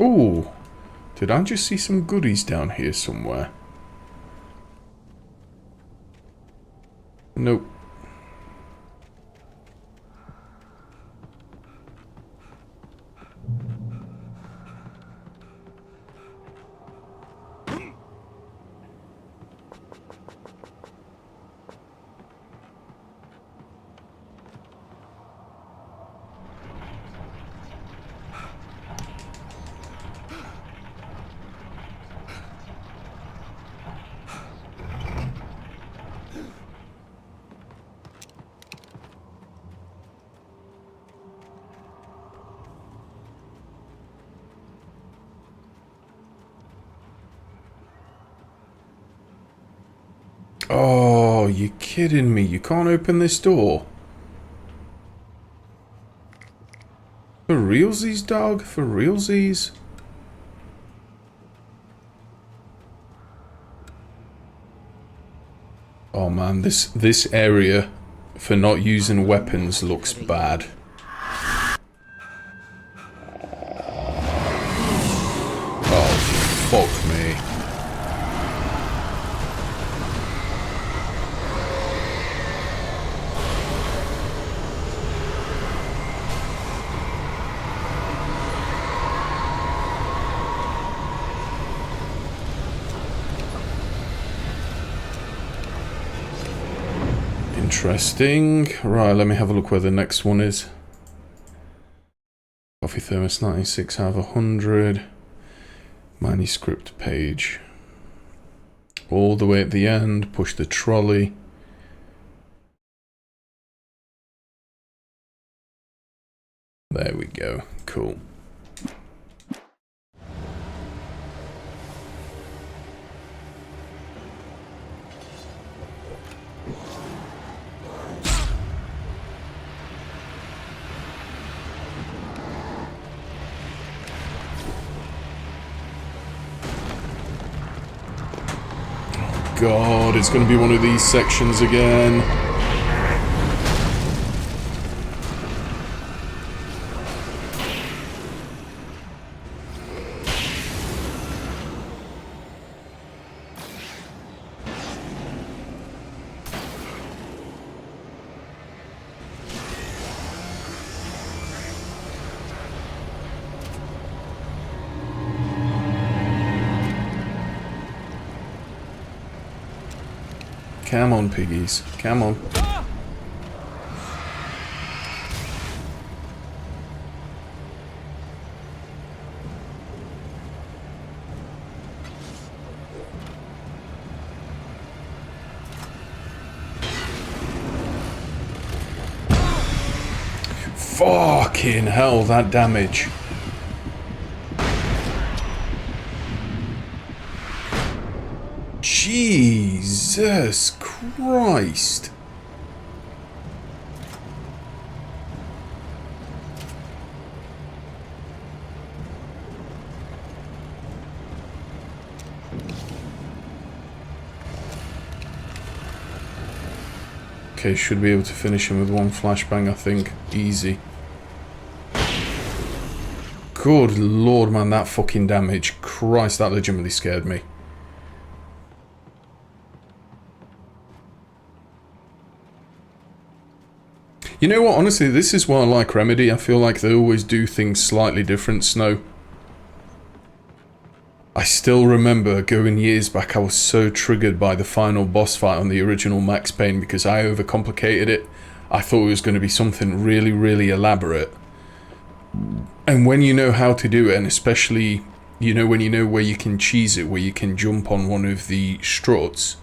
Ooh, did I just see some goodies down here somewhere? Nope. Oh, you're kidding me. You can't open this door. For realsies, dog? For realsies? Oh man, this area for not using weapons looks bad. Oh, fuck me. Interesting. Right, let me have a look where the next one is. Coffee thermos 96 out of 100. Manuscript page. All the way at the end, push the trolley. There we go, cool. God, it's going to be one of these sections again. Come on, piggies. Come on. Fucking hell, that damage. Jesus Christ. Okay, should be able to finish him with one flashbang, I think. Easy. Good lord, man, that fucking damage. Christ, that legitimately scared me. You know what, honestly, this is why I like Remedy. I feel like they always do things slightly different, Snow. I still remember going years back, I was so triggered by the final boss fight on the original Max Payne because I overcomplicated it. I thought it was going to be something really, really elaborate. And when you know how to do it, and especially, you know, when you know where you can cheese it, where you can jump on one of the struts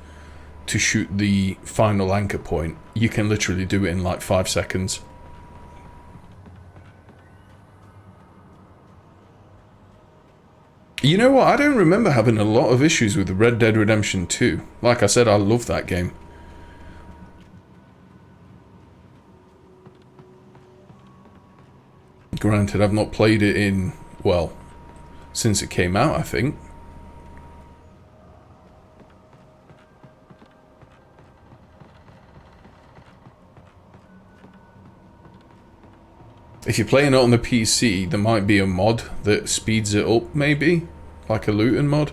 to shoot the final anchor point, you can literally do it in like 5 seconds. You know what, I don't remember having a lot of issues with Red Dead Redemption 2. Like I said, I love that game. Granted, I've not played it in, well, since it came out, I think. If you're playing it on the PC, there might be a mod that speeds it up, maybe? Like a looting mod?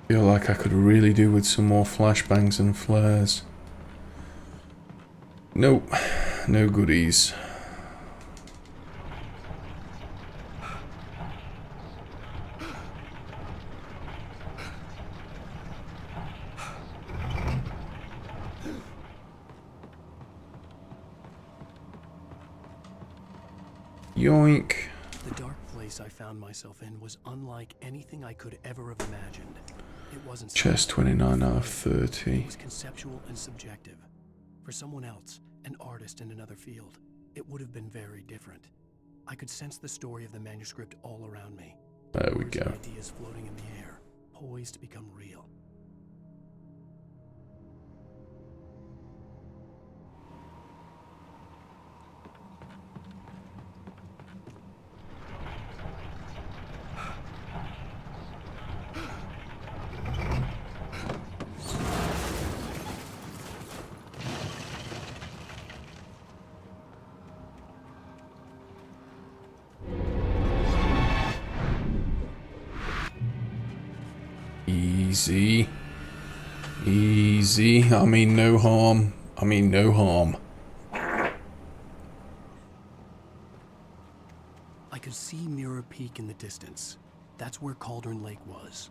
Feel like I could really do with some more flashbangs and flares. Nope, no goodies. Yoink. The dark place I found myself in was unlike anything I could ever have imagined. It wasn't Chest 29 out of 30. It was conceptual and subjective. For someone else, an artist in another field, it would have been very different. I could sense the story of the manuscript all around me. There we go. Ideas floating in the air, poised to become real. Easy. Easy. I mean no harm. I mean no harm. I could see Mirror Peak in the distance. That's where Cauldron Lake was.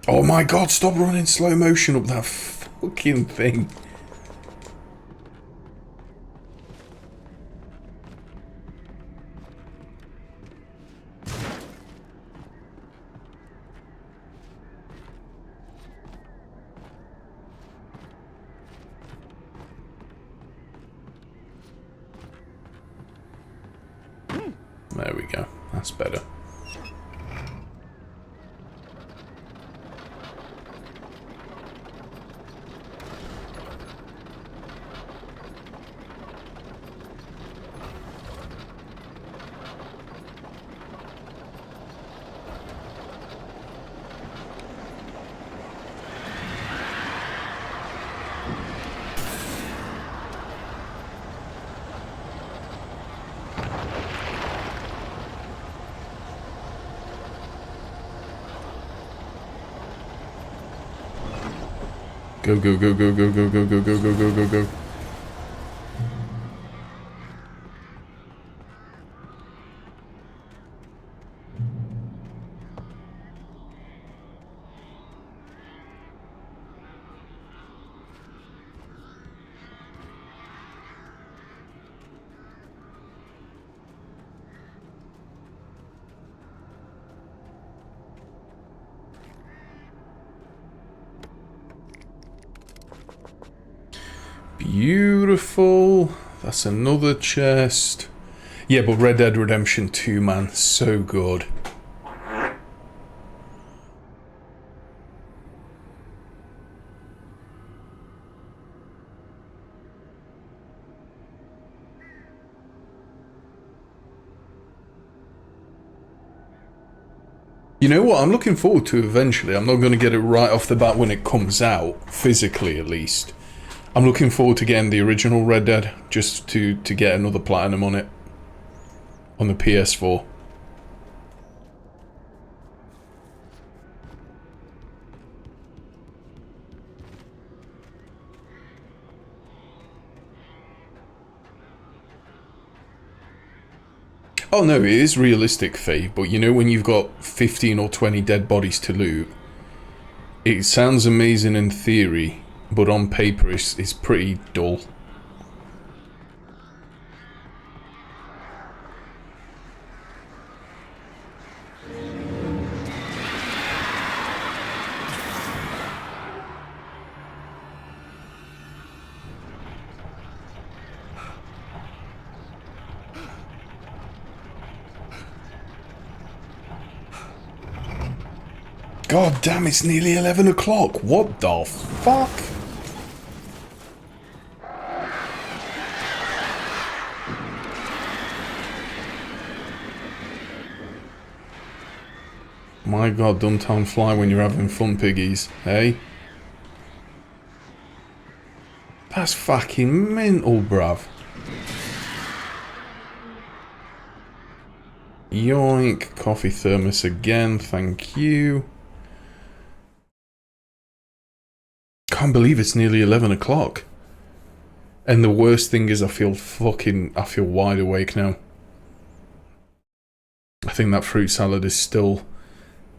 Oh my god, stop running slow motion up that fucking thing. There we go. That's better. Go, go, go, go, go, go, go, go, go, go, go, go, go. Beautiful. That's another chest. Yeah, but Red Dead Redemption 2, man, so good. You know what? I'm looking forward to eventually. I'm not going to get it right off the bat when it comes out, physically at least. I'm looking forward to getting the original Red Dead, just to get another platinum on it. On the PS4. Oh no, it is realistic, Faye, but you know when you've got 15 or 20 dead bodies to loot, it sounds amazing in theory, but on paper it's pretty dull. God damn, it's nearly 11 o'clock. What the fuck? My god, don't time fly when you're having fun, piggies, hey? That's fucking mental, bruv. Yoink, coffee thermos again, thank you. Can't believe it's nearly 11 o'clock. And the worst thing is I feel wide awake now. I think that fruit salad is still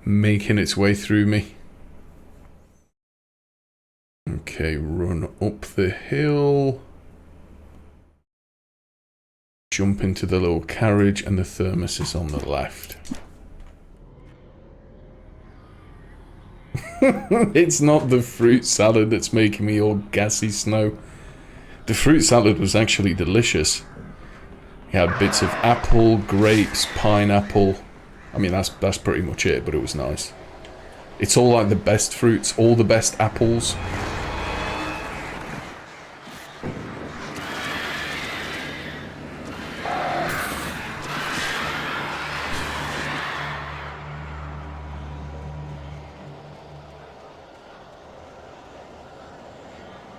making its way through me. Okay, run up the hill. Jump into the little carriage and the thermos is on the left. It's not the fruit salad that's making me all gassy snow. The fruit salad was actually delicious. It had bits of apple, grapes, pineapple. I mean, that's pretty much it, but it was nice. It's all like the best fruits, all the best apples.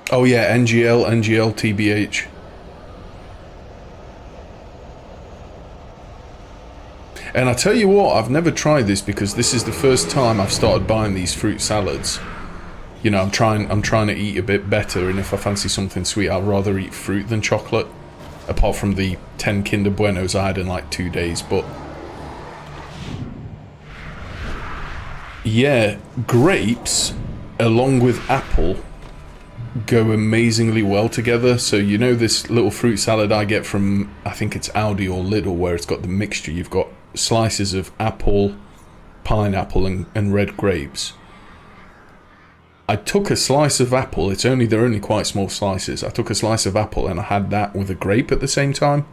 Oh yeah, NGL, TBH. And I tell you what, I've never tried this because this is the first time I've started buying these fruit salads. You know, I'm trying to eat a bit better, and if I fancy something sweet, I'd rather eat fruit than chocolate. Apart from the 10 Kinder Buenos I had in like 2 days, but... Yeah, grapes, along with apple, go amazingly well together. So you know this little fruit salad I get from, I think it's Aldi or Lidl, where it's got the mixture. You've got slices of apple, pineapple, and red grapes. I took a slice of apple. They're only quite small slices. I took a slice of apple and I had that with a grape at the same time.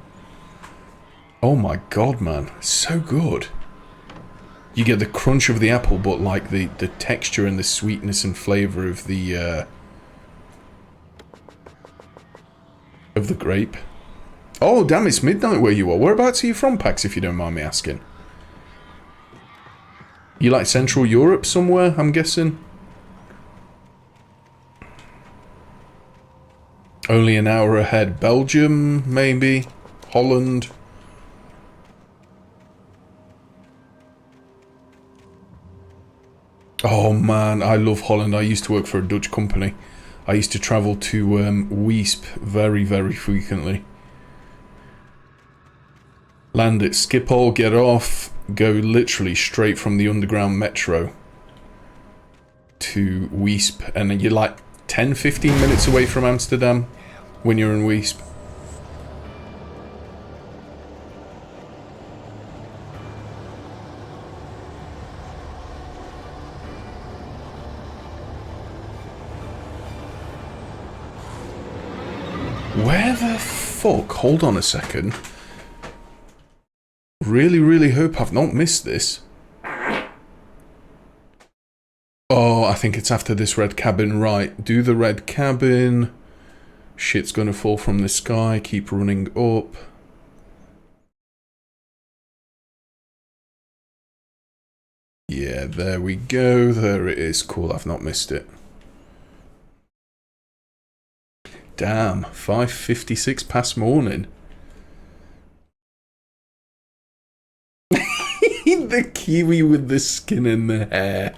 Oh my god, man. So good. You get the crunch of the apple, but like the texture and the sweetness and flavour of the grape. Oh, damn, it's midnight where you are. Whereabouts are you from, Pax, if you don't mind me asking? You like Central Europe somewhere, I'm guessing? Only an hour ahead. Belgium, maybe? Holland? Oh man, I love Holland. I used to work for a Dutch company. I used to travel to Weesp very, very frequently. Land at Schiphol, get off, go literally straight from the underground metro to Weesp, and then you're like 10-15 minutes away from Amsterdam when you're in Weesp. Where the fuck? Hold on a second. Really, really hope I've not missed this. Oh, I think it's after this red cabin. Right, do the red cabin. Shit's gonna fall from the sky. Keep running up. Yeah, there we go. There it is. Cool, I've not missed it. Damn, 5:56 past morning. The kiwi with the skin in the hair.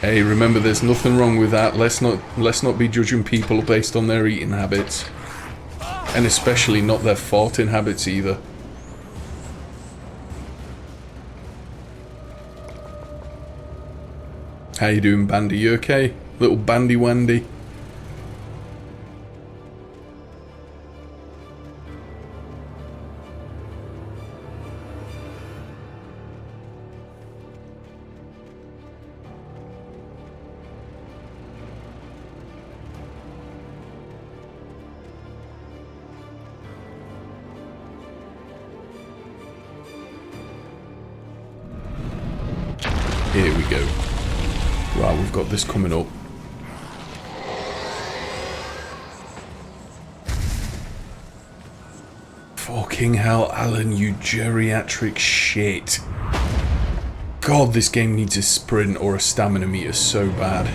Hey, remember, there's nothing wrong with that. Let's not be judging people based on their eating habits, and especially not their farting habits either. How you doing, Bandy? You okay? Little Bandy Wandy? Here we go. Right, we've got this coming up. Fucking hell, Alan, you geriatric shit. God, this game needs a sprint or a stamina meter so bad.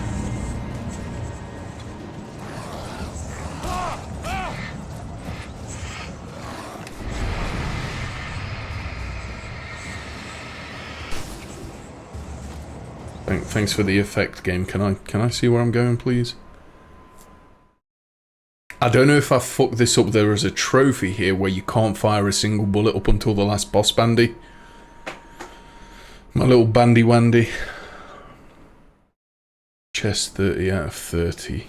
Thanks for the effect, game. Can I see where I'm going, please? I don't know if I fucked this up. There is a trophy here where you can't fire a single bullet up until the last boss, Bandy. My little Bandy Wandy. Chest 30 out of 30.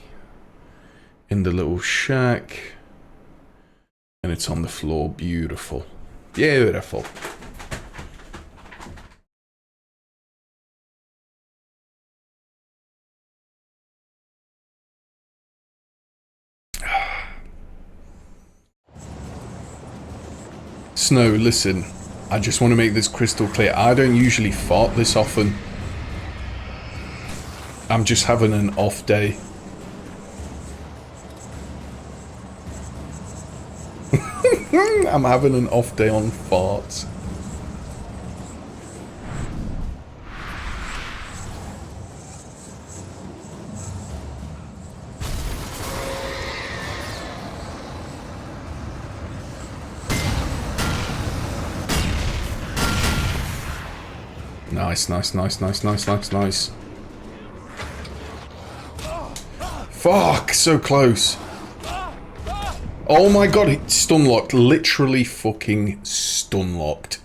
In the little shack. And it's on the floor. Beautiful. Beautiful. Snow, listen, I just want to make this crystal clear. I don't usually fart this often. I'm just having an off day. I'm having an off day on farts. Nice. Fuck, so close. Oh my god, it's stun locked. Literally fucking stun locked.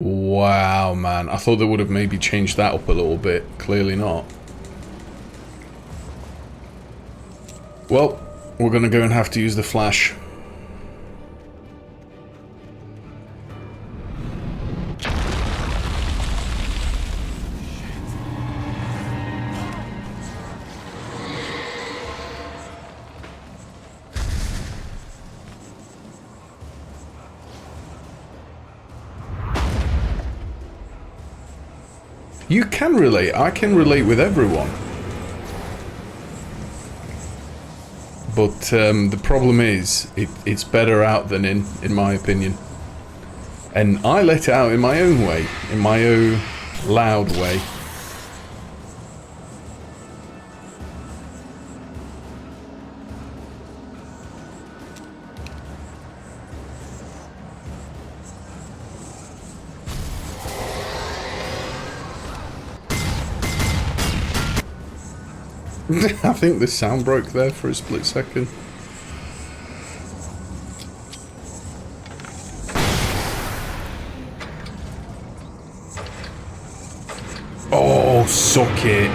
Wow, man. I thought they would have maybe changed that up a little bit. Clearly not. Well, we're going to go and have to use the flash. You can relate. I can relate with everyone. But the problem is, it's better out than in my opinion. And I let it out in my own way. In my own loud way. I think the sound broke there for a split second. Oh, suck it.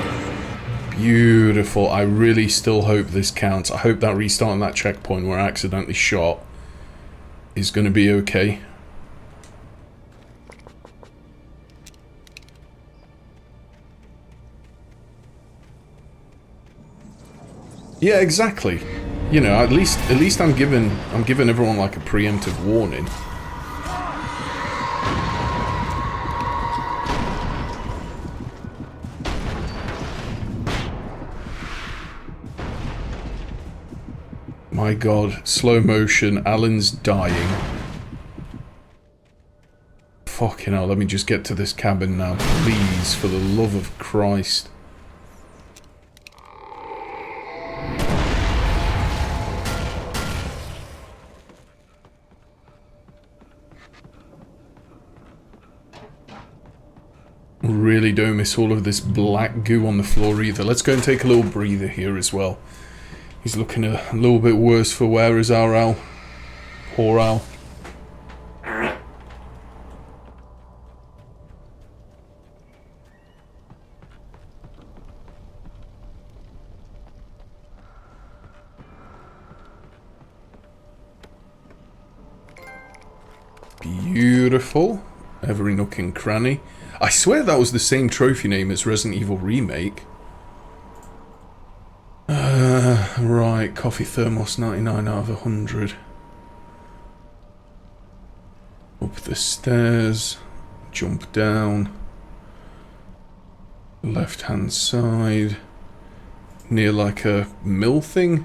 Beautiful. I really still hope this counts. I hope that restarting that checkpoint where I accidentally shot is going to be okay. Yeah, exactly. You know, at least I'm giving everyone like a preemptive warning. My god, slow motion, Alan's dying. Fucking hell, let me just get to this cabin now, please, for the love of Christ. Really don't miss all of this black goo on the floor either. Let's go and take a little breather here as well. He's looking a little bit worse for wear as our Al. Poor Al. Beautiful. Every nook and cranny. I swear that was the same trophy name as Resident Evil Remake. Right, coffee thermos, 99 out of 100. Up the stairs, jump down. Left hand side. Near like a mill thing.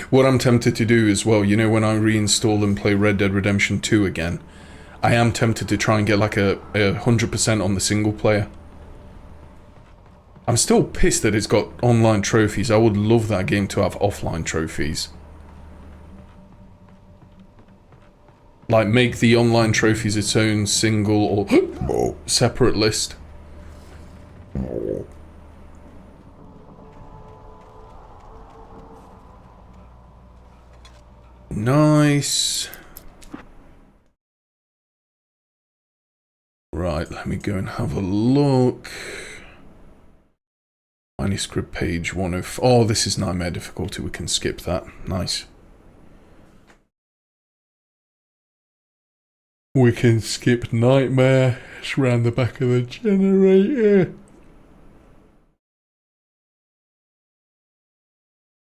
What I'm tempted to do as well, you know, when I reinstall and play Red Dead Redemption 2 again, I am tempted to try and get like a 100% on the single player. I'm still pissed that it's got online trophies. I would love that game to have offline trophies. Like, make the online trophies its own single or separate list. Nice. Right, let me go and have a look. Manuscript page 104. Oh, this is nightmare difficulty. We can skip that. Nice. We can skip nightmare. It's around the back of the generator.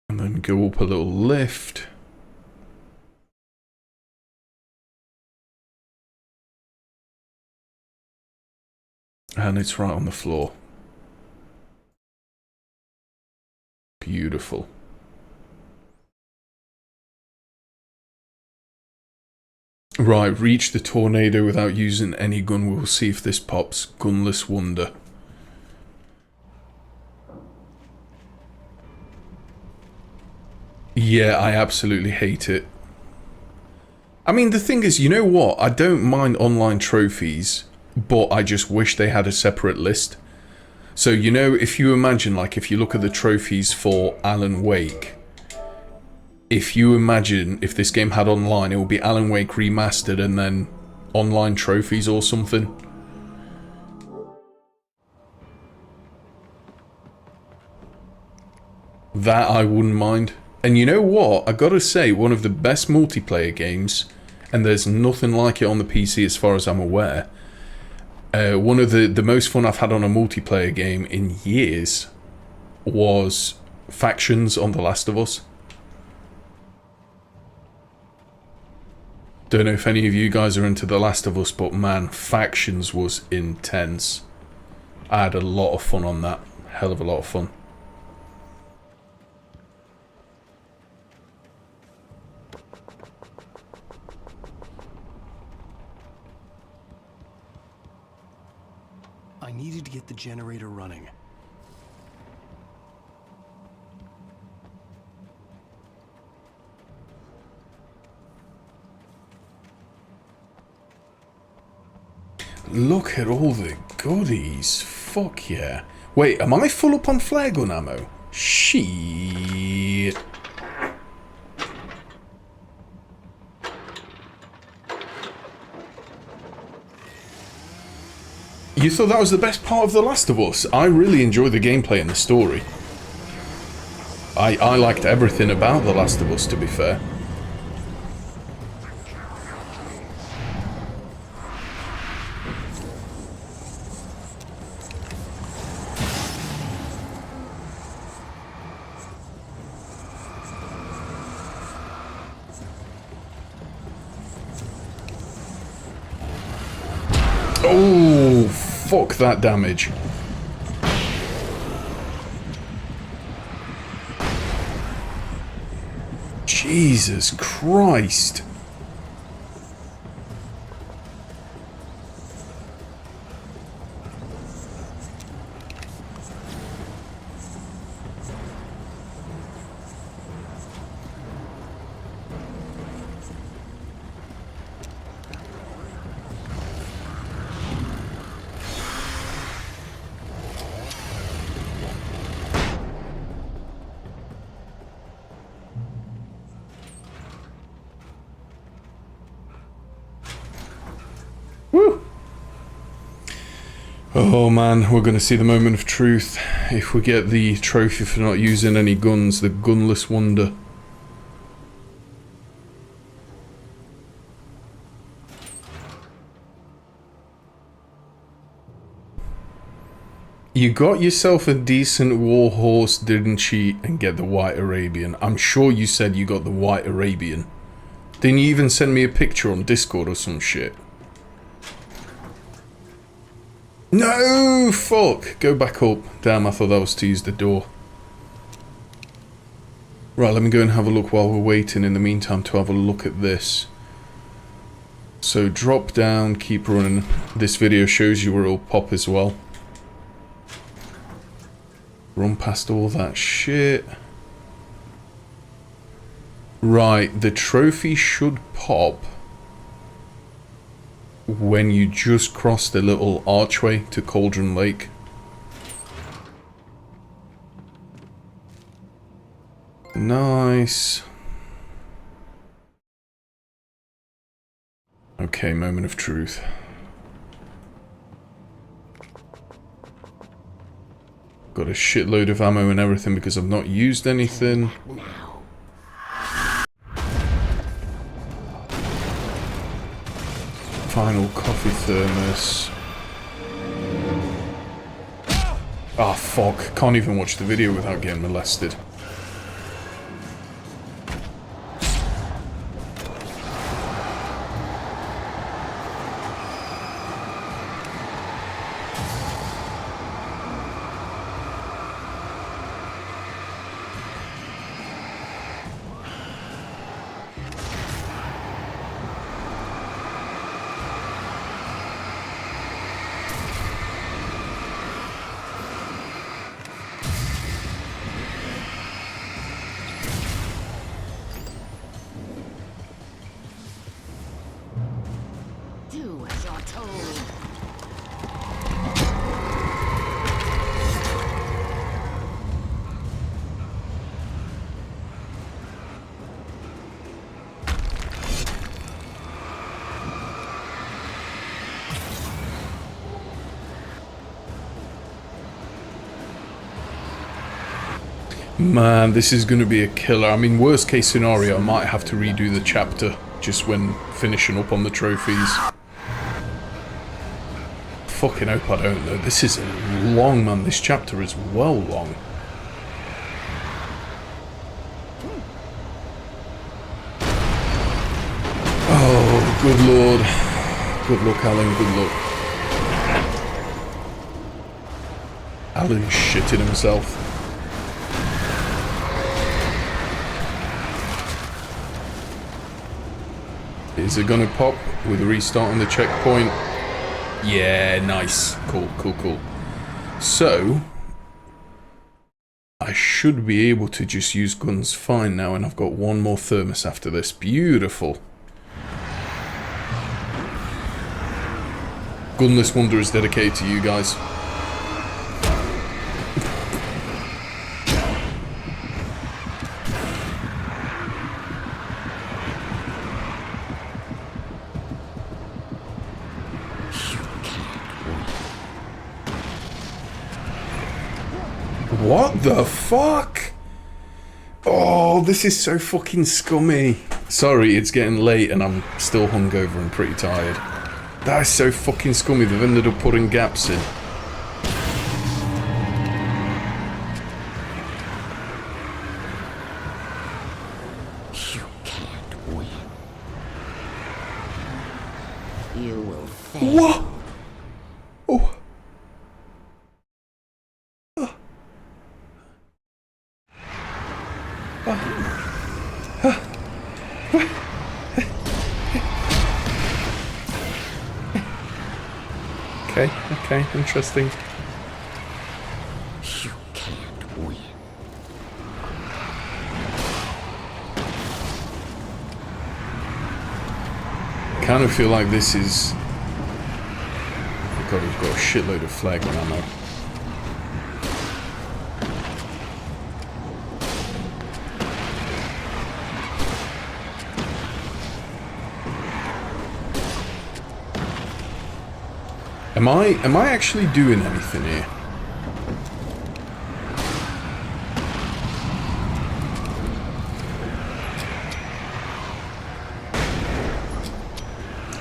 And then go up a little lift. And it's right on the floor. Beautiful. Right, reach the tornado without using any gun. We'll see if this pops. Gunless wonder. Yeah, I absolutely hate it. I mean, the thing is, you know what? I don't mind online trophies, but I just wish they had a separate list. So, you know, if you imagine, like, if you look at the trophies for Alan Wake, if you imagine if this game had online, it would be Alan Wake Remastered and then online trophies or something. That I wouldn't mind. And you know what? I gotta say, one of the best multiplayer games, and there's nothing like it on the PC as far as I'm aware. One of the most fun I've had on a multiplayer game in years was Factions on The Last of Us. Don't know if any of you guys are into The Last of Us, but man, Factions was intense. I had a lot of fun on that. Hell of a lot of fun. I needed to get the generator running. Look at all the goodies. Fuck yeah. Wait, am I full up on flare gun ammo? Shit. You thought that was the best part of The Last of Us? I really enjoyed the gameplay and the story. I liked everything about The Last of Us, to be fair. Oh, fuck that damage. Jesus Christ. Oh man, we're gonna see the moment of truth if we get the trophy for not using any guns, the gunless wonder. You got yourself a decent war horse, didn't cheat and get the White Arabian. I'm sure you said you got the White Arabian. Didn't you even send me a picture on Discord or some shit? No! Fuck! Go back up. Damn, I thought that was to use the door. Right, let me go and have a look while we're waiting in the meantime to have a look at this. So drop down, keep running. This video shows you where it'll pop as well. Run past all that shit. Right, the trophy should pop when you just cross the little archway to Cauldron Lake. Nice. Okay, moment of truth. Got a shitload of ammo and everything because I've not used anything. Final coffee thermos. Ah, fuck. Can't even watch the video without getting molested. Man, this is going to be a killer. I mean, worst case scenario, I might have to redo the chapter just when finishing up on the trophies. Fucking hope I don't though. This is long, man. This chapter is well long. Oh, good lord. Good luck, Alan. Good luck. Alan shitted himself. Is it gonna pop with a restart on the checkpoint? Yeah, nice. Cool, cool, cool. So, I should be able to just use guns fine now, and I've got one more thermos after this. Beautiful. Gunless Wonder is dedicated to you guys. What the fuck? Oh, this is so fucking scummy. Sorry, it's getting late and I'm still hungover and pretty tired. That is so fucking scummy. They've ended up putting gaps in. You can't win. You will fail. What? Oh. Okay, interesting. You can't win. I kind of feel like this is... Oh god, we've got a shitload of flag ammo. Am I actually doing anything here?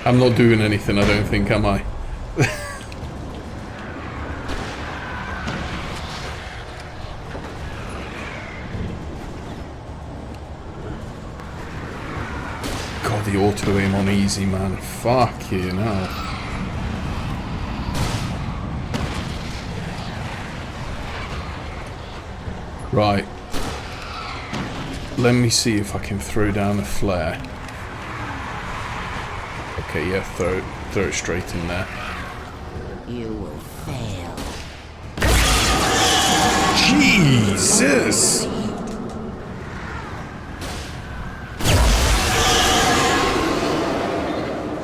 I'm not doing anything, I don't think, am I? God, the auto aim on easy, man. Fuck you now. Right. Let me see if I can throw down a flare. Okay, yeah, throw it straight in there. You will fail. Jesus!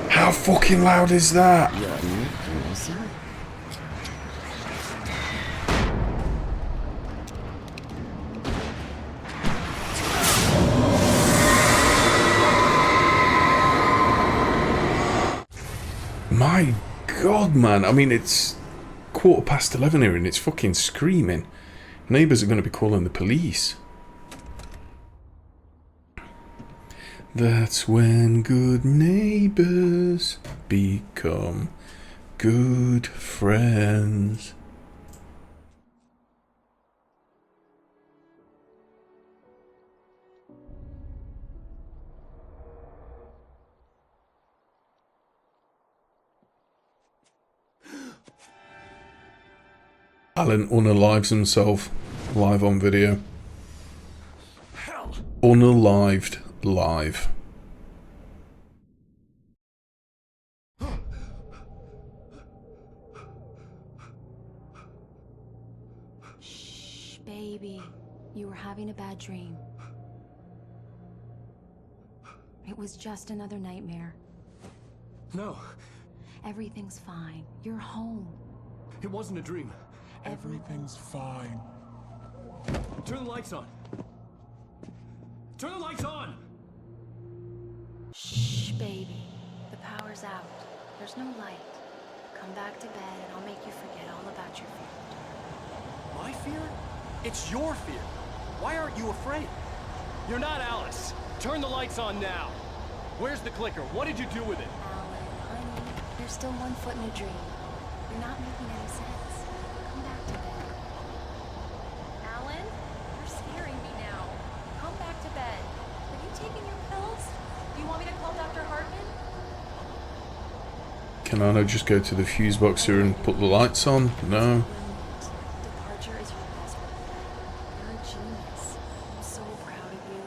How fucking loud is that? My god, man. I mean, it's 11:15 here and it's fucking screaming. Neighbours are going to be calling the police. That's when good neighbours become good friends. Alan unalives himself live on video. Hell. Unalived live. Shh, baby. You were having a bad dream. It was just another nightmare. No. Everything's fine. You're home. It wasn't a dream. Everything's fine. Turn the lights on. Turn the lights on! Shh, baby. The power's out. There's no light. Come back to bed and I'll make you forget all about your fear. My fear? It's your fear. Why aren't you afraid? You're not Alice. Turn the lights on now. Where's the clicker? What did you do with it? Alan, honey, you're still 1 foot in a dream. You're not making any sense. Come back to bed. Alan, you're scaring me now. Come back to bed. Have you taken your pills? Do you want me to call Dr. Hartman? Can I just go to the fuse box here and put the lights on? No. Departure is your best weapon. You're a genius. I'm so proud of you.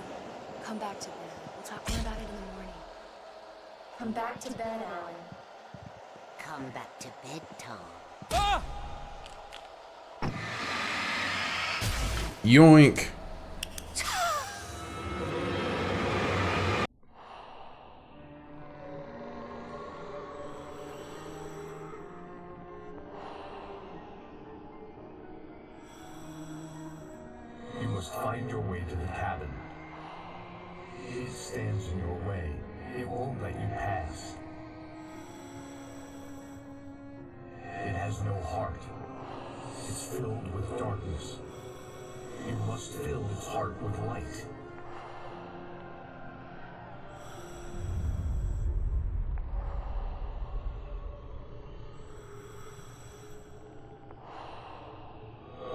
Come back to bed. We'll talk more about it in the morning. Come back to bed, Alan. Come back to bed, Tom. Ah! Yoink. You must find your way to the cabin. It stands in your way. It won't let you pass. It has no heart. It's filled with darkness. You must fill its heart with light.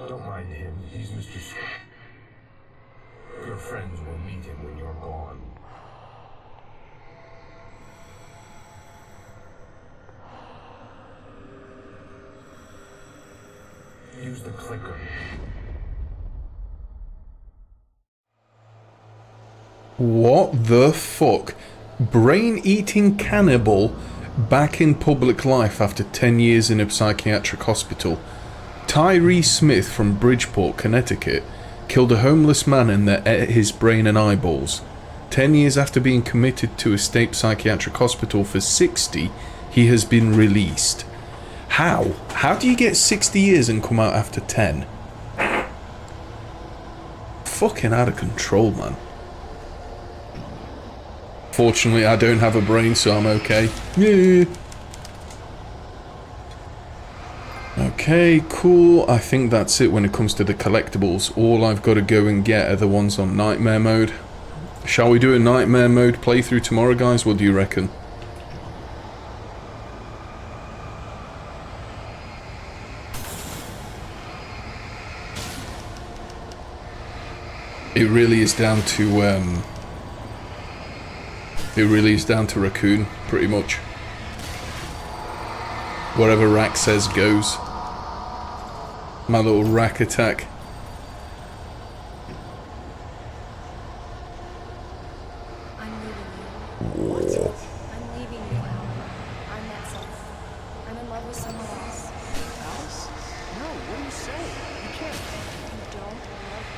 Don't mind him. He's Mr. Your friends will meet him when you're gone. Use the clicker. What the fuck? Brain-eating cannibal back in public life after 10 years in a psychiatric hospital. Tyree Smith from Bridgeport, Connecticut, killed a homeless man and ate his brain and eyeballs. 10 years after being committed to a state psychiatric hospital for 60, he has been released. How? How do you get 60 years and come out after 10? Fucking out of control, man. Fortunately, I don't have a brain, so I'm okay. Yeah. Okay, cool. I think that's it when it comes to the collectibles. All I've got to go and get are the ones on Nightmare Mode. Shall we do a Nightmare Mode playthrough tomorrow, guys? What do you reckon? It really is down to, it really is down to Raccoon, pretty much. Whatever Rack says goes. My little Rack attack. I'm leaving you. What? I'm leaving you, Alan. I'm that self. I'm in love with someone else. Alice? No, what are you saying? You can't. You don't love her.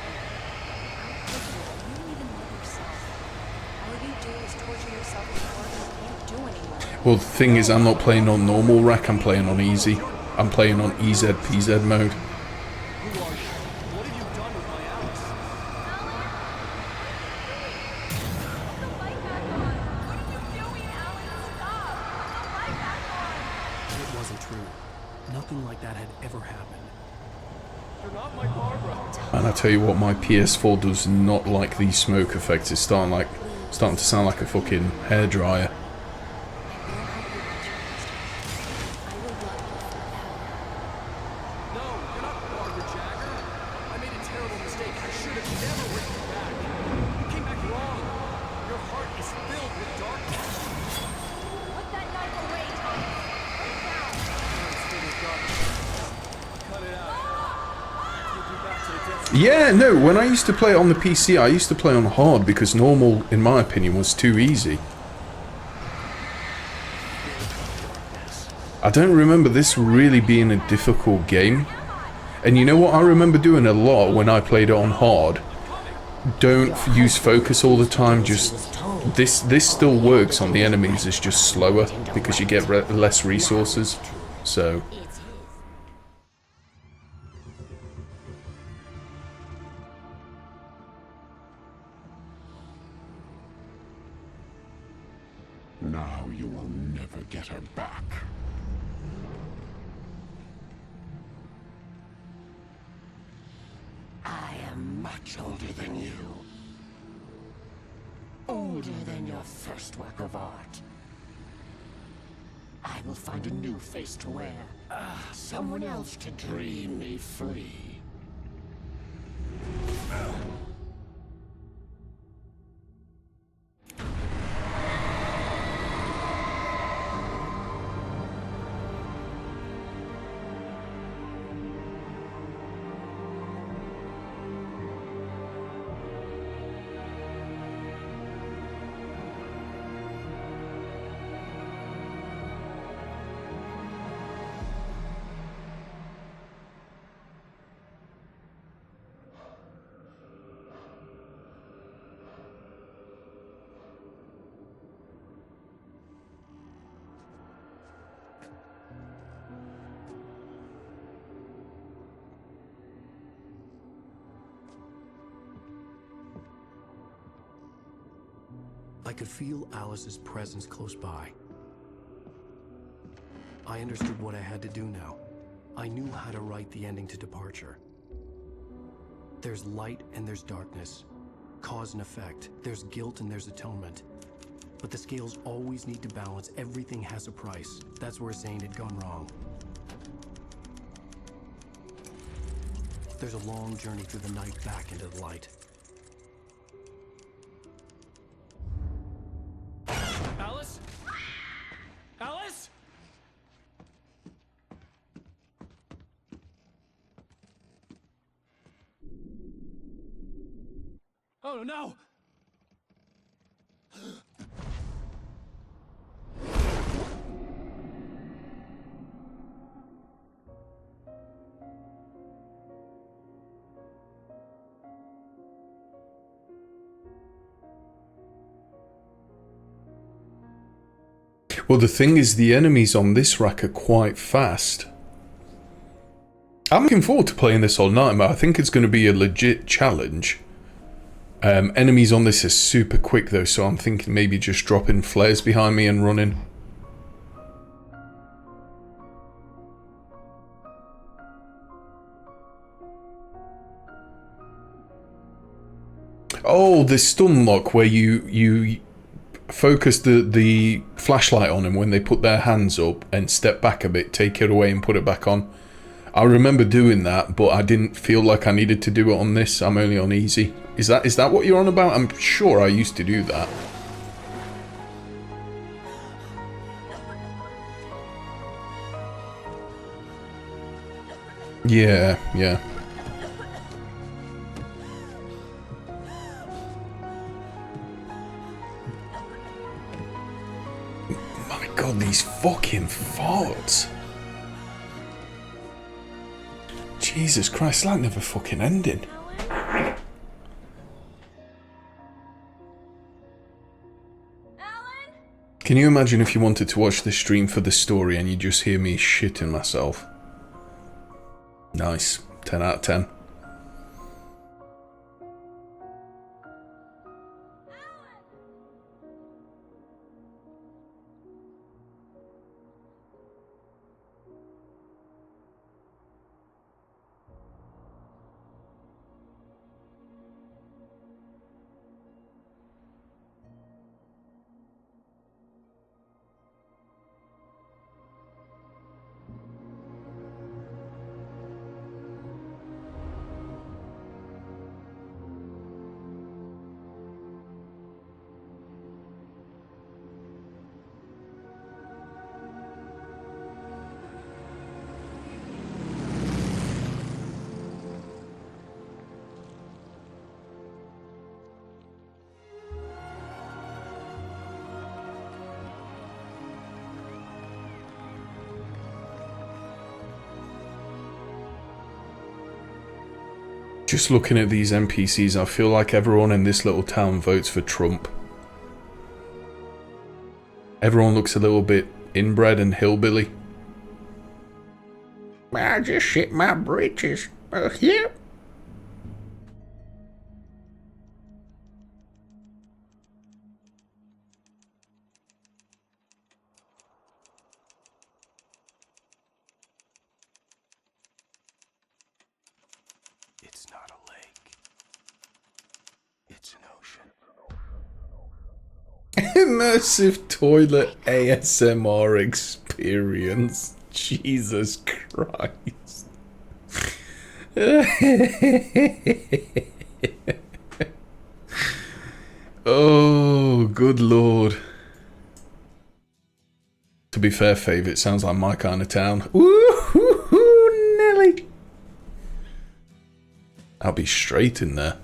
How could you? You don't even love yourself. All you do is torture yourself in order you can't do anymore. Well, the thing is, I'm not playing on normal Rack, I'm playing on easy. I'm playing on EZPZ mode. Who are you? What have you done with my Alice? Put the light back on. What are you doing, Alan? Stop. Put the light back on. It wasn't true. Nothing like that had ever happened. You're not my Barbara. And I tell you what, my PS4 does not like these smoke effects. It's starting to sound like a fucking hairdryer. No, you're not Barbara Jagger. I made a terrible mistake. I should have never written you back. You came back wrong. Your heart is filled with darkness. Put that knife away, Thomas. Put it down. Cut it out. Take you back to the death. Yeah, no, when I used to play it on the PC, I used to play on hard because normal, in my opinion, was too easy. I don't remember this really being a difficult game. And you know what I remember doing a lot when I played it on hard? Don't use focus all the time, just... This still works on the enemies, it's just slower because you get less resources. So... Now you will never get her back. I am much older than you. Older than your first work of art. I will find a new face to wear. Someone else to dream me free. I could feel Alice's presence close by. I understood what I had to do now. I knew how to write the ending to Departure. There's light and there's darkness. Cause and effect. There's guilt and there's atonement. But the scales always need to balance. Everything has a price. That's where Zane had gone wrong. There's a long journey through the night back into the light. Alice? Alice? Oh no! Well, the thing is, the enemies on this rack are quite fast. I'm looking forward to playing this all night, but I think it's going to be a legit challenge. Enemies on this are super quick though, so I'm thinking maybe just dropping flares behind me and running. Oh, the stun lock where you focus the flashlight on them when they put their hands up and step back a bit, take it away and put it back on. I remember doing that, but I didn't feel like I needed to do it on this. I'm only on easy. Is that what you're on about? I'm sure I used to do that. Yeah, yeah. My God, these fucking farts. Jesus Christ, that never fucking ended. Can you imagine if you wanted to watch this stream for the story and you just hear me shitting myself? Nice. 10 out of 10. Just looking at these NPCs, I feel like everyone in this little town votes for Trump. Everyone looks a little bit inbred and hillbilly. I just shit my britches. Yeah. It's not a lake. Immersive toilet ASMR experience. Jesus Christ. Oh, good lord. To be fair, Fave, it sounds like my kind of town. Woo-hoo-hoo, Nelly. I'll be straight in there.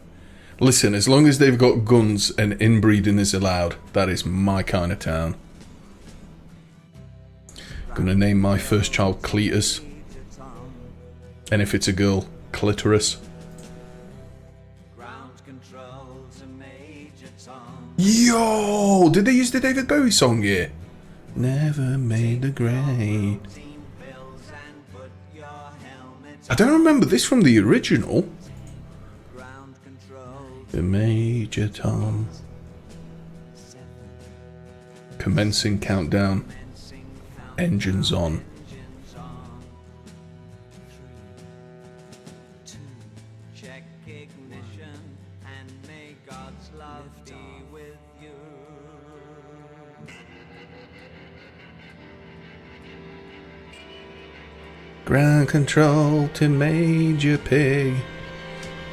Listen, as long as they've got guns and inbreeding is allowed, that is my kind of town. Gonna name my first child Cletus. And if it's a girl, Clitoris. Yo! Did they use the David Bowie song here? Never made the grade. I don't remember this from the original. The Major Tom. Commencing countdown. Engines on. Ground control to Major Pig.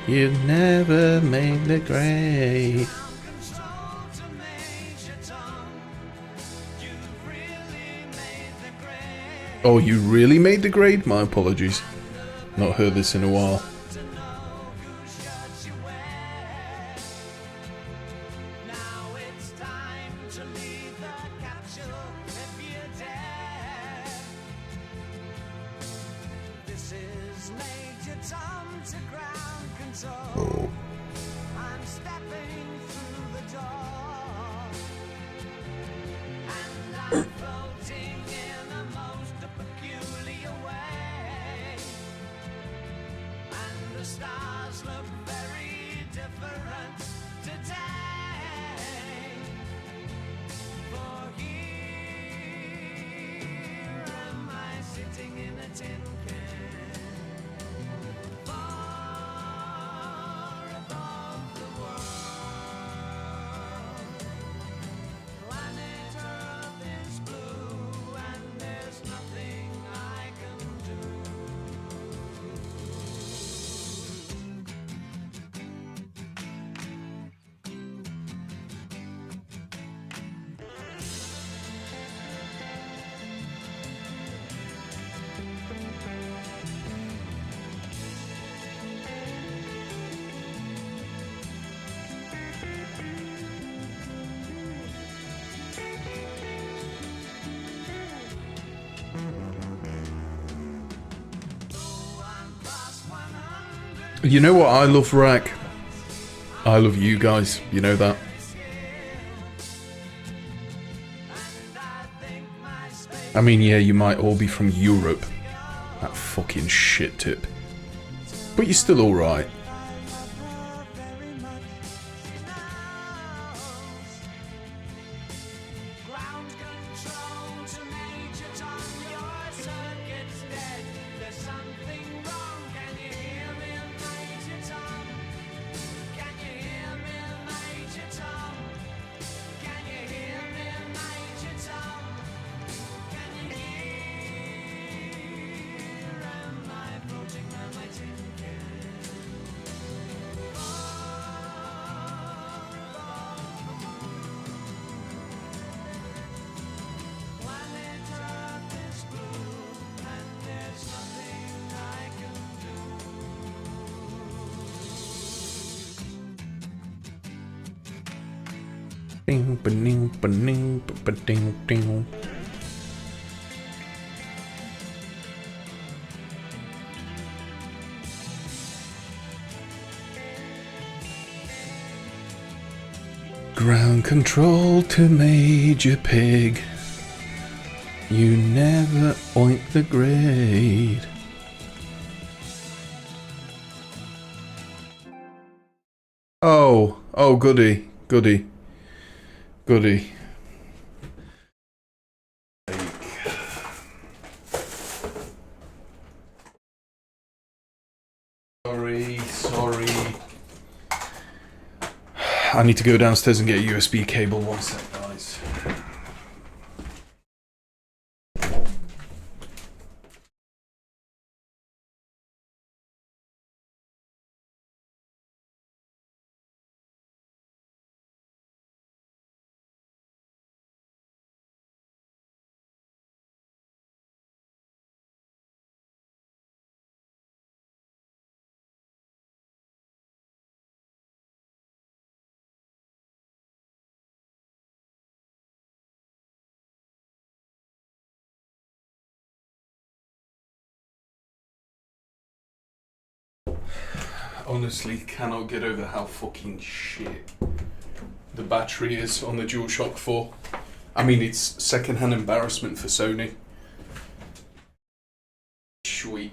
You never made the grade. Oh, you really made the grade? My apologies. Not heard this in a while. Oh. You know what I love, Rack? I love you guys. You know that? I mean, yeah, you might all be from Europe. That fucking shit tip. But you're still alright. Ground control to Major Pig. You never oink the grade. Oh, goody, goody, goody. Sorry. I need to go downstairs and get a USB cable. One sec, guys. Honestly, cannot get over how fucking shit the battery is on the DualShock 4. I mean, it's secondhand embarrassment for Sony. Sweet.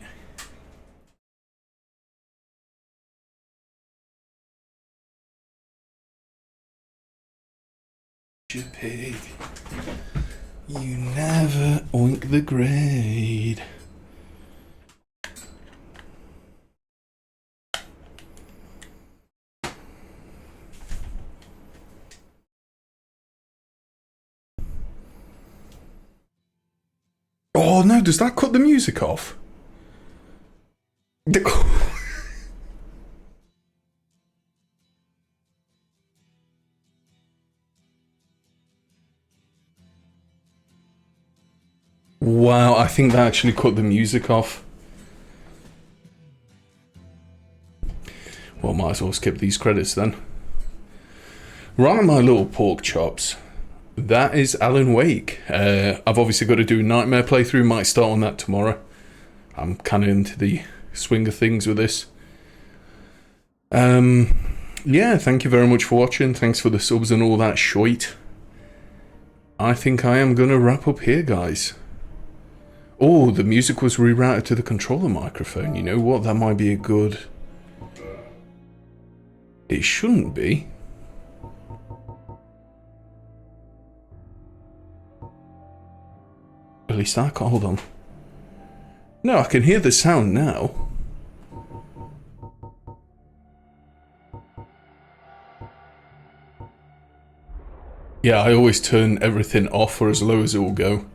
You pig. You never oink the grade. Oh no, does that cut the music off? Wow, I think that actually cut the music off. Well, might as well skip these credits then. Right, my little pork chops. That is Alan Wake. I've obviously got to do a Nightmare playthrough. Might start on that tomorrow. I'm kind of into the swing of things with this. Yeah, thank you very much for watching. Thanks for the subs and all that shite. I think I am going to wrap up here, guys. Oh, the music was rerouted to the controller microphone. You know what? That might be a good... It shouldn't be. At least I can't. Hold on. No, I can hear the sound now. Yeah, I always turn everything off for as low as it will go.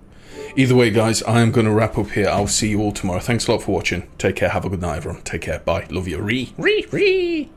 Either way, guys, I am going to wrap up here. I'll see you all tomorrow. Thanks a lot for watching. Take care. Have a good night, everyone. Take care. Bye. Love you. Ree.